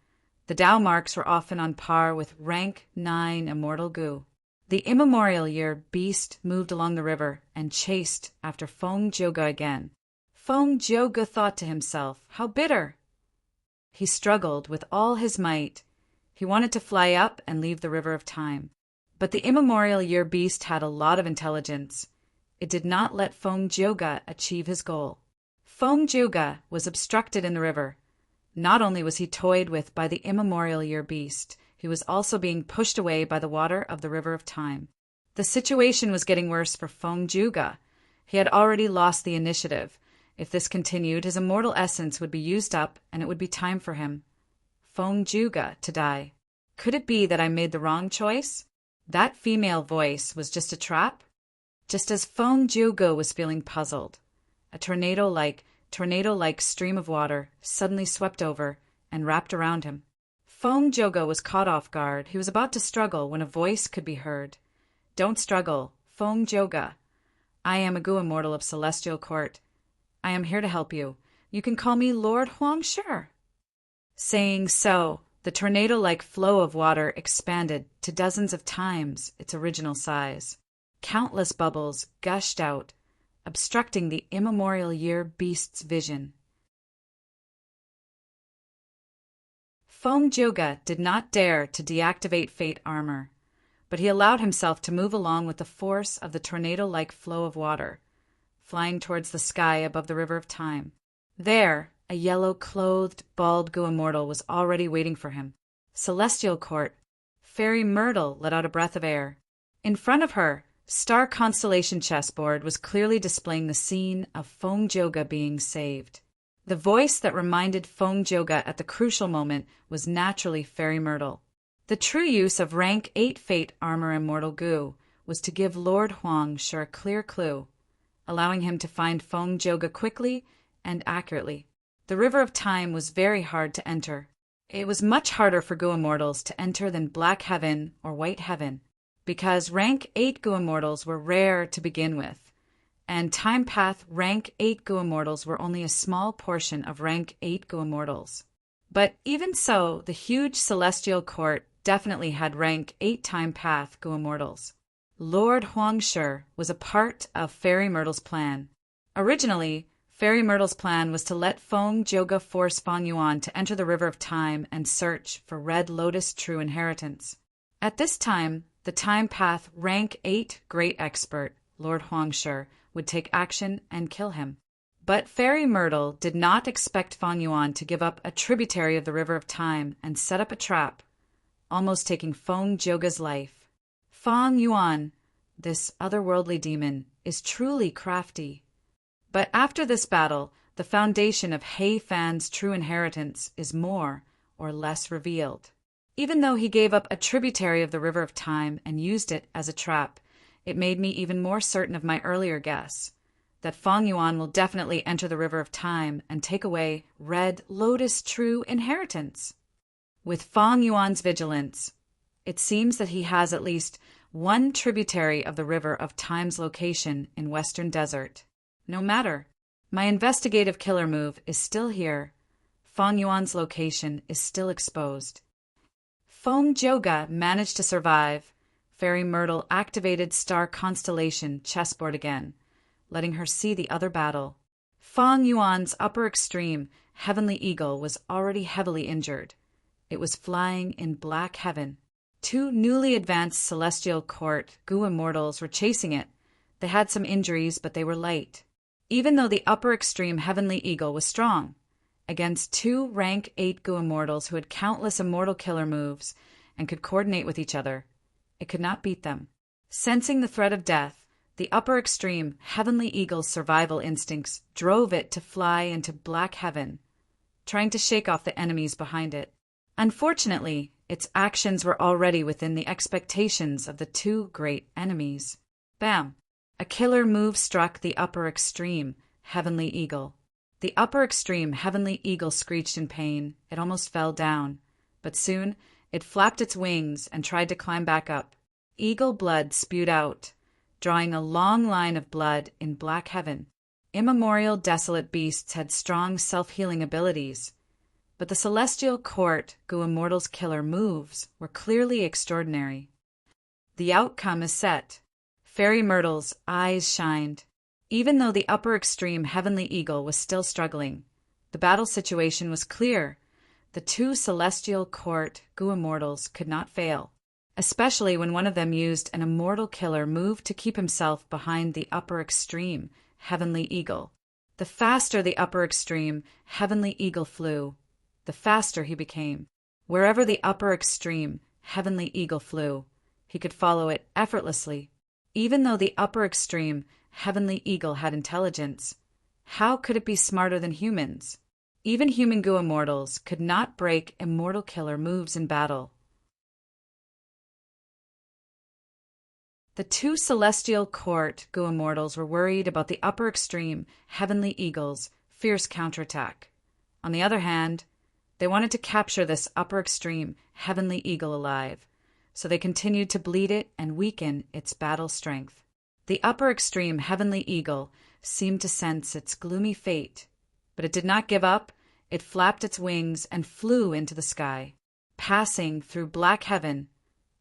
the Tao marks were often on par with rank 9 immortal goo. The immemorial year beast moved along the river and chased after Feng Juga again. Feng Juga thought to himself, how bitter! He struggled with all his might. He wanted to fly up and leave the river of time. But the immemorial year beast had a lot of intelligence. It did not let Feng Juga achieve his goal. Feng Juga was obstructed in the river. Not only was he toyed with by the immemorial year beast, he was also being pushed away by the water of the river of time. The situation was getting worse for Feng Juga. He had already lost the initiative. If this continued, his immortal essence would be used up and it would be time for him, Feng Juga, to die. Could it be that I made the wrong choice? That female voice was just a trap? Just as Feng Juga was feeling puzzled, a tornado-like stream of water suddenly swept over and wrapped around him. Feng Juga was caught off guard. He was about to struggle when a voice could be heard. Don't struggle, Feng Juga. I am a Goo Immortal of Celestial Court. I am here to help you. You can call me Lord Huang Shi. Saying so, the tornado-like flow of water expanded to dozens of times its original size. Countless bubbles gushed out, obstructing the immemorial year beast's vision. Feng Juga did not dare to deactivate fate armor, but he allowed himself to move along with the force of the tornado-like flow of water, flying towards the sky above the river of time. There, a yellow-clothed, bald Goo Immortal was already waiting for him. Celestial Court. Fairy Myrtle let out a breath of air. In front of her, Star Constellation chessboard was clearly displaying the scene of Feng Juga being saved. The voice that reminded Feng Juga at the crucial moment was naturally Fairy Myrtle. The true use of rank 8 Fate Armor Immortal Goo was to give Lord Huang Shi a clear clue, allowing him to find Feng Juga quickly and accurately. The River of Time was very hard to enter. It was much harder for Goo Immortals to enter than Black Heaven or White Heaven, because rank 8 Goo Immortals were rare to begin with, and Time Path rank 8 Goo Immortals were only a small portion of rank 8 Goo Immortals. But even so, the huge Celestial Court definitely had rank 8 Time Path Goo Immortals. Lord Huang Shi was a part of Fairy Myrtle's plan. Originally, Fairy Myrtle's plan was to let Feng Joga force Fang Yuan to enter the River of Time and search for Red Lotus true inheritance. At this time, the Time Path Rank 8 Great Expert, Lord Huangshi, would take action and kill him. But Fairy Myrtle did not expect Fang Yuan to give up a tributary of the River of Time and set up a trap, almost taking Feng Joga's life. Fang Yuan, this otherworldly demon, is truly crafty. But after this battle, the foundation of He Fan's true inheritance is more or less revealed. Even though he gave up a tributary of the River of Time and used it as a trap, it made me even more certain of my earlier guess, that Fang Yuan will definitely enter the River of Time and take away Red Lotus true inheritance. With Fang Yuan's vigilance, it seems that he has at least one tributary of the River of Time's location in Western Desert. No matter, my investigative killer move is still here. Fang Yuan's location is still exposed. Feng Joga managed to survive. Fairy Myrtle activated Star Constellation chessboard again, letting her see the other battle. Fang Yuan's upper extreme, Heavenly Eagle, was already heavily injured. It was flying in black heaven. Two newly advanced Celestial Court Gu Immortals were chasing it. They had some injuries, but they were light. Even though the upper extreme Heavenly Eagle was strong, against two Rank 8 Gu Immortals who had countless immortal killer moves and could coordinate with each other, it could not beat them. Sensing the threat of death, the upper extreme Heavenly Eagle's survival instincts drove it to fly into black heaven, trying to shake off the enemies behind it. Unfortunately, its actions were already within the expectations of the two great enemies. Bam! A killer move struck the upper extreme Heavenly Eagle. The upper extreme Heavenly Eagle screeched in pain. It almost fell down, but soon it flapped its wings and tried to climb back up. Eagle blood spewed out, drawing a long line of blood in black heaven. Immemorial desolate beasts had strong self-healing abilities, but the Celestial Court Gu Immortal's killer moves were clearly extraordinary. The outcome is set. Fairy Myrtle's eyes shined. Even though the upper extreme Heavenly Eagle was still struggling, the battle situation was clear. The two Celestial Court Gu Immortals could not fail, especially when one of them used an immortal killer move to keep himself behind the upper extreme Heavenly Eagle. The faster the upper extreme Heavenly Eagle flew, the faster he became. Wherever the upper extreme Heavenly Eagle flew, he could follow it effortlessly. Even though the upper extreme Heavenly Eagle had intelligence, how could it be smarter than humans? Even human Gu Immortals could not break immortal killer moves in battle. The two Celestial Court Gu Immortals were worried about the upper extreme Heavenly Eagle's fierce counterattack. On the other hand, they wanted to capture this upper extreme Heavenly Eagle alive, so they continued to bleed it and weaken its battle strength. The upper extreme Heavenly Eagle seemed to sense its gloomy fate, but it did not give up. It flapped its wings and flew into the sky. Passing through black heaven,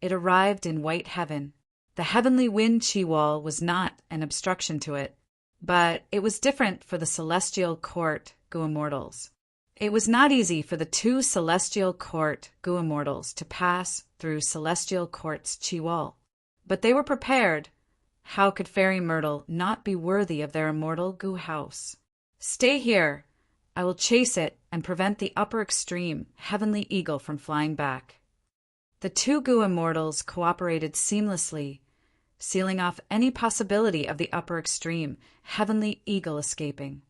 it arrived in white heaven. The heavenly wind chi wall was not an obstruction to it, but it was different for the Celestial Court Gu Immortals. It was not easy for the two Celestial Court Gu Immortals to pass through Celestial Court's chi wall, but they were prepared. How could Fairy Myrtle not be worthy of their immortal Gu house? Stay here. I will chase it and prevent the upper extreme Heavenly Eagle from flying back. The two Gu Immortals cooperated seamlessly, sealing off any possibility of the upper extreme Heavenly Eagle escaping.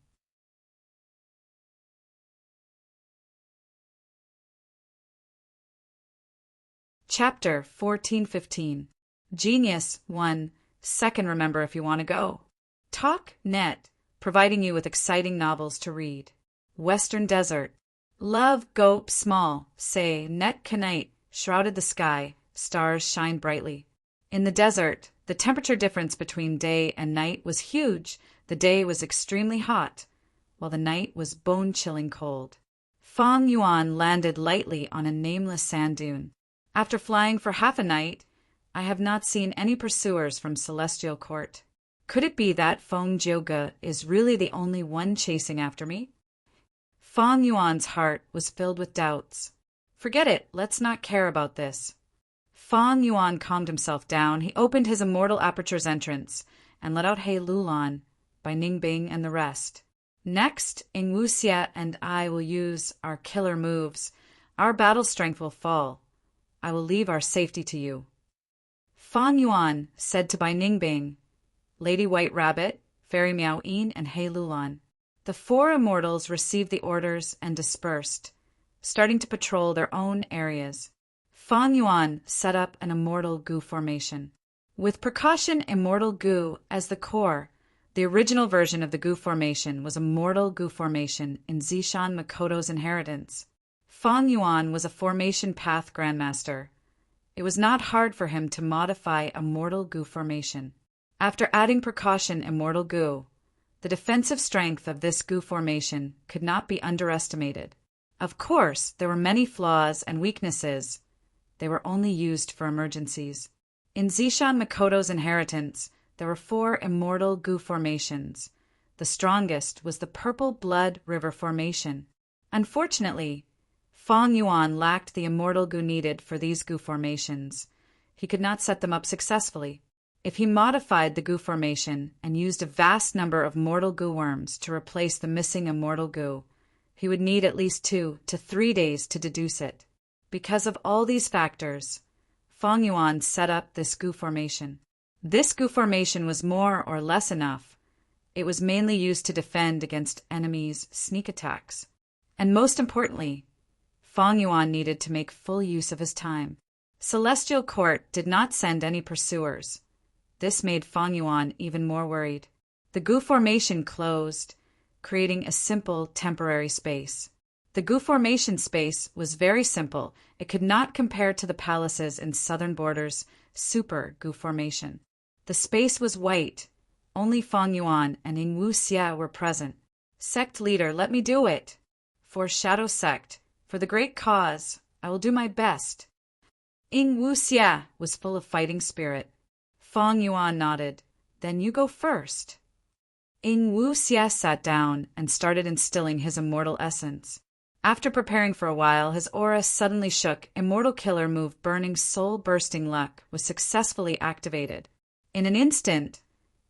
Chapter 1415. Genius 1. Second remember if you want to go. Talk Net, providing you with exciting novels to read. Western Desert. Love Gope Small, say Net Kanite, shrouded the sky, stars shine brightly. In the desert, the temperature difference between day and night was huge. The day was extremely hot, while the night was bone-chilling cold. Fang Yuan landed lightly on a nameless sand dune. After flying for half a night, I have not seen any pursuers from Celestial Court. Could it be that Feng Jiuge is really the only one chasing after me? Fang Yuan's heart was filled with doubts. Forget it, let's not care about this. Fang Yuan calmed himself down. He opened his immortal aperture's entrance and let out He Lulan, Bai Ningbing, and the rest. Next, Ing Wuxia and I will use our killer moves. Our battle strength will fall. I will leave our safety to you. Fang Yuan said to Bai Ningbing, Lady White Rabbit, Fairy Miao Yin, and He Lulan. The four immortals received the orders and dispersed, starting to patrol their own areas. Fang Yuan set up an immortal gu formation. With precaution immortal gu as the core, the original version of the gu formation was a mortal gu formation in Zishan Makoto's inheritance. Fang Yuan was a formation path grandmaster. It was not hard for him to modify a mortal gu formation. After adding precaution immortal gu, the defensive strength of this gu formation could not be underestimated. Of course, there were many flaws and weaknesses. They were only used for emergencies. In Zishan Makoto's inheritance, there were four immortal gu formations. The strongest was the Purple Blood River formation. Unfortunately, Fang Yuan lacked the immortal gu needed for these gu formations. He could not set them up successfully. If he modified the gu formation and used a vast number of mortal gu worms to replace the missing immortal gu, he would need at least 2 to 3 days to deduce it. Because of all these factors, Fang Yuan set up this gu formation. This gu formation was more or less enough. It was mainly used to defend against enemies' sneak attacks. And most importantly, Fang Yuan needed to make full use of his time. Celestial Court did not send any pursuers. This made Fang Yuan even more worried. The gu formation closed, creating a simple temporary space. The gu formation space was very simple. It could not compare to the palaces in southern borders' super gu formation. The space was white. Only Fang Yuan and Ing Wuxia were present. Sect leader, let me do it. For Shadow Sect, for the great cause, I will do my best. Ing Wuxia was full of fighting spirit. Fang Yuan nodded. Then you go first. Ing Wuxia sat down and started instilling his immortal essence. After preparing for a while, his aura suddenly shook. Immortal Killer move Burning Soul-Bursting Luck was successfully activated. In an instant,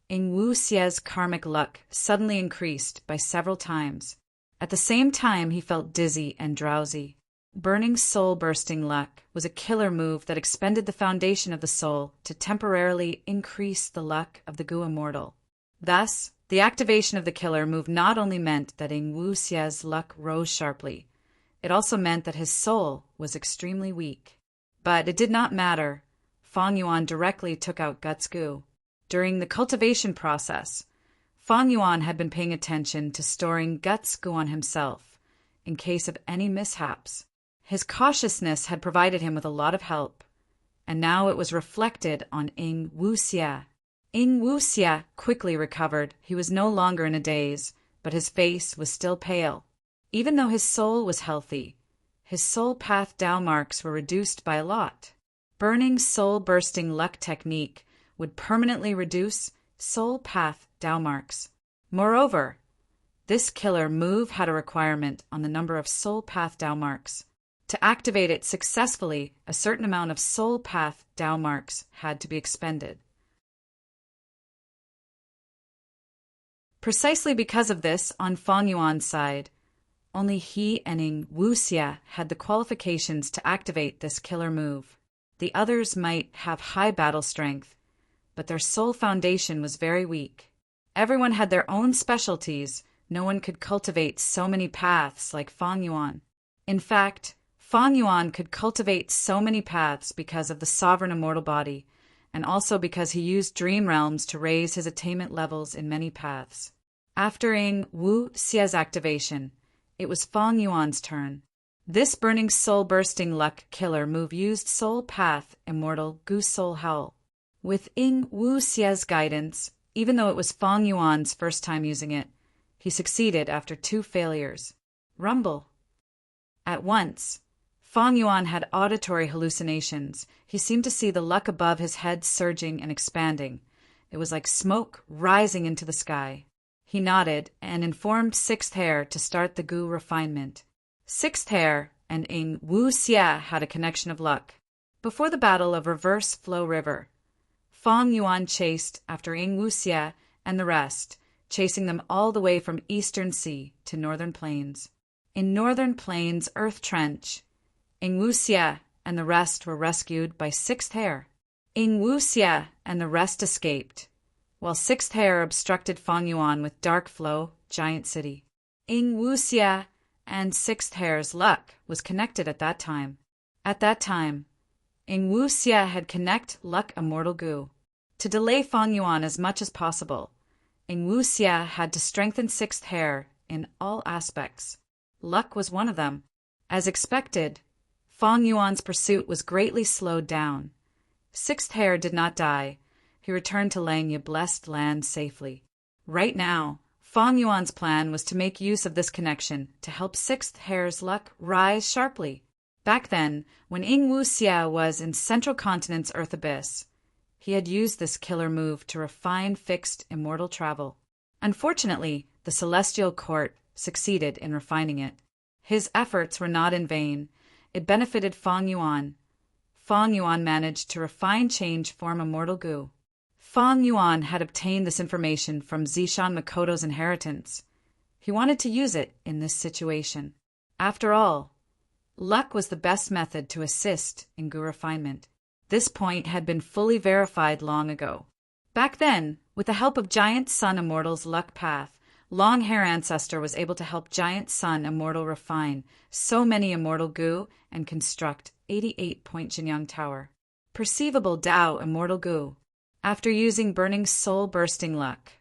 Ing Wuxia's karmic luck suddenly increased by several times. At the same time, he felt dizzy and drowsy. Burning Soul-Bursting Luck was a killer move that expended the foundation of the soul to temporarily increase the luck of the gu immortal. Thus, the activation of the killer move not only meant that Ing Wuxia's luck rose sharply, it also meant that his soul was extremely weak. But it did not matter. Fang Yuan directly took out Guts Gu. During the cultivation process, Fang Yuan had been paying attention to storing Guts Gu on himself, in case of any mishaps. His cautiousness had provided him with a lot of help, and now it was reflected on Ing Wuxia. Ing Wuxia quickly recovered. He was no longer in a daze, but his face was still pale. Even though his soul was healthy, his soul path Dao marks were reduced by a lot. Burning Soul-Bursting Luck technique would permanently reduce soul path Dao marks. Moreover, this killer move had a requirement on the number of soul path Dao marks. To activate it successfully, a certain amount of soul path Dao marks had to be expended. Precisely because of this, on Fang Yuan's side, only he and Ing Wuxia had the qualifications to activate this killer move. The others might have high battle strength, but their soul foundation was very weak. Everyone had their own specialties. No one could cultivate so many paths like Fang Yuan. In fact, Fang Yuan could cultivate so many paths because of the sovereign immortal body, and also because he used dream realms to raise his attainment levels in many paths. After Ing Wuxia's activation, it was Fang Yuan's turn. This Burning Soul-Bursting Luck killer move used Soul Path Immortal Gu Soul Howl. With Ing Wuxia's guidance, even though it was Fang Yuan's first time using it, he succeeded after 2 failures. Rumble. At once, Fang Yuan had auditory hallucinations. He seemed to see the luck above his head surging and expanding, It was like smoke rising into the sky. He nodded and informed Sixth Hair to start the gu refinement. Sixth Hair and Ing Wu Xia had a connection of luck. Before the Battle of Reverse Flow River, Fang Yuan chased after Ing Wu Xia and the rest, chasing them all the way from Eastern Sea to Northern Plains. In Northern Plains Earth Trench, Ing Wu Xia and the rest were rescued by Sixth Hair. Ing Wu Xia and the rest escaped, while Sixth Hair obstructed Fang Yuan with Dark Flow, Giant City. Ing Wu Xia and Sixth Hair's luck was connected at that time. At that time, Ing Wu Xia had connect luck immortal gu. To delay Fang Yuan as much as possible, Ing Wu Xia had to strengthen Sixth Hair in all aspects. Luck was one of them. As expected, Fang Yuan's pursuit was greatly slowed down. Sixth Hair did not die. He returned to Langya blessed land safely. Right now, Fang Yuan's plan was to make use of this connection to help Sixth Hair's luck rise sharply. Back then, when Ing Wu Xia was in Central Continent's Earth Abyss, he had used this killer move to refine fixed immortal travel. Unfortunately, the Celestial Court succeeded in refining it. His efforts were not in vain. It benefited Fang Yuan. Fang Yuan managed to refine change form immortal gu. Fang Yuan had obtained this information from Zishan Makoto's inheritance. He wanted to use it in this situation. After all, luck was the best method to assist in gu refinement. This point had been fully verified long ago. Back then, with the help of Giant Sun Immortal's luck path, Long Hair Ancestor was able to help Giant Sun Immortal refine so many immortal gu and construct 88-point Jinyang Tower. Perceivable Dao Immortal Gu. After using Burning Soul Bursting Luck,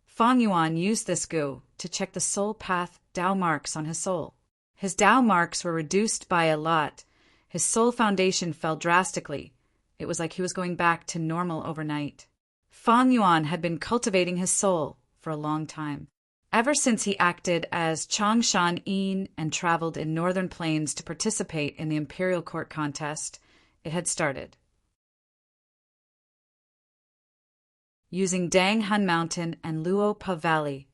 Fang Yuan used this gu to check the soul path Dao marks on his soul. His Dao marks were reduced by a lot. His soul foundation fell drastically. It was like he was going back to normal overnight. Fang Yuan had been cultivating his soul for a long time. Ever since he acted as Changshan Yin and traveled in Northern Plains to participate in the Imperial Court contest, it had started. Using Dang Han Mountain and Luo Pa Valley,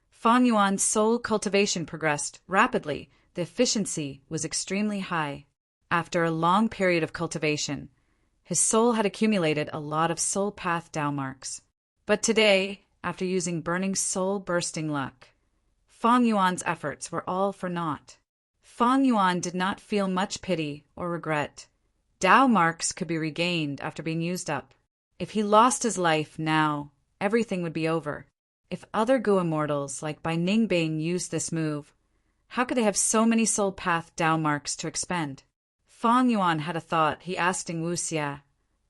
Fang Yuan's soul cultivation progressed rapidly. The efficiency was extremely high. After a long period of cultivation, his soul had accumulated a lot of soul path Dao marks. But today, after using Burning Soul Bursting Luck, Fang Yuan's efforts were all for naught. Fang Yuan did not feel much pity or regret. Dao marks could be regained after being used up. If he lost his life now, everything would be over. If other gu immortals like Bai Ningbing used this move, how could they have so many soul path Dao marks to expend? Fang Yuan had a thought. He asked Ing Wu Xia,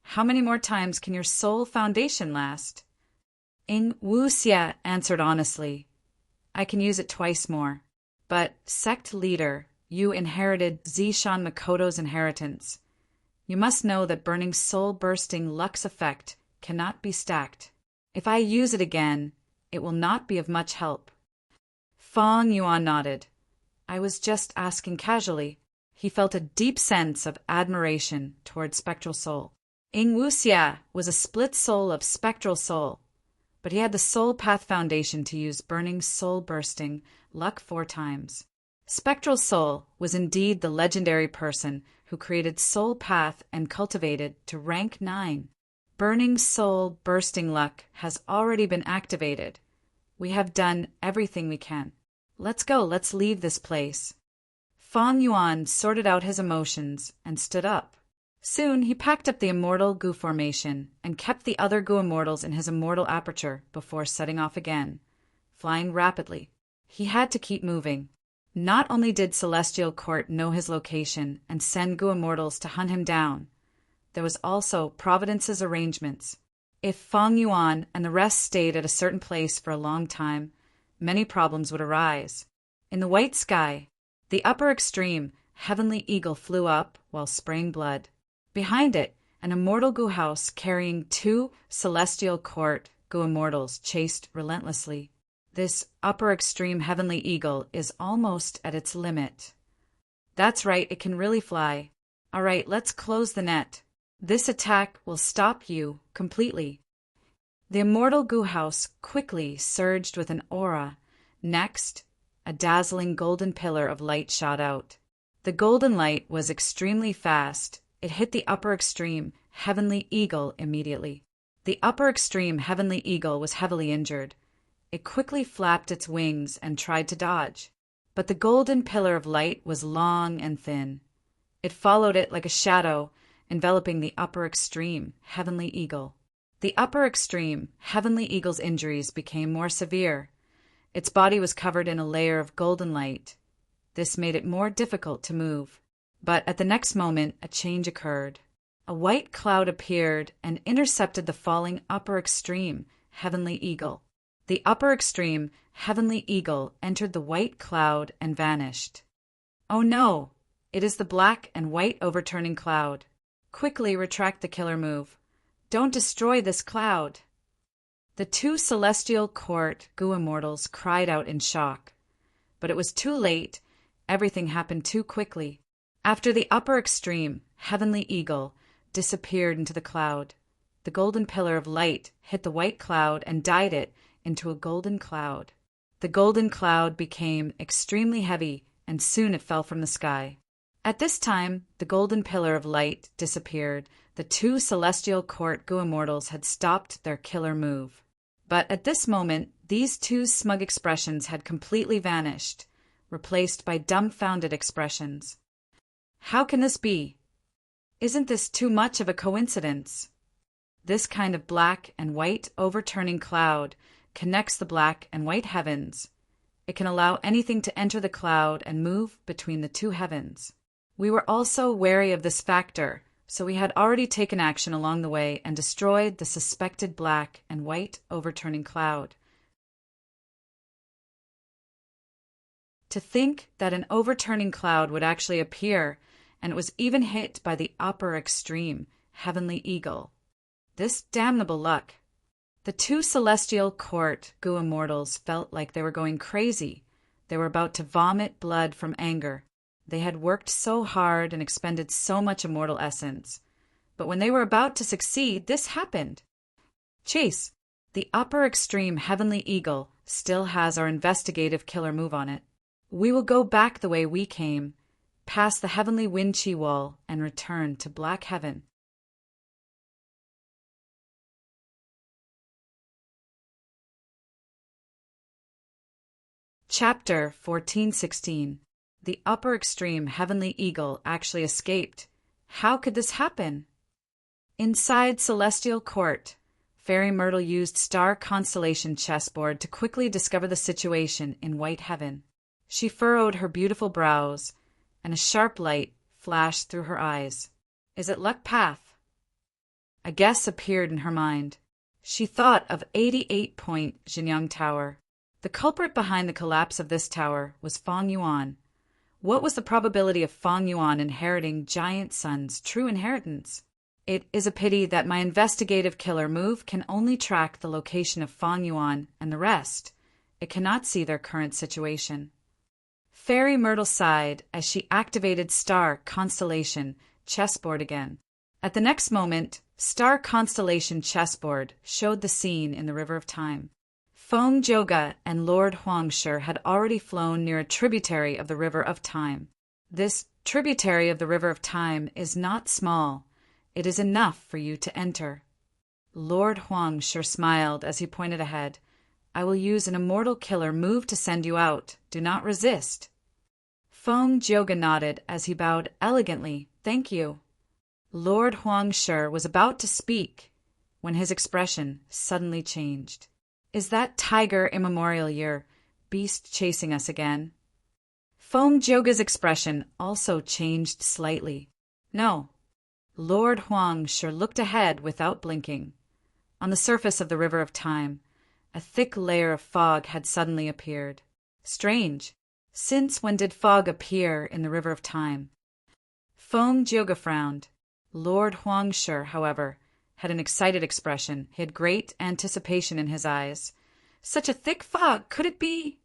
"How many more times can your soul foundation last?" Ing Wu Xia answered honestly, "I can use it twice more. But, sect leader, you inherited Zishan Makoto's inheritance. You must know that Burning Soul Bursting Luck's effect cannot be stacked. If I use it again, it will not be of much help." Fang Yuan nodded. "I was just asking casually." He felt a deep sense of admiration toward Spectral Soul. Ing Wu Xia was a split soul of Spectral Soul, but he had the Soul Path Foundation to use Burning Soul Bursting Luck 4 times. Spectral Soul was indeed the legendary person who created Soul Path and cultivated to rank 9. Burning Soul Bursting Luck has already been activated. We have done everything we can. Let's go, let's leave this place. Fang Yuan sorted out his emotions and stood up. Soon he packed up the immortal gu formation and kept the other gu immortals in his immortal aperture before setting off again, flying rapidly. He had to keep moving. Not only did Celestial Court know his location and send gu immortals to hunt him down, there was also Providence's arrangements. If Fang Yuan and the rest stayed at a certain place for a long time, many problems would arise. In the white sky, the upper extreme, Heavenly Eagle flew up while spraying blood. Behind it, an immortal gu house carrying 2 Celestial Court gu immortals chased relentlessly. This upper extreme Heavenly Eagle is almost at its limit. That's right, it can really fly. All right, let's close the net. This attack will stop you completely. The immortal Gu house quickly surged with an aura. Next, a dazzling golden pillar of light shot out. The golden light was extremely fast. It hit the upper extreme, heavenly eagle immediately. The upper extreme heavenly eagle was heavily injured. It quickly flapped its wings and tried to dodge. But the golden pillar of light was long and thin. It followed it like a shadow, enveloping the upper extreme heavenly eagle. The upper extreme heavenly eagle's injuries became more severe. Its body was covered in a layer of golden light. This made it more difficult to move. But at the next moment, a change occurred. A white cloud appeared and intercepted the falling upper extreme heavenly eagle. The upper extreme heavenly eagle entered the white cloud and vanished. Oh no! It is the black and white overturning cloud. Quickly retract the killer move. Don't destroy this cloud. The two celestial court Gu immortals cried out in shock. But it was too late. Everything happened too quickly. After the upper extreme heavenly eagle disappeared into the cloud, the golden pillar of light hit the white cloud and dyed it into a golden cloud. The golden cloud became extremely heavy, and soon it fell from the sky. At this time, the golden pillar of light disappeared. The two celestial court Gu immortals had stopped their killer move. But at this moment, these two smug expressions had completely vanished, replaced by dumbfounded expressions. How can this be? Isn't this too much of a coincidence? This kind of black and white overturning cloud connects the black and white heavens. It can allow anything to enter the cloud and move between the two heavens. We were also wary of this factor, so we had already taken action along the way and destroyed the suspected black and white overturning cloud. To think that an overturning cloud would actually appear, and it was even hit by the upper extreme heavenly eagle. This damnable luck. The two celestial court Gu immortals felt like they were going crazy. They were about to vomit blood from anger. They had worked so hard and expended so much immortal essence. But when they were about to succeed, this happened. Chase, the upper extreme heavenly eagle still has our investigative killer move on it. We will go back the way we came, past the heavenly wind chi wall, and return to black heaven. Chapter 1416. The upper extreme heavenly eagle actually escaped. How could this happen? Inside Celestial Court, Fairy Myrtle used star constellation chessboard to quickly discover the situation in white heaven. She furrowed her beautiful brows, and a sharp light flashed through her eyes. Is it Luck Path? A guess appeared in her mind. She thought of 88-point Jinyang Tower. The culprit behind the collapse of this tower was Feng Yuan. What was the probability of Feng Yuan inheriting Giant Sun's true inheritance? It is a pity that my investigative killer move can only track the location of Feng Yuan and the rest. It cannot see their current situation. Fairy Myrtle sighed as she activated Star Constellation chessboard again. At the next moment, Star Constellation chessboard showed the scene in the River of Time. Feng Joga and Lord Huangshi had already flown near a tributary of the River of Time. This tributary of the River of Time is not small. It is enough for you to enter. Lord Huangshi smiled as he pointed ahead. I will use an immortal killer move to send you out. Do not resist. Feng Joga nodded as he bowed elegantly. Thank you. Lord Huangshi was about to speak when his expression suddenly changed. Is that tiger immemorial year beast chasing us again? Feng Joga's expression also changed slightly. No. Lord Huangshi looked ahead without blinking. On the surface of the River of Time, a thick layer of fog had suddenly appeared. Strange. Since when did fog appear in the River of Time? Feng Joga frowned. Lord Huangshi, however, had an excited expression. He had great anticipation in his eyes. Such a thick fog, could it be?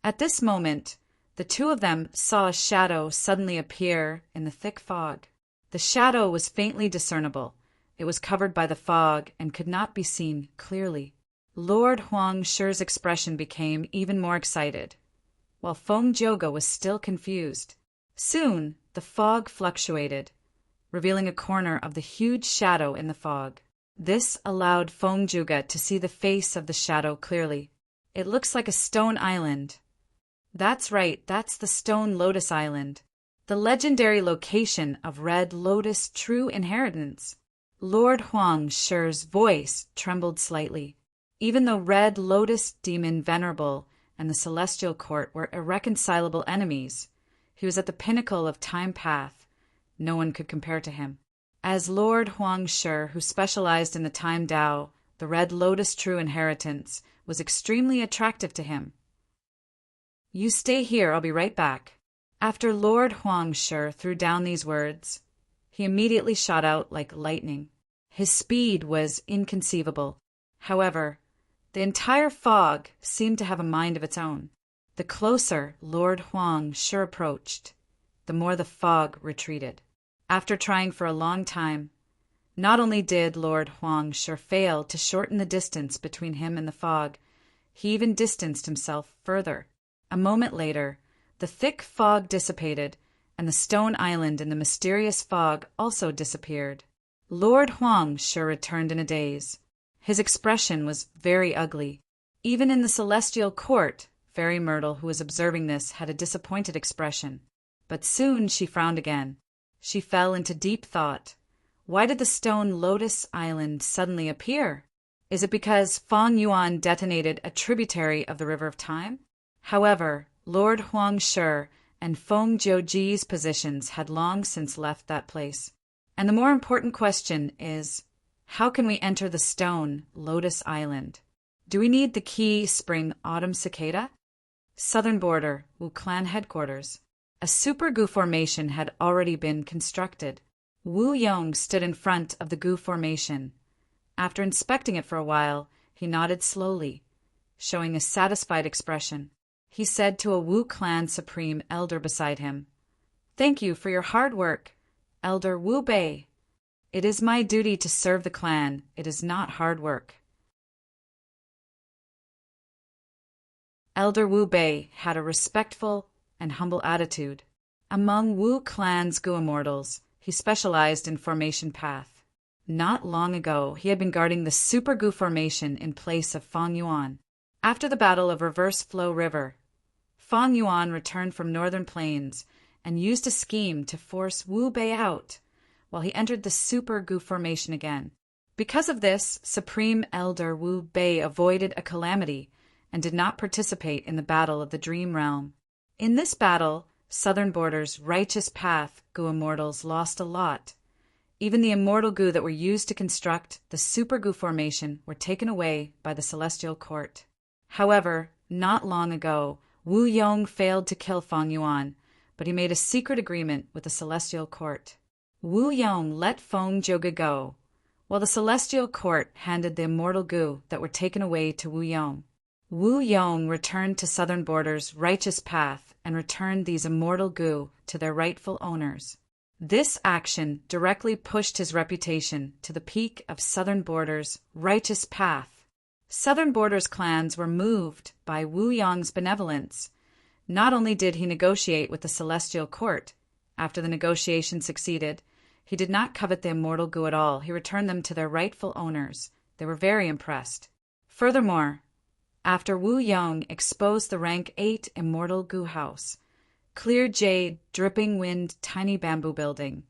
At this moment, the two of them saw a shadow suddenly appear in the thick fog. The shadow was faintly discernible. It was covered by the fog and could not be seen clearly. Lord Huang Shi's expression became even more excited, while Feng Zhouge was still confused. Soon, the fog fluctuated, revealing a corner of the huge shadow in the fog. This allowed Feng Zhouge to see the face of the shadow clearly. It looks like a stone island. That's right, that's the Stone Lotus Island, the legendary location of Red Lotus' true inheritance. Lord Huang Shi's voice trembled slightly. Even though Red Lotus Demon Venerable and the Celestial Court were irreconcilable enemies, he was at the pinnacle of time path. No one could compare to him. As Lord Huang Shi, who specialized in the Time Tao, the Red Lotus true inheritance was extremely attractive to him. You stay here, I'll be right back. After Lord Huang Shi threw down these words, he immediately shot out like lightning. His speed was inconceivable. However, the entire fog seemed to have a mind of its own. The closer Lord Huang Shi approached, the more the fog retreated. After trying for a long time, not only did Lord Huang Shi fail to shorten the distance between him and the fog, he even distanced himself further. A moment later, the thick fog dissipated, and the stone island in the mysterious fog also disappeared. Lord Huang Shi returned in a daze. His expression was very ugly. Even in the celestial court, Fairy Myrtle, who was observing this, had a disappointed expression. But soon she frowned again. She fell into deep thought. Why did the Stone Lotus Island suddenly appear? Is it because Fang Yuan detonated a tributary of the River of Time? However, Lord Huang Shi and Feng Zhouge's positions had long since left that place. And the more important question is, how can we enter the Stone Lotus Island? Do we need the key Spring-Autumn Cicada? Southern border, Wu Clan headquarters. A super Gu formation had already been constructed. Wu Yong stood in front of the Gu formation. After inspecting it for a while, he nodded slowly, showing a satisfied expression. He said to a Wu Clan Supreme Elder beside him, "Thank you for your hard work, Elder Wu Bei. It is my duty to serve the clan. It is not hard work." Elder Wu Bei had a respectful and humble attitude. Among Wu Clan's Gu Immortals, he specialized in Formation Path. Not long ago, he had been guarding the Super Gu formation in place of Fang Yuan. After the Battle of Reverse Flow River, Fang Yuan returned from Northern Plains and used a scheme to force Wu Bei out, while he entered the Super Gu formation again. Because of this, Supreme Elder Wu Bei avoided a calamity and did not participate in the Battle of the Dream Realm. In this battle, Southern Border's Righteous Path Gu Immortals lost a lot. Even the immortal Gu that were used to construct the Super Gu formation were taken away by the Celestial Court. However, not long ago, Wu Yong failed to kill Fang Yuan, but he made a secret agreement with the Celestial Court. Wu Yong let Feng Zhouge go, while the Celestial Court handed the immortal Gu that were taken away to Wu Yong. Wu Yong returned to Southern Border's Righteous Path and returned these immortal Gu to their rightful owners. This action directly pushed his reputation to the peak of Southern Border's Righteous Path. Southern Border's clans were moved by Wu Yong's benevolence. Not only did he negotiate with the Celestial Court, after the negotiation succeeded, he did not covet the immortal Gu at all. He returned them to their rightful owners. They were very impressed. Furthermore, after Wu Yong exposed the rank 8 immortal Gu house, clear jade, dripping wind, tiny bamboo building,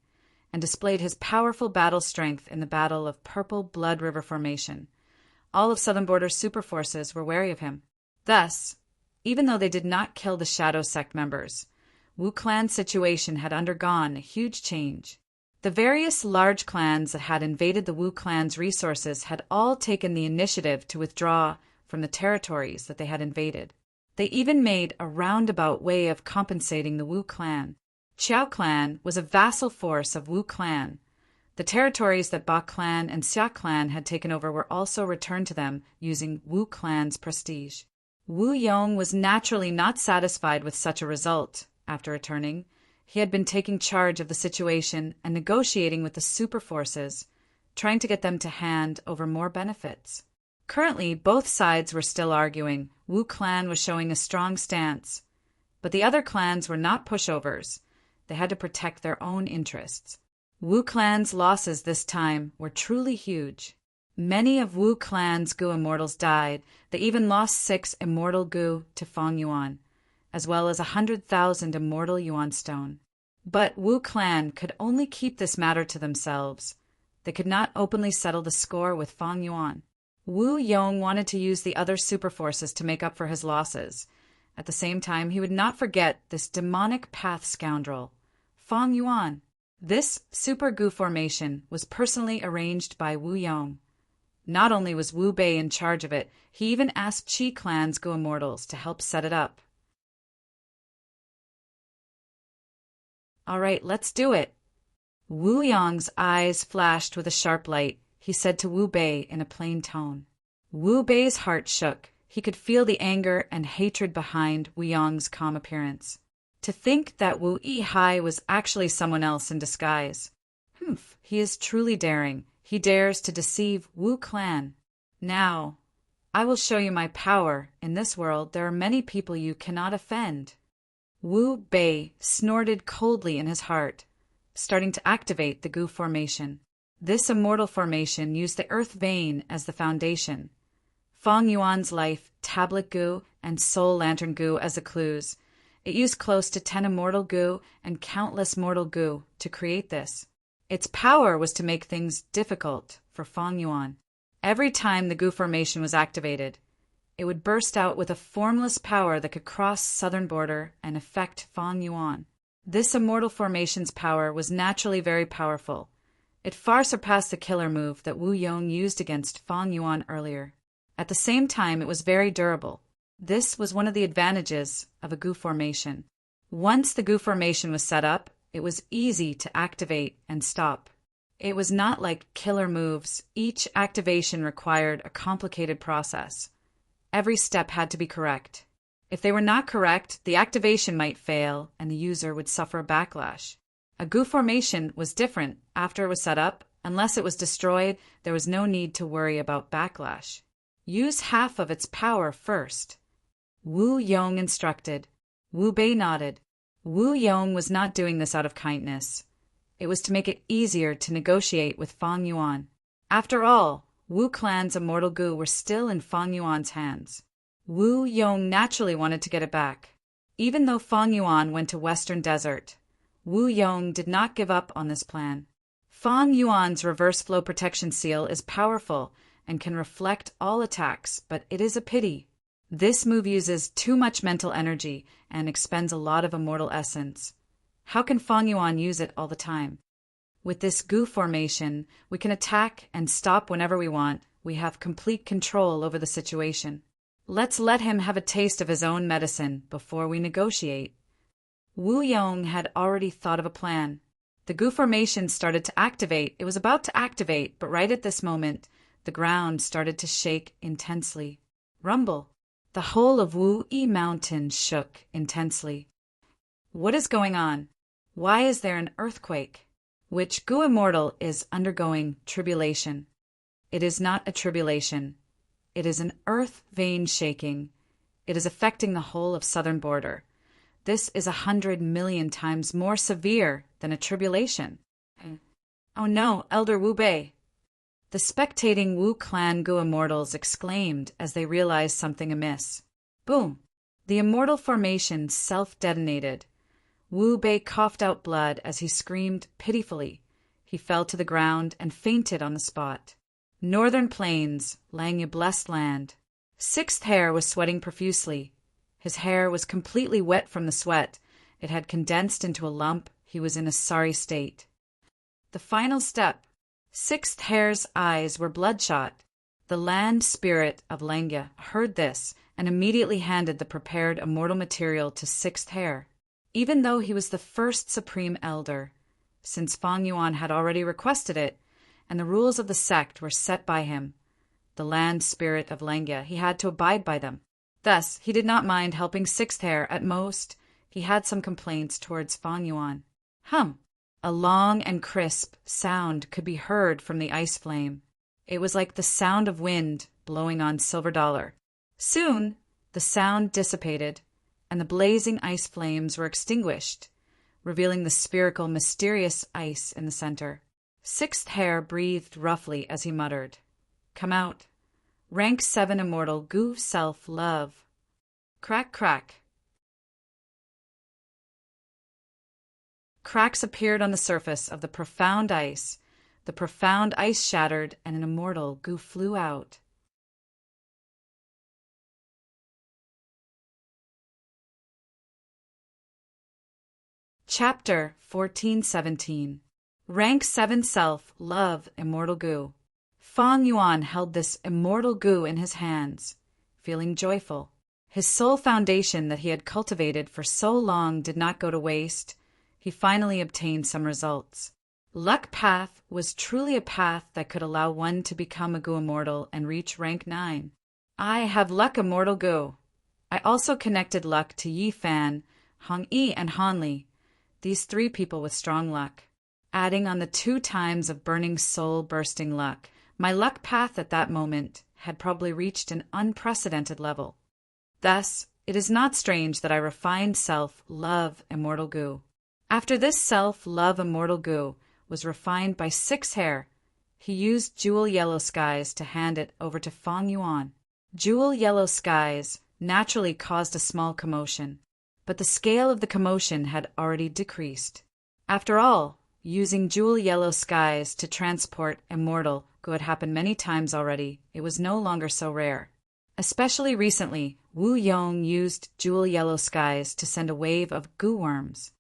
and displayed his powerful battle strength in the Battle of Purple Blood River Formation, all of Southern Border's super forces were wary of him. Thus, even though they did not kill the Shadow Sect members, Wu Clan's situation had undergone a huge change. The various large clans that had invaded the Wu Clan's resources had all taken the initiative to withdraw from the territories that they had invaded. They even made a roundabout way of compensating the Wu Clan. Qiao Clan was a vassal force of Wu Clan. The territories that Ba Clan and Xia Clan had taken over were also returned to them using Wu Clan's prestige. Wu Yong was naturally not satisfied with such a result. After returning, he had been taking charge of the situation and negotiating with the super forces trying to get them to hand over more benefits. Currently, both sides were still arguing. Wu clan was showing a strong stance, but the other clans were not pushovers. They had to protect their own interests. Wu clan's losses this time were truly huge. Many of Wu clan's Gu immortals died. They even lost 6 immortal Gu to Fang Yuan, as well as 100,000 immortal Yuan stone. But Wu clan could only keep this matter to themselves. They could not openly settle the score with Fang Yuan. Wu Yong wanted to use the other super forces to make up for his losses. At the same time, he would not forget this demonic path scoundrel, Fang Yuan. This super Gu formation was personally arranged by Wu Yong. Not only was Wu Bei in charge of it, he even asked Qi clan's Gu immortals to help set it up. All right, let's do it. Wu Yong's eyes flashed with a sharp light. He said to Wu Bei in a plain tone. Wu Bei's heart shook. He could feel the anger and hatred behind Wu Yong's calm appearance. To think that Wu Yihai was actually someone else in disguise. He is truly daring. He dares to deceive Wu clan. Now, I will show you my power. In this world, there are many people you cannot offend. Wu Bei snorted coldly in his heart, starting to activate the Gu formation. This immortal formation used the Earth Vein as the foundation, Fang Yuan's life, Tablet Gu, and Soul Lantern Gu as the clues. It used close to 10 immortal Gu and countless mortal Gu to create this. Its power was to make things difficult for Fang Yuan. Every time the Gu formation was activated, it would burst out with a formless power that could cross southern border and affect Fang Yuan. This immortal formation's power was naturally very powerful. It far surpassed the killer move that Wu Yong used against Fang Yuan earlier. At the same time, it was very durable. This was one of the advantages of a Gu formation. Once the Gu formation was set up, it was easy to activate and stop. It was not like killer moves. Each activation required a complicated process. Every step had to be correct. If they were not correct, the activation might fail and the user would suffer a backlash. A Gu formation was different. After it was set up, unless it was destroyed, there was no need to worry about backlash. Use half of its power first. Wu Yong instructed. Wu Bei nodded. Wu Yong was not doing this out of kindness. It was to make it easier to negotiate with Fang Yuan. After all, Wu clan's immortal Gu were still in Fang Yuan's hands. Wu Yong naturally wanted to get it back. Even though Fang Yuan went to Western Desert, Wu Yong did not give up on this plan. Fang Yuan's reverse flow protection seal is powerful and can reflect all attacks, but it is a pity. This move uses too much mental energy and expends a lot of immortal essence. How can Fang Yuan use it all the time? With this Gu formation, we can attack and stop whenever we want. We have complete control over the situation. Let's let him have a taste of his own medicine before we negotiate. Wu Yong had already thought of a plan. The Gu formation started to activate. It was about to activate, but right at this moment, the ground started to shake intensely. Rumble. The whole of Wu Yi Mountain shook intensely. What is going on? Why is there an earthquake? Which Gu immortal is undergoing tribulation? It is not a tribulation. It is an earth vein shaking. It is affecting the whole of southern border. This is 100 million times more severe than a tribulation. Oh no, Elder Wu Bei. The spectating Wu clan Gu immortals exclaimed as they realized something amiss. Boom! The immortal formation self-detonated. Wu Bei coughed out blood as he screamed pitifully. He fell to the ground and fainted on the spot. Northern Plains, Langya blessed land. Sixth Hair was sweating profusely. His hair was completely wet from the sweat. It had condensed into a lump. He was in a sorry state. The final step. Sixth Hair's eyes were bloodshot. The land spirit of Langya heard this and immediately handed the prepared immortal material to Sixth Hair, even though he was the first supreme elder, since Fang Yuan had already requested it, and the rules of the sect were set by him. The land spirit of Langya, he had to abide by them. Thus, he did not mind helping Sixth Hair. At most, he had some complaints towards Fang Yuan. A long and crisp sound could be heard from the ice flame. It was like the sound of wind blowing on silver dollar. Soon, the sound dissipated, and the blazing ice flames were extinguished, revealing the spherical, mysterious ice in the center. Sixth Hare breathed roughly as he muttered, "Come out. Rank 7 immortal goo self-love." Crack, crack. Cracks appeared on the surface of the profound ice. The profound ice shattered, and an immortal goo flew out. Chapter 1417. Rank 7 Self, Love, Immortal Goo. Fang Yuan held this immortal goo in his hands, feeling joyful. His soul foundation that he had cultivated for so long did not go to waste. He finally obtained some results. Luck Path was truly a path that could allow one to become a goo immortal and reach rank 9. I have Luck Immortal Goo. I also connected luck to Yi Fan, Hong Yi, and Han Li, these 3 people with strong luck. Adding on the 2 times of burning soul-bursting luck, my luck path at that moment had probably reached an unprecedented level. Thus, it is not strange that I refined self-love immortal goo. After this self-love immortal goo was refined by 6 Hare, he used Jewel Yellow Skies to hand it over to Fang Yuan. Jewel Yellow Skies naturally caused a small commotion, but the scale of the commotion had already decreased. After all, using Jewel Yellow Skies to transport immortal goo had happened many times already. It was no longer so rare. Especially recently, Wu Yong used Jewel Yellow Skies to send a wave of goo worms.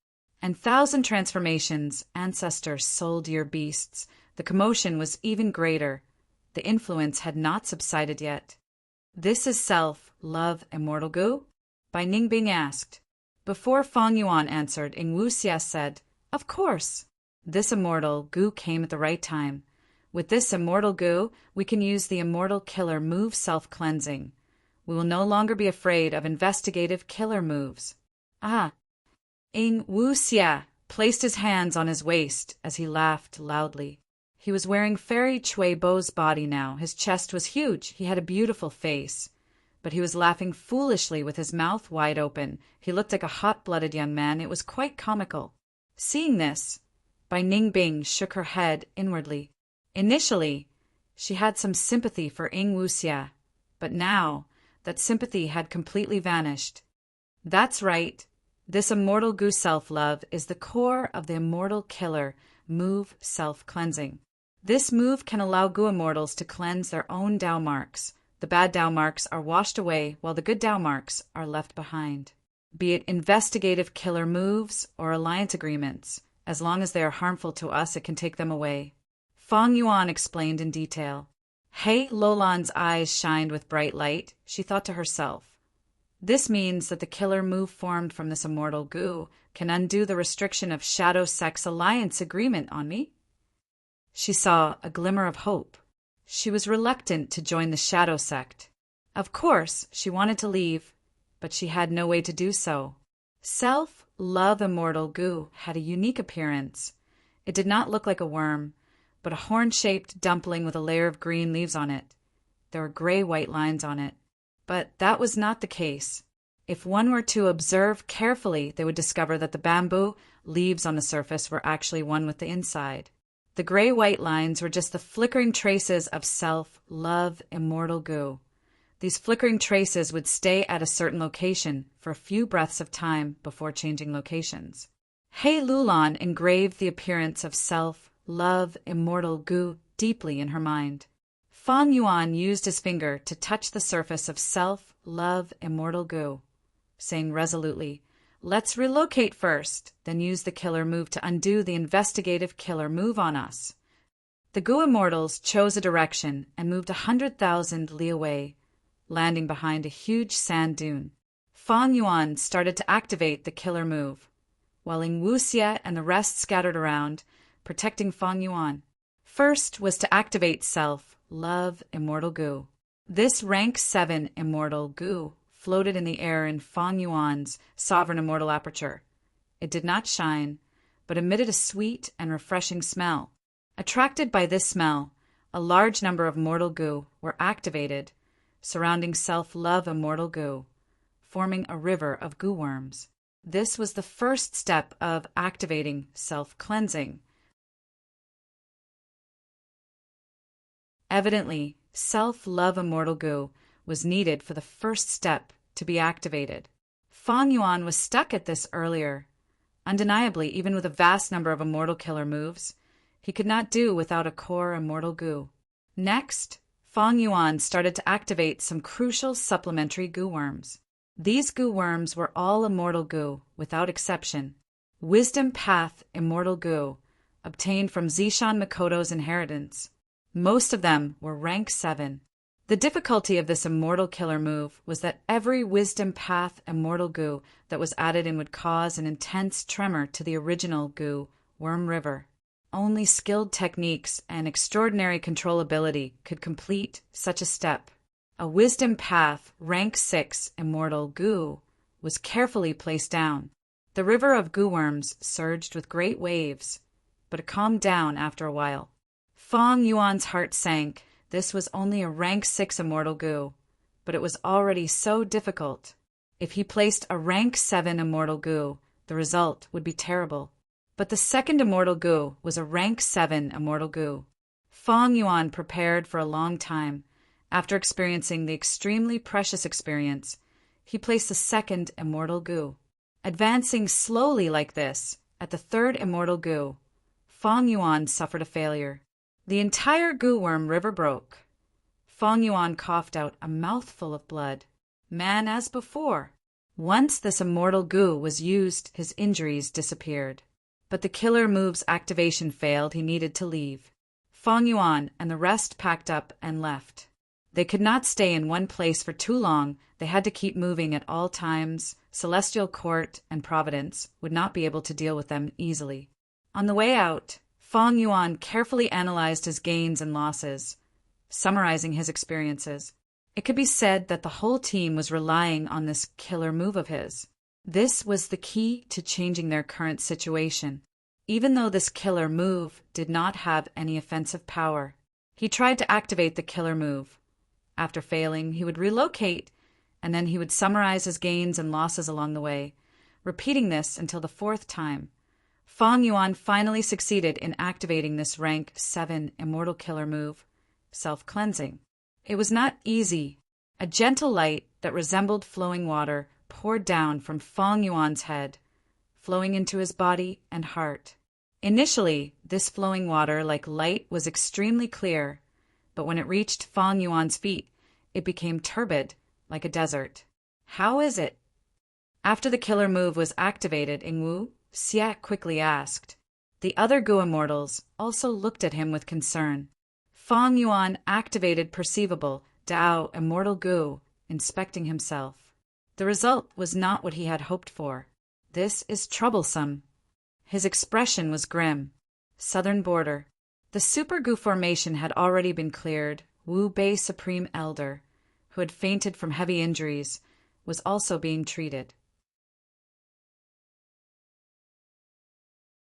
And 1,000 transformations, ancestor soul deer beasts, the commotion was even greater. The influence had not subsided yet. This is self, love, immortal goo? Bai Ningbing asked. Before Fang Yuan answered, Ing Wuxia said, "Of course." This immortal goo came at the right time. With this immortal goo, we can use the immortal killer move self-cleansing. We will no longer be afraid of investigative killer moves. Ah! Ing Wuxia placed his hands on his waist as he laughed loudly. He was wearing Fairy Chui Bo's body now. His chest was huge. He had a beautiful face. But he was laughing foolishly with his mouth wide open. He looked like a hot-blooded young man. It was quite comical. Seeing this, Bai Ningbing shook her head inwardly. Initially, she had some sympathy for Ing Wuxia, but now that sympathy had completely vanished. That's right. This immortal goo self-love is the core of the immortal killer move self-cleansing. This move can allow goo immortals to cleanse their own Dao marks. The bad Dao marks are washed away while the good Dao marks are left behind. Be it investigative killer moves or alliance agreements, as long as they are harmful to us, it can take them away. Fang Yuan explained in detail. Hei Lolan's eyes shined with bright light. She thought to herself, this means that the killer move formed from this immortal goo can undo the restriction of shadow sex alliance agreement on me. She saw a glimmer of hope. She was reluctant to join the shadow sect. Of course, she wanted to leave, but she had no way to do so. Self-love immortal goo had a unique appearance. It did not look like a worm, but a horn-shaped dumpling with a layer of green leaves on it. There were gray-white lines on it. But that was not the case. If one were to observe carefully, they would discover that the bamboo leaves on the surface were actually one with the inside. The gray-white lines were just the flickering traces of self-love immortal goo. These flickering traces would stay at a certain location for a few breaths of time before changing locations. Hei Lulan engraved the appearance of self-love immortal goo deeply in her mind. Fang Yuan used his finger to touch the surface of self-love immortal goo, saying resolutely, let's relocate first, then use the killer move to undo the investigative killer move on us. The goo immortals chose a direction and moved 100,000 li away, landing behind a huge sand dune. Fang Yuan started to activate the killer move, while Ing Wuxia and the rest scattered around, protecting Fang Yuan. First was to activate self-love immortal goo. This rank 7 immortal goo floated in the air in Fang Yuan's sovereign immortal aperture. It did not shine, but emitted a sweet and refreshing smell. Attracted by this smell, a large number of mortal goo were activated, surrounding self-love immortal goo, forming a river of goo worms. This was the first step of activating self-cleansing. Evidently, self-love immortal goo was needed for the first step to be activated. Feng Yuan was stuck at this earlier. Undeniably, even with a vast number of immortal killer moves, he could not do without a core immortal goo. Next, Feng Yuan started to activate some crucial supplementary goo worms. These goo worms were all immortal goo, without exception. Wisdom Path immortal goo, obtained from Zishan Makoto's inheritance. Most of them were rank 7. The difficulty of this immortal killer move was that every Wisdom Path immortal goo that was added in would cause an intense tremor to the original goo, Worm River. Only skilled techniques and extraordinary controllability could complete such a step. A Wisdom Path rank 6 immortal goo was carefully placed down. The river of goo worms surged with great waves, but it calmed down after a while. Feng Yuan's heart sank. This was only a rank 6 immortal goo, but it was already so difficult. If he placed a rank 7 immortal goo, the result would be terrible. But the second immortal goo was a rank 7 immortal goo. Feng Yuan prepared for a long time. After experiencing the extremely precious experience, he placed the second immortal goo. Advancing slowly like this, at the third immortal goo, Feng Yuan suffered a failure. The entire goo worm river broke. Feng Yuan coughed out a mouthful of blood. Man as before. Once this immortal goo was used, his injuries disappeared. But the killer move's activation failed. He needed to leave. Feng Yuan and the rest packed up and left. They could not stay in one place for too long. They had to keep moving at all times. Celestial Court and Providence would not be able to deal with them easily. On the way out, Feng Yuan carefully analyzed his gains and losses, summarizing his experiences. It could be said that the whole team was relying on this killer move of his. This was the key to changing their current situation. Even though this killer move did not have any offensive power, he tried to activate the killer move. After failing, he would relocate, and then he would summarize his gains and losses along the way, repeating this until the 4th time. Feng Yuan finally succeeded in activating this rank 7 immortal killer move, self-cleansing. It was not easy. A gentle light that resembled flowing water poured down from Feng Yuan's head, flowing into his body and heart. Initially, this flowing water, like light, was extremely clear, but when it reached Feng Yuan's feet, it became turbid, like a desert. How is it? After the killer move was activated, Ingwu, Xia quickly asked. The other goo immortals also looked at him with concern. Feng Yuan activated perceivable Dao immortal goo, inspecting himself. The result was not what he had hoped for. This is troublesome. His expression was grim. Southern border. The super goo formation had already been cleared. Wu Bei Supreme Elder, who had fainted from heavy injuries, was also being treated.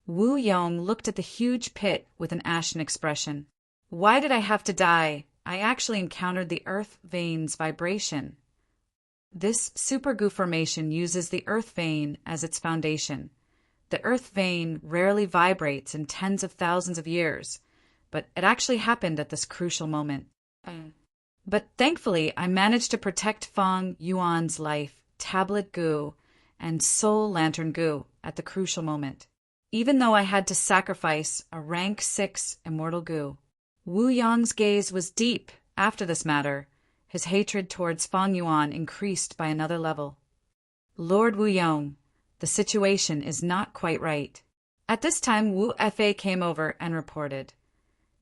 Wu Yong looked at the huge pit with an ashen expression. Why did I have to die? I actually encountered the earth vein's vibration. This super goo formation uses the earth vein as its foundation. The earth vein rarely vibrates in tens of thousands of years, but it actually happened at this crucial moment. But thankfully, I managed to protect Feng Yuan's life, tablet goo, and soul lantern goo at the crucial moment, even though I had to sacrifice a rank 6 immortal goo. Wu Yong's gaze was deep after this matter. His hatred towards Feng Yuan increased by another level. Lord Wu Yong, the situation is not quite right. At this time, Wu Fa came over and reported.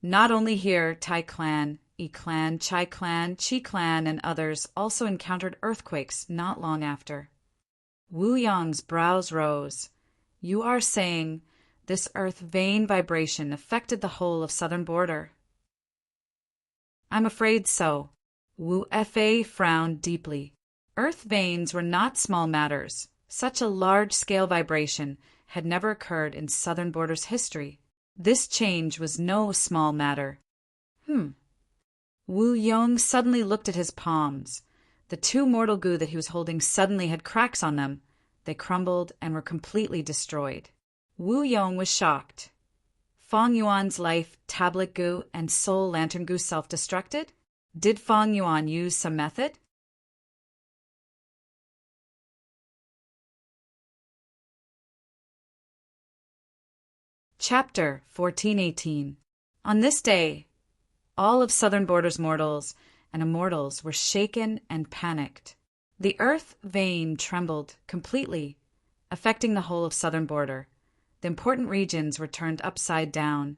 Not only here, Tai Clan, Yi Clan, Chai Clan, Chi Clan, and others also encountered earthquakes not long after. Wu Yong's brows rose. You are saying this earth vein vibration affected the whole of southern border? I'm afraid so. Wu Fa frowned deeply. Earth veins were not small matters. Such a large-scale vibration had never occurred in Southern Border's history. This change was no small matter. Wu Yong suddenly looked at his palms. The two mortal goo that he was holding suddenly had cracks on them. They crumbled and were completely destroyed. Wu Yong was shocked. Fong Yuan's life, tablet goo, and soul lantern goo self-destructed? Did Fong Yuan use some method? Chapter 1418. On this day, all of Southern Border's mortals and immortals were shaken and panicked. The earth vein trembled completely, affecting the whole of Southern Border. The important regions were turned upside down.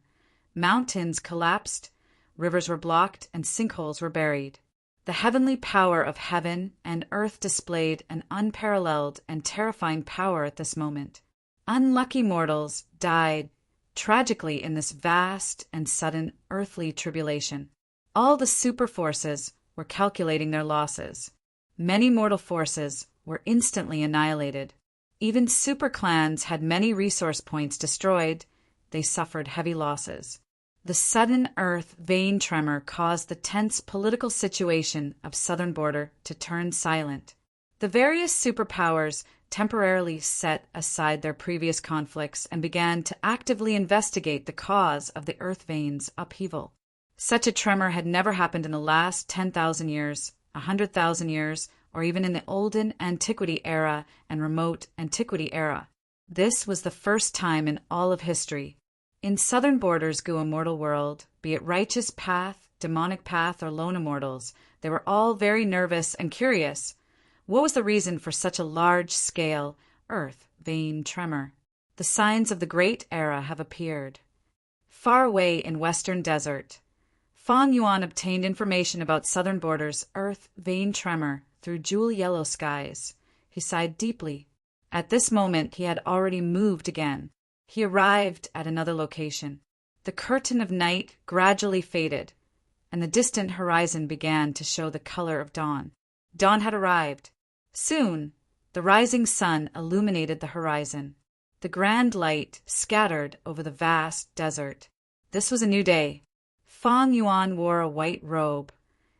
Mountains collapsed, rivers were blocked, and sinkholes were buried. The heavenly power of heaven and earth displayed an unparalleled and terrifying power at this moment. Unlucky mortals died tragically in this vast and sudden earthly tribulation. All the super forces were calculating their losses. Many mortal forces were instantly annihilated. Even super clans had many resource points destroyed. They suffered heavy losses. The sudden earth vein tremor caused the tense political situation of Southern Border to turn silent. The various superpowers temporarily set aside their previous conflicts and began to actively investigate the cause of the earth vein's upheaval. Such a tremor had never happened in the last 10,000 years, 100,000 years, or even in the olden antiquity era and remote antiquity era. This was the first time in all of history. In Southern Border's goo immortal world, be it righteous path, demonic path, or lone immortals, they were all very nervous and curious. What was the reason for such a large-scale earth vein tremor? The signs of the Great Era have appeared. Far away in Western Desert, Fong Yuan obtained information about Southern Border's earth vein tremor through jewel-yellow skies. He sighed deeply. At this moment he had already moved again. He arrived at another location. The curtain of night gradually faded, and the distant horizon began to show the color of dawn. Dawn had arrived. Soon, the rising sun illuminated the horizon. The grand light scattered over the vast desert. This was a new day. Fong Yuan wore a white robe.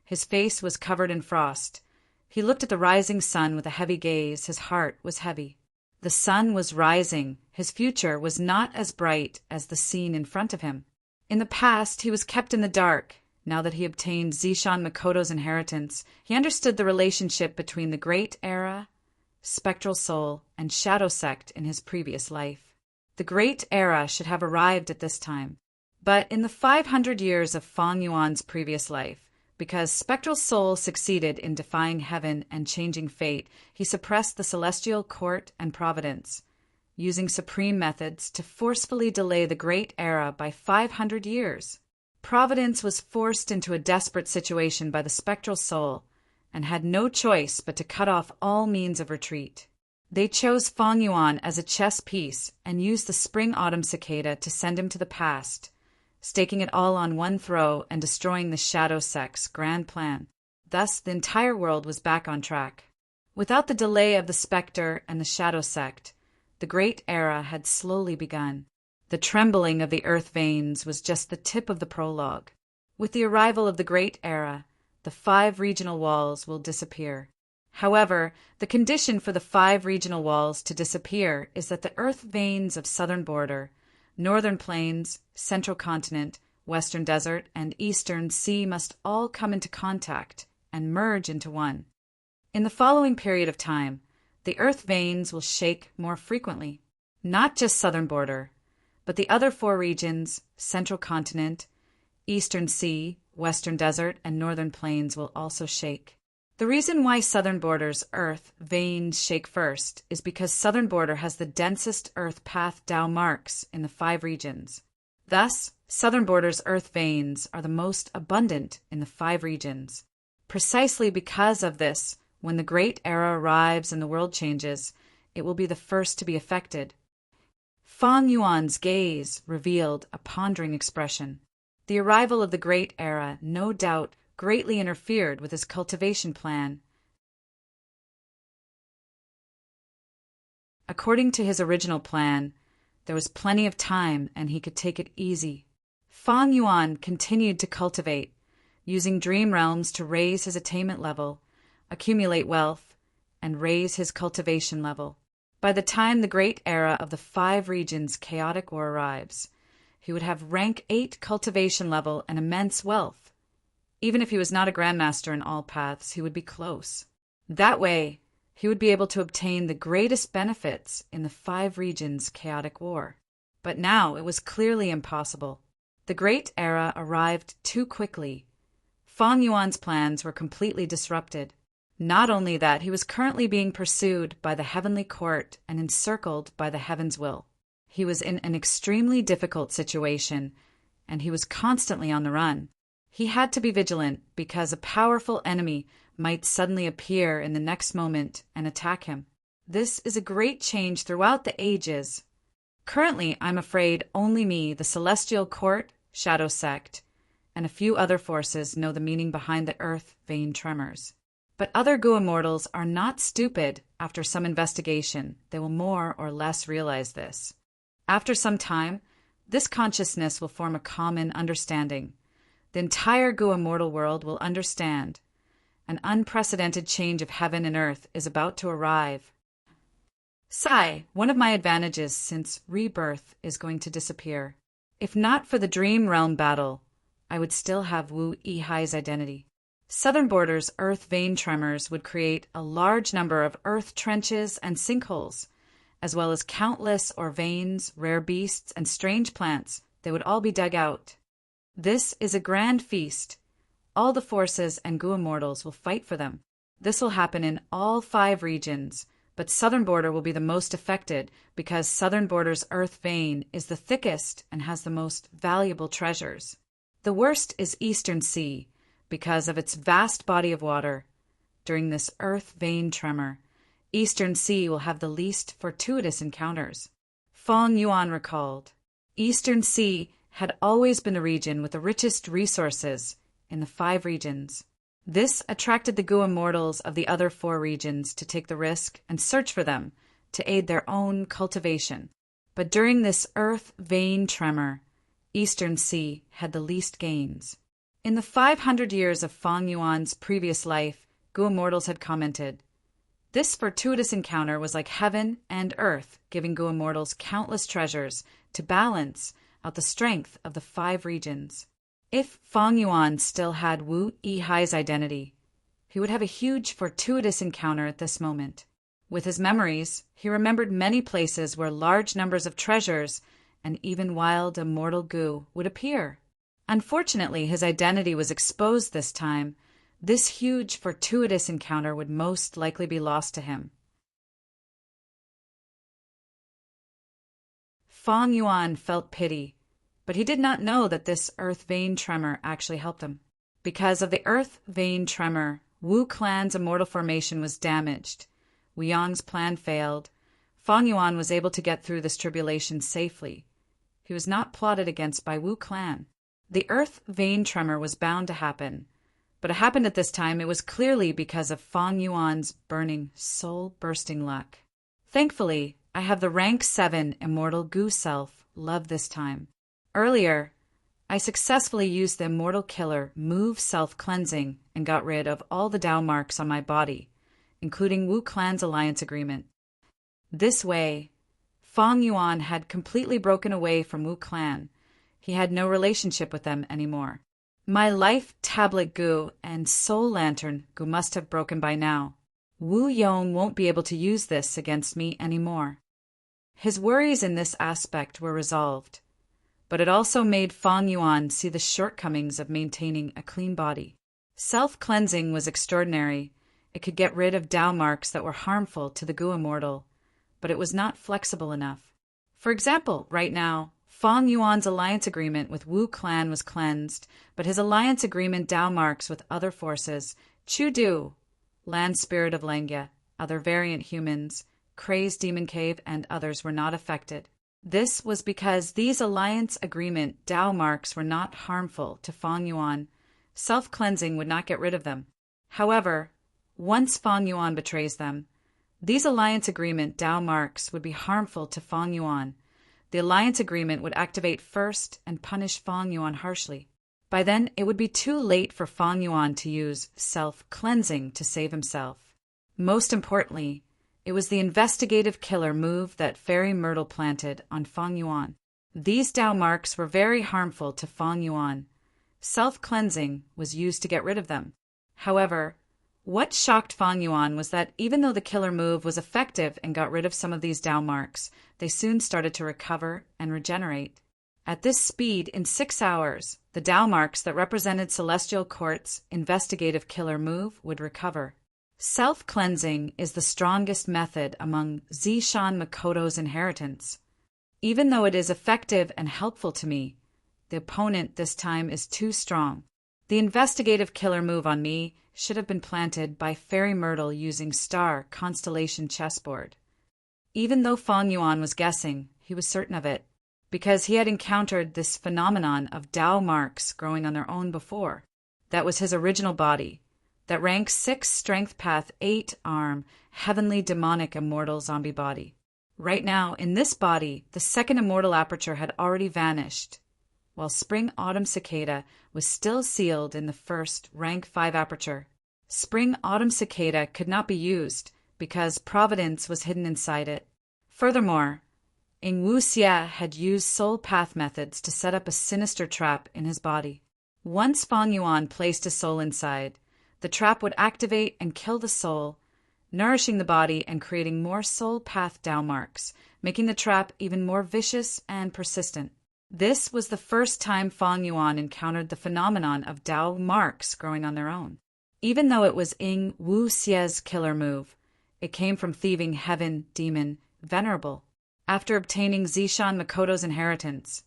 His face was covered in frost. He looked at the rising sun with a heavy gaze. His heart was heavy. The sun was rising. His future was not as bright as the scene in front of him. In the past, he was kept in the dark. Now that he obtained Zishan Makoto's inheritance, he understood the relationship between the Great Era, Spectral Soul, and Shadow Sect in his previous life. The Great Era should have arrived at this time. But in the 500 years of Fong Yuan's previous life, because Spectral Soul succeeded in defying heaven and changing fate, he suppressed the celestial court and providence, using supreme methods to forcefully delay the Great Era by 500 years. Providence was forced into a desperate situation by the Spectral Soul and had no choice but to cut off all means of retreat. They chose Fong Yuan as a chess piece and used the spring-autumn cicada to send him to the past, staking it all on one throw and destroying the Shadow Sect's grand plan. Thus, the entire world was back on track. Without the delay of the Spectre and the Shadow Sect, the Great Era had slowly begun. The trembling of the earth veins was just the tip of the prologue. With the arrival of the Great Era, the 5 regional walls will disappear. However, the condition for the 5 regional walls to disappear is that the earth veins of Southern Border, Northern Plains, Central Continent, Western Desert, and Eastern Sea must all come into contact and merge into one. In the following period of time, the earth veins will shake more frequently. Not just Southern Border, but the other 4 regions, Central Continent, Eastern Sea, Western Desert, and Northern Plains will also shake. The reason why Southern Border's earth veins shake first is because Southern Border has the densest earth path Tao marks in the 5 regions. Thus, Southern Border's earth veins are the most abundant in the 5 regions. Precisely because of this, when the Great Era arrives and the world changes, it will be the first to be affected. Fong Yuan's gaze revealed a pondering expression. The arrival of the Great Era no doubt greatly interfered with his cultivation plan. According to his original plan, There was plenty of time, and he could take it easy. Fang Yuan continued to cultivate, using dream realms to raise his attainment level, accumulate wealth, and raise his cultivation level. By the time the great era of the 5 regions chaotic war arrives, he would have rank 8 cultivation level and immense wealth. Even if he was not a grandmaster in all paths, he would be close. That way, he would be able to obtain the greatest benefits in the 5 regions chaotic war. But now it was clearly impossible. The great era arrived too quickly. Fang Yuan's plans were completely disrupted. Not only that, he was currently being pursued by the heavenly court and encircled by the heaven's will. He was in an extremely difficult situation, and he was constantly on the run. He had to be vigilant because a powerful enemy might suddenly appear in the next moment and attack him. This is a great change throughout the ages. Currently, I'm afraid only me, the Celestial Court, Shadow Sect, and a few other forces know the meaning behind the earth vein tremors. But other Gu immortals are not stupid. After some investigation, they will more or less realize this. After some time, this consciousness will form a common understanding. The entire Gu immortal world will understand. An unprecedented change of heaven and earth is about to arrive. Sigh, one of my advantages since rebirth is going to disappear. If not for the dream realm battle, I would still have Wu Yihai's identity. Southern Border's earth vein tremors would create a large number of earth trenches and sinkholes, as well as countless or veins, rare beasts, and strange plants. They would all be dug out. This is a grand feast. All the forces and Gu immortals will fight for them. This will happen in all 5 regions, but Southern Border will be the most affected because Southern Border's earth vein is the thickest and has the most valuable treasures. The worst is Eastern Sea because of its vast body of water. During this earth vein tremor, Eastern Sea will have the least fortuitous encounters. Fang Yuan recalled, Eastern Sea had always been the region with the richest resources in the 5 regions. This attracted the Gu immortals of the other 4 regions to take the risk and search for them to aid their own cultivation. But during this earth vein tremor, Eastern Sea had the least gains. In the 500 years of Fang Yuan's previous life, Gu immortals had commented, this fortuitous encounter was like heaven and earth, giving Gu immortals countless treasures to balance out the strength of the 5 regions. If Fang Yuan still had Wu Yihai's identity, he would have a huge fortuitous encounter at this moment. With his memories, he remembered many places where large numbers of treasures and even wild immortal Gu would appear. Unfortunately, his identity was exposed this time. This huge fortuitous encounter would most likely be lost to him. Fang Yuan felt pity, but he did not know that this earth vein tremor actually helped him. Because of the earth vein tremor, Wu clan's immortal formation was damaged. Wu Yang's plan failed. Fang Yuan was able to get through this tribulation safely. He was not plotted against by Wu clan. The earth vein tremor was bound to happen, but it happened at this time. It was clearly because of Fang Yuan's burning, soul-bursting luck. Thankfully, I have the rank 7 immortal Gu self, love this time. Earlier, I successfully used the immortal killer move self-cleansing and got rid of all the Dao marks on my body, including Wu clan's alliance agreement. This way, Fang Yuan had completely broken away from Wu clan. He had no relationship with them anymore. My life tablet Gu and soul lantern Gu must have broken by now. Wu Yong won't be able to use this against me anymore. His worries in this aspect were resolved, but it also made Fang Yuan see the shortcomings of maintaining a clean body. Self-cleansing was extraordinary. It could get rid of Dao marks that were harmful to the Gu immortal, but it was not flexible enough. For example, right now, Fang Yuan's alliance agreement with Wu clan was cleansed, but his alliance agreement Dao marks with other forces, Chu Du, Land Spirit of Lengya, other variant humans, Crazed Demon Cave, and others were not affected. This was because these alliance agreement Dao marks were not harmful to Fang Yuan. Self-cleansing would not get rid of them. However, once Fang Yuan betrays them, these alliance agreement Dao marks would be harmful to Fang Yuan. the alliance agreement would activate first and punish Fang Yuan harshly. By then, it would be too late for Fang Yuan to use self-cleansing to save himself. Most importantly, it was the investigative killer move that Fairy Myrtle planted on Fang Yuan. These Tao marks were very harmful to Fang Yuan. Self-cleansing was used to get rid of them. However, what shocked Fang Yuan was that even though the killer move was effective and got rid of some of these Tao marks, they soon started to recover and regenerate. At this speed, in 6 hours, the Tao marks that represented Celestial Court's investigative killer move would recover. Self-cleansing is the strongest method among Zishan Makoto's inheritance. Even though it is effective and helpful to me, the opponent this time is too strong. The investigative killer move on me should have been planted by Fairy Myrtle using Star Constellation Chessboard. Even though Fang Yuan was guessing, he was certain of it, because he had encountered this phenomenon of Tao marks growing on their own before. That was his original body, that rank 6 strength path 8 arm, heavenly demonic immortal zombie body. Right now, in this body, the second immortal aperture had already vanished, while Spring Autumn Cicada was still sealed in the first rank 5 aperture. Spring Autumn Cicada could not be used because Providence was hidden inside it. Furthermore, Ing Wu Xia had used soul path methods to set up a sinister trap in his body. Once Fang Yuan placed his soul inside, the trap would activate and kill the soul, nourishing the body and creating more soul path Tao marks, making the trap even more vicious and persistent. This was the first time Fang Yuan encountered the phenomenon of Tao marks growing on their own. Even though it was Ing Wu Xia's killer move, it came from thieving heaven demon Venerable. After obtaining Zishan Makoto's inheritance,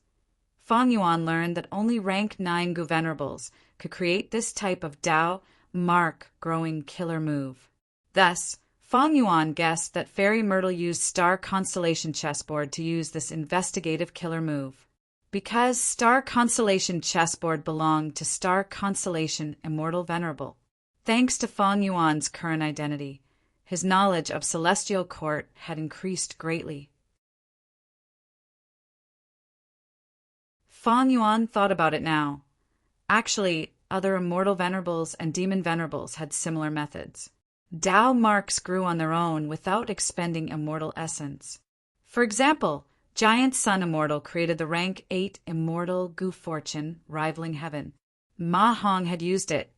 Fang Yuan learned that only rank 9 Gu Venerables could create this type of Tao mark growing killer move. Thus, Fang Yuan guessed that Fairy Myrtle used Star Constellation Chessboard to use this investigative killer move. Because Star Constellation Chessboard belonged to Star Constellation Immortal Venerable. Thanks to Fang Yuan's current identity, his knowledge of Celestial Court had increased greatly. Fang Yuan thought about it now. Actually, other Immortal Venerables and Demon Venerables had similar methods. Tao marks grew on their own without expending immortal essence. For example, Giant Sun Immortal created the rank 8 Immortal Gu Fortune, rivaling heaven. Ma Hong had used it,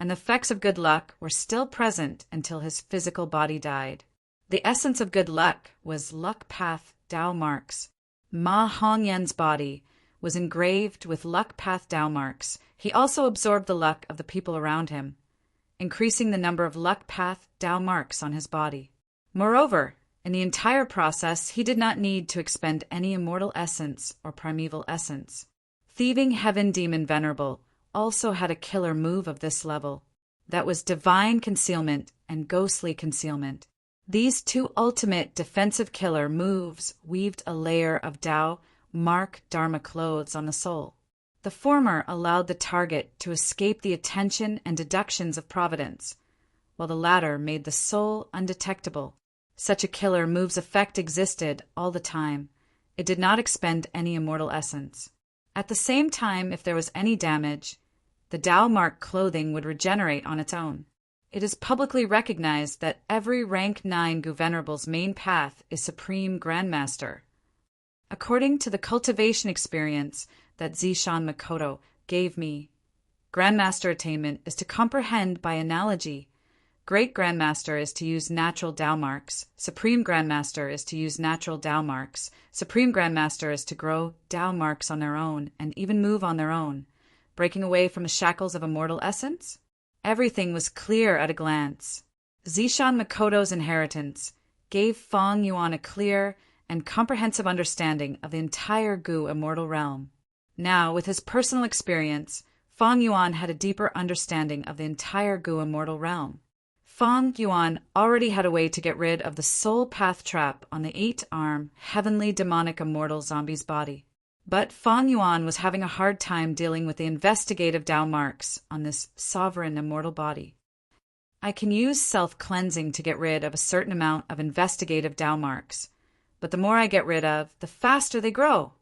and the effects of good luck were still present until his physical body died. The essence of good luck was luck path Tao marks. Ma Hongyan's body was engraved with luck path Tao marks. He also absorbed the luck of the people around him, increasing the number of luck path Tao marks on his body. Moreover, in the entire process, he did not need to expend any immortal essence or primeval essence. Thieving Heaven Demon Venerable also had a killer move of this level. That was Divine Concealment and Ghostly Concealment. These two ultimate defensive killer moves weaved a layer of Tao mark Dharma clothes on the soul. The former allowed the target to escape the attention and deductions of Providence, while the latter made the soul undetectable. Such a killer move's effect existed all the time. It did not expend any immortal essence. At the same time, if there was any damage, the Tao mark clothing would regenerate on its own. It is publicly recognized that every rank 9 Gu Venerable's main path is Supreme Grandmaster. According to the cultivation experience that Zishan Makoto gave me, Grandmaster attainment is to comprehend by analogy. Great Grandmaster is to use natural Tao marks. Supreme Grandmaster is to use natural Tao marks. Supreme Grandmaster is to grow Tao marks on their own and even move on their own, breaking away from the shackles of immortal essence. Everything was clear at a glance. Zishan Makoto's inheritance gave Fang Yuan a clear and comprehensive understanding of the entire Gu immortal realm. Now, with his personal experience, Fang Yuan had a deeper understanding of the entire Gu immortal realm. Fang Yuan already had a way to get rid of the soul path trap on the 8-arm, heavenly demonic immortal zombie's body. But Fang Yuan was having a hard time dealing with the investigative Tao marks on this sovereign immortal body. I can use self-cleansing to get rid of a certain amount of investigative Tao marks, but the more I get rid of, the faster they grow.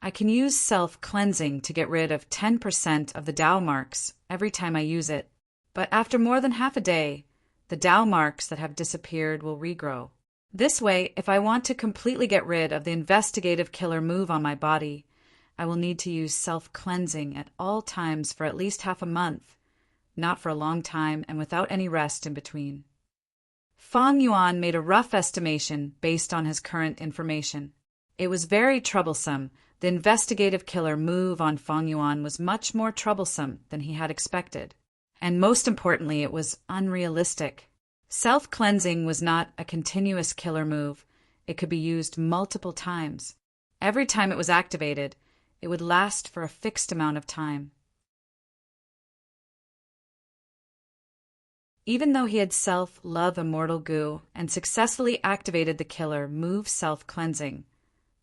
I can use self-cleansing to get rid of 10% of the Tao marks every time I use it, but after more than half a day, the Tao marks that have disappeared will regrow. This way, if I want to completely get rid of the investigative killer move on my body, I will need to use self-cleansing at all times for at least half a month, not for a long time and without any rest in between. Feng Yuan made a rough estimation based on his current information. It was very troublesome. The investigative killer move on Feng Yuan was much more troublesome than he had expected. And most importantly, it was unrealistic. Self-cleansing was not a continuous killer move. It could be used multiple times. Every time it was activated, it would last for a fixed amount of time. Even though he had self-love immortal goo and successfully activated the killer move self-cleansing,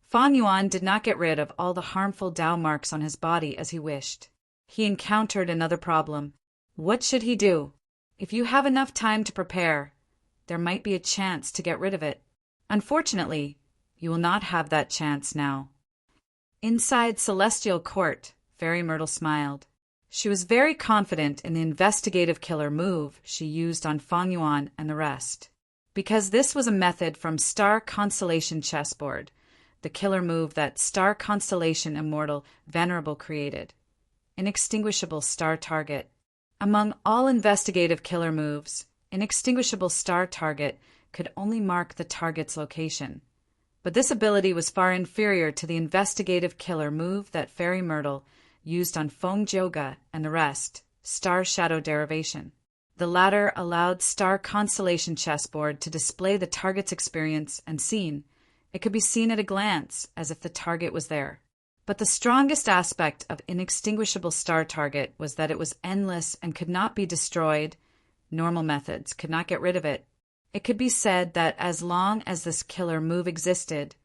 Feng Yuan did not get rid of all the harmful Tao marks on his body as he wished. He encountered another problem. What should he do? If you have enough time to prepare, there might be a chance to get rid of it. Unfortunately, you will not have that chance now. Inside Celestial Court, Fairy Myrtle smiled. She was very confident in the investigative killer move she used on Feng Yuan and the rest. Because this was a method from Star Constellation Chessboard, the killer move that Star Constellation Immortal Venerable created. Inextinguishable Star Target. Among all investigative killer moves, Inextinguishable Star Target could only mark the target's location. But this ability was far inferior to the investigative killer move that Fairy Myrtle used on Feng Jioga and the rest, Star Shadow Derivation. The latter allowed Star Constellation Chessboard to display the target's experience and scene. It could be seen at a glance, as if the target was there. But the strongest aspect of Inextinguishable Star Target was that it was endless and could not be destroyed. Normal methods could not get rid of it. It could be said that as long as this killer move existed,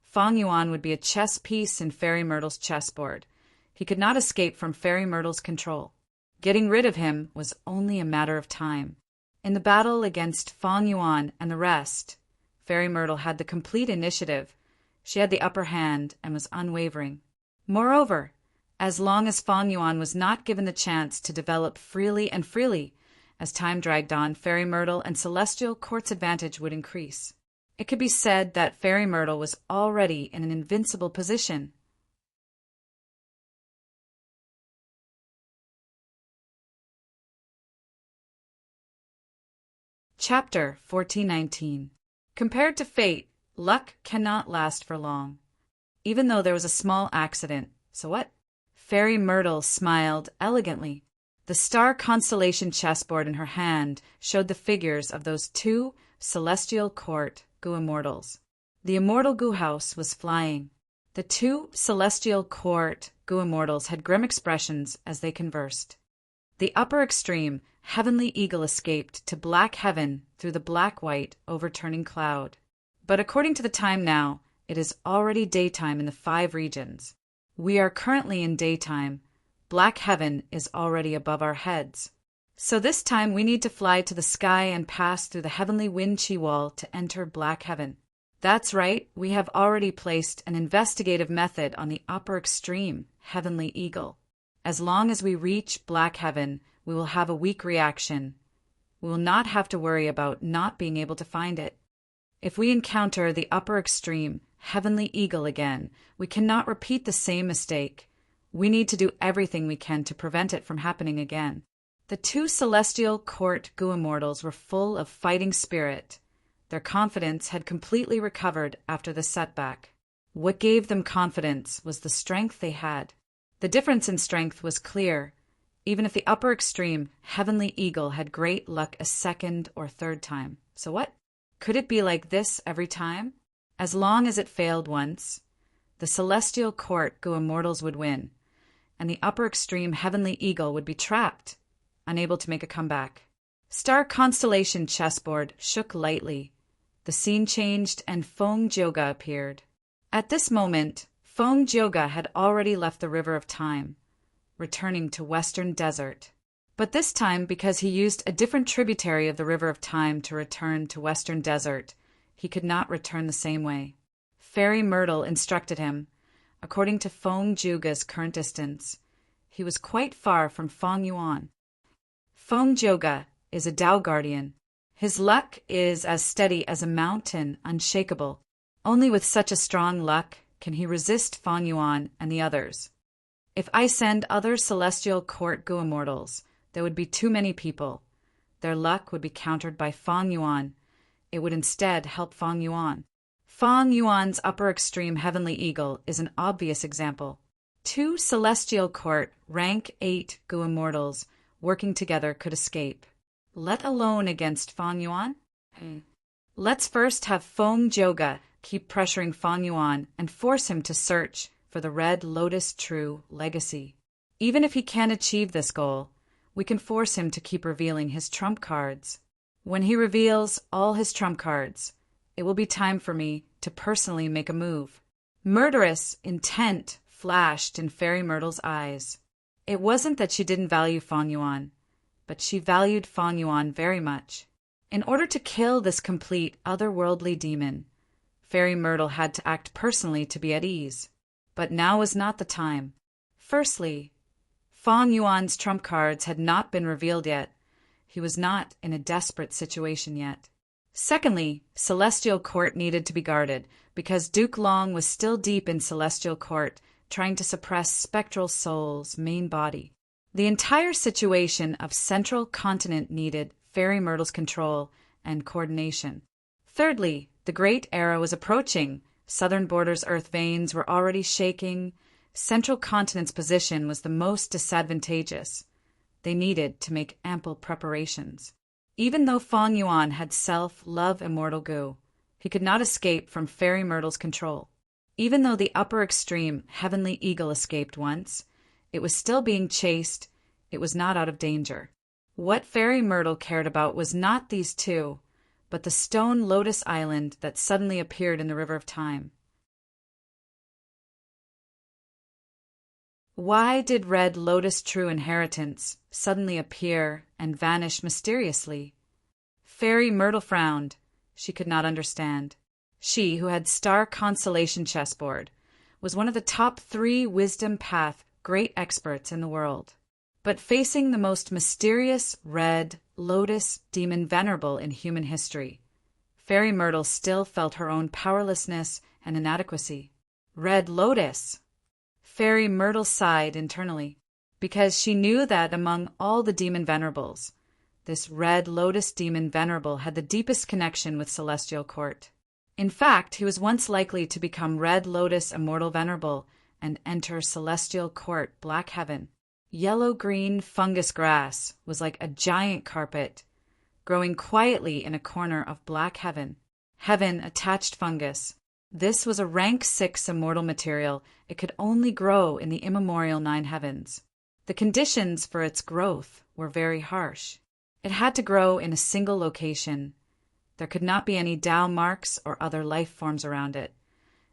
Feng Yuan would be a chess piece in Fairy Myrtle's chessboard. He could not escape from Fairy Myrtle's control. Getting rid of him was only a matter of time. In the battle against Feng Yuan and the rest, Fairy Myrtle had the complete initiative. She had the upper hand and was unwavering. Moreover, as long as Feng Yuan was not given the chance to develop freely, as time dragged on, Fairy Myrtle and Celestial Court's advantage would increase. It could be said that Fairy Myrtle was already in an invincible position. Chapter 1419. Compared to fate, luck cannot last for long. Even though there was a small accident, so what? Fairy Myrtle smiled elegantly. The star constellation chessboard in her hand showed the figures of those two Celestial Court Goo Immortals. The Immortal Goo House was flying. The two Celestial Court Goo Immortals had grim expressions as they conversed. The upper extreme, Heavenly Eagle, escaped to black heaven through the black-white overturning cloud. But according to the time now, it is already daytime in the 5 regions. We are currently in daytime. Black heaven is already above our heads. So this time we need to fly to the sky and pass through the heavenly wind chi wall to enter black heaven. That's right, we have already placed an investigative method on the upper extreme, Heavenly Eagle. As long as we reach black heaven, we will have a weak reaction. We will not have to worry about not being able to find it. If we encounter the upper extreme, Heavenly Eagle again, we cannot repeat the same mistake. We need to do everything we can to prevent it from happening again. The two Celestial Court Goo Immortals were full of fighting spirit. Their confidence had completely recovered after the setback. What gave them confidence was the strength they had. The difference in strength was clear. Even if the upper extreme, Heavenly Eagle, had great luck a second or third time. So what? Could it be like this every time? As long as it failed once, the Celestial Court Goo Immortals would win, and the upper extreme Heavenly Eagle would be trapped, unable to make a comeback. Star Constellation Chessboard shook lightly. The scene changed and Feng Jioga appeared. At this moment, Feng Jioga had already left the River of Time, returning to Western Desert. But this time, because he used a different tributary of the River of Time to return to Western Desert, he could not return the same way. Fairy Myrtle instructed him. According to Feng Juga's current distance, he was quite far from Feng Yuan. Feng Juga is a Tao guardian. His luck is as steady as a mountain, unshakable. Only with such a strong luck can he resist Feng Yuan and the others. If I send other celestial court Gu immortals, there would be too many people. Their luck would be countered by Feng Yuan. It would instead help Feng Yuan. Feng Yuan's upper extreme heavenly eagle is an obvious example. 2 celestial court rank 8 Gu immortals working together could escape, let alone against Feng Yuan. Let's first have Feng Joga keep pressuring Feng Yuan and force him to search for the Red Lotus True legacy. Even if he can't achieve this goal, we can force him to keep revealing his trump cards. When he reveals all his trump cards, it will be time for me to personally make a move. Murderous intent flashed in Fairy Myrtle's eyes. It wasn't that she didn't value Feng Yuan, but she valued Feng Yuan very much. In order to kill this complete otherworldly demon, Fairy Myrtle had to act personally to be at ease. But now was not the time. Firstly, Feng Yuan's trump cards had not been revealed yet. He was not in a desperate situation yet. Secondly, Celestial Court needed to be guarded, because Duke Long was still deep in Celestial Court, trying to suppress Spectral Soul's main body. The entire situation of Central Continent needed Fairy Myrtle's control and coordination. Thirdly, the Great Era was approaching. Southern Border's earth veins were already shaking. Central Continent's position was the most disadvantageous. They needed to make ample preparations. Even though Feng Yuan had self-love immortal Gu, he could not escape from Fairy Myrtle's control. Even though the upper extreme heavenly eagle escaped once, it was still being chased. It was not out of danger. What Fairy Myrtle cared about was not these two, but the stone lotus island that suddenly appeared in the river of time. Why did Red Lotus True Inheritance suddenly appear and vanish mysteriously? Fairy Myrtle frowned. She could not understand. She, who had Star Constellation chessboard, was one of the top 3 Wisdom Path great experts in the world. But facing the most mysterious Red Lotus demon Venerable in human history, Fairy Myrtle still felt her own powerlessness and inadequacy. Red Lotus! Fairy Myrtle sighed internally, because she knew that among all the demon venerables, this Red Lotus demon Venerable had the deepest connection with Celestial Court. In fact, he was once likely to become Red Lotus Immortal Venerable and enter Celestial Court Black Heaven. Yellow-green fungus grass was like a giant carpet, growing quietly in a corner of Black Heaven. Heaven-attached fungus. This was a rank 6 immortal material. It could only grow in the immemorial 9 heavens. The conditions for its growth were very harsh. It had to grow in a single location. There could not be any Tao marks or other life forms around it.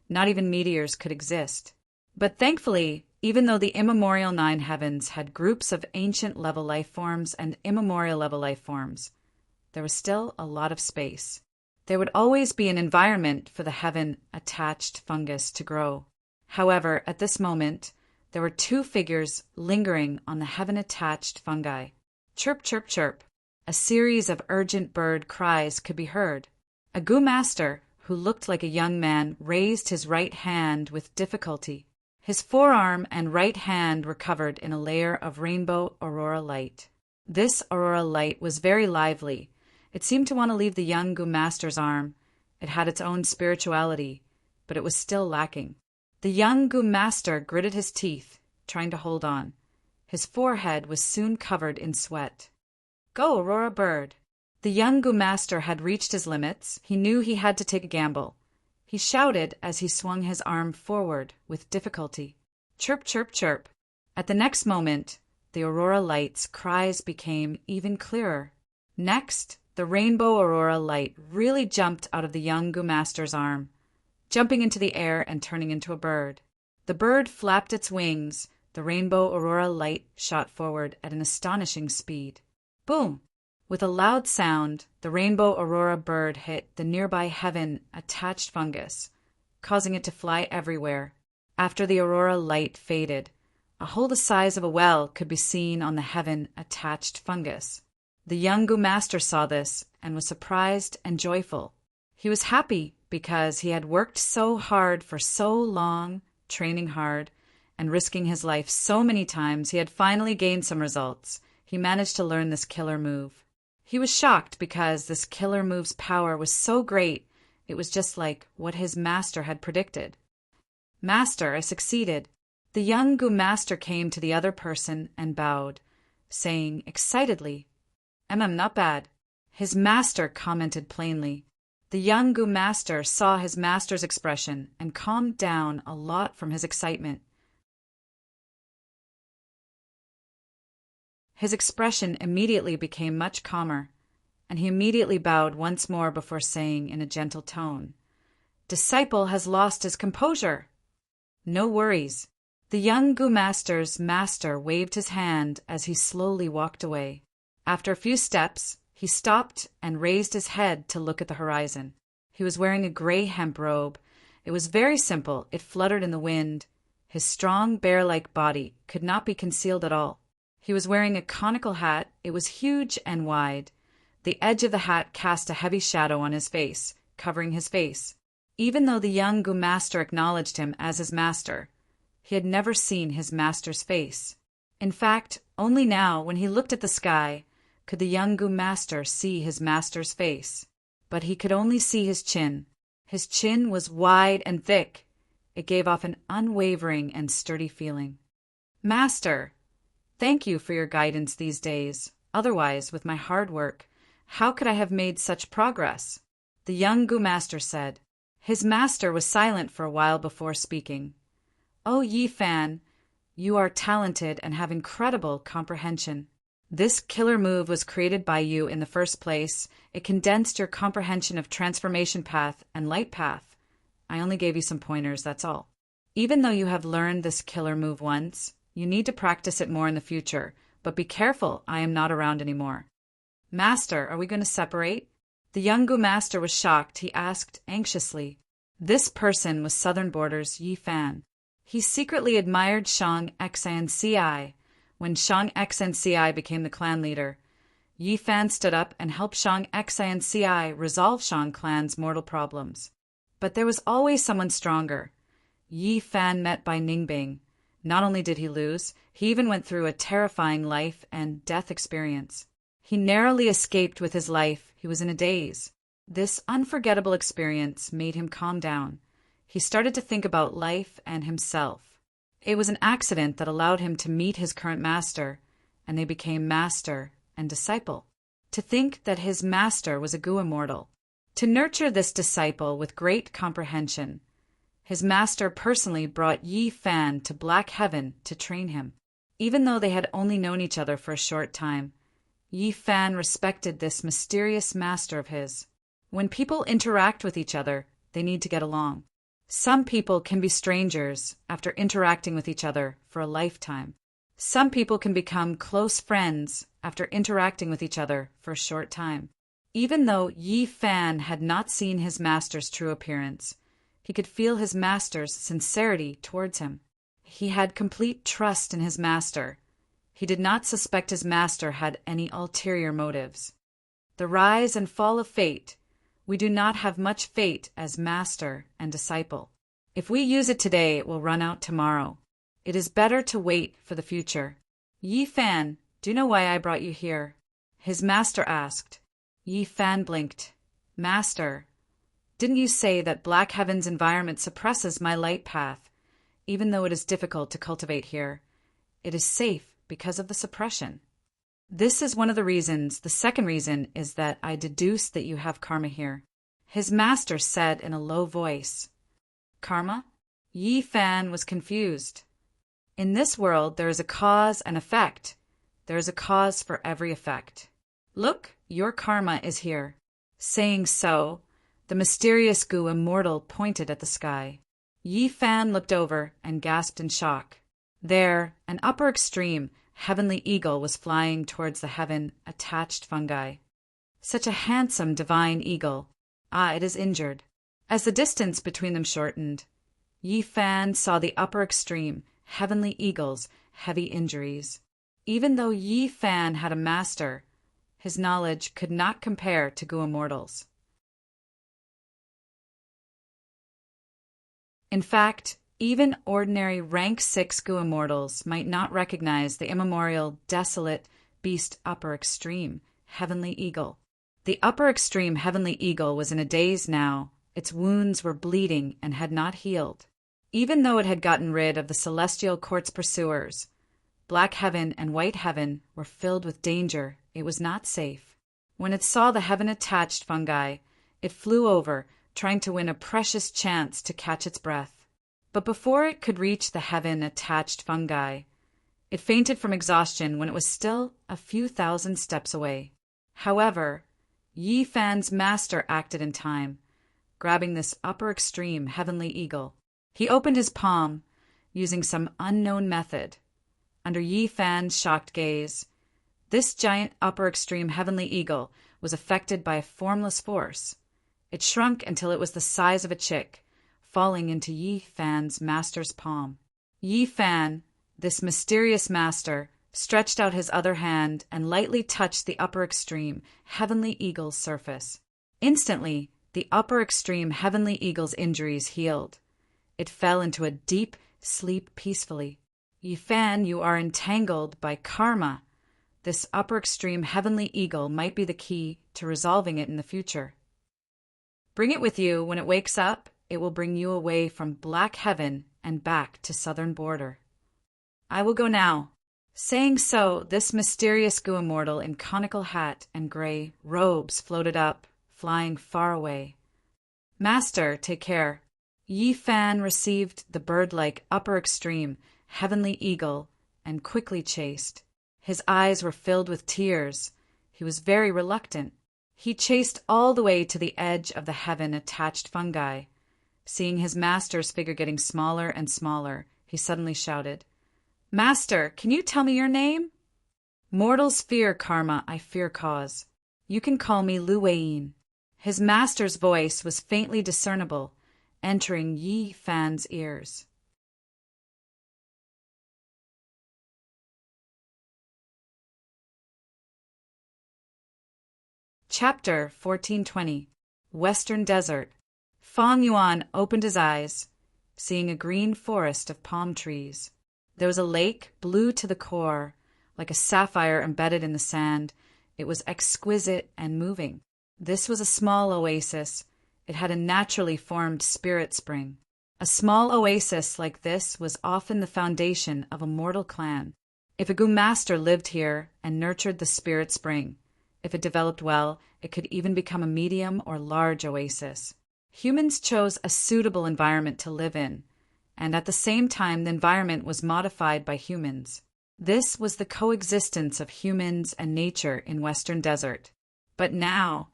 Not even meteors could exist. But thankfully, even though the immemorial 9 heavens had groups of ancient level life forms and immemorial level life forms, there was still a lot of space. There would always be an environment for the heaven-attached fungus to grow. However, at this moment, there were 2 figures lingering on the heaven-attached fungi. Chirp, chirp, chirp. A series of urgent bird cries could be heard. A Gu master, who looked like a young man, raised his right hand with difficulty. His forearm and right hand were covered in a layer of rainbow aurora light. This aurora light was very lively. It seemed to want to leave the young Gu master's arm. It had its own spirituality, but it was still lacking. The young Gu master gritted his teeth, trying to hold on. His forehead was soon covered in sweat. Go, Aurora Bird! The young Gu master had reached his limits. He knew he had to take a gamble. He shouted as he swung his arm forward with difficulty. Chirp, chirp, chirp. At the next moment, the aurora light's cries became even clearer. Next, the rainbow aurora light really jumped out of the young Gu master's arm, jumping into the air and turning into a bird. The bird flapped its wings. The rainbow aurora light shot forward at an astonishing speed. Boom! With a loud sound, the rainbow aurora bird hit the nearby heaven-attached fungus, causing it to fly everywhere. After the aurora light faded, a hole the size of a well could be seen on the heaven-attached fungus. The young Gu master saw this and was surprised and joyful. He was happy because he had worked so hard for so long, training hard, and risking his life so many times. He had finally gained some results. He managed to learn this killer move. He was shocked because this killer move's power was so great, it was just like what his master had predicted. "Master, I succeeded." The young Gu master came to the other person and bowed, saying excitedly, Not bad." His master commented plainly. The young Gu master saw his master's expression and calmed down a lot from his excitement. His expression immediately became much calmer, and he immediately bowed once more before saying in a gentle tone, "Disciple has lost his composure." "No worries." The young Gu master's master waved his hand as he slowly walked away. After a few steps, he stopped and raised his head to look at the horizon. He was wearing a gray hemp robe. It was very simple. It fluttered in the wind. His strong, bear-like body could not be concealed at all. He was wearing a conical hat. It was huge and wide. The edge of the hat cast a heavy shadow on his face, covering his face. Even though the young Gu master acknowledged him as his master, he had never seen his master's face. In fact, only now, when he looked at the sky, could the young Gu master see his master's face. But he could only see his chin. His chin was wide and thick. It gave off an unwavering and sturdy feeling. "Master, thank you for your guidance these days. Otherwise, with my hard work, how could I have made such progress?" the young Gu master said. His master was silent for a while before speaking. "Oh, Yi Fan, you are talented and have incredible comprehension. This killer move was created by you in the first place. It condensed your comprehension of transformation path and light path. I only gave you some pointers, that's all. Even though you have learned this killer move once, you need to practice it more in the future, but be careful, I am not around anymore." "Master, are we going to separate?" The young Gu master was shocked. He asked anxiously. This person was Southern Border's Yi Fan. He secretly admired Shang Xnci. When Shang Xnci became the clan leader, Yi Fan stood up and helped Shang Xnci resolve Shang clan's mortal problems. But there was always someone stronger. Yi Fan met by Ningbing. Not only did he lose, he even went through a terrifying life and death experience. He narrowly escaped with his life. He was in a daze. This unforgettable experience made him calm down. He started to think about life and himself. It was an accident that allowed him to meet his current master, and they became master and disciple. To think that his master was a Gu immortal. To nurture this disciple with great comprehension, his master personally brought Yi Fan to Black Heaven to train him. Even though they had only known each other for a short time, Yi Fan respected this mysterious master of his. When people interact with each other, they need to get along. Some people can be strangers after interacting with each other for a lifetime. Some people can become close friends after interacting with each other for a short time. Even though Yi Fan had not seen his master's true appearance, he could feel his master's sincerity towards him. He had complete trust in his master. He did not suspect his master had any ulterior motives. The rise and fall of fate. We do not have much fate as master and disciple. If we use it today, it will run out tomorrow. It is better to wait for the future. Yi Fan, do you know why I brought you here? His master asked. Yi Fan blinked. Master, didn't you say that Black Heaven's environment suppresses my light path, even though it is difficult to cultivate here? It is safe because of the suppression. This is one of the reasons. The second reason is that I deduce that you have karma here. His master said in a low voice. Karma? Yi Fan was confused. In this world, there is a cause and effect. There is a cause for every effect. Look, your karma is here. Saying so, the mysterious Gu immortal pointed at the sky. Yi Fan looked over and gasped in shock. There, an upper extreme, Heavenly Eagle was flying towards the heaven-attached fungi. Such a handsome divine eagle. Ah, it is injured. As the distance between them shortened, Yi Fan saw the upper extreme, Heavenly Eagle's heavy injuries. Even though Yi Fan had a master, his knowledge could not compare to Gu Immortal's. In fact, even ordinary rank 6 Gu Immortals might not recognize the immemorial, desolate beast upper extreme, Heavenly Eagle. The upper extreme Heavenly Eagle was in a daze now. Its wounds were bleeding and had not healed. Even though it had gotten rid of the celestial court's pursuers, Black Heaven and White Heaven were filled with danger. It was not safe. When it saw the heaven-attached fungi, it flew over, trying to win a precious chance to catch its breath. But before it could reach the heaven-attached fungi, it fainted from exhaustion when it was still a few thousand steps away. However, Yi Fan's master acted in time, grabbing this upper extreme Heavenly Eagle. He opened his palm, using some unknown method. Under Yi Fan's shocked gaze, this giant upper extreme Heavenly Eagle was affected by a formless force. It shrunk until it was the size of a chick, falling into Yi Fan's master's palm. Yi Fan, this mysterious master, stretched out his other hand and lightly touched the upper extreme Heavenly Eagle's surface. Instantly, the upper extreme Heavenly Eagle's injuries healed. It fell into a deep sleep peacefully. Yi Fan, you are entangled by karma. This upper extreme Heavenly Eagle might be the key to resolving it in the future. Bring it with you. When it wakes up, it will bring you away from Black Heaven and back to southern border. I will go now. Saying so, this mysterious Gu Immortal in conical hat and gray robes floated up, flying far away. Master, take care. Yi Fan received the bird-like upper extreme Heavenly Eagle and quickly chased. His eyes were filled with tears. He was very reluctant. He chased all the way to the edge of the heaven-attached fungi. Seeing his master's figure getting smaller and smaller, he suddenly shouted, Master, can you tell me your name? Mortals fear karma, I fear cause. You can call me Lu Weiyin. His master's voice was faintly discernible, entering Yi Fan's ears. Chapter 1420. Western Desert. Fang Yuan opened his eyes, seeing a green forest of palm trees. There was a lake, blue to the core, like a sapphire embedded in the sand. It was exquisite and moving. This was a small oasis. It had a naturally formed spirit spring. A small oasis like this was often the foundation of a mortal clan. If a Gu master lived here and nurtured the spirit spring, if it developed well, it could even become a medium or large oasis. Humans chose a suitable environment to live in, and at the same time the environment was modified by humans. This was the coexistence of humans and nature in Western Desert. But now,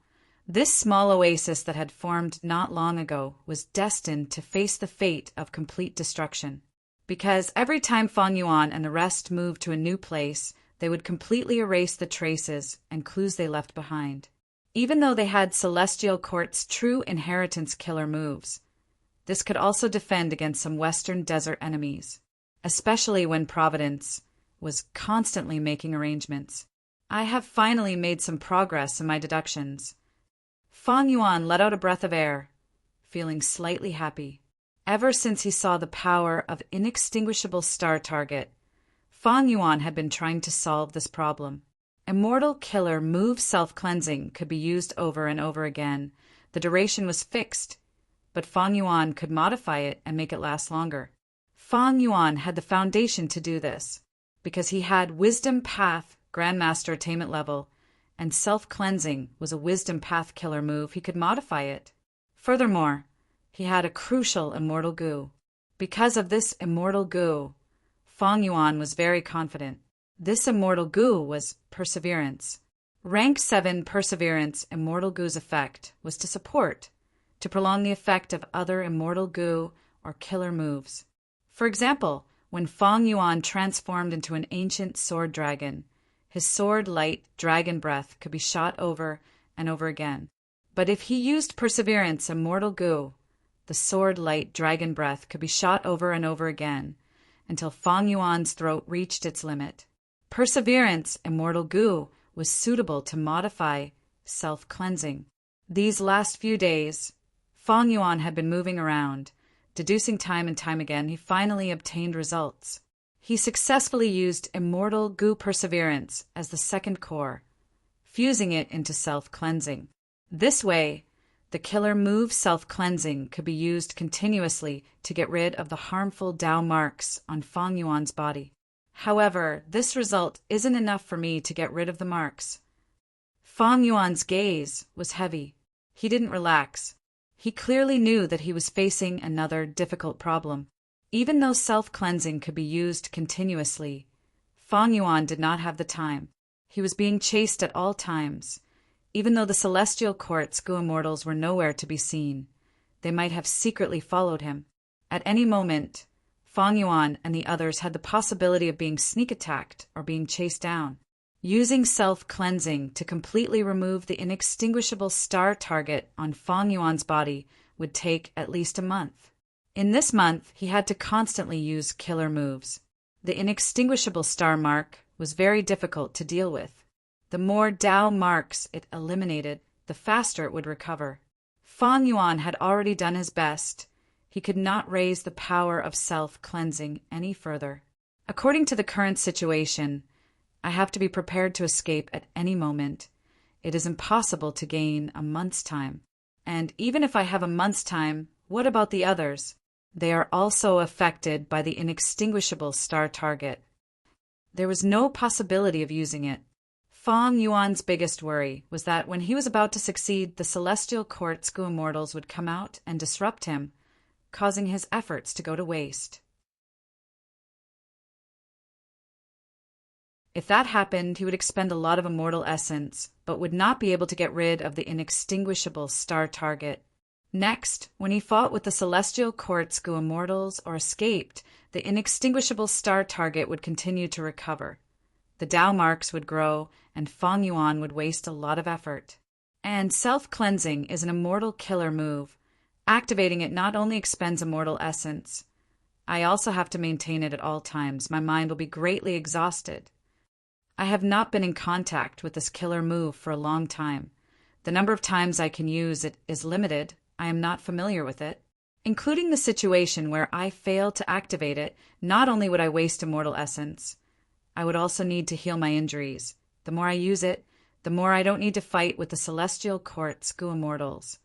this small oasis that had formed not long ago was destined to face the fate of complete destruction. Because every time Fang Yuan and the rest moved to a new place, they would completely erase the traces and clues they left behind. Even though they had Celestial Court's true inheritance killer moves, this could also defend against some Western Desert enemies, especially when Providence was constantly making arrangements. I have finally made some progress in my deductions. Fang Yuan let out a breath of air, feeling slightly happy. Ever since he saw the power of inextinguishable star target, Fang Yuan had been trying to solve this problem. Immortal Killer Move Self-Cleansing could be used over and over again. The duration was fixed, but Fang Yuan could modify it and make it last longer. Fang Yuan had the foundation to do this, because he had Wisdom Path Grandmaster Attainment level, and Self-Cleansing was a Wisdom Path killer move. He could modify it. Furthermore, he had a crucial Immortal Gu. Because of this Immortal Gu, Fang Yuan was very confident. This Immortal Gu was Perseverance. Rank 7 Perseverance Immortal Gu's effect was to prolong the effect of other Immortal Gu or killer moves. For example, when Fong Yuan transformed into an ancient sword dragon. His sword-light dragon breath could be shot over and over again. But if he used Perseverance, Immortal Goo, the sword-light dragon breath could be shot over and over again until Fong Yuan's throat reached its limit. Perseverance, Immortal Goo, was suitable to modify self-cleansing. These last few days, Fong Yuan had been moving around, deducing time and time again. He finally obtained results. He successfully used Immortal Goo Perseverance as the second core, fusing it into self-cleansing. This way, the killer move self-cleansing could be used continuously to get rid of the harmful Tao marks on Fong Yuan's body. However, this result isn't enough for me to get rid of the marks. Fong Yuan's gaze was heavy. He didn't relax. He clearly knew that he was facing another difficult problem. Even though self-cleansing could be used continuously, Fong Yuan did not have the time. He was being chased at all times. Even though the celestial court's Goo Immortals were nowhere to be seen, they might have secretly followed him. At any moment, Fong Yuan and the others had the possibility of being sneak attacked or being chased down. Using self-cleansing to completely remove the inextinguishable star target on Fong Yuan's body would take at least a month. In this month, he had to constantly use killer moves. The inextinguishable star mark was very difficult to deal with. The more Tao marks it eliminated, the faster it would recover. Fong Yuan had already done his best. He could not raise the power of self-cleansing any further. According to the current situation, I have to be prepared to escape at any moment. It is impossible to gain a month's time. And even if I have a month's time, what about the others? They are also affected by the inextinguishable star target. There was no possibility of using it. Fong Yuan's biggest worry was that when he was about to succeed, the celestial court's Goo Immortals would come out and disrupt him, causing his efforts to go to waste. If that happened, he would expend a lot of immortal essence, but would not be able to get rid of the inextinguishable star target. Next, when he fought with the celestial court's Goo Immortals or escaped, the inextinguishable star target would continue to recover. The Tao marks would grow, and Fong Yuan would waste a lot of effort. And self-cleansing is an immortal killer move. Activating it not only expends immortal essence, I also have to maintain it at all times. My mind will be greatly exhausted. I have not been in contact with this killer move for a long time. The number of times I can use it is limited. I am not familiar with it. Including the situation where I fail to activate it, not only would I waste immortal essence, I would also need to heal my injuries. The more I use it, the more I don't need to fight with the celestial court's Goo Immortals.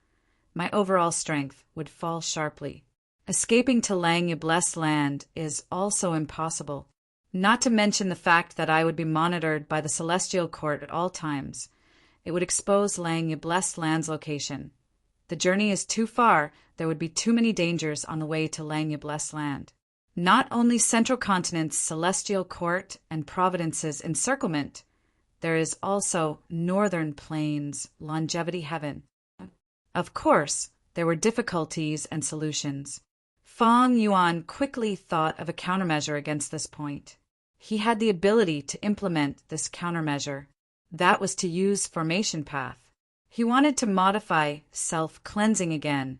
My overall strength would fall sharply. Escaping to Langya Blessed Land is also impossible. Not to mention the fact that I would be monitored by the celestial court at all times. It would expose Langya Blessed Land's location. The journey is too far. There would be too many dangers on the way to Langya Blessed Land. Not only Central Continent's celestial court and Providence's encirclement, there is also Northern Plains' longevity heaven. Of course, there were difficulties and solutions. Fong Yuan quickly thought of a countermeasure against this point. He had the ability to implement this countermeasure. That was to use Formation Path. He wanted to modify self-cleansing again,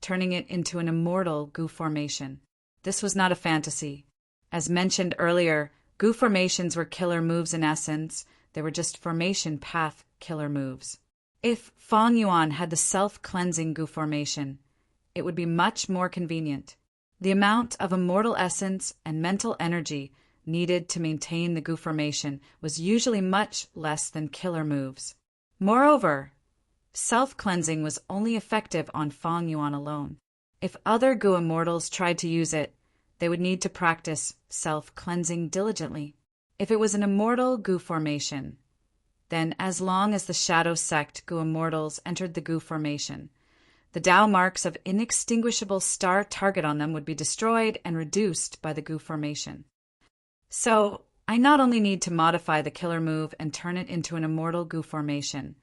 turning it into an immortal Goo formation. This was not a fantasy. As mentioned earlier, Goo formations were killer moves in essence. They were just Formation Path killer moves. If Fong Yuan had the self-cleansing Goo formation, it would be much more convenient. The amount of immortal essence and mental energy needed to maintain the Goo formation was usually much less than killer moves. Moreover, self-cleansing was only effective on Fong Yuan alone. If other Goo Immortals tried to use it, they would need to practice self-cleansing diligently. If it was an immortal Goo formation, then as long as the Shadow Sect Goo Immortals entered the Goo formation, the Tao marks of inextinguishable star target on them would be destroyed and reduced by the Goo formation. So, I not only need to modify the killer move and turn it into an immortal Goo formation,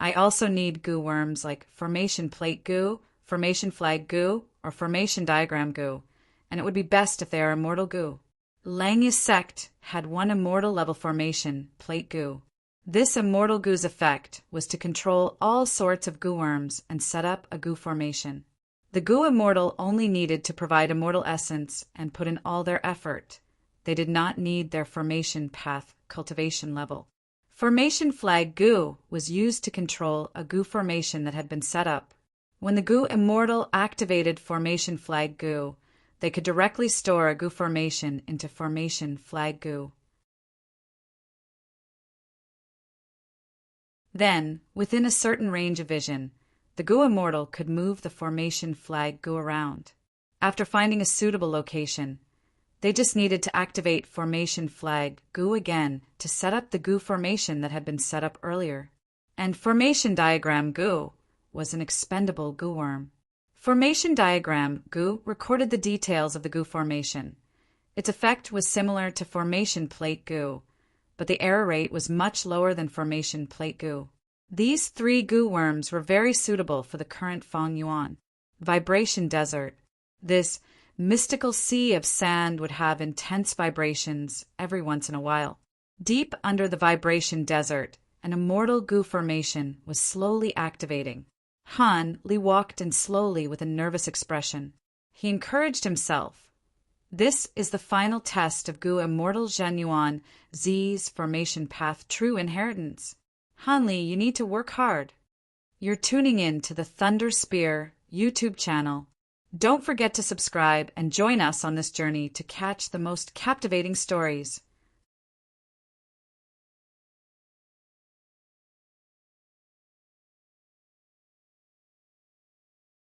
I also need Goo worms like Formation Plate Goo, Formation Flag Goo, or Formation Diagram Goo, and it would be best if they are immortal Goo. Langya's sect had one immortal level formation, plate goo. This immortal goo's effect was to control all sorts of goo worms and set up a goo formation. The goo immortal only needed to provide immortal essence and put in all their effort. They did not need their formation path cultivation level. Formation flag goo was used to control a goo formation that had been set up. When the goo immortal activated formation flag goo, they could directly store a goo formation into formation flag goo. Then, within a certain range of vision, the goo immortal could move the formation flag goo around. After finding a suitable location, they just needed to activate formation flag goo again to set up the goo formation that had been set up earlier. And formation diagram goo was an expendable goo worm. Formation diagram goo recorded the details of the goo formation. Its effect was similar to formation plate goo, but the error rate was much lower than formation plate goo. These 3 goo worms were very suitable for the current Feng Yuan. Vibration desert. This mystical sea of sand would have intense vibrations every once in a while. Deep under the vibration desert, an immortal goo formation was slowly activating. Han Li walked in slowly with a nervous expression. He encouraged himself. This is the final test of Gu Immortal Zhen Yuan Z's formation path true inheritance. Han Li, you need to work hard. You're tuning in to the Thunder Spear YouTube channel. Don't forget to subscribe and join us on this journey to catch the most captivating stories.